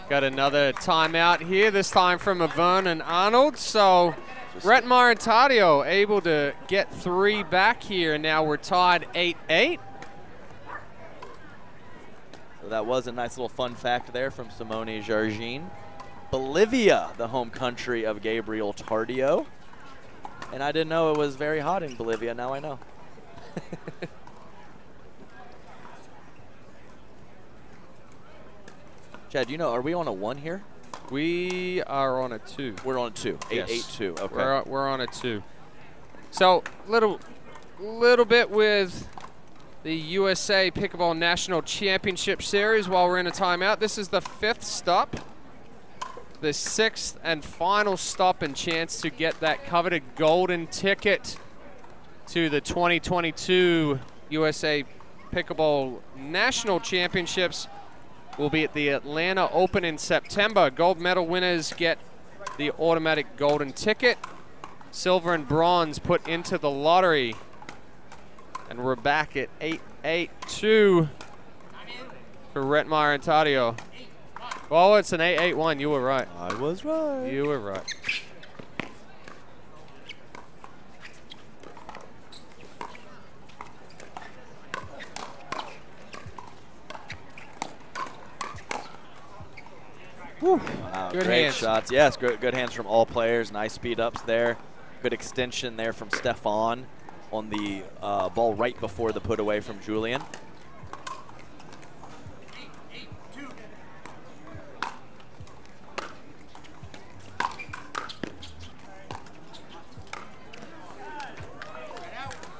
[SPEAKER 2] Got another timeout here, this time from Avern and Arnold. So Rettenmeyer and Tadio able to get 3 back here, and now we're tied 8-8.
[SPEAKER 3] So that was a nice little fun fact there from Simone Jargin. Bolivia, the home country of Gabriel Tardio. And I didn't know it was very hot in Bolivia. Now I know. Chad, you know, are we on a 1 here?
[SPEAKER 2] We are on a 2.
[SPEAKER 3] We're on a 2. 8-8-2. Okay.
[SPEAKER 2] We're on a 2. So little bit with the USA Pickleball National Championship Series while we're in a timeout. This is the 5th stop, the 6th and final stop, and chance to get that coveted golden ticket to the 2022 USA Pickleball National Championships. Will be at the Atlanta Open in September. Gold medal winners get the automatic golden ticket. Silver and bronze put into the lottery. And we're back at 8-8-2 for Rettmeyer and Tardio. Well, it's an 8-8-1. You were right.
[SPEAKER 3] I was right.
[SPEAKER 2] You were right.
[SPEAKER 3] Wow,
[SPEAKER 2] Good
[SPEAKER 3] great
[SPEAKER 2] hands.
[SPEAKER 3] shots. Yes, good hands from all players. Nice speed ups there. Good extension there from Stefan on the ball right before the put away from Julian.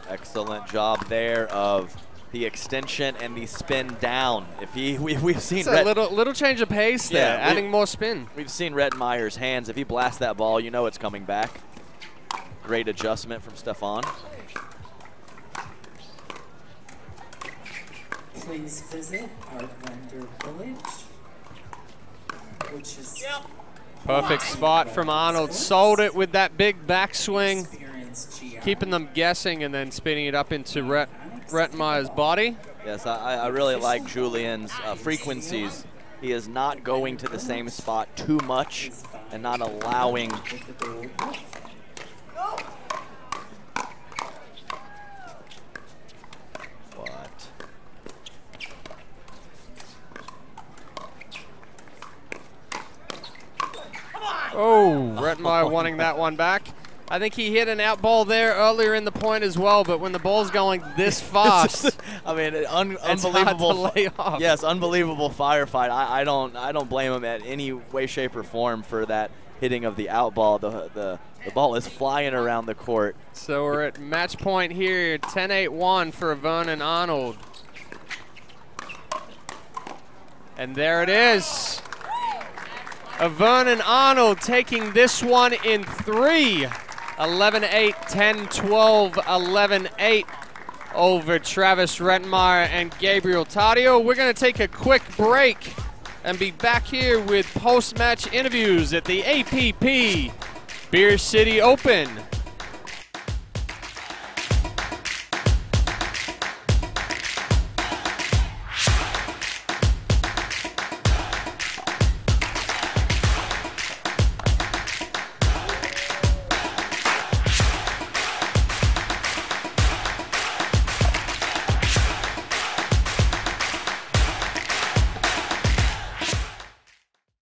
[SPEAKER 3] Excellent job there of the extension and the spin down. If we've seen
[SPEAKER 2] it's a little change of pace there, adding more spin.
[SPEAKER 3] We've seen Rettmeyer's hands. If he blasts that ball, you know it's coming back. Great adjustment from Stefan.
[SPEAKER 11] Please visit our vendor village, which is
[SPEAKER 2] perfect spot from Arnold. Sold it with that big backswing, keeping them guessing and then spinning it up into Rettmeyer's body.
[SPEAKER 3] Yes, I really like Julian's frequencies. He is not going to the same spot too much and not allowing. What?
[SPEAKER 2] Oh, Rettmeyer wanting that one back. I think he hit an out ball there earlier in the point as well, but when the ball's going this fast,
[SPEAKER 3] I mean,
[SPEAKER 2] it's
[SPEAKER 3] unbelievable.
[SPEAKER 2] hard to lay off.
[SPEAKER 3] Yes, unbelievable firefight. I don't blame him at any way, shape, or form for that hitting of the out ball. The ball is flying around the court.
[SPEAKER 2] So we're at match point here, 10-8-1 for Vernon Arnold. And there it is. Vernon Arnold taking this one in 3. 11-8, 10-12, 11-8 over Travis Rettmeyer and Gabriel Tardio. We're going to take a quick break and be back here with post-match interviews at the APP Beer City Open.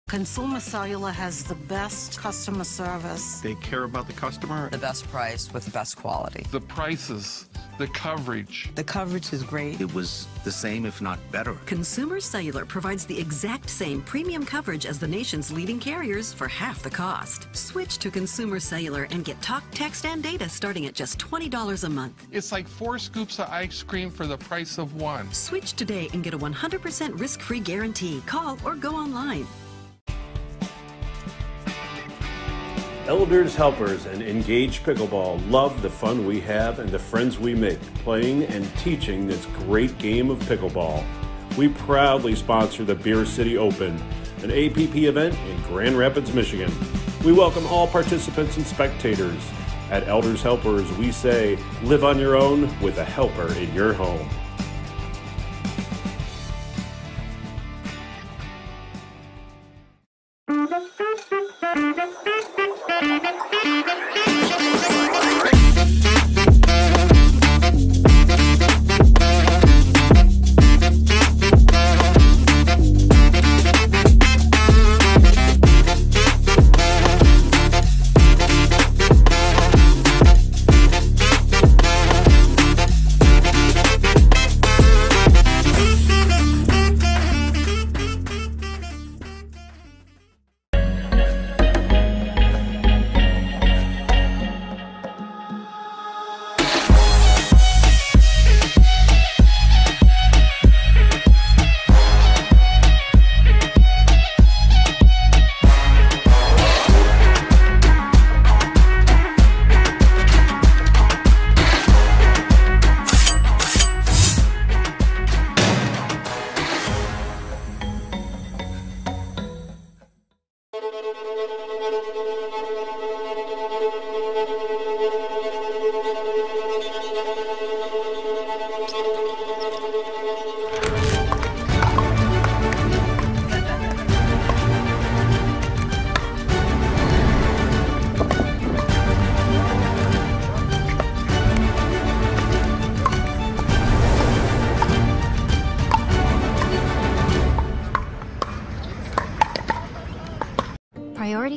[SPEAKER 4] Consumer Cellular has the best customer service.
[SPEAKER 8] They care about the customer.
[SPEAKER 6] The best price with the best quality.
[SPEAKER 5] The prices, the coverage.
[SPEAKER 6] The coverage is great.
[SPEAKER 8] It was the same, if not better.
[SPEAKER 7] Consumer Cellular provides the exact same premium coverage as the nation's leading carriers for half the cost. Switch to Consumer Cellular and get talk, text, and data starting at just $20 a month.
[SPEAKER 5] It's like 4 scoops of ice cream for the price of 1.
[SPEAKER 7] Switch today and get a 100% risk-free guarantee. Call or go online.
[SPEAKER 1] Elders Helpers and Engaged Pickleball love the fun we have and the friends we make playing and teaching this great game of pickleball. We proudly sponsor the Beer City Open, an APP event in Grand Rapids, Michigan. We welcome all participants and spectators. At Elders Helpers, we say, live on your own with a helper in your home.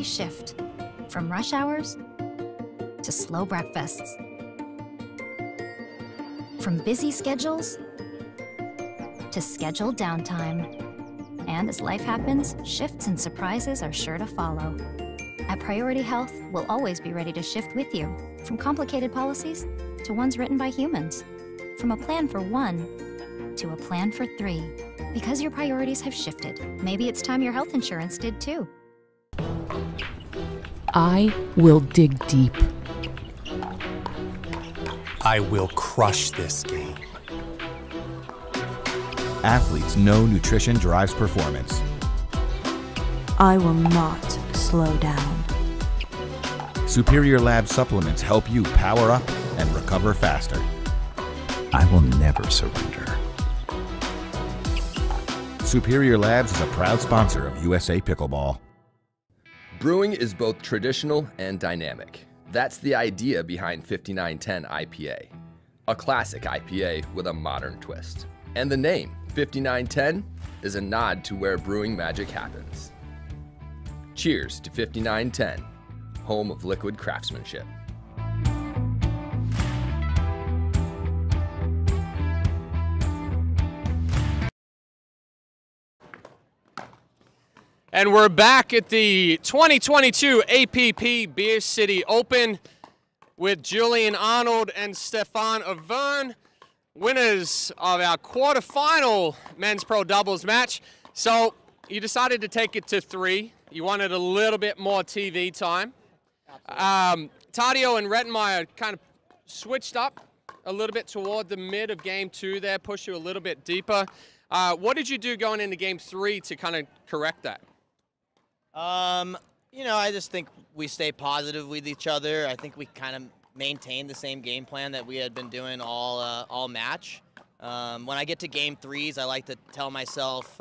[SPEAKER 13] priorities shift from rush hours to slow breakfasts, from busy schedules to scheduled downtime. And as life happens, shifts and surprises are sure to follow. At Priority Health, we'll always be ready to shift with you, from complicated policies to ones written by humans, from a plan for one to a plan for three. Because your priorities have shifted, maybe it's time your health insurance did too.
[SPEAKER 9] I will dig deep.
[SPEAKER 19] I will crush this game.
[SPEAKER 23] Athletes know nutrition drives performance.
[SPEAKER 10] I will not slow down.
[SPEAKER 23] Superior Lab supplements help you power up and recover faster.
[SPEAKER 19] I will never surrender.
[SPEAKER 23] Superior Labs is a proud sponsor of USA Pickleball.
[SPEAKER 15] Brewing is both traditional and dynamic. That's the idea behind 5910 IPA, a classic IPA with a modern twist. And the name, 5910, is a nod to where brewing magic happens. Cheers to 5910, home of liquid craftsmanship.
[SPEAKER 2] And we're back at the 2022 APP Beer City Open with Julian Arnold and Stefan Avern, winners of our quarterfinal men's pro doubles match. So you decided to take it to 3. You wanted a little bit more TV time. Tadio and Rettenmeyer kind of switched up a little bit toward the mid of game 2 there, pushed you a little bit deeper. What did you do going into game 3 to kind of correct that?
[SPEAKER 20] You know, I just think we stay positive with each other. I think we kind of maintain the same game plan that we had been doing all match. When I get to game 3s, I like to tell myself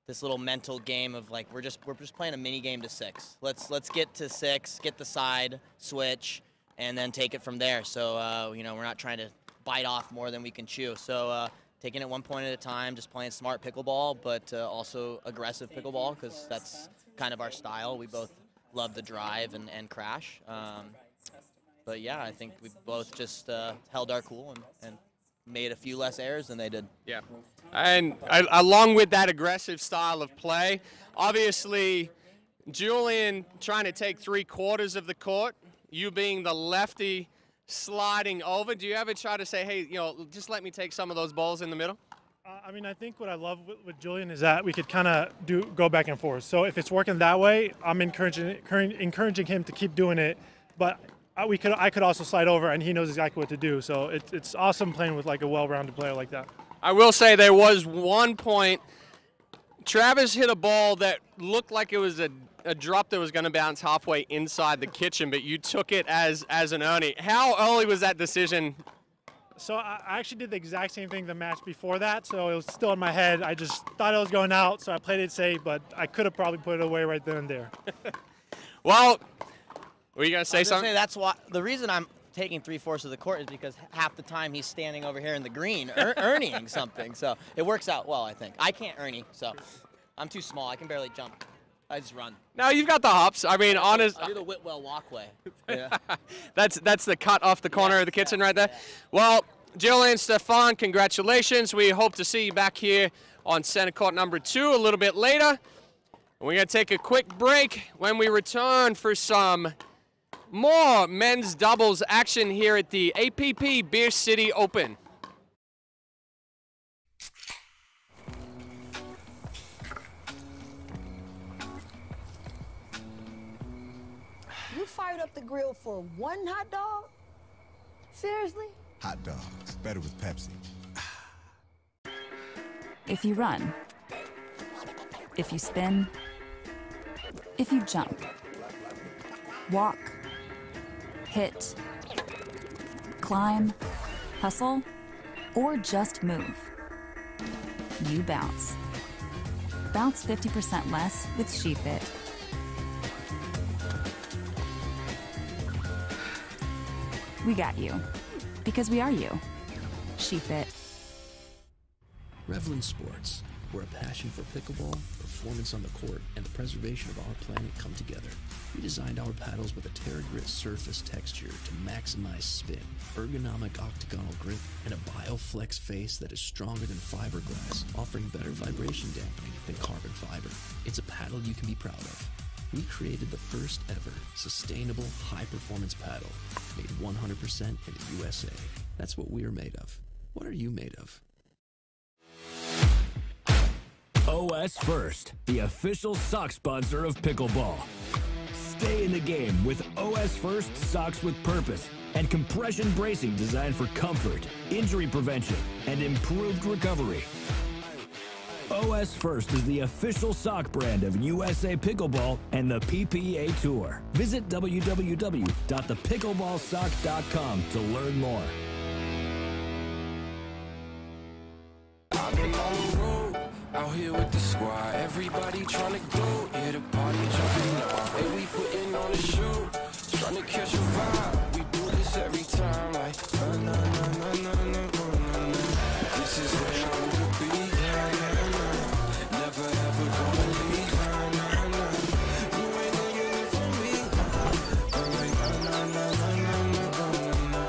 [SPEAKER 20] this little mental game of like we're just playing a mini game to 6. Let's get to 6, get the side switch, and then take it from there. So you know, we're not trying to bite off more than we can chew. So taking it one point at a time, just playing smart pickleball, but also aggressive pickleball because that's kind of our style. We both love the drive and crash. But yeah, I think we both just held our cool and made a few less errors than they did.
[SPEAKER 2] Yeah, and along with that aggressive style of play, obviously Julian trying to take 3/4 of the court, you being the lefty sliding over. Do you ever try to say, hey, you know, just let me take some of those balls in the middle?
[SPEAKER 21] I mean, I think what I love with Julian is that we could kind of go back and forth. So if it's working that way, I'm encouraging him to keep doing it. But I could also slide over, and he knows exactly what to do. So it's awesome playing with like a well-rounded player like that.
[SPEAKER 2] I will say there was one point, Travis hit a ball that looked like it was a drop that was going to bounce halfway inside the kitchen, but you took it as an Ernie. How early was that decision?
[SPEAKER 21] So I actually did the exact same thing the match before that, so it was still in my head. I just thought it was going out, so I played it safe, but I could have probably put it away right then and there.
[SPEAKER 2] Well, were you going to say something?
[SPEAKER 20] That's why the reason I'm taking 3/4 of the court is because half the time he's standing over here in the green, earning something. So it works out well, I think. I can't Ernie, so I'm too small. I can barely jump. I just run.
[SPEAKER 2] No, you've got the hops. I mean, honest.
[SPEAKER 20] I do the Whitwell walkway. Yeah.
[SPEAKER 2] That's the cut off the corner of the kitchen right there. Yeah. Well, Julian, Stefan, congratulations. We hope to see you back here on center court number 2 a little bit later. We're going to take a quick break. When we return for some more men's doubles action here at the APP Beer City Open.
[SPEAKER 22] You fired up the grill for one hot dog? Seriously?
[SPEAKER 23] Hot dogs, better with Pepsi.
[SPEAKER 12] If you run, if you spin, if you jump, walk, hit, climb, hustle, or just move, you bounce. Bounce 50% less with SheFit. We got you, because we are you. SheFit.
[SPEAKER 14] Revlin Sports, where a passion for pickleball, performance on the court, and the preservation of our planet come together. We designed our paddles with a Terra-Grit surface texture to maximize spin, ergonomic octagonal grip, and a BioFlex face that is stronger than fiberglass, offering better vibration dampening than carbon fiber. It's a paddle you can be proud of. We created the first ever sustainable high-performance paddle, made 100% in the USA. That's what we're made of. What are you made of?
[SPEAKER 16] OS First, the official sock sponsor of pickleball. Stay in the game with OS First socks with purpose and compression bracing designed for comfort, injury prevention, and improved recovery. OS First is the official sock brand of USA Pickleball and the PPA Tour. Visit www.thepickleballsock.com to learn more.
[SPEAKER 17] I've been on the road, out here with the squad. Everybody trying to go, yeah, the party jumping off. Hey, we putting on a show, trying to catch a vibe. We do this every time, like, na na na na na na na. This is where I wanna be, yeah, yeah, yeah. Never ever gonna leave, na na na. You ain't gonna get it from me. I'm like, na na na na na na na.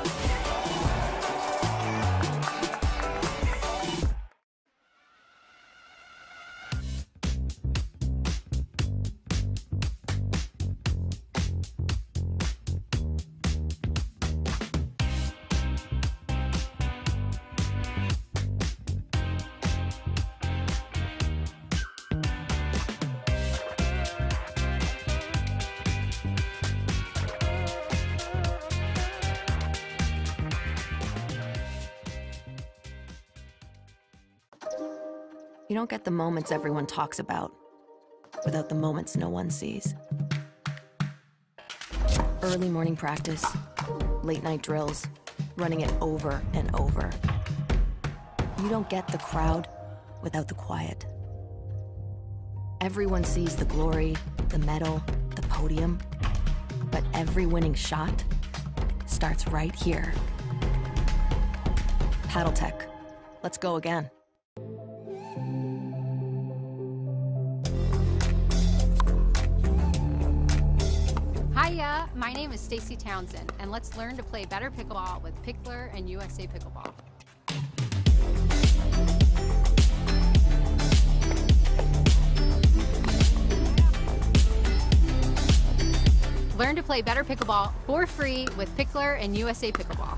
[SPEAKER 10] You don't get the moments everyone talks about without the moments no one sees. Early morning practice, late night drills, running it over and over. You don't get the crowd without the quiet. Everyone sees the glory, the medal, the podium, but every winning shot starts right here. Paddle Tech, let's go again.
[SPEAKER 24] Hiya, my name is Stacy Townsend, and let's learn to play better pickleball with Pickler and USA Pickleball. Learn to play better pickleball for free with Pickler and USA Pickleball.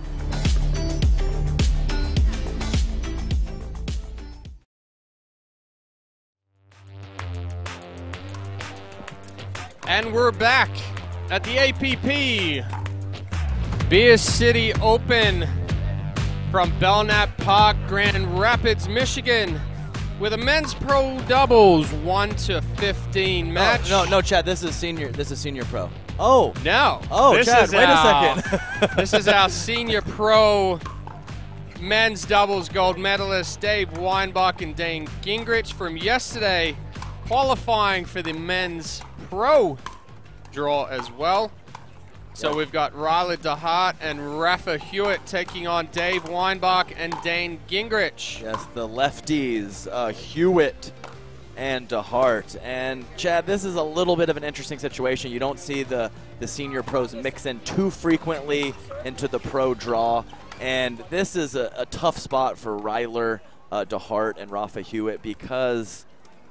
[SPEAKER 2] And we're back at the APP Beer City Open from Belknap Park, Grand Rapids, Michigan, with a men's pro doubles 1-15 match.
[SPEAKER 3] No, Chad. This is senior pro. Oh
[SPEAKER 2] no!
[SPEAKER 3] Oh, Chad. Wait a second.
[SPEAKER 2] This is our senior pro men's doubles gold medalist Dave Weinbach and Dane Gingrich from yesterday, qualifying for the men's pro draw as well. So we've got Ryla DeHart and Rafa Hewitt taking on Dave Weinbach and Dane Gingrich.
[SPEAKER 3] Yes, the lefties, Hewitt and DeHart. And Chad, this is a little bit of an interesting situation. You don't see the senior pros mix in too frequently into the pro draw. And this is a tough spot for Ryler DeHart and Rafa Hewitt because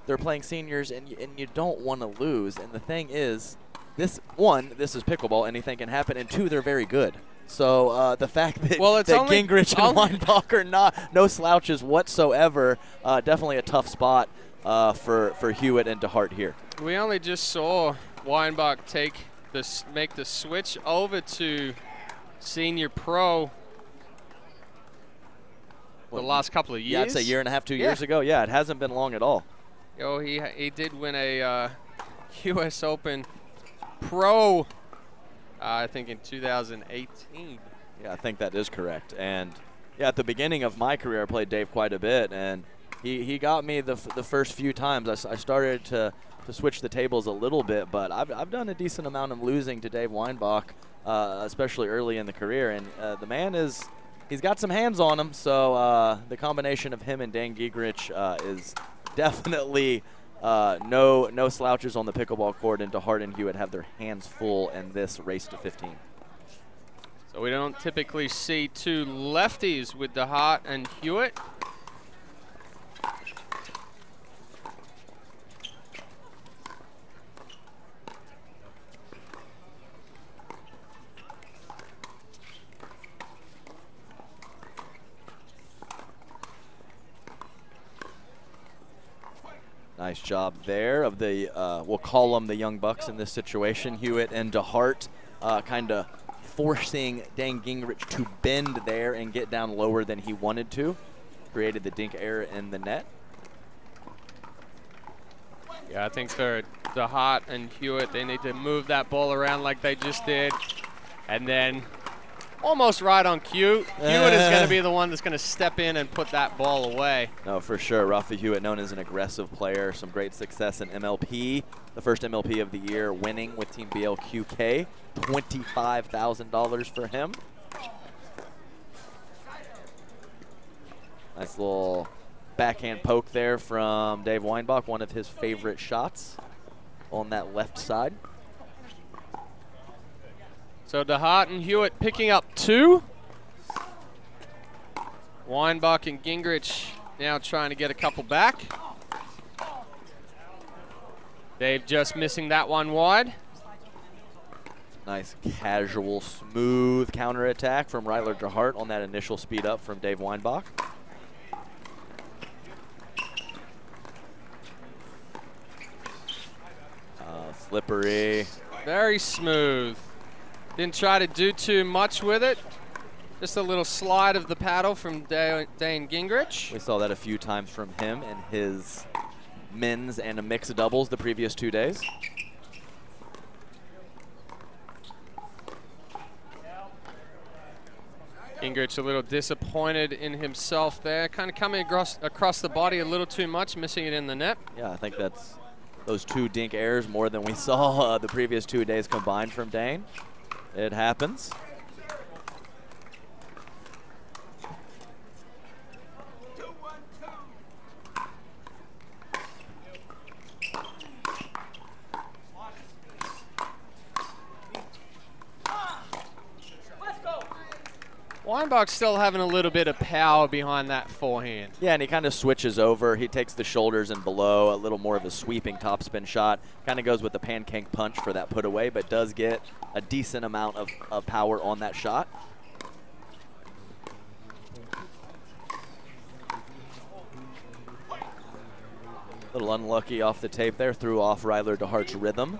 [SPEAKER 3] they're playing seniors and you don't want to lose. And the thing is, this is pickleball, anything can happen, and two, they're very good. So the fact that, Gingrich and Weinbach are no slouches whatsoever, definitely a tough spot for Hewitt and DeHart here.
[SPEAKER 2] We only just saw Weinbach make the switch over to senior pro the last couple of years.
[SPEAKER 3] Yeah, I'd say a year and a half, 2 years ago. Yeah, it hasn't been long at all.
[SPEAKER 2] Oh, he did win a U.S. Open Pro, I think in 2018.
[SPEAKER 3] Yeah, I think that is correct. And yeah, at the beginning of my career, I played Dave quite a bit, and he got me the first few times. I started to switch the tables a little bit, but I've done a decent amount of losing to Dave Weinbach, especially early in the career. And the man has He's got some hands on him, so the combination of him and Dan Gingrich is definitely no slouches on the pickleball court, and DeHart and Hewitt have their hands full in this race to 15.
[SPEAKER 2] So we don't typically see two lefties with DeHart and Hewitt.
[SPEAKER 3] Nice job there of the, we'll call them the Young Bucks in this situation, Hewitt and DeHart, kind of forcing Dan Gingrich to bend there and get down lower than he wanted to. Created the dink error in the net.
[SPEAKER 2] Yeah, I think for DeHart and Hewitt, they need to move that ball around like they just did. And then almost right on cue, Hewitt is going to be the one that's going to step in and put that ball away.
[SPEAKER 3] No, for sure. Rafa Hewitt, known as an aggressive player, some great success in MLP. The first MLP of the year, winning with Team BLQK. $25,000 for him. Nice little backhand poke there from Dave Weinbach, one of his favorite shots on that left side.
[SPEAKER 2] So DeHart and Hewitt picking up 2. Weinbach and Gingrich now trying to get a couple back. Dave just missing that one wide.
[SPEAKER 3] Nice casual, smooth counterattack from Ryler DeHart on that initial speed up from Dave Weinbach. Slippery.
[SPEAKER 2] Very smooth. Didn't try to do too much with it. Just a little slide of the paddle from Dane Gingrich.
[SPEAKER 3] We saw that a few times from him in his men's and a mixed doubles the previous 2 days.
[SPEAKER 2] Gingrich a little disappointed in himself there. Kind of coming across the body a little too much, missing it in the net.
[SPEAKER 3] Yeah, I think that's those 2 dink errors more than we saw the previous 2 days combined from Dane. It happens.
[SPEAKER 2] Weinbach's still having a little bit of power behind that forehand.
[SPEAKER 3] Yeah, and he kind of switches over. He takes the shoulders and below, a little more of a sweeping topspin shot. Kind of goes with the pancake punch for that put away, but does get a decent amount of power on that shot. A little unlucky off the tape there, threw off Ryler DeHart's rhythm.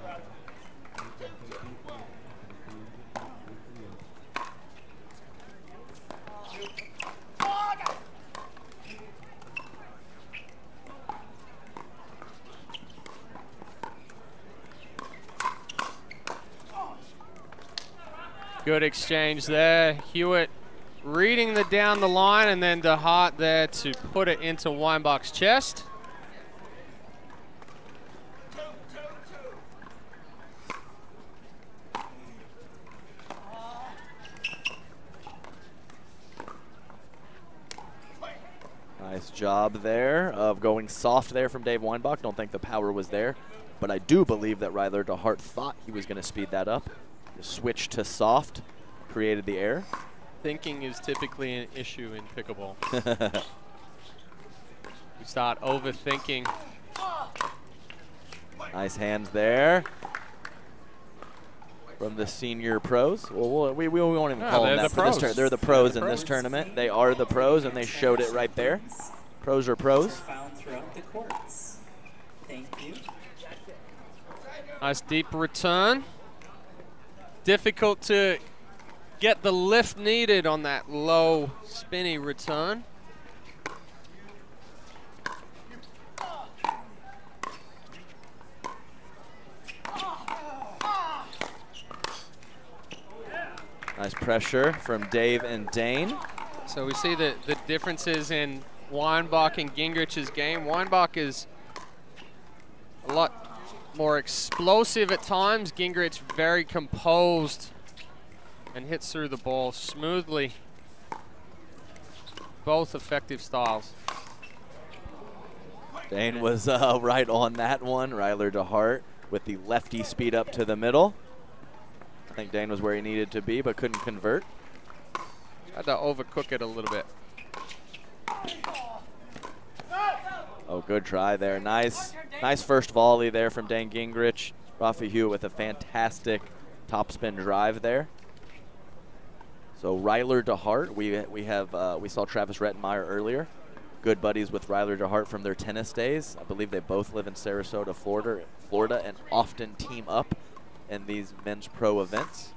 [SPEAKER 2] Good exchange there. Hewitt reading down the line, and then DeHart there to put it into Weinbach's chest.
[SPEAKER 3] Nice job there of going soft there from Dave Weinbach. Don't think the power was there, but I do believe that Ryler DeHart thought he was going to speed that up. The switch to soft created the error.
[SPEAKER 2] Thinking is typically an issue in pickleball. You start overthinking.
[SPEAKER 3] Nice hands there from the senior pros. Well, we won't even call them that for this tournament. They're the pros in this tournament. They are the pros, and they showed it right there. Pros are pros.
[SPEAKER 4] Thank you.
[SPEAKER 2] Nice deep return. Difficult to get the lift needed on that low spinny return.
[SPEAKER 3] Nice pressure from Dave and Dane.
[SPEAKER 2] So we see the differences in Weinbach and Gingrich's game. Weinbach is a lot more explosive at times. Gingrich very composed and hits through the ball smoothly. Both effective styles.
[SPEAKER 3] Dane was right on that one. Ryler DeHart with the lefty speed up to the middle. I think Dane was where he needed to be, but couldn't convert.
[SPEAKER 2] Had to overcook it a little bit.
[SPEAKER 3] Oh, good try there. Nice first volley there from Dane Gingrich. Rafa Hewitt with a fantastic topspin drive there. So Ryler DeHart, we saw Travis Rettenmeyer earlier. Good buddies with Ryler DeHart from their tennis days. I believe they both live in Sarasota, Florida, and often team up in these men's pro events.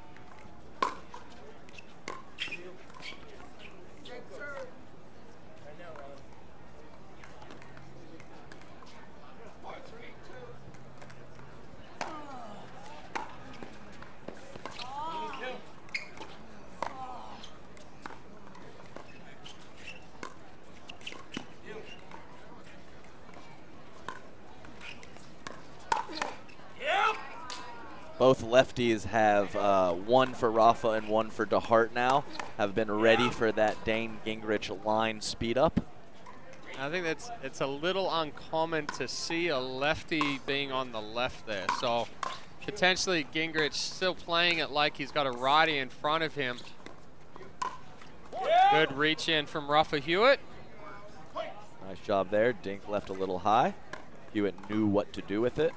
[SPEAKER 3] Both lefties have one for Rafa and one for DeHart now, have been ready for that Dane Gingrich line speed up.
[SPEAKER 2] I think it's a little uncommon to see a lefty being on the left there. So potentially Gingrich still playing it like he's got a righty in front of him. Good reach in from Rafa Hewitt.
[SPEAKER 3] Nice job there. Dink left a little high. Hewitt knew what to do with it.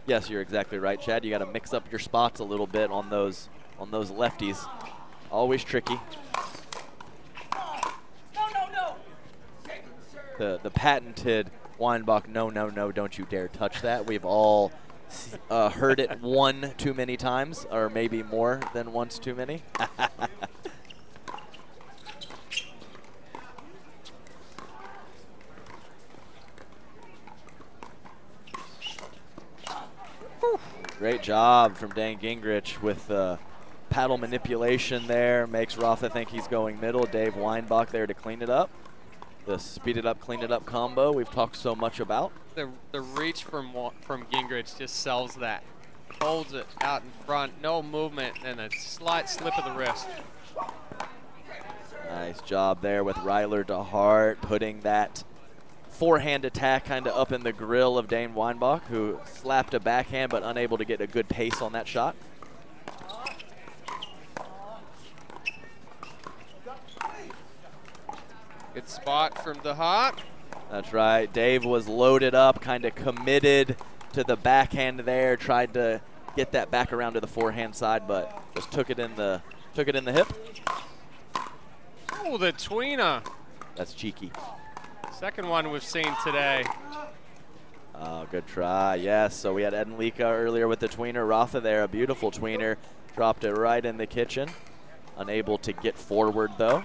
[SPEAKER 3] Yes, you're exactly right, Chad. You got to mix up your spots a little bit on those lefties. Always tricky. The patented Weinbach, no, don't you dare touch that. We've all heard it one too many times, or maybe more than once too many. Great job from Dane Gingrich with paddle manipulation there. Makes Rafa think he's going middle. Dave Weinbach there to clean it up. The speed it up, clean it up combo we've talked so much about.
[SPEAKER 2] The reach from Gingrich just sells that. Holds it out in front, no movement, and a slight slip of the wrist.
[SPEAKER 3] Nice job there with Ryler DeHart putting that forehand attack kind of up in the grill of Dane Weinbach, who slapped a backhand but unable to get a good pace on that shot.
[SPEAKER 2] Good spot from DeHart.
[SPEAKER 3] That's right. Dave was loaded up, kind of committed to the backhand there, tried to get that back around to the forehand side, but just took it in the hip.
[SPEAKER 2] Oh, the tweener.
[SPEAKER 3] That's cheeky.
[SPEAKER 2] Second one we've seen today.
[SPEAKER 3] Oh, good try. Yes, so we had Edenlika earlier with the tweener. Rafa there, a beautiful tweener. Dropped it right in the kitchen. Unable to get forward, though.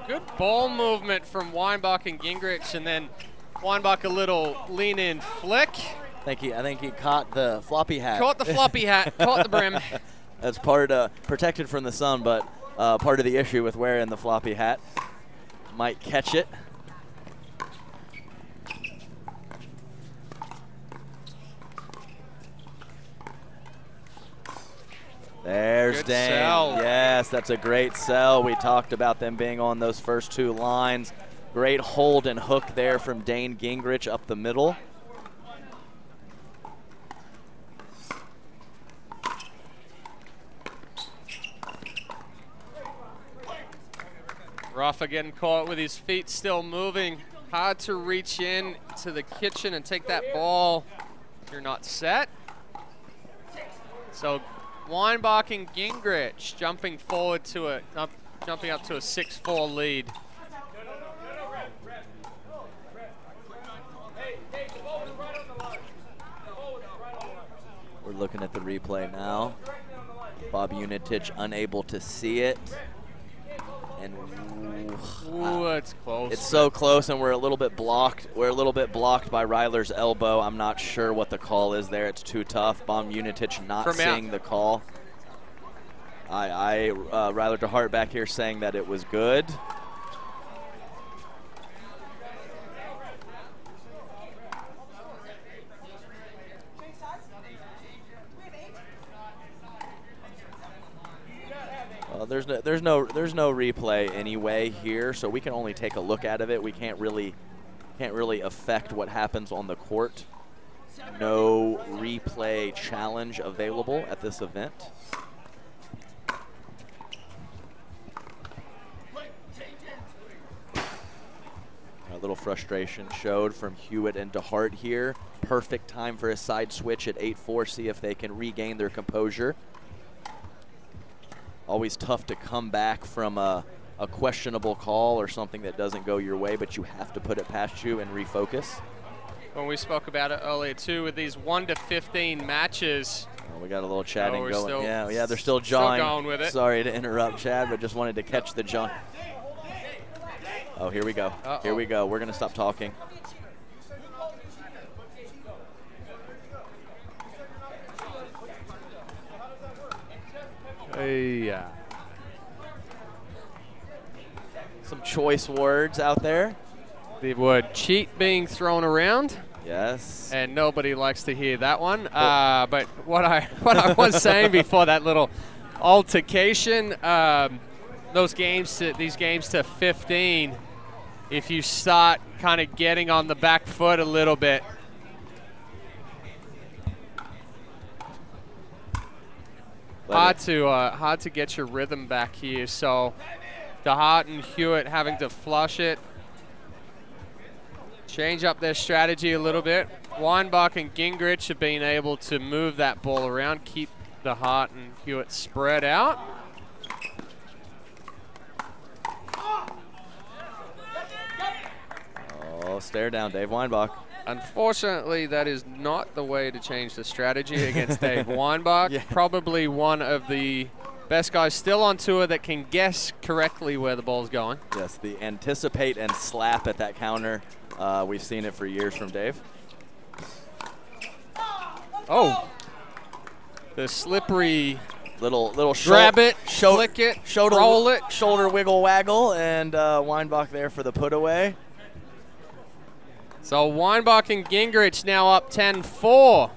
[SPEAKER 2] Good ball movement from Weinbach and Gingrich, and then Weinbach a little lean-in flick.
[SPEAKER 3] I think he caught the floppy hat.
[SPEAKER 2] Caught the floppy hat, caught the brim.
[SPEAKER 3] That's part protected from the sun, but part of the issue with wearing the floppy hat. Might catch it. There's
[SPEAKER 2] Good
[SPEAKER 3] Dane.
[SPEAKER 2] sell.
[SPEAKER 3] Yes, that's a great sell. We talked about them being on those first two lines. Great hold and hook there from Dane Gingrich up the middle.
[SPEAKER 2] Rafa getting caught with his feet still moving. Hard to reach in to the kitchen and take that ball if you're not set. So Weinbach and Gingrich jumping forward to jumping up to a 6-4 lead.
[SPEAKER 3] We're looking at the replay now. Bob Unitich unable to see it. And
[SPEAKER 2] Ooh, it's close.
[SPEAKER 3] It's so close, and we're a little bit blocked. We're a little bit blocked by Ryler's elbow. I'm not sure what the call is there. It's too tough. Unitich not seeing the call. Ryler DeHart back here saying that it was good. There's no replay anyway here, so we can only take a look at it. We can't really affect what happens on the court. No replay challenge available at this event. A little frustration showed from Hewitt and DeHart here. Perfect time for a side switch at 8-4. See if they can regain their composure. Always tough to come back from a questionable call or something that doesn't go your way, but you have to put it past you and refocus.
[SPEAKER 2] When we spoke about it earlier too, with these 1 to 15 matches.
[SPEAKER 3] Oh, we got a little chatting going.
[SPEAKER 2] Still,
[SPEAKER 3] yeah, they're still jawing.
[SPEAKER 2] Still going with it.
[SPEAKER 3] Sorry to interrupt, Chad, but just wanted to catch the jaw. Oh, here we go. Here we go. We're gonna stop talking.
[SPEAKER 2] Yeah.
[SPEAKER 3] Some choice words out there.
[SPEAKER 2] The word cheat being thrown around.
[SPEAKER 3] Yes.
[SPEAKER 2] And nobody likes to hear that one. But what I was saying before that little altercation, these games to 15, if you start kind of getting on the back foot a little bit, hard to get your rhythm back here. So DeHart and Hewitt having to flush it, change up their strategy a little bit. Weinbach and Gingrich have been able to move that ball around, keep DeHart and Hewitt spread out.
[SPEAKER 3] Oh, stare down, Dave Weinbach.
[SPEAKER 2] Unfortunately, that is not the way to change the strategy against Dave Weinbach.
[SPEAKER 3] Yeah.
[SPEAKER 2] Probably one of the best guys still on tour that can guess correctly where the ball's going.
[SPEAKER 3] Yes, the anticipate and slap at that counter. We've seen it for years from Dave.
[SPEAKER 2] Oh, the slippery
[SPEAKER 3] little
[SPEAKER 2] grab it, flick it, roll it,
[SPEAKER 3] shoulder wiggle waggle, and Weinbach there for the put away.
[SPEAKER 2] So Weinbach and Gingrich now up 10-4.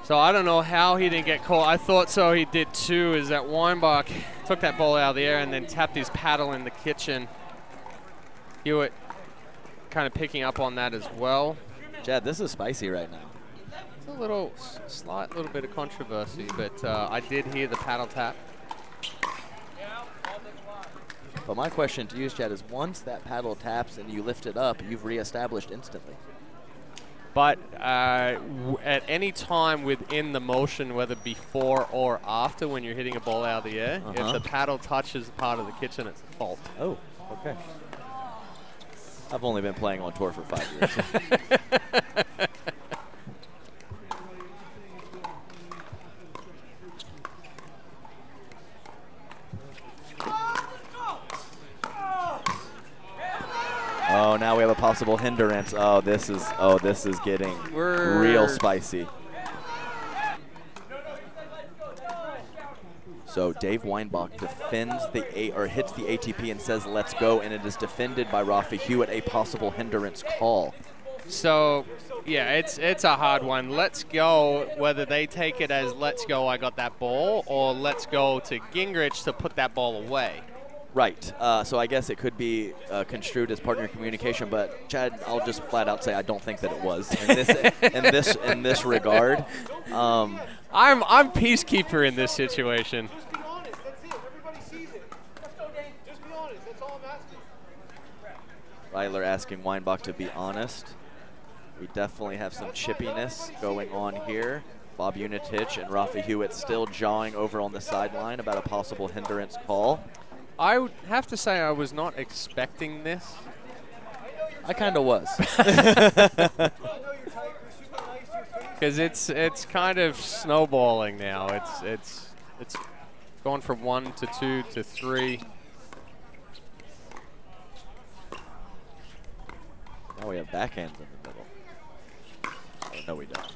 [SPEAKER 2] So I don't know how he didn't get caught. I thought so he did too, is that Weinbach took that ball out of the air and then tapped his paddle in the kitchen. Hewitt kind of picking up on that as well.
[SPEAKER 3] Chad, this is spicy right now.
[SPEAKER 2] It's a slight little bit of controversy, but I did hear the paddle tap.
[SPEAKER 3] But my question to you, Chad, is once that paddle taps and you lift it up, you've reestablished instantly.
[SPEAKER 2] But at any time within the motion, whether before or after when you're hitting a ball out of the air, if the paddle touches part of the kitchen, it's a fault.
[SPEAKER 3] Oh, okay. I've only been playing on tour for 5 years. Oh, now we have a possible hindrance. Oh, this is getting real spicy. So Dave Weinbach defends hits the ATP and says, "Let's go," and it is defended by Rafa Hewitt, a possible hindrance call.
[SPEAKER 2] So, yeah, it's a hard one. Let's go, whether they take it as "let's go, I got that ball," or "let's go" to Gingrich to put that ball away.
[SPEAKER 3] Right. So I guess it could be construed as partner communication, but Chad, I'll just flat out say I don't think that it was in this regard.
[SPEAKER 2] I'm peacekeeper in this situation.
[SPEAKER 21] Just be honest. That's it. Everybody sees it. Just be honest. That's all I'm asking.
[SPEAKER 3] Ryler asking Weinbach to be honest. We definitely have some chippiness going on here. Bob Unitich and Rafa Hewitt still jawing over on the sideline about a possible hindrance call.
[SPEAKER 2] I would have to say I was not expecting this.
[SPEAKER 3] I kind of was.
[SPEAKER 2] Because it's kind of snowballing now. It's gone from 1 to 2 to 3.
[SPEAKER 3] Now we have backhands in the middle. Oh, no, we don't.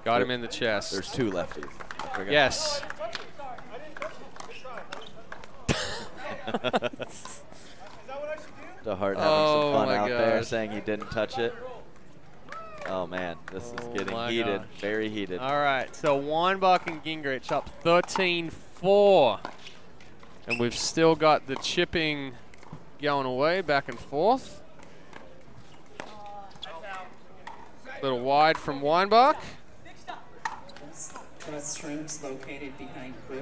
[SPEAKER 2] Got him in the chest.
[SPEAKER 3] There's 2 lefties.
[SPEAKER 2] Yes.
[SPEAKER 3] DeHart having some fun out there, saying he didn't touch it. Oh man, this is getting heated, very heated.
[SPEAKER 2] All right, so Weinbach and Gingrich up 13-4. And we've still got the chipping going away, back and forth. A little wide from Weinbach.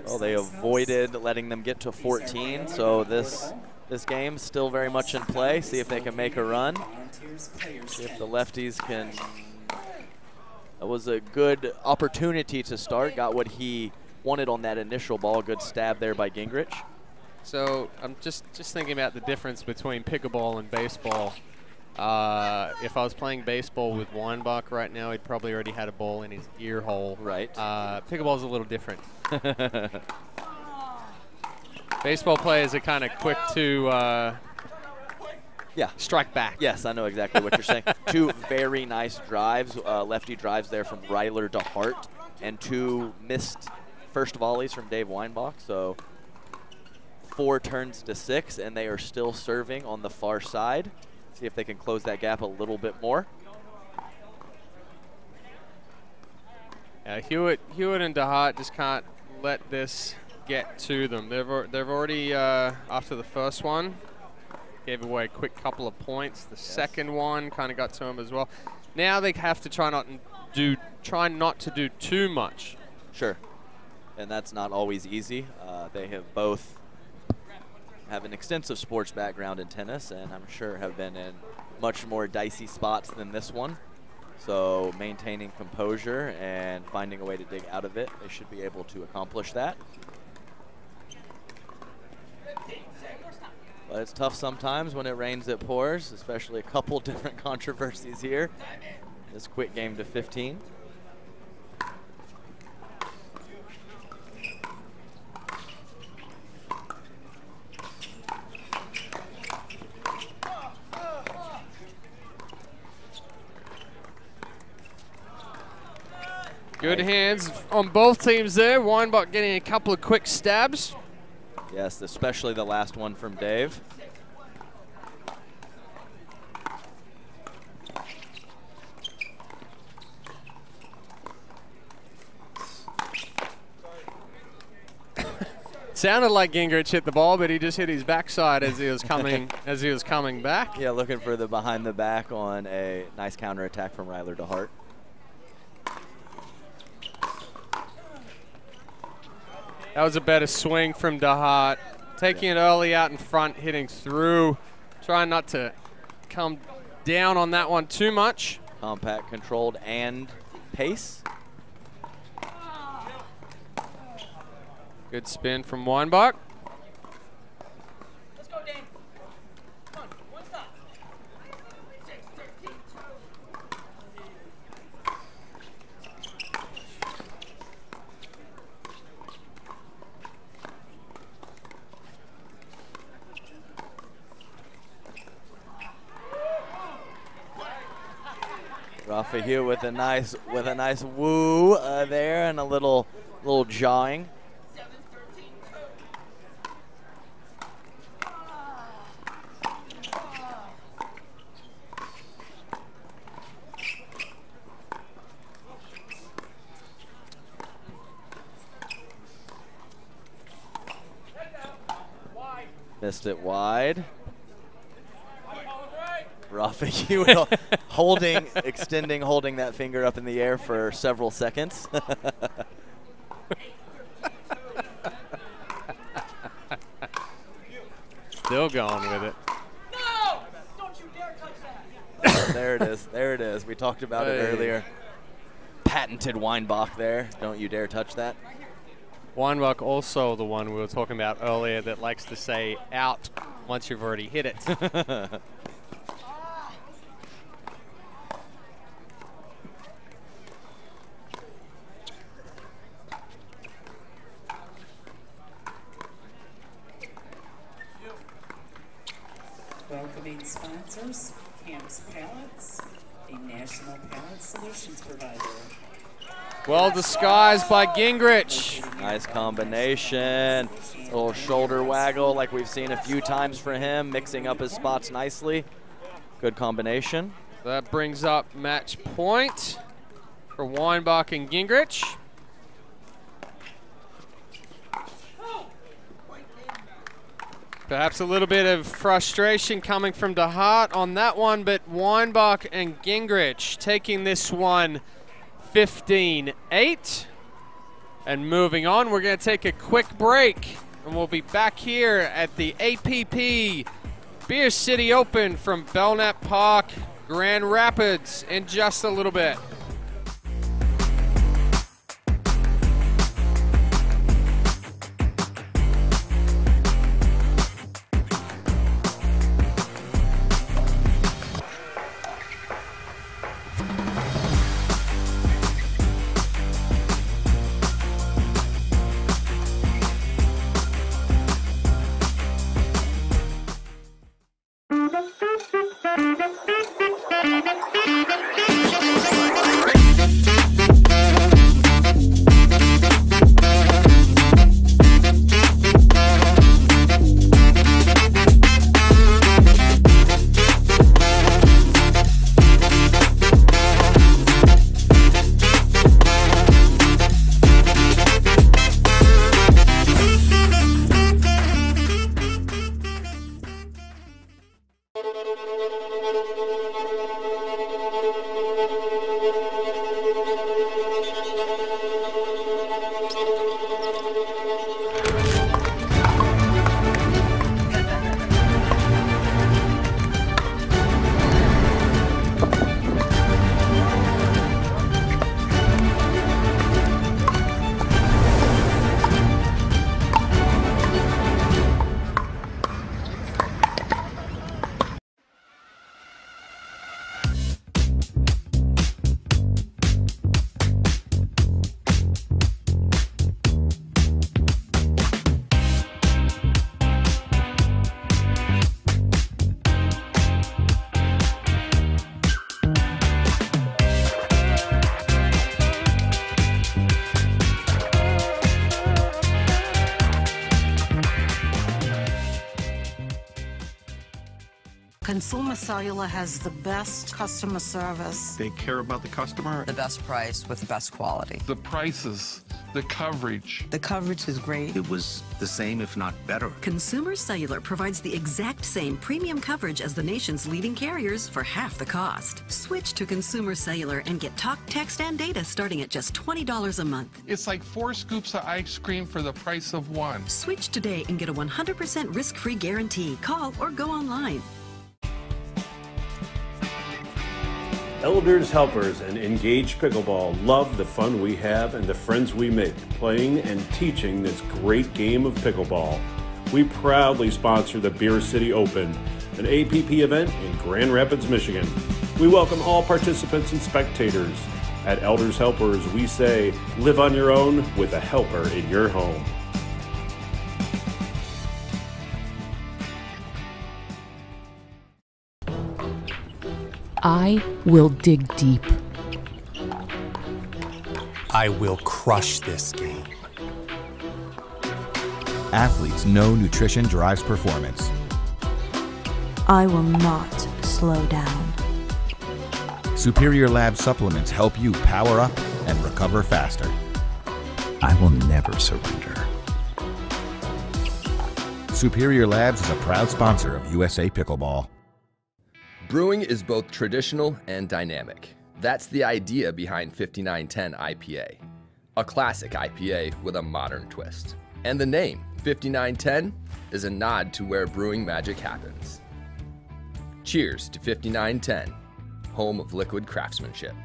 [SPEAKER 3] Well, they avoided letting them get to 14, so this game still very much in play. See if they can make a run. See if the lefties can. That was a good opportunity to start. Got what he wanted on that initial ball. Good stab there by Gingrich.
[SPEAKER 2] So I'm just thinking about the difference between pickleball and baseball. If I was playing baseball with Weinbach right now, he'd probably already had a ball in his ear hole.
[SPEAKER 3] Right.
[SPEAKER 2] Pickleball's a little different. Baseball players are kind of quick to strike back.
[SPEAKER 3] Yes, I know exactly what you're saying. 2 very nice drives, lefty drives there from Ryler DeHart, and 2 missed first volleys from Dave Weinbach. So 4 turns to 6, and they are still serving on the far side. See if they can close that gap a little bit more.
[SPEAKER 2] Hewitt and DeHart just can't let this get to them. They've already, after the first one, gave away a quick couple of points. The second one kind of got to them as well. Now they have to try not to do too much.
[SPEAKER 3] Sure, and that's not always easy. They have both have an extensive sports background in tennis, and I'm sure have been in much more dicey spots than this one. So maintaining composure and finding a way to dig out of it, they should be able to accomplish that. But it's tough sometimes when it rains, it pours, especially a couple different controversies here. This quick game to 15.
[SPEAKER 2] Good hands on both teams there. Weinbach getting a couple of quick stabs.
[SPEAKER 3] Yes, especially the last one from Dave.
[SPEAKER 2] Sounded like Gingrich hit the ball, but he just hit his backside as he was coming back.
[SPEAKER 3] Yeah, looking for the behind the back on a nice counterattack from Ryler DeHart.
[SPEAKER 2] That was a better swing from DeHart. Taking it early out in front, hitting through. Trying not to come down on that one too much.
[SPEAKER 3] Compact, controlled, and pace.
[SPEAKER 2] Good spin from Weinbach.
[SPEAKER 4] Let's go, Dan. Come on, one stop. 6, 13,
[SPEAKER 3] 2. Rafa here with a nice woo there and a little jawing. Missed it wide. Rafa Hewitt holding that finger up in the air for several seconds.
[SPEAKER 2] Still going with it.
[SPEAKER 4] No! Don't you dare touch that!
[SPEAKER 3] There it is. There it is. We talked about it earlier. Patented Weinbach there. Don't you dare touch that.
[SPEAKER 2] Weinbach also the one we were talking about earlier that likes to say out once you've already hit it.
[SPEAKER 6] Welcoming sponsors, Camps Pallets, a national pallet solutions provider.
[SPEAKER 2] Well disguised by Gingrich.
[SPEAKER 3] Nice combination. A little shoulder waggle like we've seen a few times for him, mixing up his spots nicely. Good combination.
[SPEAKER 2] That brings up match point for Weinbach and Gingrich. Perhaps a little bit of frustration coming from DeHart on that one, but Weinbach and Gingrich taking this one 15-8. And moving on, we're going to take a quick break, and we'll be back here at the APP Beer City Open from Belknap Park, Grand Rapids in just a little bit.
[SPEAKER 22] Consumer Cellular has the best customer service.
[SPEAKER 5] They care about the customer.
[SPEAKER 8] The best price with the best quality.
[SPEAKER 5] The prices, the coverage.
[SPEAKER 8] The coverage is great.
[SPEAKER 19] It was the same, if not better.
[SPEAKER 7] Consumer Cellular provides the exact same premium coverage as the nation's leading carriers for half the cost. Switch to Consumer Cellular and get talk, text, and data starting at just $20 a month.
[SPEAKER 5] It's like 4 scoops of ice cream for the price of 1.
[SPEAKER 7] Switch today and get a 100% risk-free guarantee. Call or go online.
[SPEAKER 1] Elders, helpers, and Engage Pickleball love the fun we have and the friends we make playing and teaching this great game of pickleball. We proudly sponsor the Beer City Open, an APP event in Grand Rapids, Michigan. We welcome all participants and spectators. At Elders Helpers, we say, live on your own with a helper in your home.
[SPEAKER 9] I will dig deep.
[SPEAKER 19] I will crush this game.
[SPEAKER 23] Athletes know nutrition drives performance.
[SPEAKER 10] I will not slow down.
[SPEAKER 23] Superior Lab supplements help you power up and recover faster.
[SPEAKER 19] I will never surrender.
[SPEAKER 23] Superior Labs is a proud sponsor of USA Pickleball.
[SPEAKER 15] Brewing is both traditional and dynamic. That's the idea behind 5910 IPA, a classic IPA with a modern twist. And the name, 5910, is a nod to where brewing magic happens. Cheers to 5910, home of liquid craftsmanship.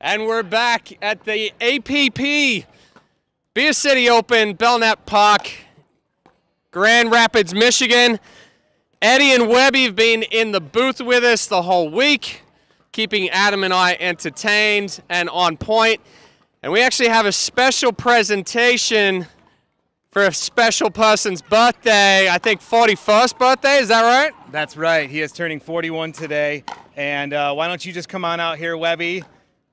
[SPEAKER 2] And we're back at the APP Beer City Open, Belknap Park, Grand Rapids, Michigan. Eddie and Webby have been in the booth with us the whole week, keeping Adam and I entertained and on point. And we actually have a special presentation for a special person's birthday, I think 41st birthday, is that right?
[SPEAKER 11] That's right, he is turning 41 today. And why don't you just come on out here, Webby?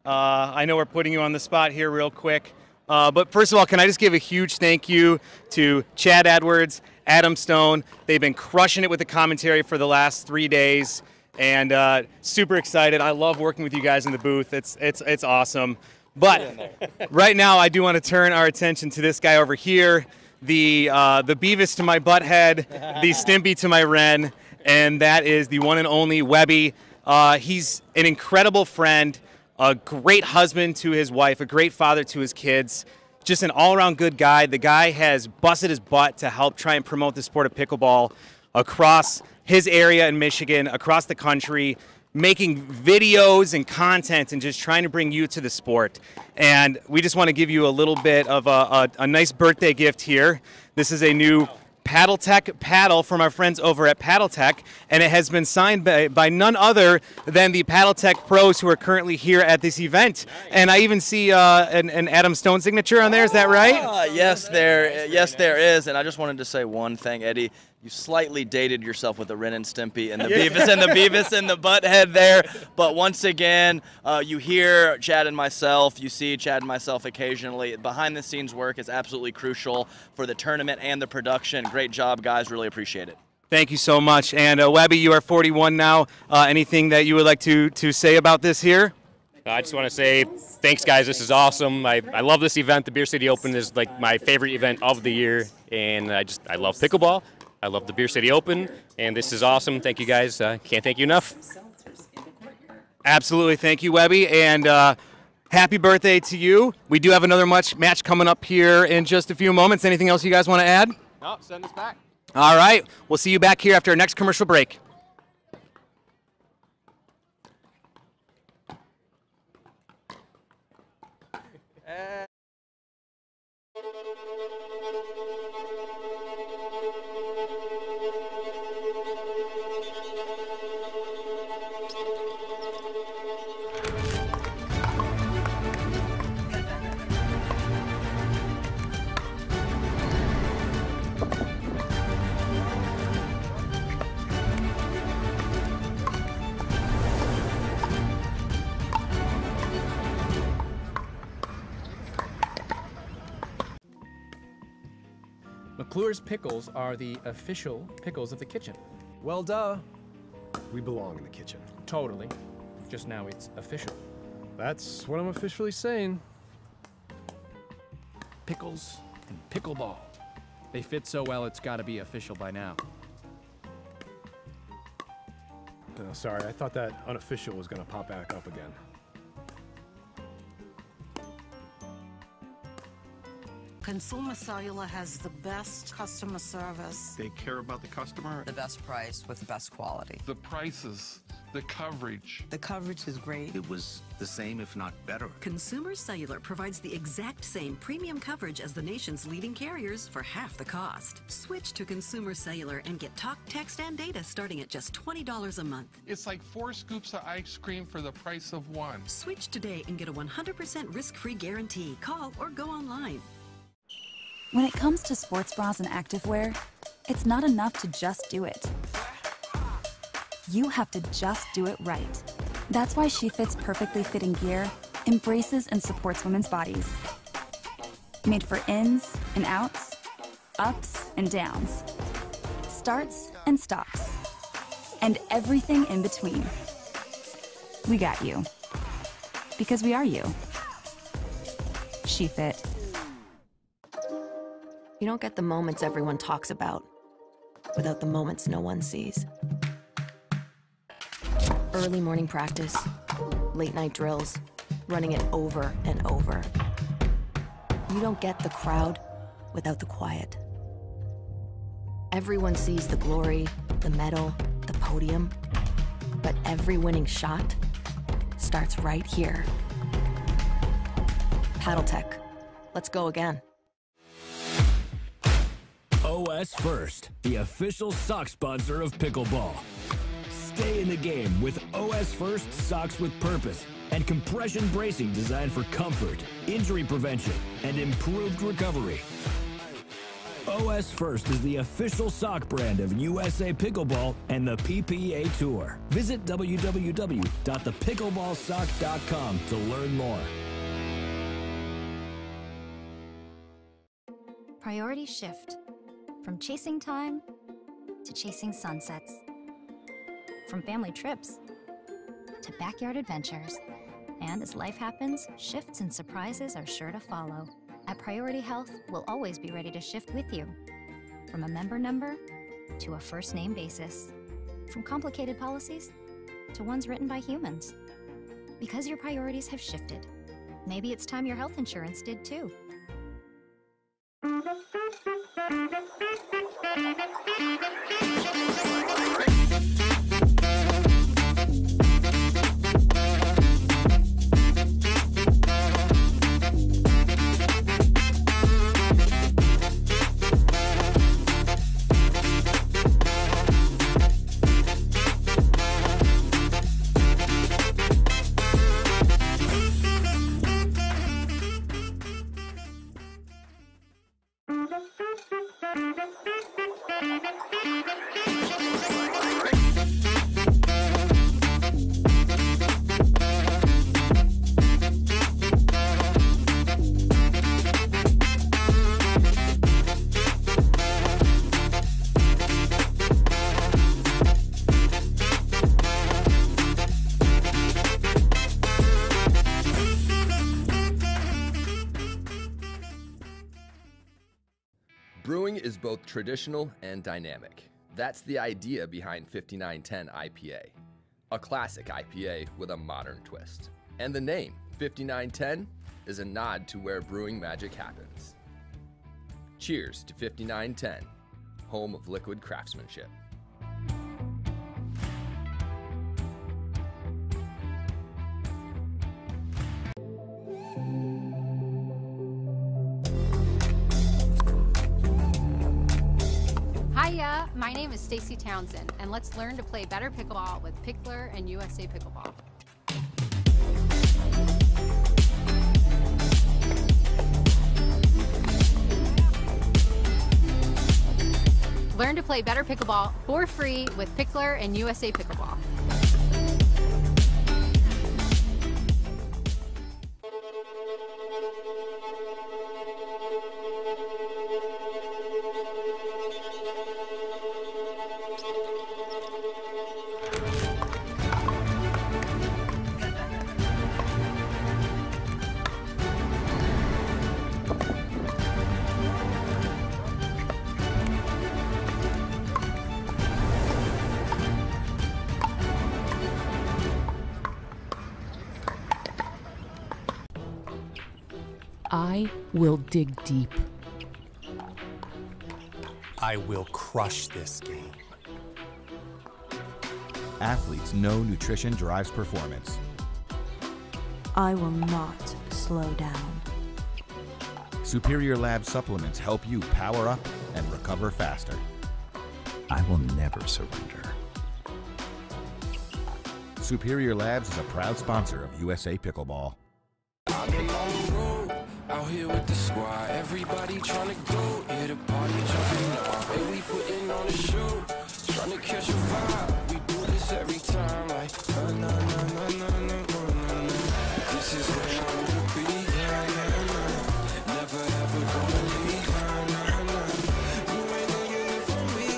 [SPEAKER 11] I know we're putting you on the spot here real quick. But first of all, can I just give a huge thank you to Chad Edwards, Adam Stone. They've been crushing it with the commentary for the last 3 days. And super excited. I love working with you guys in the booth. It's awesome. But right now, I do want to turn our attention to this guy over here, the Beavis to my Butthead, the Stimpy to my Ren, and that is the one and only Webby. He's an incredible friend, a great husband to his wife, a great father to his kids, just an all-around good guy. The guy has busted his butt to help try and promote the sport of pickleball across his area in Michigan, across the country, making videos and content and just trying to bring you to the sport. And we just want to give you a little bit of a nice birthday gift here. This is a new PaddleTech paddle from our friends over at PaddleTech, and it has been signed by none other than the PaddleTech pros who are currently here at this event. And I even see an Adam Stone signature on there. Is that right?
[SPEAKER 3] Yes, there is. And I just wanted to say one thing, Eddie. You slightly dated yourself with the Ren and Stimpy and the Beavis and the Beavis and the Butthead there. But once again, you hear Chad and myself, you see Chad and myself occasionally. Behind the scenes work is absolutely crucial for the tournament and the production. Great job, guys. Really appreciate it.
[SPEAKER 11] Thank you so much. And Webby, you are 41 now. Anything that you would like to say about this here?
[SPEAKER 13] I just want to say thanks, guys. This is awesome. I love this event. The Beer City Open is like my favorite event of the year. And I love pickleball. I love the Beer City Open, and this is awesome. Thank you, guys. Can't thank you enough.
[SPEAKER 11] Absolutely. Thank you, Webby, and happy birthday to you. We do have another match coming up here in just a few moments. Anything else you guys want to add?
[SPEAKER 2] No, send us back.
[SPEAKER 11] All right. We'll see you back here after our next commercial break.
[SPEAKER 18] McClure's pickles are the official pickles of the kitchen.
[SPEAKER 20] Well, duh. We belong in the kitchen.
[SPEAKER 18] Totally. Just now it's official.
[SPEAKER 20] That's what I'm officially saying.
[SPEAKER 18] Pickles and pickleball. They fit so well it's gotta be official by now.
[SPEAKER 20] Oh, sorry, I thought that unofficial was gonna pop back up again.
[SPEAKER 22] Consumer Cellular has the best customer service.
[SPEAKER 19] They care about the customer.
[SPEAKER 8] The best price with the best quality.
[SPEAKER 5] The prices, the coverage.
[SPEAKER 8] The coverage is great.
[SPEAKER 19] It was the same, if not better.
[SPEAKER 7] Consumer Cellular provides the exact same premium coverage as the nation's leading carriers for half the cost. Switch to Consumer Cellular and get talk, text, and data starting at just $20 a month.
[SPEAKER 5] It's like 4 scoops of ice cream for the price of 1.
[SPEAKER 7] Switch today and get a 100% risk-free guarantee. Call or go online.
[SPEAKER 12] When it comes to sports bras and activewear, it's not enough to just do it. You have to just do it right. That's why She Fits perfectly fitting gear embraces and supports women's bodies. Made for ins and outs, ups and downs, starts and stops, and everything in between. We got you. Because we are you. She Fit.
[SPEAKER 10] You don't get the moments everyone talks about without the moments no one sees. Early morning practice, late night drills, running it over and over. You don't get the crowd without the quiet. Everyone sees the glory, the medal, the podium, but every winning shot starts right here Paddle Tech. Let's go again.
[SPEAKER 14] OS First, the official sock sponsor of pickleball. Stay in the game with OS First socks with purpose and compression bracing designed for comfort, injury prevention, and improved recovery. OS First is the official sock brand of USA Pickleball and the PPA Tour. Visit www.thepickleballsock.com to learn more.
[SPEAKER 16] Priorities shift from chasing time to chasing sunsets, from family trips to backyard adventures. And as life happens, shifts and surprises are sure to follow. At Priority Health, we'll always be ready to shift with you. From a member number to a first name basis. From complicated policies to ones written by humans. Because your priorities have shifted. Maybe it's time your health insurance did too.
[SPEAKER 15] Brewing is both traditional and dynamic. That's the idea behind 5910 IPA, a classic IPA with a modern twist. And the name, 5910, is a nod to where brewing magic happens. Cheers to 5910, home of liquid craftsmanship.
[SPEAKER 17] Hiya, my name is Stacy Townsend, and let's learn to play better pickleball with Pickler and USA Pickleball. Learn to play better pickleball for free with Pickler and USA Pickleball.
[SPEAKER 9] I will dig deep.
[SPEAKER 24] I will crush this game.
[SPEAKER 23] Athletes know nutrition drives performance.
[SPEAKER 25] I will not slow down.
[SPEAKER 23] Superior Lab supplements help you power up and recover faster.
[SPEAKER 26] I will never surrender.
[SPEAKER 23] Superior Labs is a proud sponsor of USA Pickleball.
[SPEAKER 27] Out here with the squad, everybody trying to go. Yeah, the party jumping off. Hey, we putting on a show, trying to catch a vibe. We do this every time, like na na na na na na na. This is where I wanna be, na na na. Never ever gonna leave, na na na. You ain't gonna get it from me.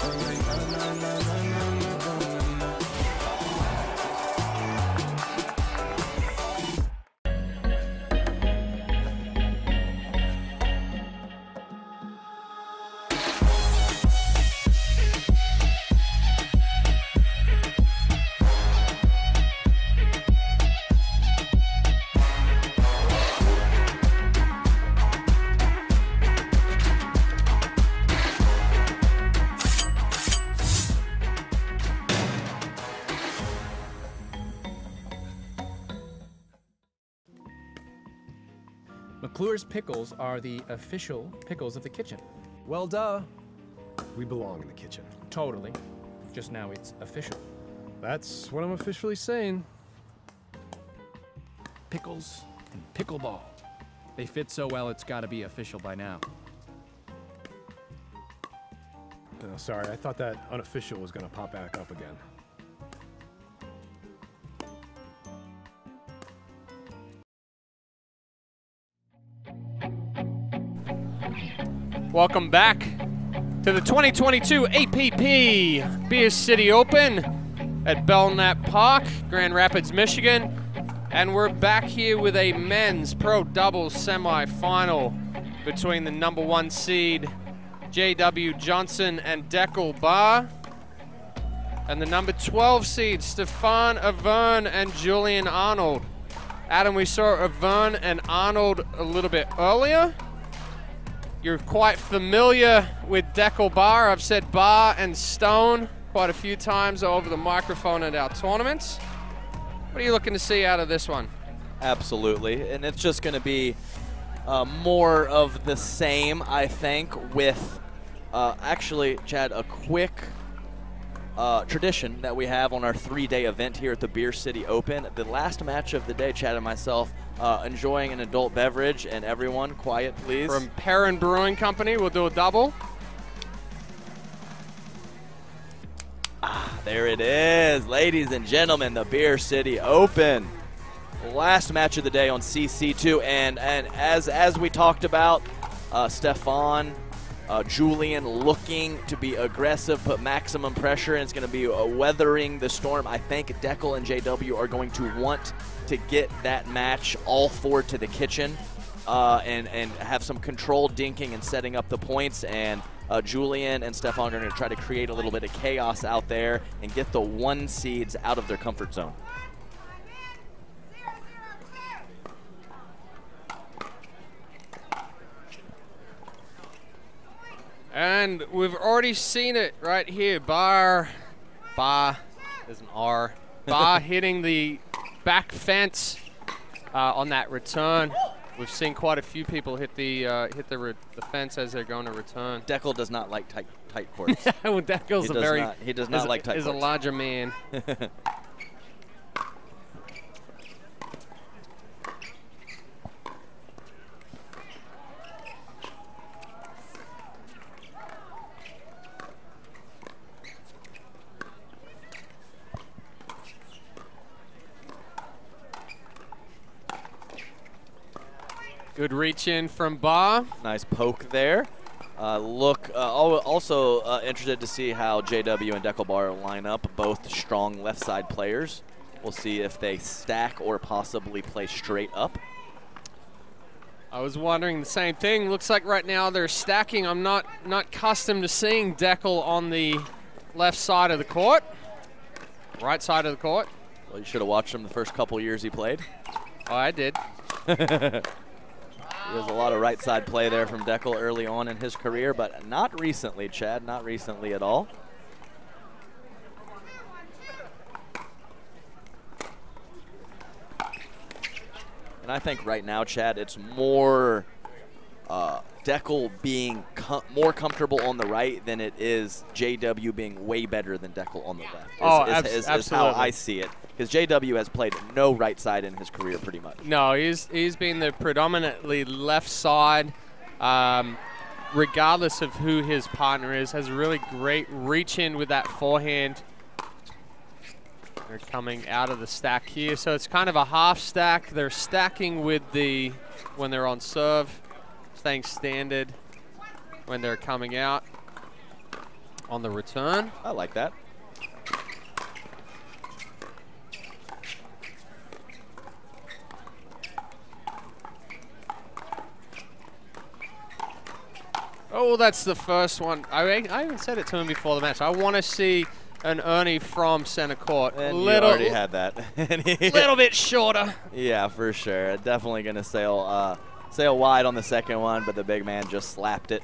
[SPEAKER 27] I'm like na na na na na na na.
[SPEAKER 18] McClure's pickles are the official pickles of the kitchen.
[SPEAKER 20] Well, duh. We belong in the kitchen.
[SPEAKER 18] Totally. Just now it's official.
[SPEAKER 20] That's what I'm officially saying.
[SPEAKER 18] Pickles and pickleball. They fit so well, it's got to be official by now.
[SPEAKER 20] No, sorry, I thought that unofficial was going to pop back up again.
[SPEAKER 1] Welcome back to the 2022 APP Beer City Open at Belknap Park, Grand Rapids, Michigan. And we're back here with a men's pro doubles semifinal between the #1 seed J.W. Johnson and Deckel Barr and the #12 seed Stefan Avern and Julian Arnold. Adam, we saw Avern and Arnold a little bit earlier. You're quite familiar with Deckel Barr. I've said Barr and Stone quite a few times over the microphone at our tournaments. What are you looking to see out of this one?
[SPEAKER 2] Absolutely, and it's just going to be more of the same, I think, with actually, Chad, a quick tradition that we have on our 3-day event here at the Beer City Open. The last match of the day, Chad and myself enjoying an adult beverage, and everyone, quiet please.
[SPEAKER 1] From Perrin Brewing Company, we'll do a double.
[SPEAKER 2] There it is, ladies and gentlemen, the Beer City Open. Last match of the day on CC2, and as we talked about, Stefan, Julian looking to be aggressive, put maximum pressure, and it's going to be weathering the storm. I think Deckel and JW are going to want to get that match all four to the kitchen and have some controlled dinking and setting up the points, and Julian and Stefan are going to try to create a little bit of chaos out there and get the 1 seeds out of their comfort zone.
[SPEAKER 1] And we've already seen it right here. Barr is an R. Barr hitting the back fence on that return. We've seen quite a few people hit the fence as they're going to return.
[SPEAKER 2] Deckel does not like tight courts.
[SPEAKER 1] Well, Deckel's
[SPEAKER 2] he does not like tight courts.
[SPEAKER 1] Is a larger man. Good reach in from Barr.
[SPEAKER 2] Nice poke there. Also interested to see how JW and Deckel Barr line up, both strong left side players. We'll see if they stack or possibly play straight up.
[SPEAKER 1] I was wondering the same thing. Looks like right now they're stacking. I'm not accustomed to seeing Deckel on the left side of the court. Right side of the court.
[SPEAKER 2] Well, you should have watched him the first couple years he played.
[SPEAKER 1] Oh, I did.
[SPEAKER 2] There's a lot of right side play there from Deckel early on in his career, but not recently, Chad, not recently at all. And I think right now, Chad, it's more Deckel being more comfortable on the right than it is JW being way better than Deckel on the left. Is how I see it. Because JW has played no right side in his career pretty much.
[SPEAKER 1] No, he's been the predominantly left side, regardless of who his partner is. Has a really great reach in with that forehand. They're coming out of the stack here, so it's kind of a half stack. They're stacking with when they're on serve, staying standard when they're coming out on the return.
[SPEAKER 2] I like that.
[SPEAKER 1] Oh, that's the first one. I even said it to him before the match. I want to see an Ernie from center court.
[SPEAKER 2] And you already had that.
[SPEAKER 1] Little bit shorter.
[SPEAKER 2] Yeah, for sure. Definitely going to sail wide on the second one, but the big man just slapped it.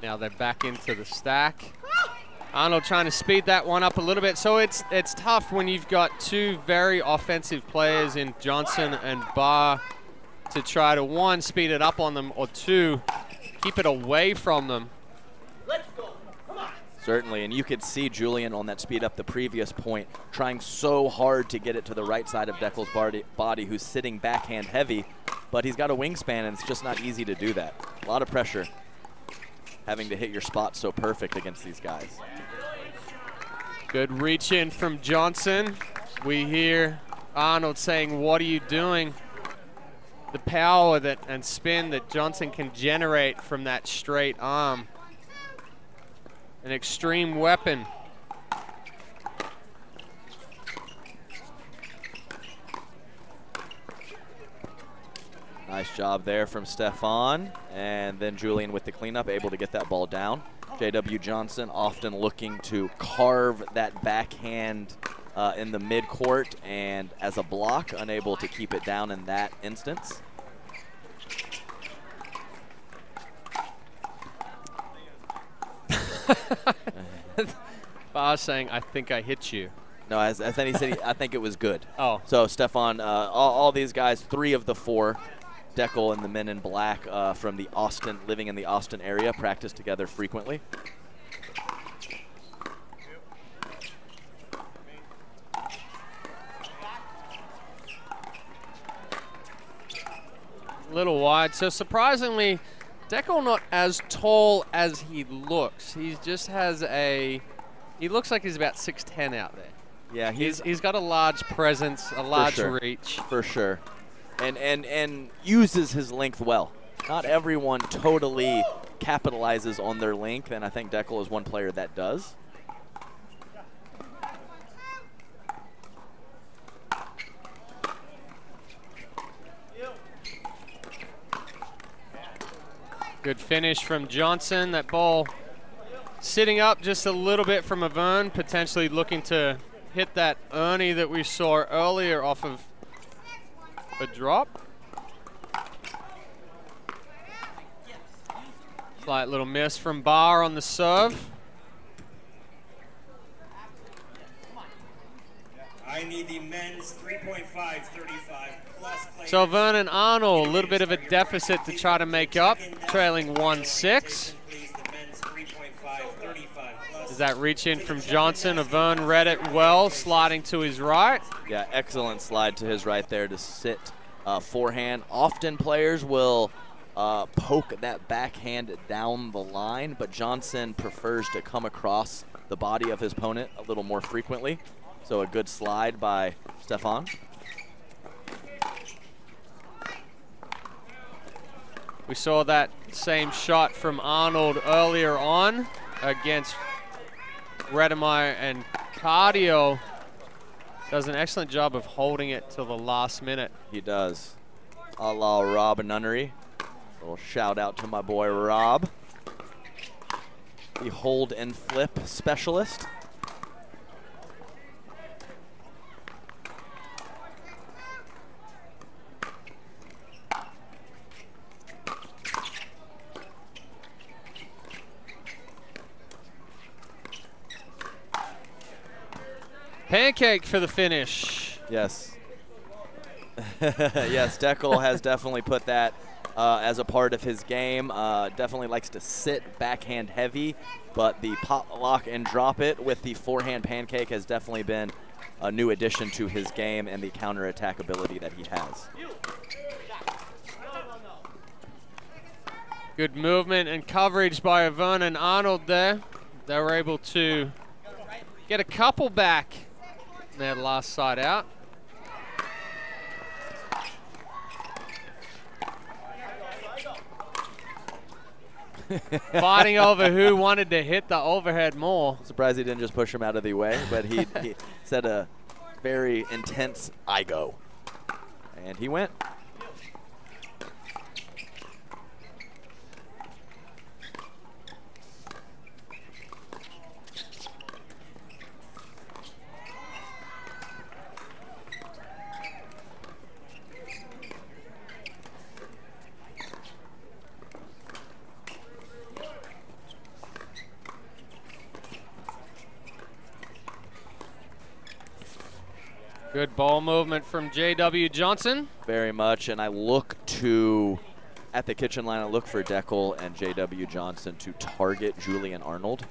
[SPEAKER 1] Now they're back into the stack. Arnold trying to speed that one up a little bit. So it's tough when you've got two very offensive players in Johnson and Barr. to try to, one, speed it up on them, or two, keep it away from them.
[SPEAKER 2] Certainly, and you could see Julian on that speed up the previous point trying so hard to get it to the right side of Deckel's body, who's sitting backhand heavy, but he's got a wingspan, and it's just not easy to do that. A lot of pressure having to hit your spot so perfect against these guys.
[SPEAKER 1] Good reach in from Johnson. We hear Arnold saying, "What are you doing?" The power that and spin that Johnson can generate from that straight arm. An extreme weapon.
[SPEAKER 2] Nice job there from Stefan. And then Julian with the cleanup, able to get that ball down. J.W. Johnson often looking to carve that backhand in the midcourt, and as a block, unable to keep it down in that instance.
[SPEAKER 1] Bar's saying, "I think I hit you."
[SPEAKER 2] No, as then he said, I think it was good.
[SPEAKER 1] Oh.
[SPEAKER 2] So Stefan, all these guys, 3 of the 4, Deckel and the men in black from the Austin, living in the Austin area, practice together frequently.
[SPEAKER 1] A little wide. So surprisingly, Deckel not as tall as he looks. He just has he looks like he's about 6'10" out there.
[SPEAKER 2] Yeah,
[SPEAKER 1] he's got a large presence, a large
[SPEAKER 2] sure.
[SPEAKER 1] reach.
[SPEAKER 2] For sure. And uses his length well. Not everyone totally capitalizes on their length, and I think Deckel is one player that does.
[SPEAKER 1] Good finish from Johnson. That ball sitting up just a little bit from Avern, potentially looking to hit that Ernie that we saw earlier off of a drop. Slight little miss from Bar on the serve.
[SPEAKER 3] I need the men's 3.5, 35 plus.
[SPEAKER 1] So Vernon Arnold, a little bit of a deficit to try to make up, trailing 1-6. Does that reach in from Johnson? Avern read it well, sliding to his right.
[SPEAKER 2] Yeah, excellent slide to his right there to sit forehand. Often players will poke that backhand down the line, but Johnson prefers to come across the body of his opponent a little more frequently. So a good slide by Stefan.
[SPEAKER 1] We saw that same shot from Arnold earlier on against Redemeyer, and Cardio does an excellent job of holding it till the last minute.
[SPEAKER 2] He does. A la Rob Nunnery. A little shout out to my boy Rob, the hold and flip specialist.
[SPEAKER 1] Pancake for the finish.
[SPEAKER 2] Yes. Yes, Deckel has definitely put that as a part of his game. Definitely likes to sit backhand heavy, but the pop, lock, and drop it with the forehand pancake has definitely been a new addition to his game and the counterattack ability that he has.
[SPEAKER 1] Good movement and coverage by Avern and Arnold there. They were able to get a couple back in their last side out. Fighting over who wanted to hit the overhead more.
[SPEAKER 2] Surprised he didn't just push him out of the way, but he said a very intense "I go," and he went.
[SPEAKER 1] Good ball movement from J.W. Johnson.
[SPEAKER 2] Very much, and I look to, at the kitchen line, look for Deckel and J.W. Johnson to target Julian Arnold.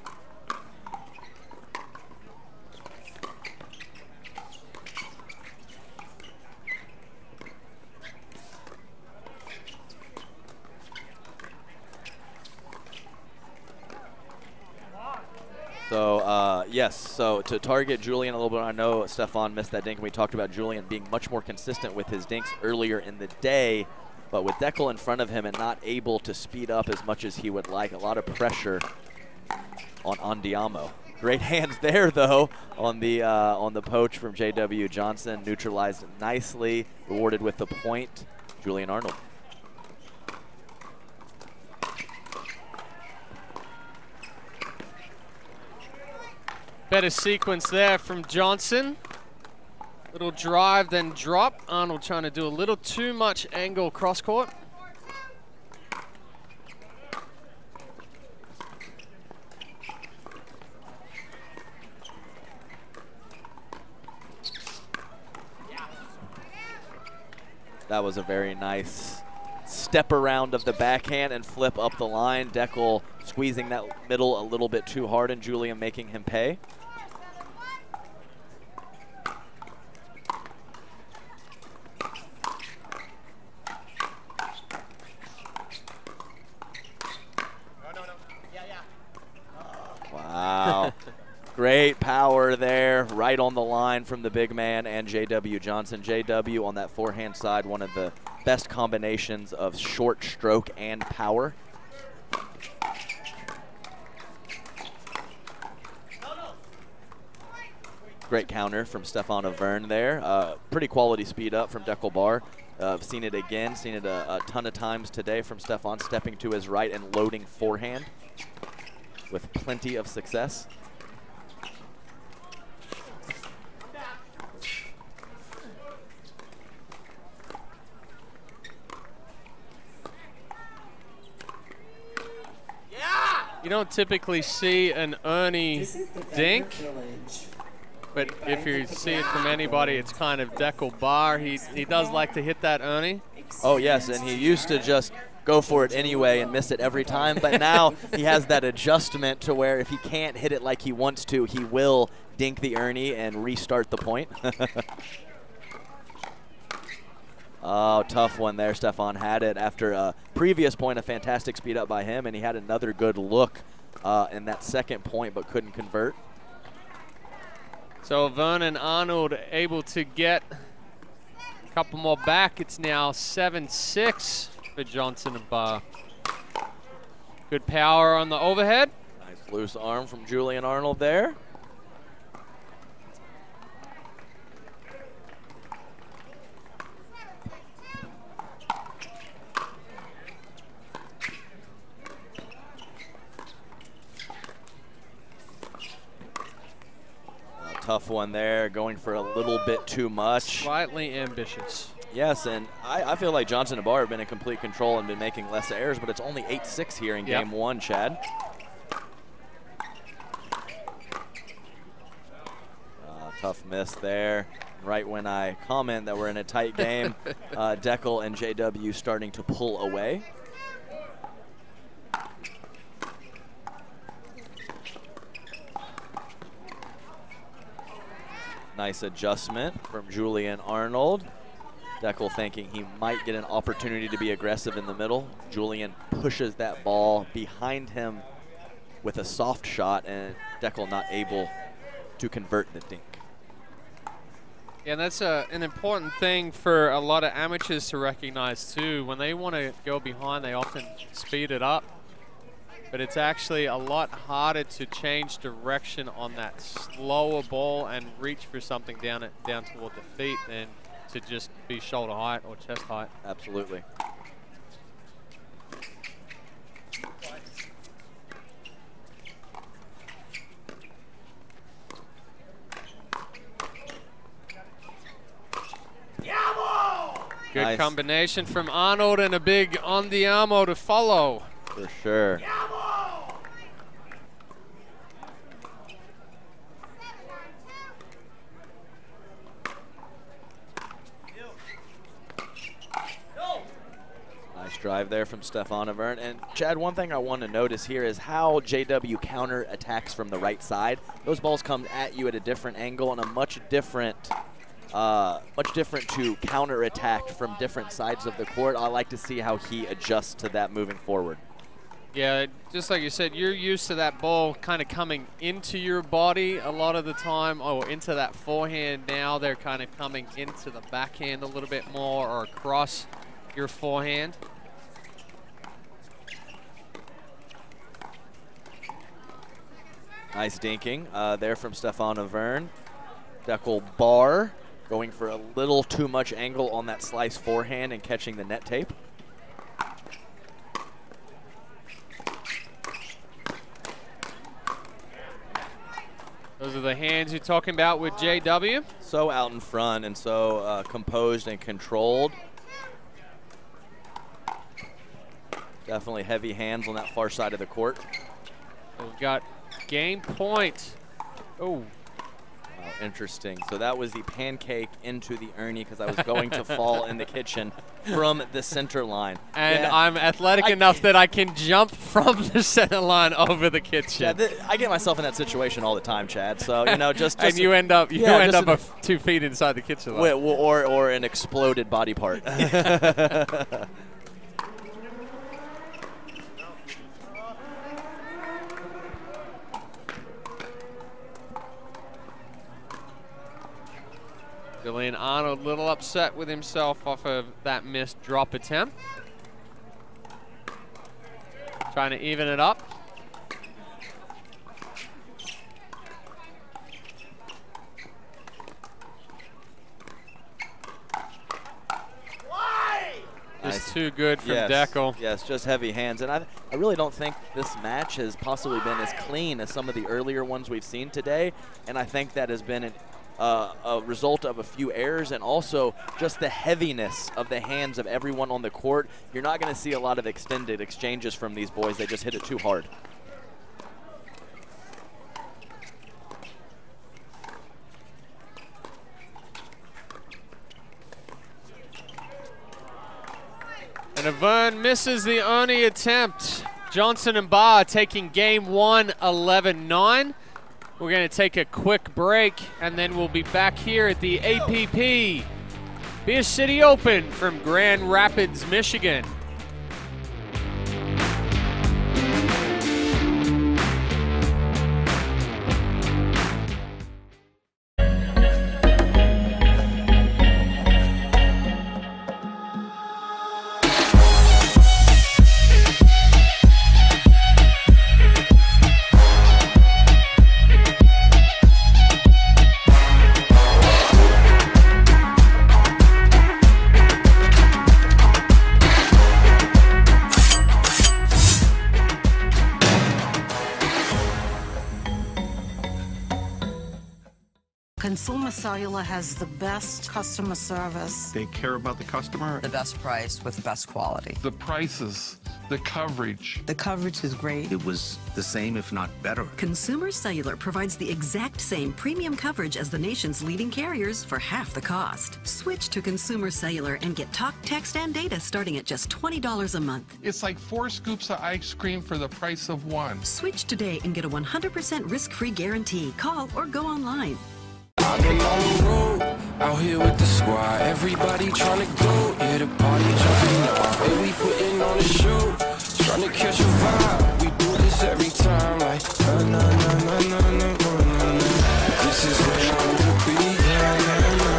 [SPEAKER 2] So, yes, so to target Julian a little bit, I know Stefan missed that dink, and we talked about Julian being much more consistent with his dinks earlier in the day, but with Deckel in front of him and not able to speed up as much as he would like, a lot of pressure on Andiamo. Great hands there, though, on the poach from J.W. Johnson, neutralized nicely, rewarded with the point, Julian Arnold.
[SPEAKER 1] Better sequence there from Johnson. Little drive, then drop. Arnold trying to do a little too much angle cross court.
[SPEAKER 2] That was a very nice step around of the backhand and flip up the line. Deckel squeezing that middle a little bit too hard, and Julian making him pay. Wow. Great power there, right on the line from the big man and J.W. Johnson. J.W. on that forehand side, one of the best combinations of short stroke and power. Great counter from Stefan Avern there. Pretty quality speed up from Deckel Bar. I've seen it again, seen it a ton of times today from Stefan, stepping to his right and loading forehand with plenty of success.
[SPEAKER 1] You don't typically see an Ernie dink, but if you see it from anybody, it's kind of Deckel Bar. He does like to hit that Ernie.
[SPEAKER 2] Oh, yes, and he used to just go for it anyway and miss it every time, but now he has that adjustment to where if he can't hit it like he wants to, he will dink the Ernie and restart the point. Oh, tough one there. Stefan had it after a previous point, a fantastic speed up by him, and he had another good look in that second point, but couldn't convert.
[SPEAKER 1] So Vernon Arnold able to get a couple more back. It's now 7-6 for Johnson and Barr. Good power on the overhead.
[SPEAKER 2] Nice loose arm from Julian Arnold there. Tough one there, going for a little bit too much.
[SPEAKER 1] Slightly ambitious.
[SPEAKER 2] Yes, and I feel like Johnson and Barr have been in complete control and been making less errors, but it's only 8-6 here in game one, Chad. Tough miss there. Right when I comment that we're in a tight game, Deckel and JW starting to pull away. Nice adjustment from Julian Arnold. Deckel thinking he might get an opportunity to be aggressive in the middle. Julian pushes that ball behind him with a soft shot, and Deckel not able to convert the dink.
[SPEAKER 1] Yeah, and that's an important thing for a lot of amateurs to recognize too. When they want to go behind, they often speed it up. But it's actually a lot harder to change direction on that slower ball and reach for something down toward the feet than to just be shoulder height or chest height.
[SPEAKER 2] Absolutely.
[SPEAKER 1] Good
[SPEAKER 2] Nice.
[SPEAKER 1] combination from Arnold and a big Andiamo to follow.
[SPEAKER 2] For sure. drive there from Stefan Avern. And Chad, one thing I want to notice here is how JW counter attacks from the right side. Those balls come at you at a different angle and a much different to counter attack from different sides of the court. I like to see how he adjusts to that moving forward.
[SPEAKER 1] Yeah, just like you said, you're used to that ball kind of coming into your body a lot of the time, or into that forehand. Now they're kind of coming into the backhand a little bit more, or across your forehand.
[SPEAKER 2] Nice dinking there from Stefan Avern. Deckel bar going for a little too much angle on that slice forehand and catching the net tape.
[SPEAKER 1] Those are the hands you're talking about with JW.
[SPEAKER 2] So out in front and so composed and controlled. Definitely heavy hands on that far side of the court.
[SPEAKER 1] We've got game point. Oh.
[SPEAKER 2] Wow, interesting. So that was the pancake into the Ernie because I was going to fall in the kitchen from the center line.
[SPEAKER 1] And yeah. I'm athletic enough that I can jump from the center line over the kitchen.
[SPEAKER 2] Yeah, I get myself in that situation all the time, Chad. So, you know, just
[SPEAKER 1] and you end up 2 feet inside the kitchen line.
[SPEAKER 2] Or an exploded body part.
[SPEAKER 1] Julian Arnold a little upset with himself off of that missed drop attempt. Trying to even it up. Just too good from Deckel.
[SPEAKER 2] Yes, just heavy hands. And I really don't think this match has possibly been as clean as some of the earlier ones we've seen today. And I think that has been a result of a few errors and also just the heaviness of the hands of everyone on the court. You're not going to see a lot of extended exchanges from these boys. They just hit it too hard.
[SPEAKER 1] And Avern misses the only attempt. Johnson and Barr taking game 1, 11-9. We're going to take a quick break, and then we'll be back here at the APP Beer City Open from Grand Rapids, Michigan.
[SPEAKER 4] Consumer Cellular has the best customer service.
[SPEAKER 19] They care about the customer.
[SPEAKER 6] The best price with the best quality.
[SPEAKER 5] The prices, the coverage.
[SPEAKER 4] The coverage is great.
[SPEAKER 19] It was the same, if not better.
[SPEAKER 7] Consumer Cellular provides the exact same premium coverage as the nation's leading carriers for half the cost. Switch to Consumer Cellular and get talk, text, and data starting at just $20 a month.
[SPEAKER 5] It's like 4 scoops of ice cream for the price of 1.
[SPEAKER 7] Switch today and get a 100% risk-free guarantee. Call or go online.
[SPEAKER 27] I've been on the road, out here with the squad. Everybody trying to go, yeah, the party jumping off. And we putting on a show, trying to catch a vibe. We do this every time, like, na na na na na na na na. This is where I wanna be, na na na.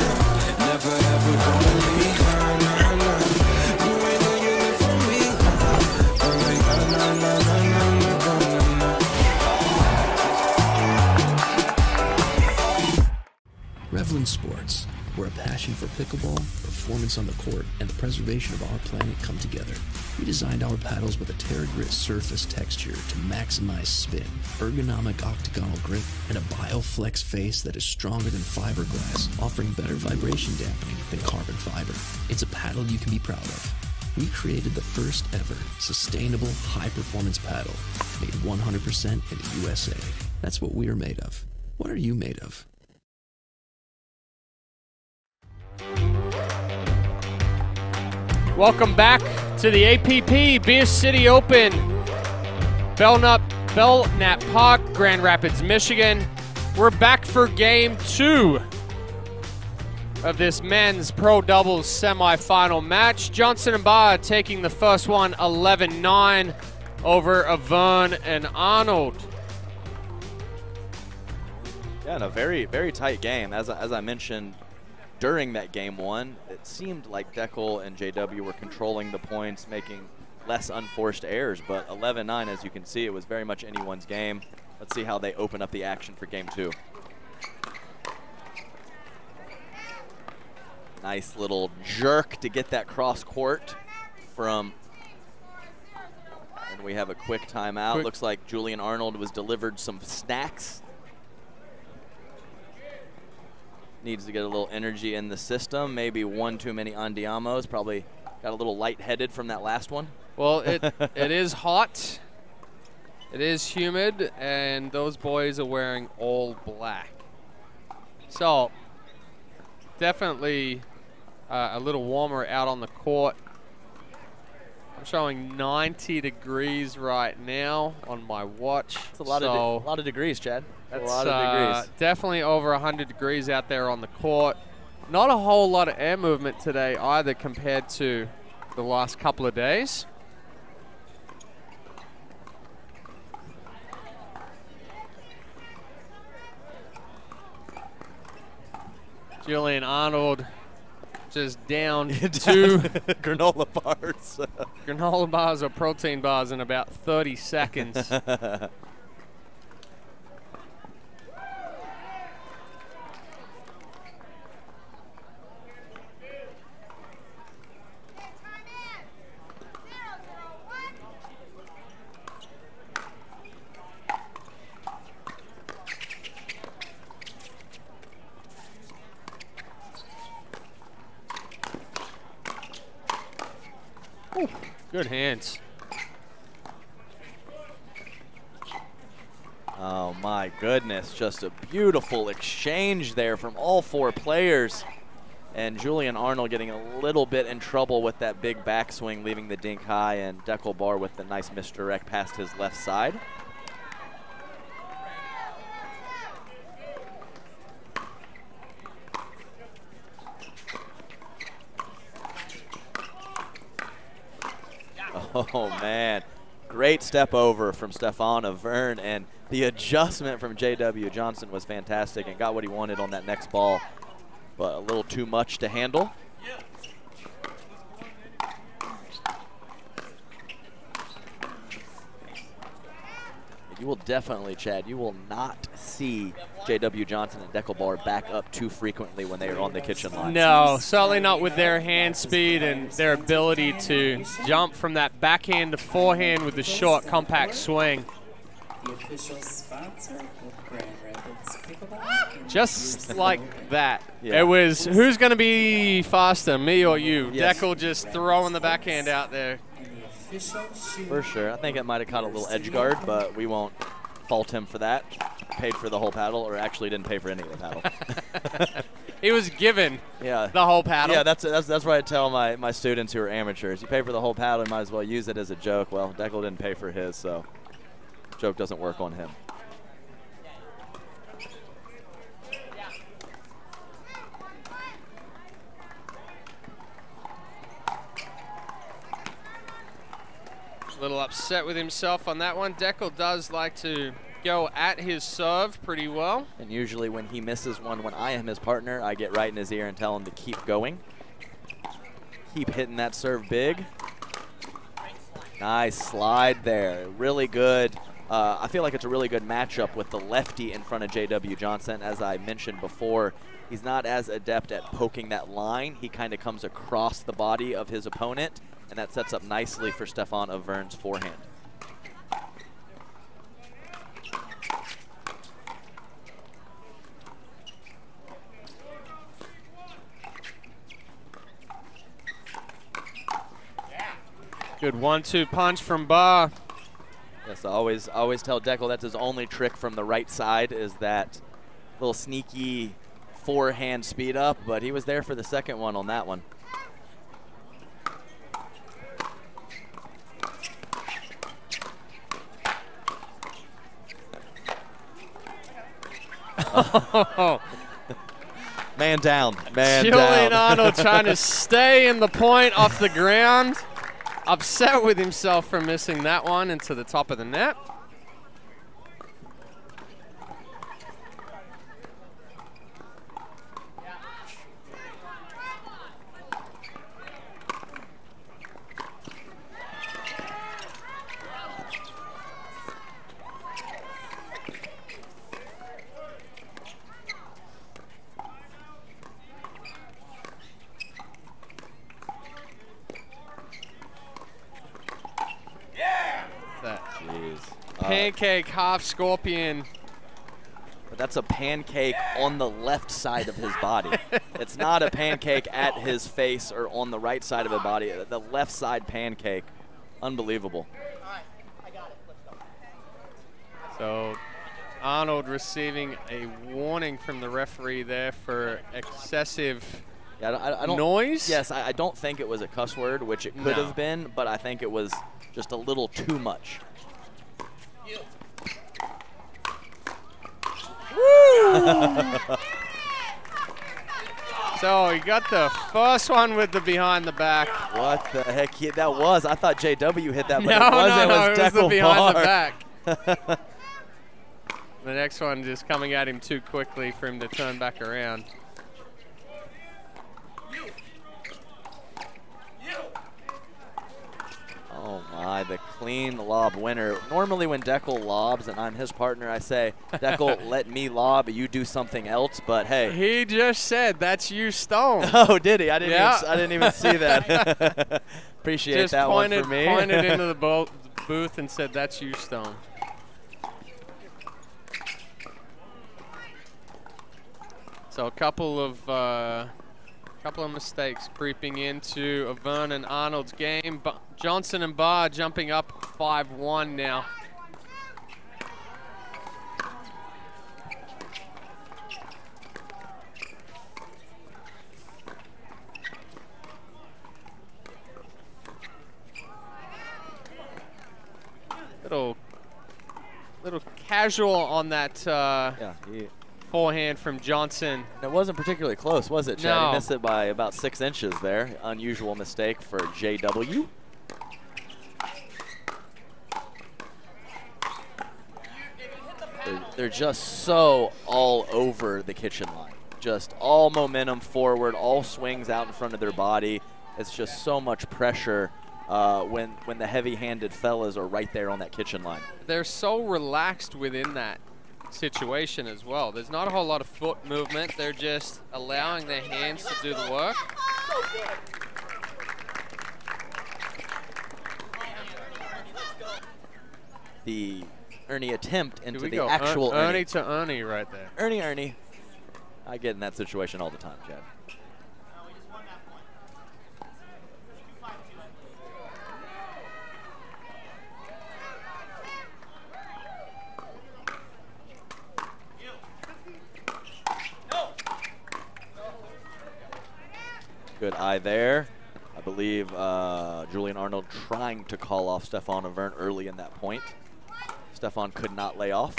[SPEAKER 27] Never ever gonna leave, na na na. You ain't no unit for me, I'm like, na na na na na na na.
[SPEAKER 8] Revlin Sports, where a passion for pickleball, performance on the court, and the preservation of our planet come together. We designed our paddles with a Terra Grit surface texture to maximize spin, ergonomic octagonal grip, and a BioFlex face that is stronger than fiberglass, offering better vibration dampening than carbon fiber. It's a paddle you can be proud of. We created the first ever sustainable high-performance paddle, made 100% in the USA. That's what we're made of. What are you made of?
[SPEAKER 1] Welcome back to the APP Beer City Open, Belknap Park, Grand Rapids, Michigan. We're back for game 2 of this men's pro doubles semifinal match. Johnson and Barr taking the first one 11-9 over Avern and Arnold.
[SPEAKER 2] Yeah, and a very, very tight game. As I mentioned during that game 1, it seemed like Deckel and JW were controlling the points, making less unforced errors, but 11-9, as you can see, it was very much anyone's game. Let's see how they open up the action for game 2. Nice little jerk to get that cross court from, and we have a quick timeout. Looks like Julian Arnold was delivered some snacks. Needs to get a little energy in the system. Maybe one too many Andiamos. Probably got a little lightheaded from that last one.
[SPEAKER 1] Well, it is hot. It is humid, and those boys are wearing all black. So definitely a little warmer out on the court. I'm showing 90 degrees right now on my watch.
[SPEAKER 2] It's a lot of degrees, Chad. That's a lot of degrees.
[SPEAKER 1] Definitely over 100 degrees out there on the court. Not a whole lot of air movement today either compared to the last couple of days. Julian Arnold just down 2
[SPEAKER 2] granola bars.
[SPEAKER 1] Granola bars or protein bars in about 30 seconds. Good hands.
[SPEAKER 2] Oh my goodness, just a beautiful exchange there from all 4 players. And Julian Arnold getting a little bit in trouble with that big backswing, leaving the dink high, and Deckel Barr with the nice misdirect past his left side. Oh man, great step over from Stefan Avern, and the adjustment from JW Johnson was fantastic and got what he wanted on that next ball, but a little too much to handle. You will definitely, Chad, you will not see JW Johnson and Deckel Barr back up too frequently when they are on the kitchen line.
[SPEAKER 1] No, certainly not with their hand speed and their ability to jump from that backhand to forehand with the short, compact swing.
[SPEAKER 10] The official sponsor of Grand Rapids Pickleball.
[SPEAKER 1] Just like that.
[SPEAKER 2] Yeah.
[SPEAKER 1] It was, who's going to be faster, me or you?
[SPEAKER 2] Yes.
[SPEAKER 1] Deckel just throwing the backhand out there.
[SPEAKER 2] For sure. I think it might have caught a little edge guard, but we won't fault him for that. Paid for the whole paddle, or actually didn't pay for any of the paddle.
[SPEAKER 1] He was given
[SPEAKER 2] the
[SPEAKER 1] whole paddle.
[SPEAKER 2] Yeah, that's what I tell my students who are amateurs. You pay for the whole paddle, you might as well use it as a joke. Well, Deckel didn't pay for his, so joke doesn't work on him.
[SPEAKER 1] A little upset with himself on that one. Deckel does like to go at his serve pretty well.
[SPEAKER 2] And usually when he misses one, when I am his partner, I get right in his ear and tell him to keep going. Keep hitting that serve big. Nice slide there. Really good. I feel like it's a really good matchup with the lefty in front of JW Johnson. As I mentioned before, he's not as adept at poking that line. He kind of comes across the body of his opponent, and that sets up nicely for Stefan Avern's forehand.
[SPEAKER 1] Good 1-2 punch from Barr.
[SPEAKER 2] Yes, I always tell Deckel that's his only trick from the right side, is that little sneaky forehand speed up, but he was there for the second one on that one. Man down. Man
[SPEAKER 1] Julian
[SPEAKER 2] down.
[SPEAKER 1] Arnold trying to stay in the point off the ground. Upset with himself for missing that one into the top of the net. Pancake half scorpion.
[SPEAKER 2] But that's a pancake on the left side of his body. It's not a pancake at his face or on the right side of his body. The left side pancake. Unbelievable.
[SPEAKER 1] So Arnold receiving a warning from the referee there for excessive
[SPEAKER 2] I don't,
[SPEAKER 1] noise.
[SPEAKER 2] Yes, I don't think it was a cuss word, which it could have been, but I think it was just a little too much.
[SPEAKER 1] So he got the first one with the behind the back.
[SPEAKER 2] What the heck? That was. I thought JW hit that, but
[SPEAKER 1] No,
[SPEAKER 2] it wasn't.
[SPEAKER 1] no,
[SPEAKER 2] it was
[SPEAKER 1] the behind
[SPEAKER 2] Bar.
[SPEAKER 1] the back. The next one just coming at him too quickly for him to turn back around.
[SPEAKER 2] Oh my, the clean lob winner. Normally when Deckel lobs and I'm his partner, I say, Deckel, let me lob, you do something else, but hey.
[SPEAKER 1] He just said, that's you, Stone.
[SPEAKER 2] Oh, did he? I didn't even see that. Appreciate
[SPEAKER 1] just
[SPEAKER 2] that one for me.
[SPEAKER 1] Pointed into the booth and said, that's you, Stone. So a couple of mistakes creeping into Vernon Arnold's game. Johnson and Barr jumping up 5-1 now. Little casual on that forehand from Johnson.
[SPEAKER 2] It wasn't particularly close, was it, Chad?
[SPEAKER 1] No.
[SPEAKER 2] He missed it by about 6 inches there. Unusual mistake for JW. They're just so all over the kitchen line. Just all momentum forward, all swings out in front of their body. It's just so much pressure when the heavy-handed fellas are right there on that kitchen line.
[SPEAKER 1] They're so relaxed within that situation as well. There's not a whole lot of foot movement. They're just allowing their hands to do the work.
[SPEAKER 2] The Ernie attempt into the
[SPEAKER 1] go.
[SPEAKER 2] actual
[SPEAKER 1] Ernie to Ernie right there.
[SPEAKER 2] Ernie. I get in that situation all the time, Chad. Good eye there. I believe Julian Arnold trying to call off Stefan Avern early in that point. Stefan could not lay off.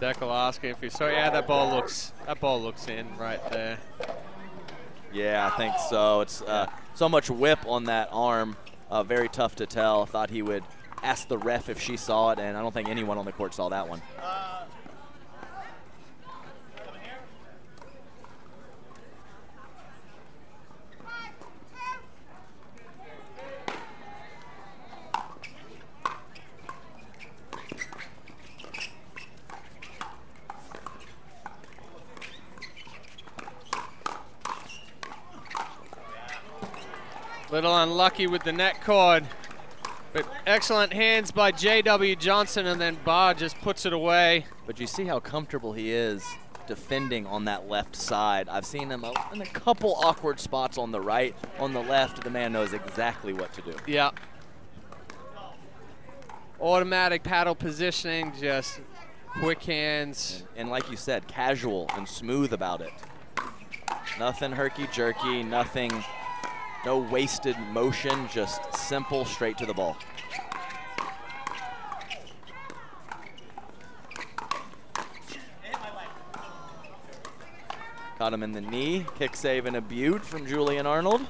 [SPEAKER 1] Deckel asking if he saw. Yeah, that ball looks in right there.
[SPEAKER 2] Yeah, I think so. It's so much whip on that arm. Very tough to tell. Thought he would ask the ref if she saw it, and I don't think anyone on the court saw that one.
[SPEAKER 1] Little unlucky with the net cord, but excellent hands by J.W. Johnson, and then Barr just puts it away.
[SPEAKER 2] But you see how comfortable he is defending on that left side. I've seen him in a couple awkward spots on the right. On the left, the man knows exactly what to do.
[SPEAKER 1] Yeah. automatic paddle positioning, just quick hands.
[SPEAKER 2] And like you said, casual and smooth about it. Nothing herky-jerky, nothing, no wasted motion, just simple, straight to the ball. Caught him in the knee. Kick save and a beaut from Julian Arnold.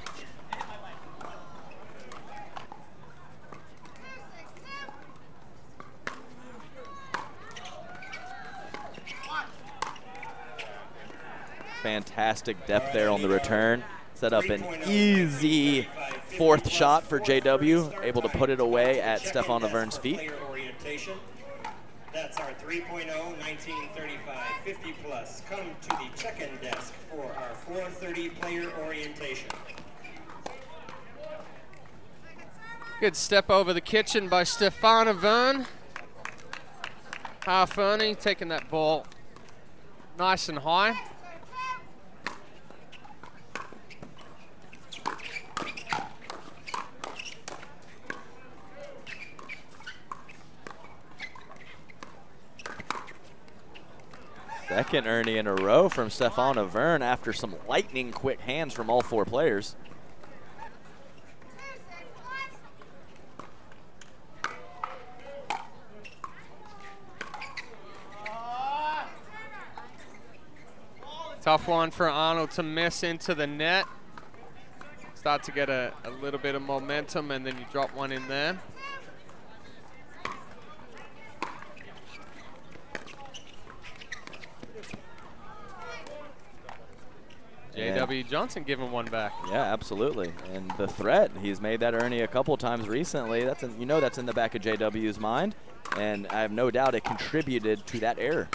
[SPEAKER 2] Fantastic depth there on the return. Set up an easy fourth shot for JW, able to put it away at Stefan Averne's feet.
[SPEAKER 3] That's our 3.0 1935 50 plus. Come to the check-in desk for our 430 player orientation.
[SPEAKER 1] Good step over the kitchen by Stefan Averne. Half Ernie taking that ball nice and high.
[SPEAKER 2] Second Ernie in a row from Stefan Averne after some lightning quick hands from all four players.
[SPEAKER 1] Tough one for Arnold to miss into the net. Start to get a little bit of momentum, and then you drop one in there. J.W. Johnson giving one back.
[SPEAKER 2] Yeah, absolutely. And the threat, he's made that Ernie a couple times recently. That's in, you know, that's in the back of JW's mind, and I have no doubt it contributed to that error.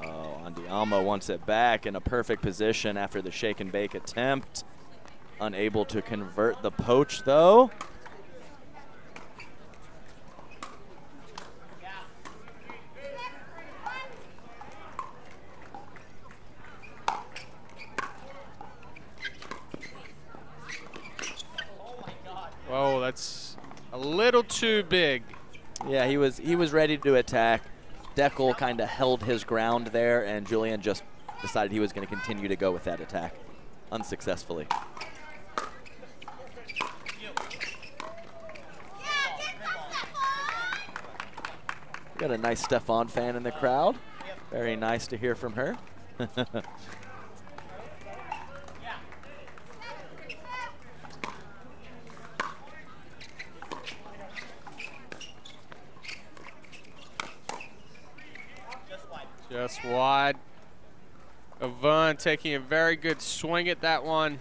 [SPEAKER 2] Oh, Andiamo wants it back in a perfect position after the shake and bake attempt. Unable to convert the poach, though.
[SPEAKER 1] Whoa, that's a little too big.
[SPEAKER 2] Yeah, he was ready to attack. Deckel kind of held his ground there, and Julian just decided he was going to continue to go with that attack, unsuccessfully. Got a nice Stefan fan in the crowd. Very nice to hear from her.
[SPEAKER 1] Just wide. Averne taking a very good swing at that one.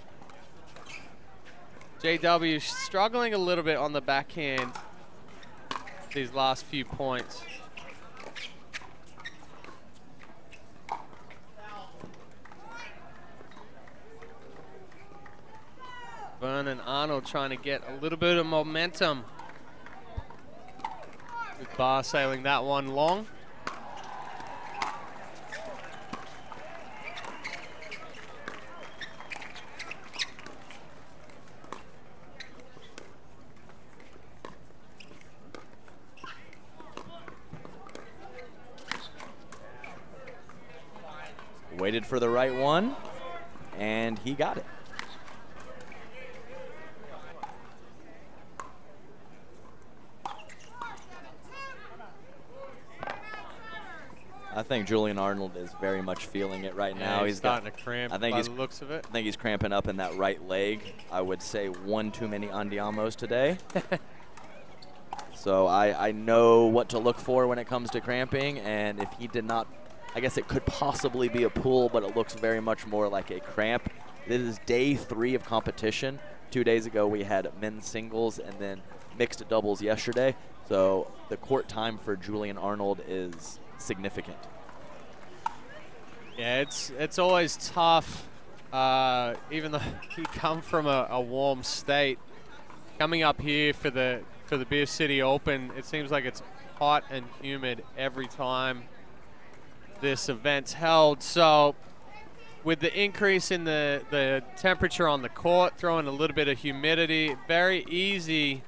[SPEAKER 1] JW struggling a little bit on the backhand these last few points. Averne and Arnold trying to get a little bit of momentum. With Barr sailing that one long.
[SPEAKER 2] Waited for the right one, and he got it. I think Julian Arnold is very much feeling it right now.
[SPEAKER 1] He's starting to cramp by the looks of it.
[SPEAKER 2] I think he's cramping up in that right leg. I would say one too many Andiamos today. So I know what to look for when it comes to cramping, and if he did not, I guess it could possibly be a pull, but it looks very much more like a cramp. This is day 3 of competition. 2 days ago we had men's singles and then mixed doubles yesterday. So the court time for Julian Arnold is significant.
[SPEAKER 1] Yeah, it's always tough, even though he come from a warm state. Coming up here for the Beer City Open, it seems like it's hot and humid every time this event's held. So with the increase in the temperature on the court, throwing a little bit of humidity, very easy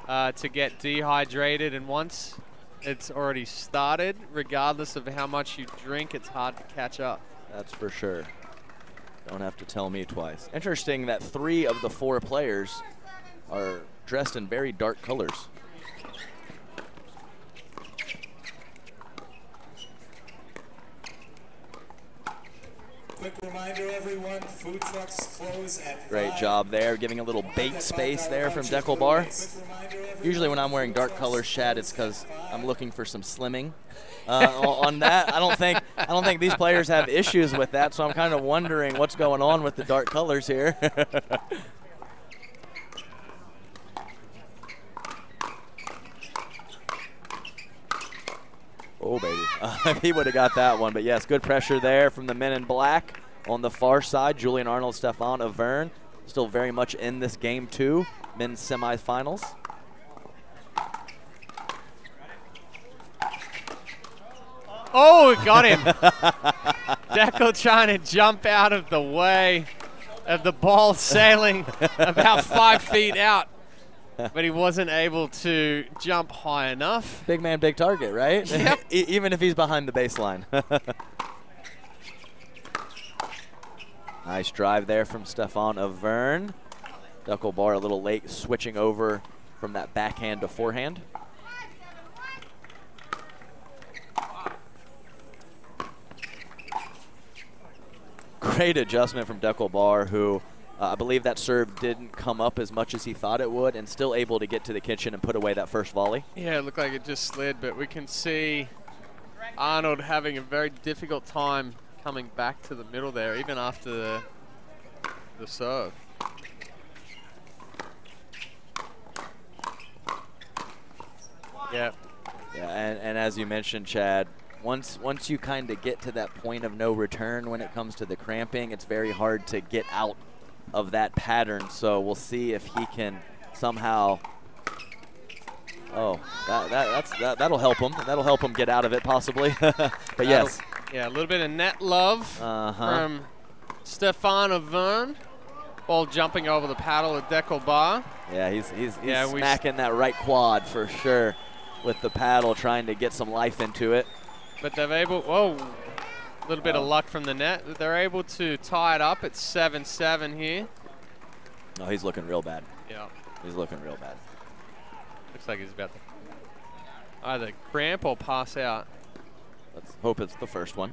[SPEAKER 1] to get dehydrated, and once it's already started, regardless of how much you drink, it's hard to catch up.
[SPEAKER 2] That's for sure. Don't have to tell me twice. Interesting that 3 of the 4 players are dressed in very dark colors.
[SPEAKER 3] Quick reminder, everyone, food trucks close at
[SPEAKER 2] Great
[SPEAKER 3] 5.
[SPEAKER 2] job there, giving a little bait space there from Deckle Bar. Usually when I'm wearing dark colors, Shad, it's because I'm looking for some slimming. On that, I don't think these players have issues with that, so I'm kind of wondering what's going on with the dark colors here. Oh, baby. He would have got that one. But, yes, good pressure there from the men in black. On the far side, Julian Arnold, Stefan Avern, still very much in this game, too. Men's semifinals.
[SPEAKER 1] Oh, it got him. Deckle trying to jump out of the way of the ball sailing about 5 feet out. But he wasn't able to jump high enough.
[SPEAKER 2] Big man, big target, right?
[SPEAKER 1] Yep.
[SPEAKER 2] Even if he's behind the baseline. Nice drive there from Stefan Avern. Deckle Bar a little late switching over from that backhand to forehand. Great adjustment from Deckle Bar, who I believe that serve didn't come up as much as he thought it would, and still able to get to the kitchen and put away that first volley.
[SPEAKER 1] Yeah, it looked like it just slid, but we can see Arnold having a very difficult time coming back to the middle there, even after the serve. Yeah.
[SPEAKER 2] Yeah, and as you mentioned, Chad, once you kind of get to that point of no return when it comes to the cramping, it's very hard to get out of that pattern. So we'll see if he can somehow. Oh, that'll help him. That'll help him get out of it possibly. But yes.
[SPEAKER 1] Yeah, a little bit of net love from Stefan Avern. Ball jumping over the paddle of Deckle Bar.
[SPEAKER 2] Yeah, he's smacking that right quad for sure with the paddle, trying to get some life into it.
[SPEAKER 1] But they're able, whoa, a little bit of luck from the net. They're able to tie it up at 7-7 here.
[SPEAKER 2] Oh, he's looking real bad.
[SPEAKER 1] Yeah.
[SPEAKER 2] He's looking real bad.
[SPEAKER 1] Looks like he's about to either cramp or pass out.
[SPEAKER 2] Let's hope it's the first one.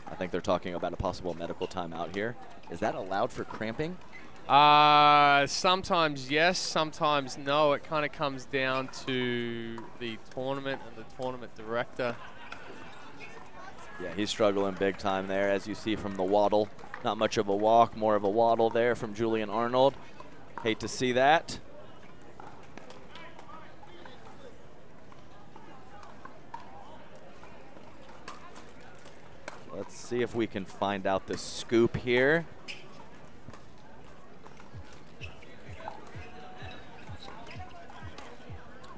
[SPEAKER 2] I think they're talking about a possible medical timeout here. Is that allowed for cramping?
[SPEAKER 1] Sometimes yes, sometimes no. It kind of comes down to the tournament and the tournament director.
[SPEAKER 2] Yeah, he's struggling big time there, as you see from the waddle. Not much of a walk, more of a waddle there from Julian Arnold. Hate to see that. Let's see if we can find out the scoop here.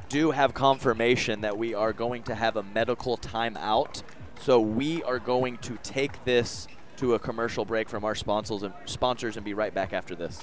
[SPEAKER 2] Do have confirmation that we are going to have a medical timeout. So we are going to take this to a commercial break from our sponsors and be right back after this.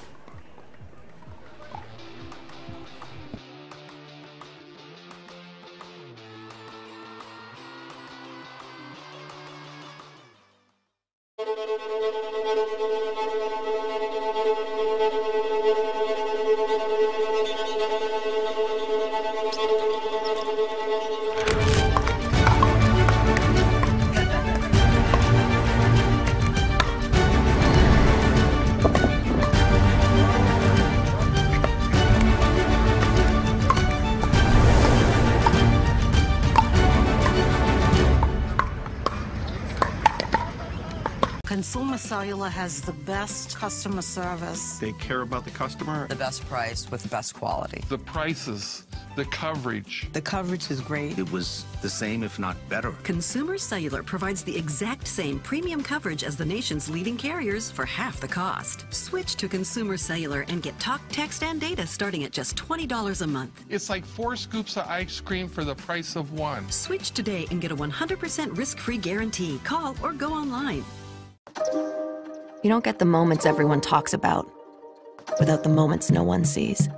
[SPEAKER 4] Consumer Cellular has the best customer service.
[SPEAKER 19] They care about the customer.
[SPEAKER 6] The best price with the best quality.
[SPEAKER 5] The prices, the coverage.
[SPEAKER 10] The coverage is great.
[SPEAKER 19] It was the same, if not better.
[SPEAKER 7] Consumer Cellular provides the exact same premium coverage as the nation's leading carriers for half the cost. Switch to Consumer Cellular and get talk, text, and data starting at just $20 a month.
[SPEAKER 5] It's like 4 scoops of ice cream for the price of 1.
[SPEAKER 7] Switch today and get a 100% risk-free guarantee. Call or go online.
[SPEAKER 11] You don't get the moments everyone talks about without the moments no one sees.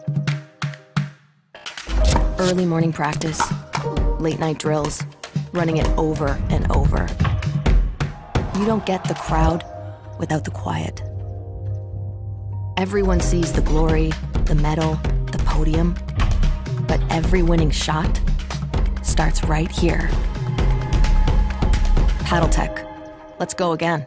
[SPEAKER 11] Early morning practice, late night drills, running it over and over. You don't get the crowd without the quiet. Everyone sees the glory, the medal, the podium, but every winning shot starts right here. Paddle Tech. Let's go again.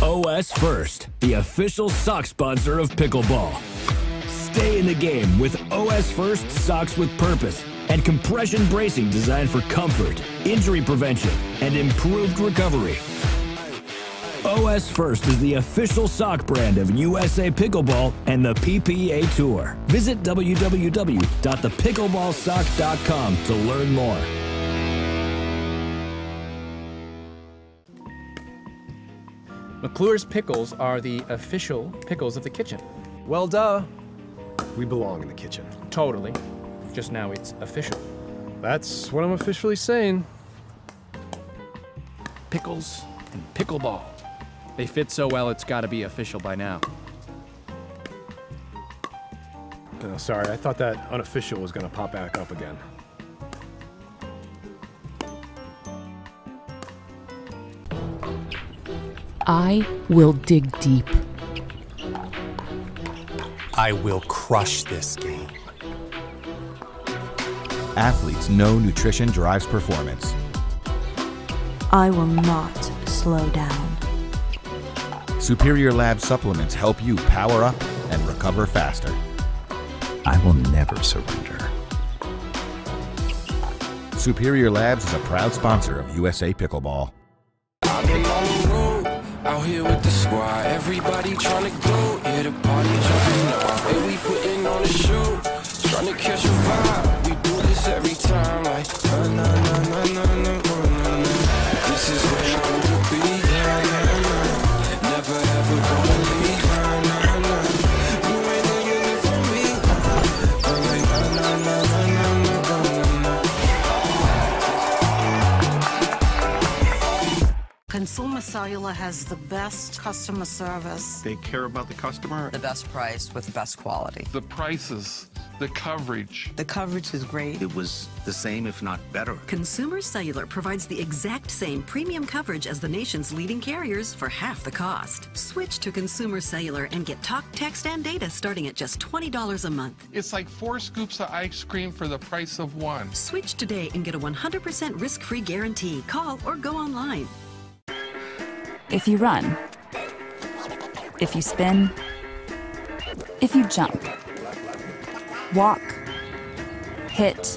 [SPEAKER 12] OS First, the official sock sponsor of pickleball. Stay in the game with OS First socks with purpose and compression bracing designed for comfort, injury prevention, and improved recovery. OS First is the official sock brand of USA Pickleball and the PPA Tour. Visit www.thepickleballsock.com to learn more.
[SPEAKER 18] McClure's pickles are the official pickles of the kitchen.
[SPEAKER 20] Well, duh. We belong in the kitchen.
[SPEAKER 18] Totally. Just now it's official.
[SPEAKER 20] That's what I'm officially saying.
[SPEAKER 18] Pickles and pickleball. They fit so well it's gotta be official by now.
[SPEAKER 20] Oh, sorry, I thought that unofficial was gonna pop back up again.
[SPEAKER 9] I will dig deep.
[SPEAKER 24] I will crush this game.
[SPEAKER 23] Athletes know nutrition drives performance.
[SPEAKER 25] I will not slow down.
[SPEAKER 23] Superior Lab supplements help you power up and recover faster.
[SPEAKER 26] I will never surrender.
[SPEAKER 23] Superior Labs is a proud sponsor of USA Pickleball.
[SPEAKER 27] I've been on the road, out here with the squad. Everybody trying to go, yeah, the party jumping off. Hey, we putting on a show, trying to catch a vibe. We do this every time, like, na na na na na na na. This is where I will be, na na na. Never ever gonna leave, na na na. You ain't living for me, I'm like, na na na na na na.
[SPEAKER 4] Consumer Cellular has the best customer service.
[SPEAKER 19] They care about the customer.
[SPEAKER 6] The best price with the best quality.
[SPEAKER 5] The prices, the coverage.
[SPEAKER 10] The coverage is great.
[SPEAKER 19] It was the same, if not better.
[SPEAKER 7] Consumer Cellular provides the exact same premium coverage as the nation's leading carriers for half the cost. Switch to Consumer Cellular and get talk, text, and data starting at just $20 a month.
[SPEAKER 5] It's like 4 scoops of ice cream for the price of 1.
[SPEAKER 7] Switch today and get a 100% risk-free guarantee. Call or go online.
[SPEAKER 13] If you run, if you spin, if you jump, walk, hit,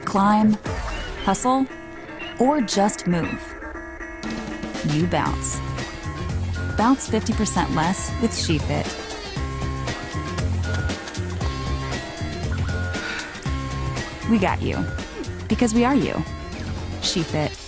[SPEAKER 13] climb, hustle, or just move, you bounce. Bounce 50% less with SheFit. We got you, because we are you. SheFit.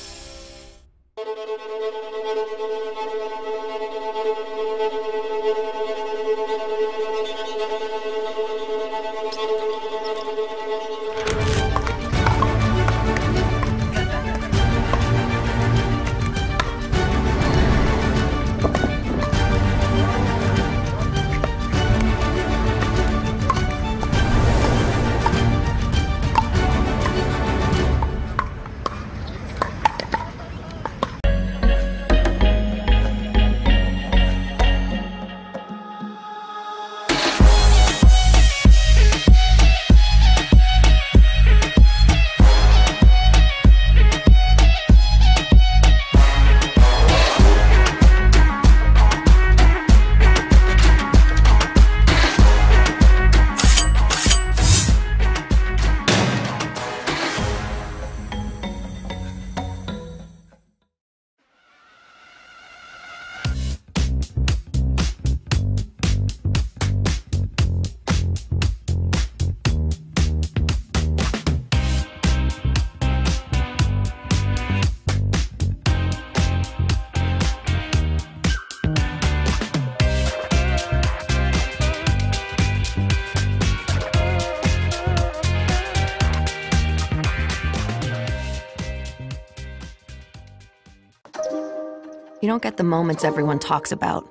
[SPEAKER 11] You don't get the moments everyone talks about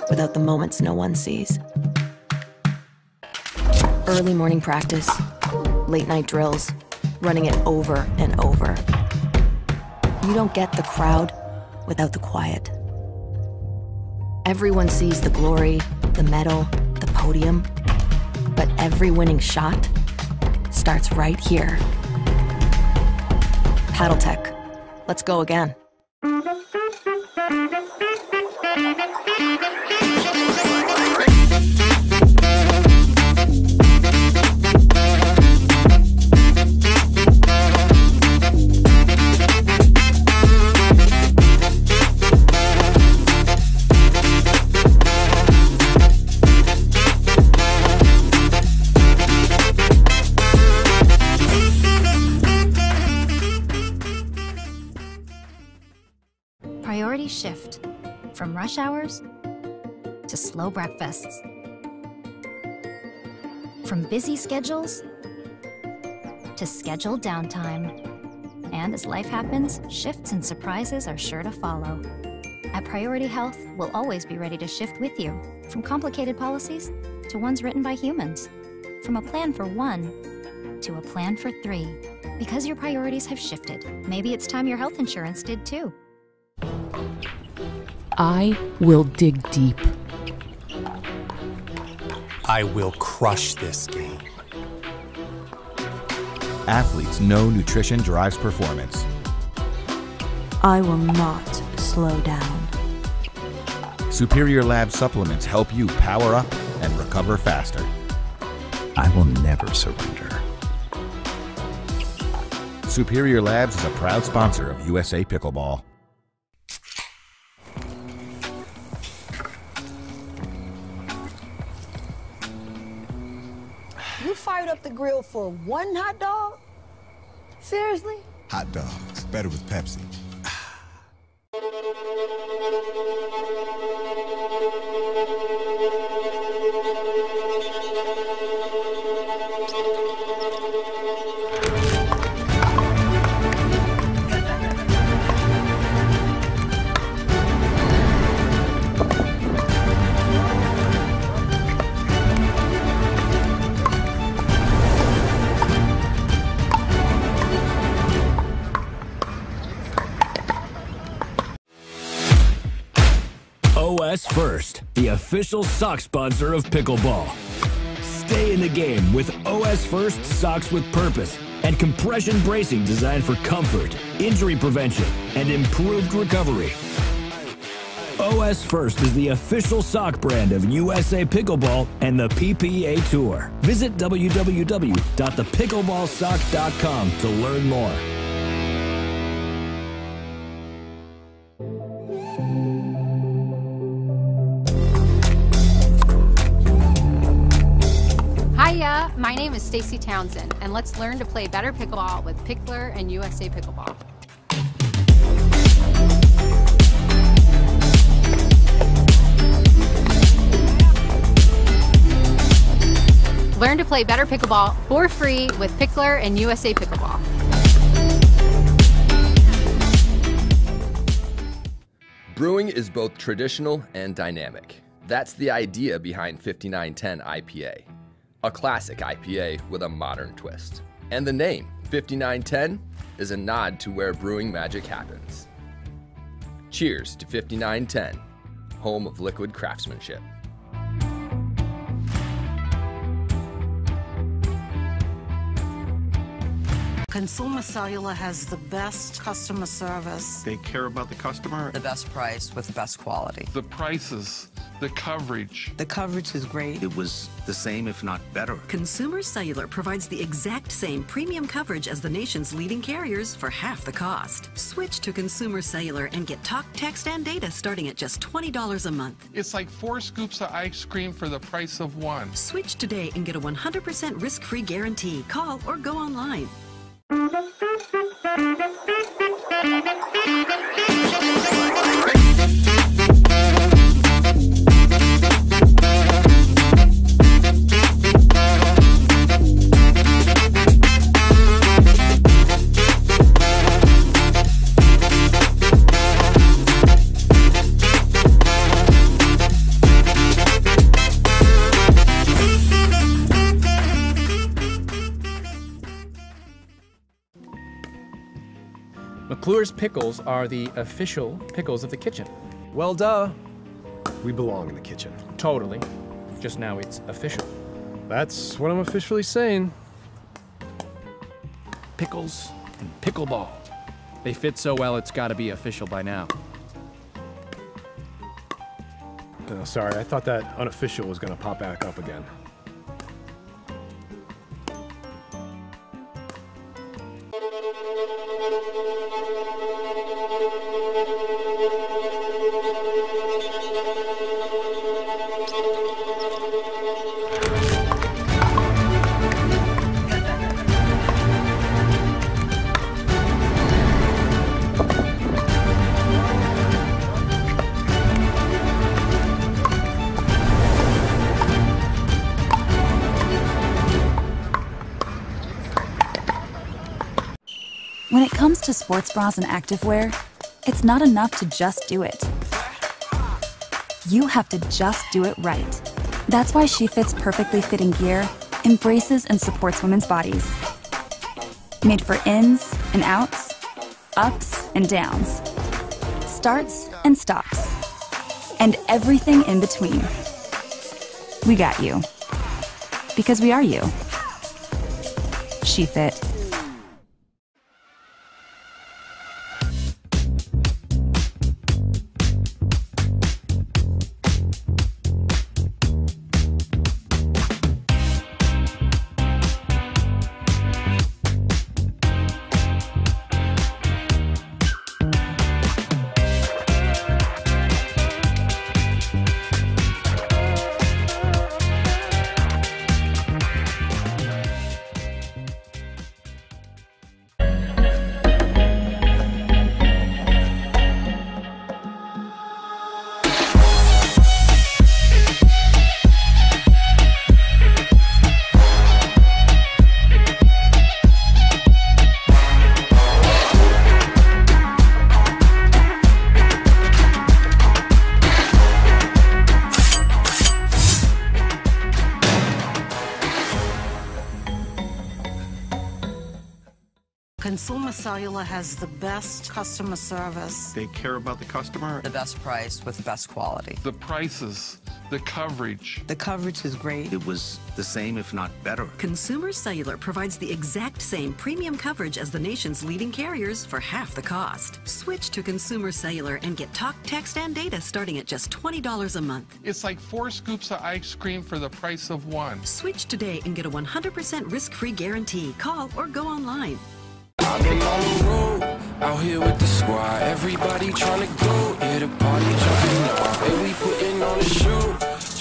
[SPEAKER 11] without the moments no one sees. Early morning practice, late night drills, running it over and over. You don't get the crowd without the quiet. Everyone sees the glory, the medal, the podium, but every winning shot starts right here. Paddle Tech. Let's go again.
[SPEAKER 8] Priority shift from rush hours to slow breakfasts, from busy schedules to scheduled downtime. And as life happens, shifts and surprises are sure to follow. At Priority Health, we'll always be ready to shift with you, from complicated policies to ones written by humans, from a plan for one to a plan for three. Because your priorities have shifted, maybe it's time your health insurance did too.
[SPEAKER 9] I will dig deep.
[SPEAKER 24] I will crush this game.
[SPEAKER 23] Athletes know nutrition drives performance.
[SPEAKER 25] I will not slow down.
[SPEAKER 23] Superior Lab supplements help you power up and recover faster.
[SPEAKER 26] I will never surrender.
[SPEAKER 23] Superior Labs is a proud sponsor of USA Pickleball.
[SPEAKER 14] You fired up the grill for one hot dog? Seriously?
[SPEAKER 15] Hot dogs, better with Pepsi.
[SPEAKER 12] OS First, the official sock sponsor of pickleball. Stay in the game with OS First socks with purpose and compression bracing designed for comfort, injury prevention, and improved recovery. OS First is the official sock brand of USA Pickleball and the PPA Tour. Visit www.thepickleballsock.com to learn more.
[SPEAKER 16] Hiya, my name is Stacy Townsend, and let's learn to play better pickleball with Pickler and USA Pickleball. Learn to play better pickleball for free with Pickler and USA Pickleball.
[SPEAKER 17] Brewing is both traditional and dynamic. That's the idea behind 5910 IPA. A classic IPA with a modern twist. And the name, 5910, is a nod to where brewing magic happens. Cheers to 5910, home of liquid craftsmanship.
[SPEAKER 4] Consumer Cellular has the best customer service.
[SPEAKER 19] They care about the customer.
[SPEAKER 6] The best price with the best quality.
[SPEAKER 5] The prices, the coverage.
[SPEAKER 25] The coverage is great.
[SPEAKER 19] It was the same, if not better.
[SPEAKER 7] Consumer Cellular provides the exact same premium coverage as the nation's leading carriers for half the cost. Switch to Consumer Cellular and get talk, text, and data starting at just $20 a month.
[SPEAKER 5] It's like 4 scoops of ice cream for the price of 1.
[SPEAKER 7] Switch today and get a 100% risk-free guarantee. Call or go online.
[SPEAKER 1] McClure's pickles are the official pickles of the kitchen.
[SPEAKER 2] Well, duh. We belong in the kitchen.
[SPEAKER 1] Totally. Just now it's official.
[SPEAKER 2] That's what I'm officially saying.
[SPEAKER 1] Pickles and pickleball. They fit so well it's gotta be official by now.
[SPEAKER 2] Oh, sorry, I thought that unofficial was gonna pop back up again.
[SPEAKER 13] When it comes to sports bras and activewear, it's not enough to just do it. You have to just do it right. That's why She Fit's perfectly fitting gear embraces and supports women's bodies. Made for ins and outs, ups and downs, starts and stops, and everything in between. We got you. Because we are you. She Fit.
[SPEAKER 4] Consumer Cellular has the best customer service.
[SPEAKER 19] They care about the customer.
[SPEAKER 6] The best price with the best quality.
[SPEAKER 5] The prices, the coverage.
[SPEAKER 25] The coverage is great.
[SPEAKER 19] It was the same, if not better.
[SPEAKER 7] Consumer Cellular provides the exact same premium coverage as the nation's leading carriers for half the cost. Switch to Consumer Cellular and get talk, text, and data starting at just $20 a month.
[SPEAKER 5] It's like 4 scoops of ice cream for the price of 1.
[SPEAKER 7] Switch today and get a 100% risk-free guarantee. Call or go online.
[SPEAKER 27] I've been on the road, out here with the squad. Everybody trying to go, yeah, the party jumping off. And we putting on a show,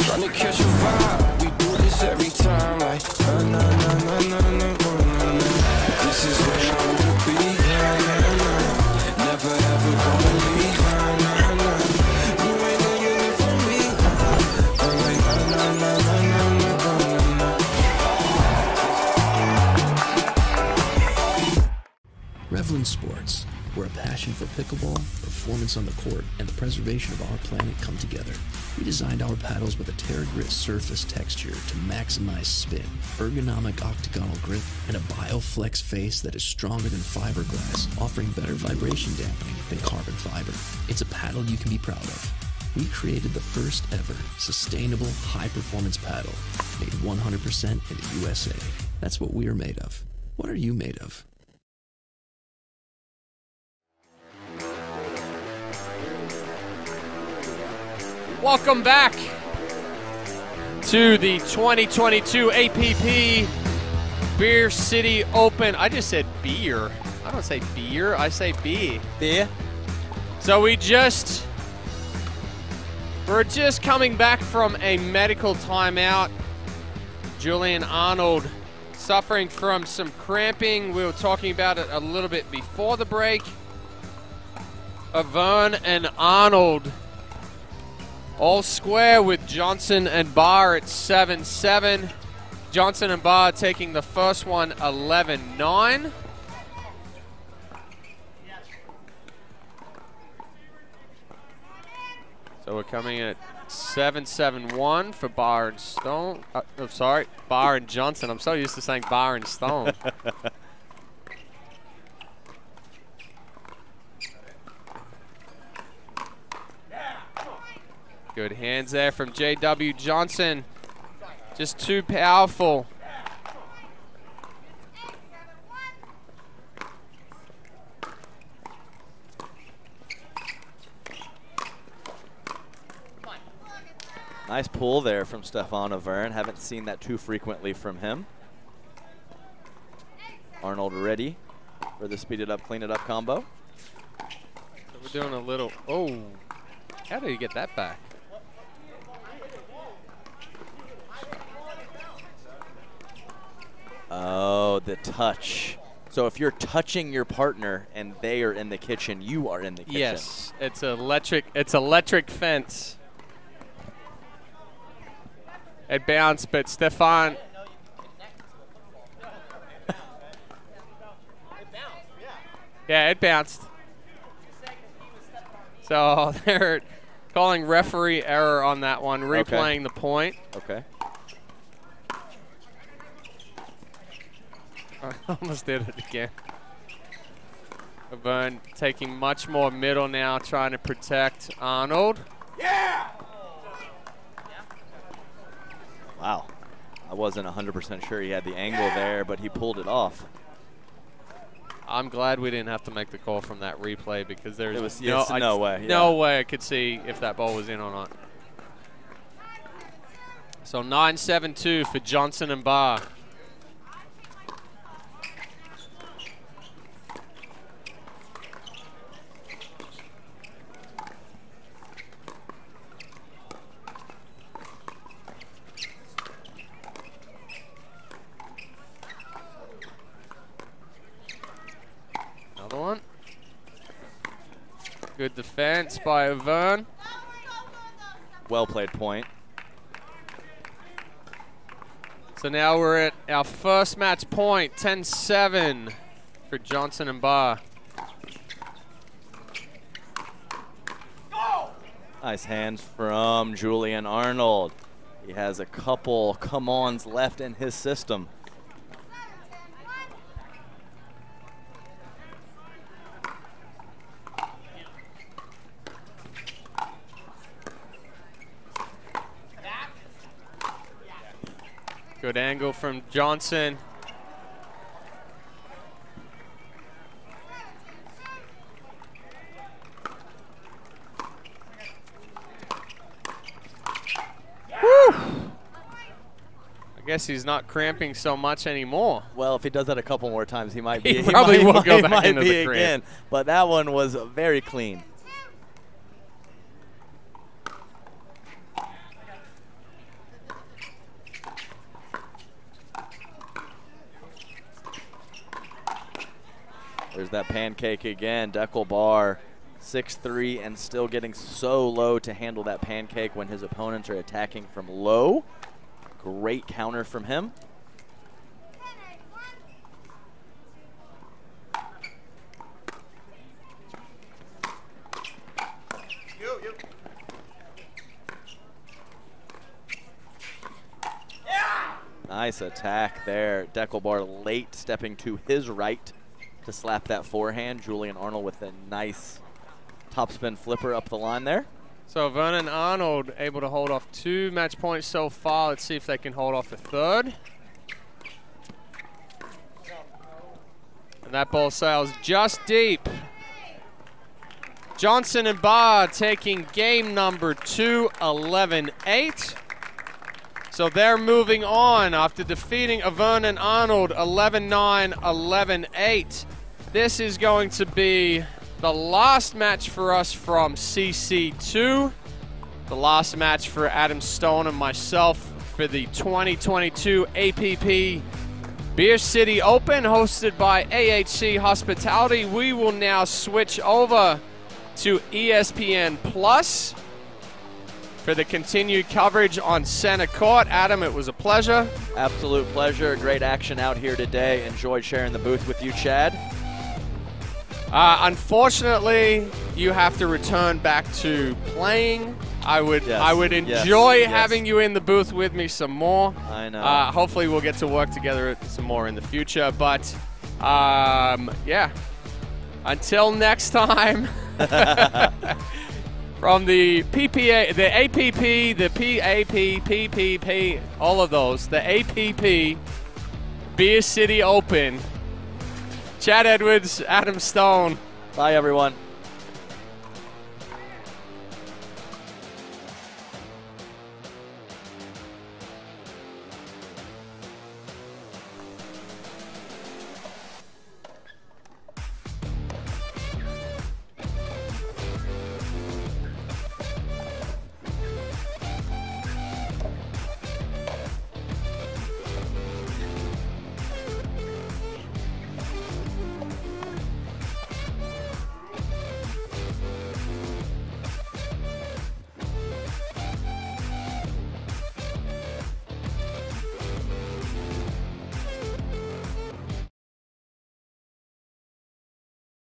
[SPEAKER 27] trying to catch a vibe. We do this every time, like, na na na na na na na. This is where I wanna be, na na na. Never ever gonna leave, na na na. You ain't gonna get it from me, I'm like, na na na na na na na.
[SPEAKER 3] Revlin Sports, where a passion for pickleball, performance on the court, and the preservation of our planet come together. We designed our paddles with a Terra Grit surface texture to maximize spin, ergonomic octagonal grip, and a BioFlex face that is stronger than fiberglass, offering better vibration dampening than carbon fiber. It's a paddle you can be proud of. We created the first ever sustainable high-performance paddle, made 100% in the USA. That's what we're made of. What are you made of?
[SPEAKER 18] Welcome back to the 2022 APP Beer City Open. I just said beer. I don't say beer, I say beer.
[SPEAKER 20] Beer?
[SPEAKER 18] So we're just coming back from a medical timeout. Julian Arnold suffering from some cramping. We were talking about it a little bit before the break. Avern and Arnold all square with Johnson and Barr at 7-7. Johnson and Barr taking the first one 11-9. So we're coming in at 7-7-1 for Barr and Stone. Barr and Johnson. I'm so used to saying Barr and Stone. Good hands there from J.W. Johnson. Just too powerful.
[SPEAKER 8] Nice pull there from Stefan Avern. Haven't seen that too frequently from him. Arnold ready for the speed it up, clean it up combo.
[SPEAKER 18] So we're doing a little, oh, how did he get that back?
[SPEAKER 8] Oh, the touch. So if you're touching your partner and they are in the kitchen, you are in the kitchen.
[SPEAKER 18] Yes, it's electric fence. It bounced, but Stefan. Yeah, it bounced. So they're calling referee error on that one, replaying the point.
[SPEAKER 8] Okay.
[SPEAKER 18] I almost did it again. Avern taking much more middle now, trying to protect Arnold.
[SPEAKER 8] Yeah! Wow. I wasn't 100% sure he had the angle there, but he pulled it off.
[SPEAKER 18] I'm glad we didn't have to make the call from that replay because there's
[SPEAKER 8] no way.
[SPEAKER 18] No way I could see if that ball was in or not. So 9-7-2 for Johnson and Barr. Another one. Good defense by Avern.
[SPEAKER 8] Well played point.
[SPEAKER 18] So now we're at our first match point, 10-7 for Johnson and Barr.
[SPEAKER 8] Nice hands from Julian Arnold. He has a couple come-ons left in his system.
[SPEAKER 18] Good angle from Johnson. Woo! I guess he's not cramping so much anymore.
[SPEAKER 8] Well, if he does that a couple more times, he might be.
[SPEAKER 18] He probably will go back into the cramp.
[SPEAKER 8] Again, but that one was very clean. There's that pancake again. Deckel Bar, 6'3", and still getting so low to handle that pancake when his opponents are attacking from low. Great counter from him. Nice attack there. Deckel Bar late stepping to his right to slap that forehand. Julian Arnold with a nice topspin flipper up the line there.
[SPEAKER 18] So Vernon Arnold able to hold off 2 match points so far. Let's see if they can hold off a third. And that ball sails just deep. Johnson and Barr taking game number 2, 11-8. So they're moving on after defeating Vernon Arnold 11-9, 11-8. This is going to be the last match for us from CC2. The last match for Adam Stone and myself for the 2022 APP Beer City Open hosted by AHC Hospitality. We will now switch over to ESPN Plus for the continued coverage on center court. Adam, it was a pleasure.
[SPEAKER 8] Absolute pleasure. Great action out here today. Enjoyed sharing the booth with you, Chad.
[SPEAKER 18] Unfortunately, you have to return back to playing. I would enjoy having you in the booth with me some more.
[SPEAKER 8] I know.
[SPEAKER 18] Hopefully we'll get to work together some more in the future. But, yeah, until next time, From the PPA, the APP, the PAP, PPP, all of those, the APP Beer City Open. Chad Edwards, Adam Stone.
[SPEAKER 8] Bye, everyone.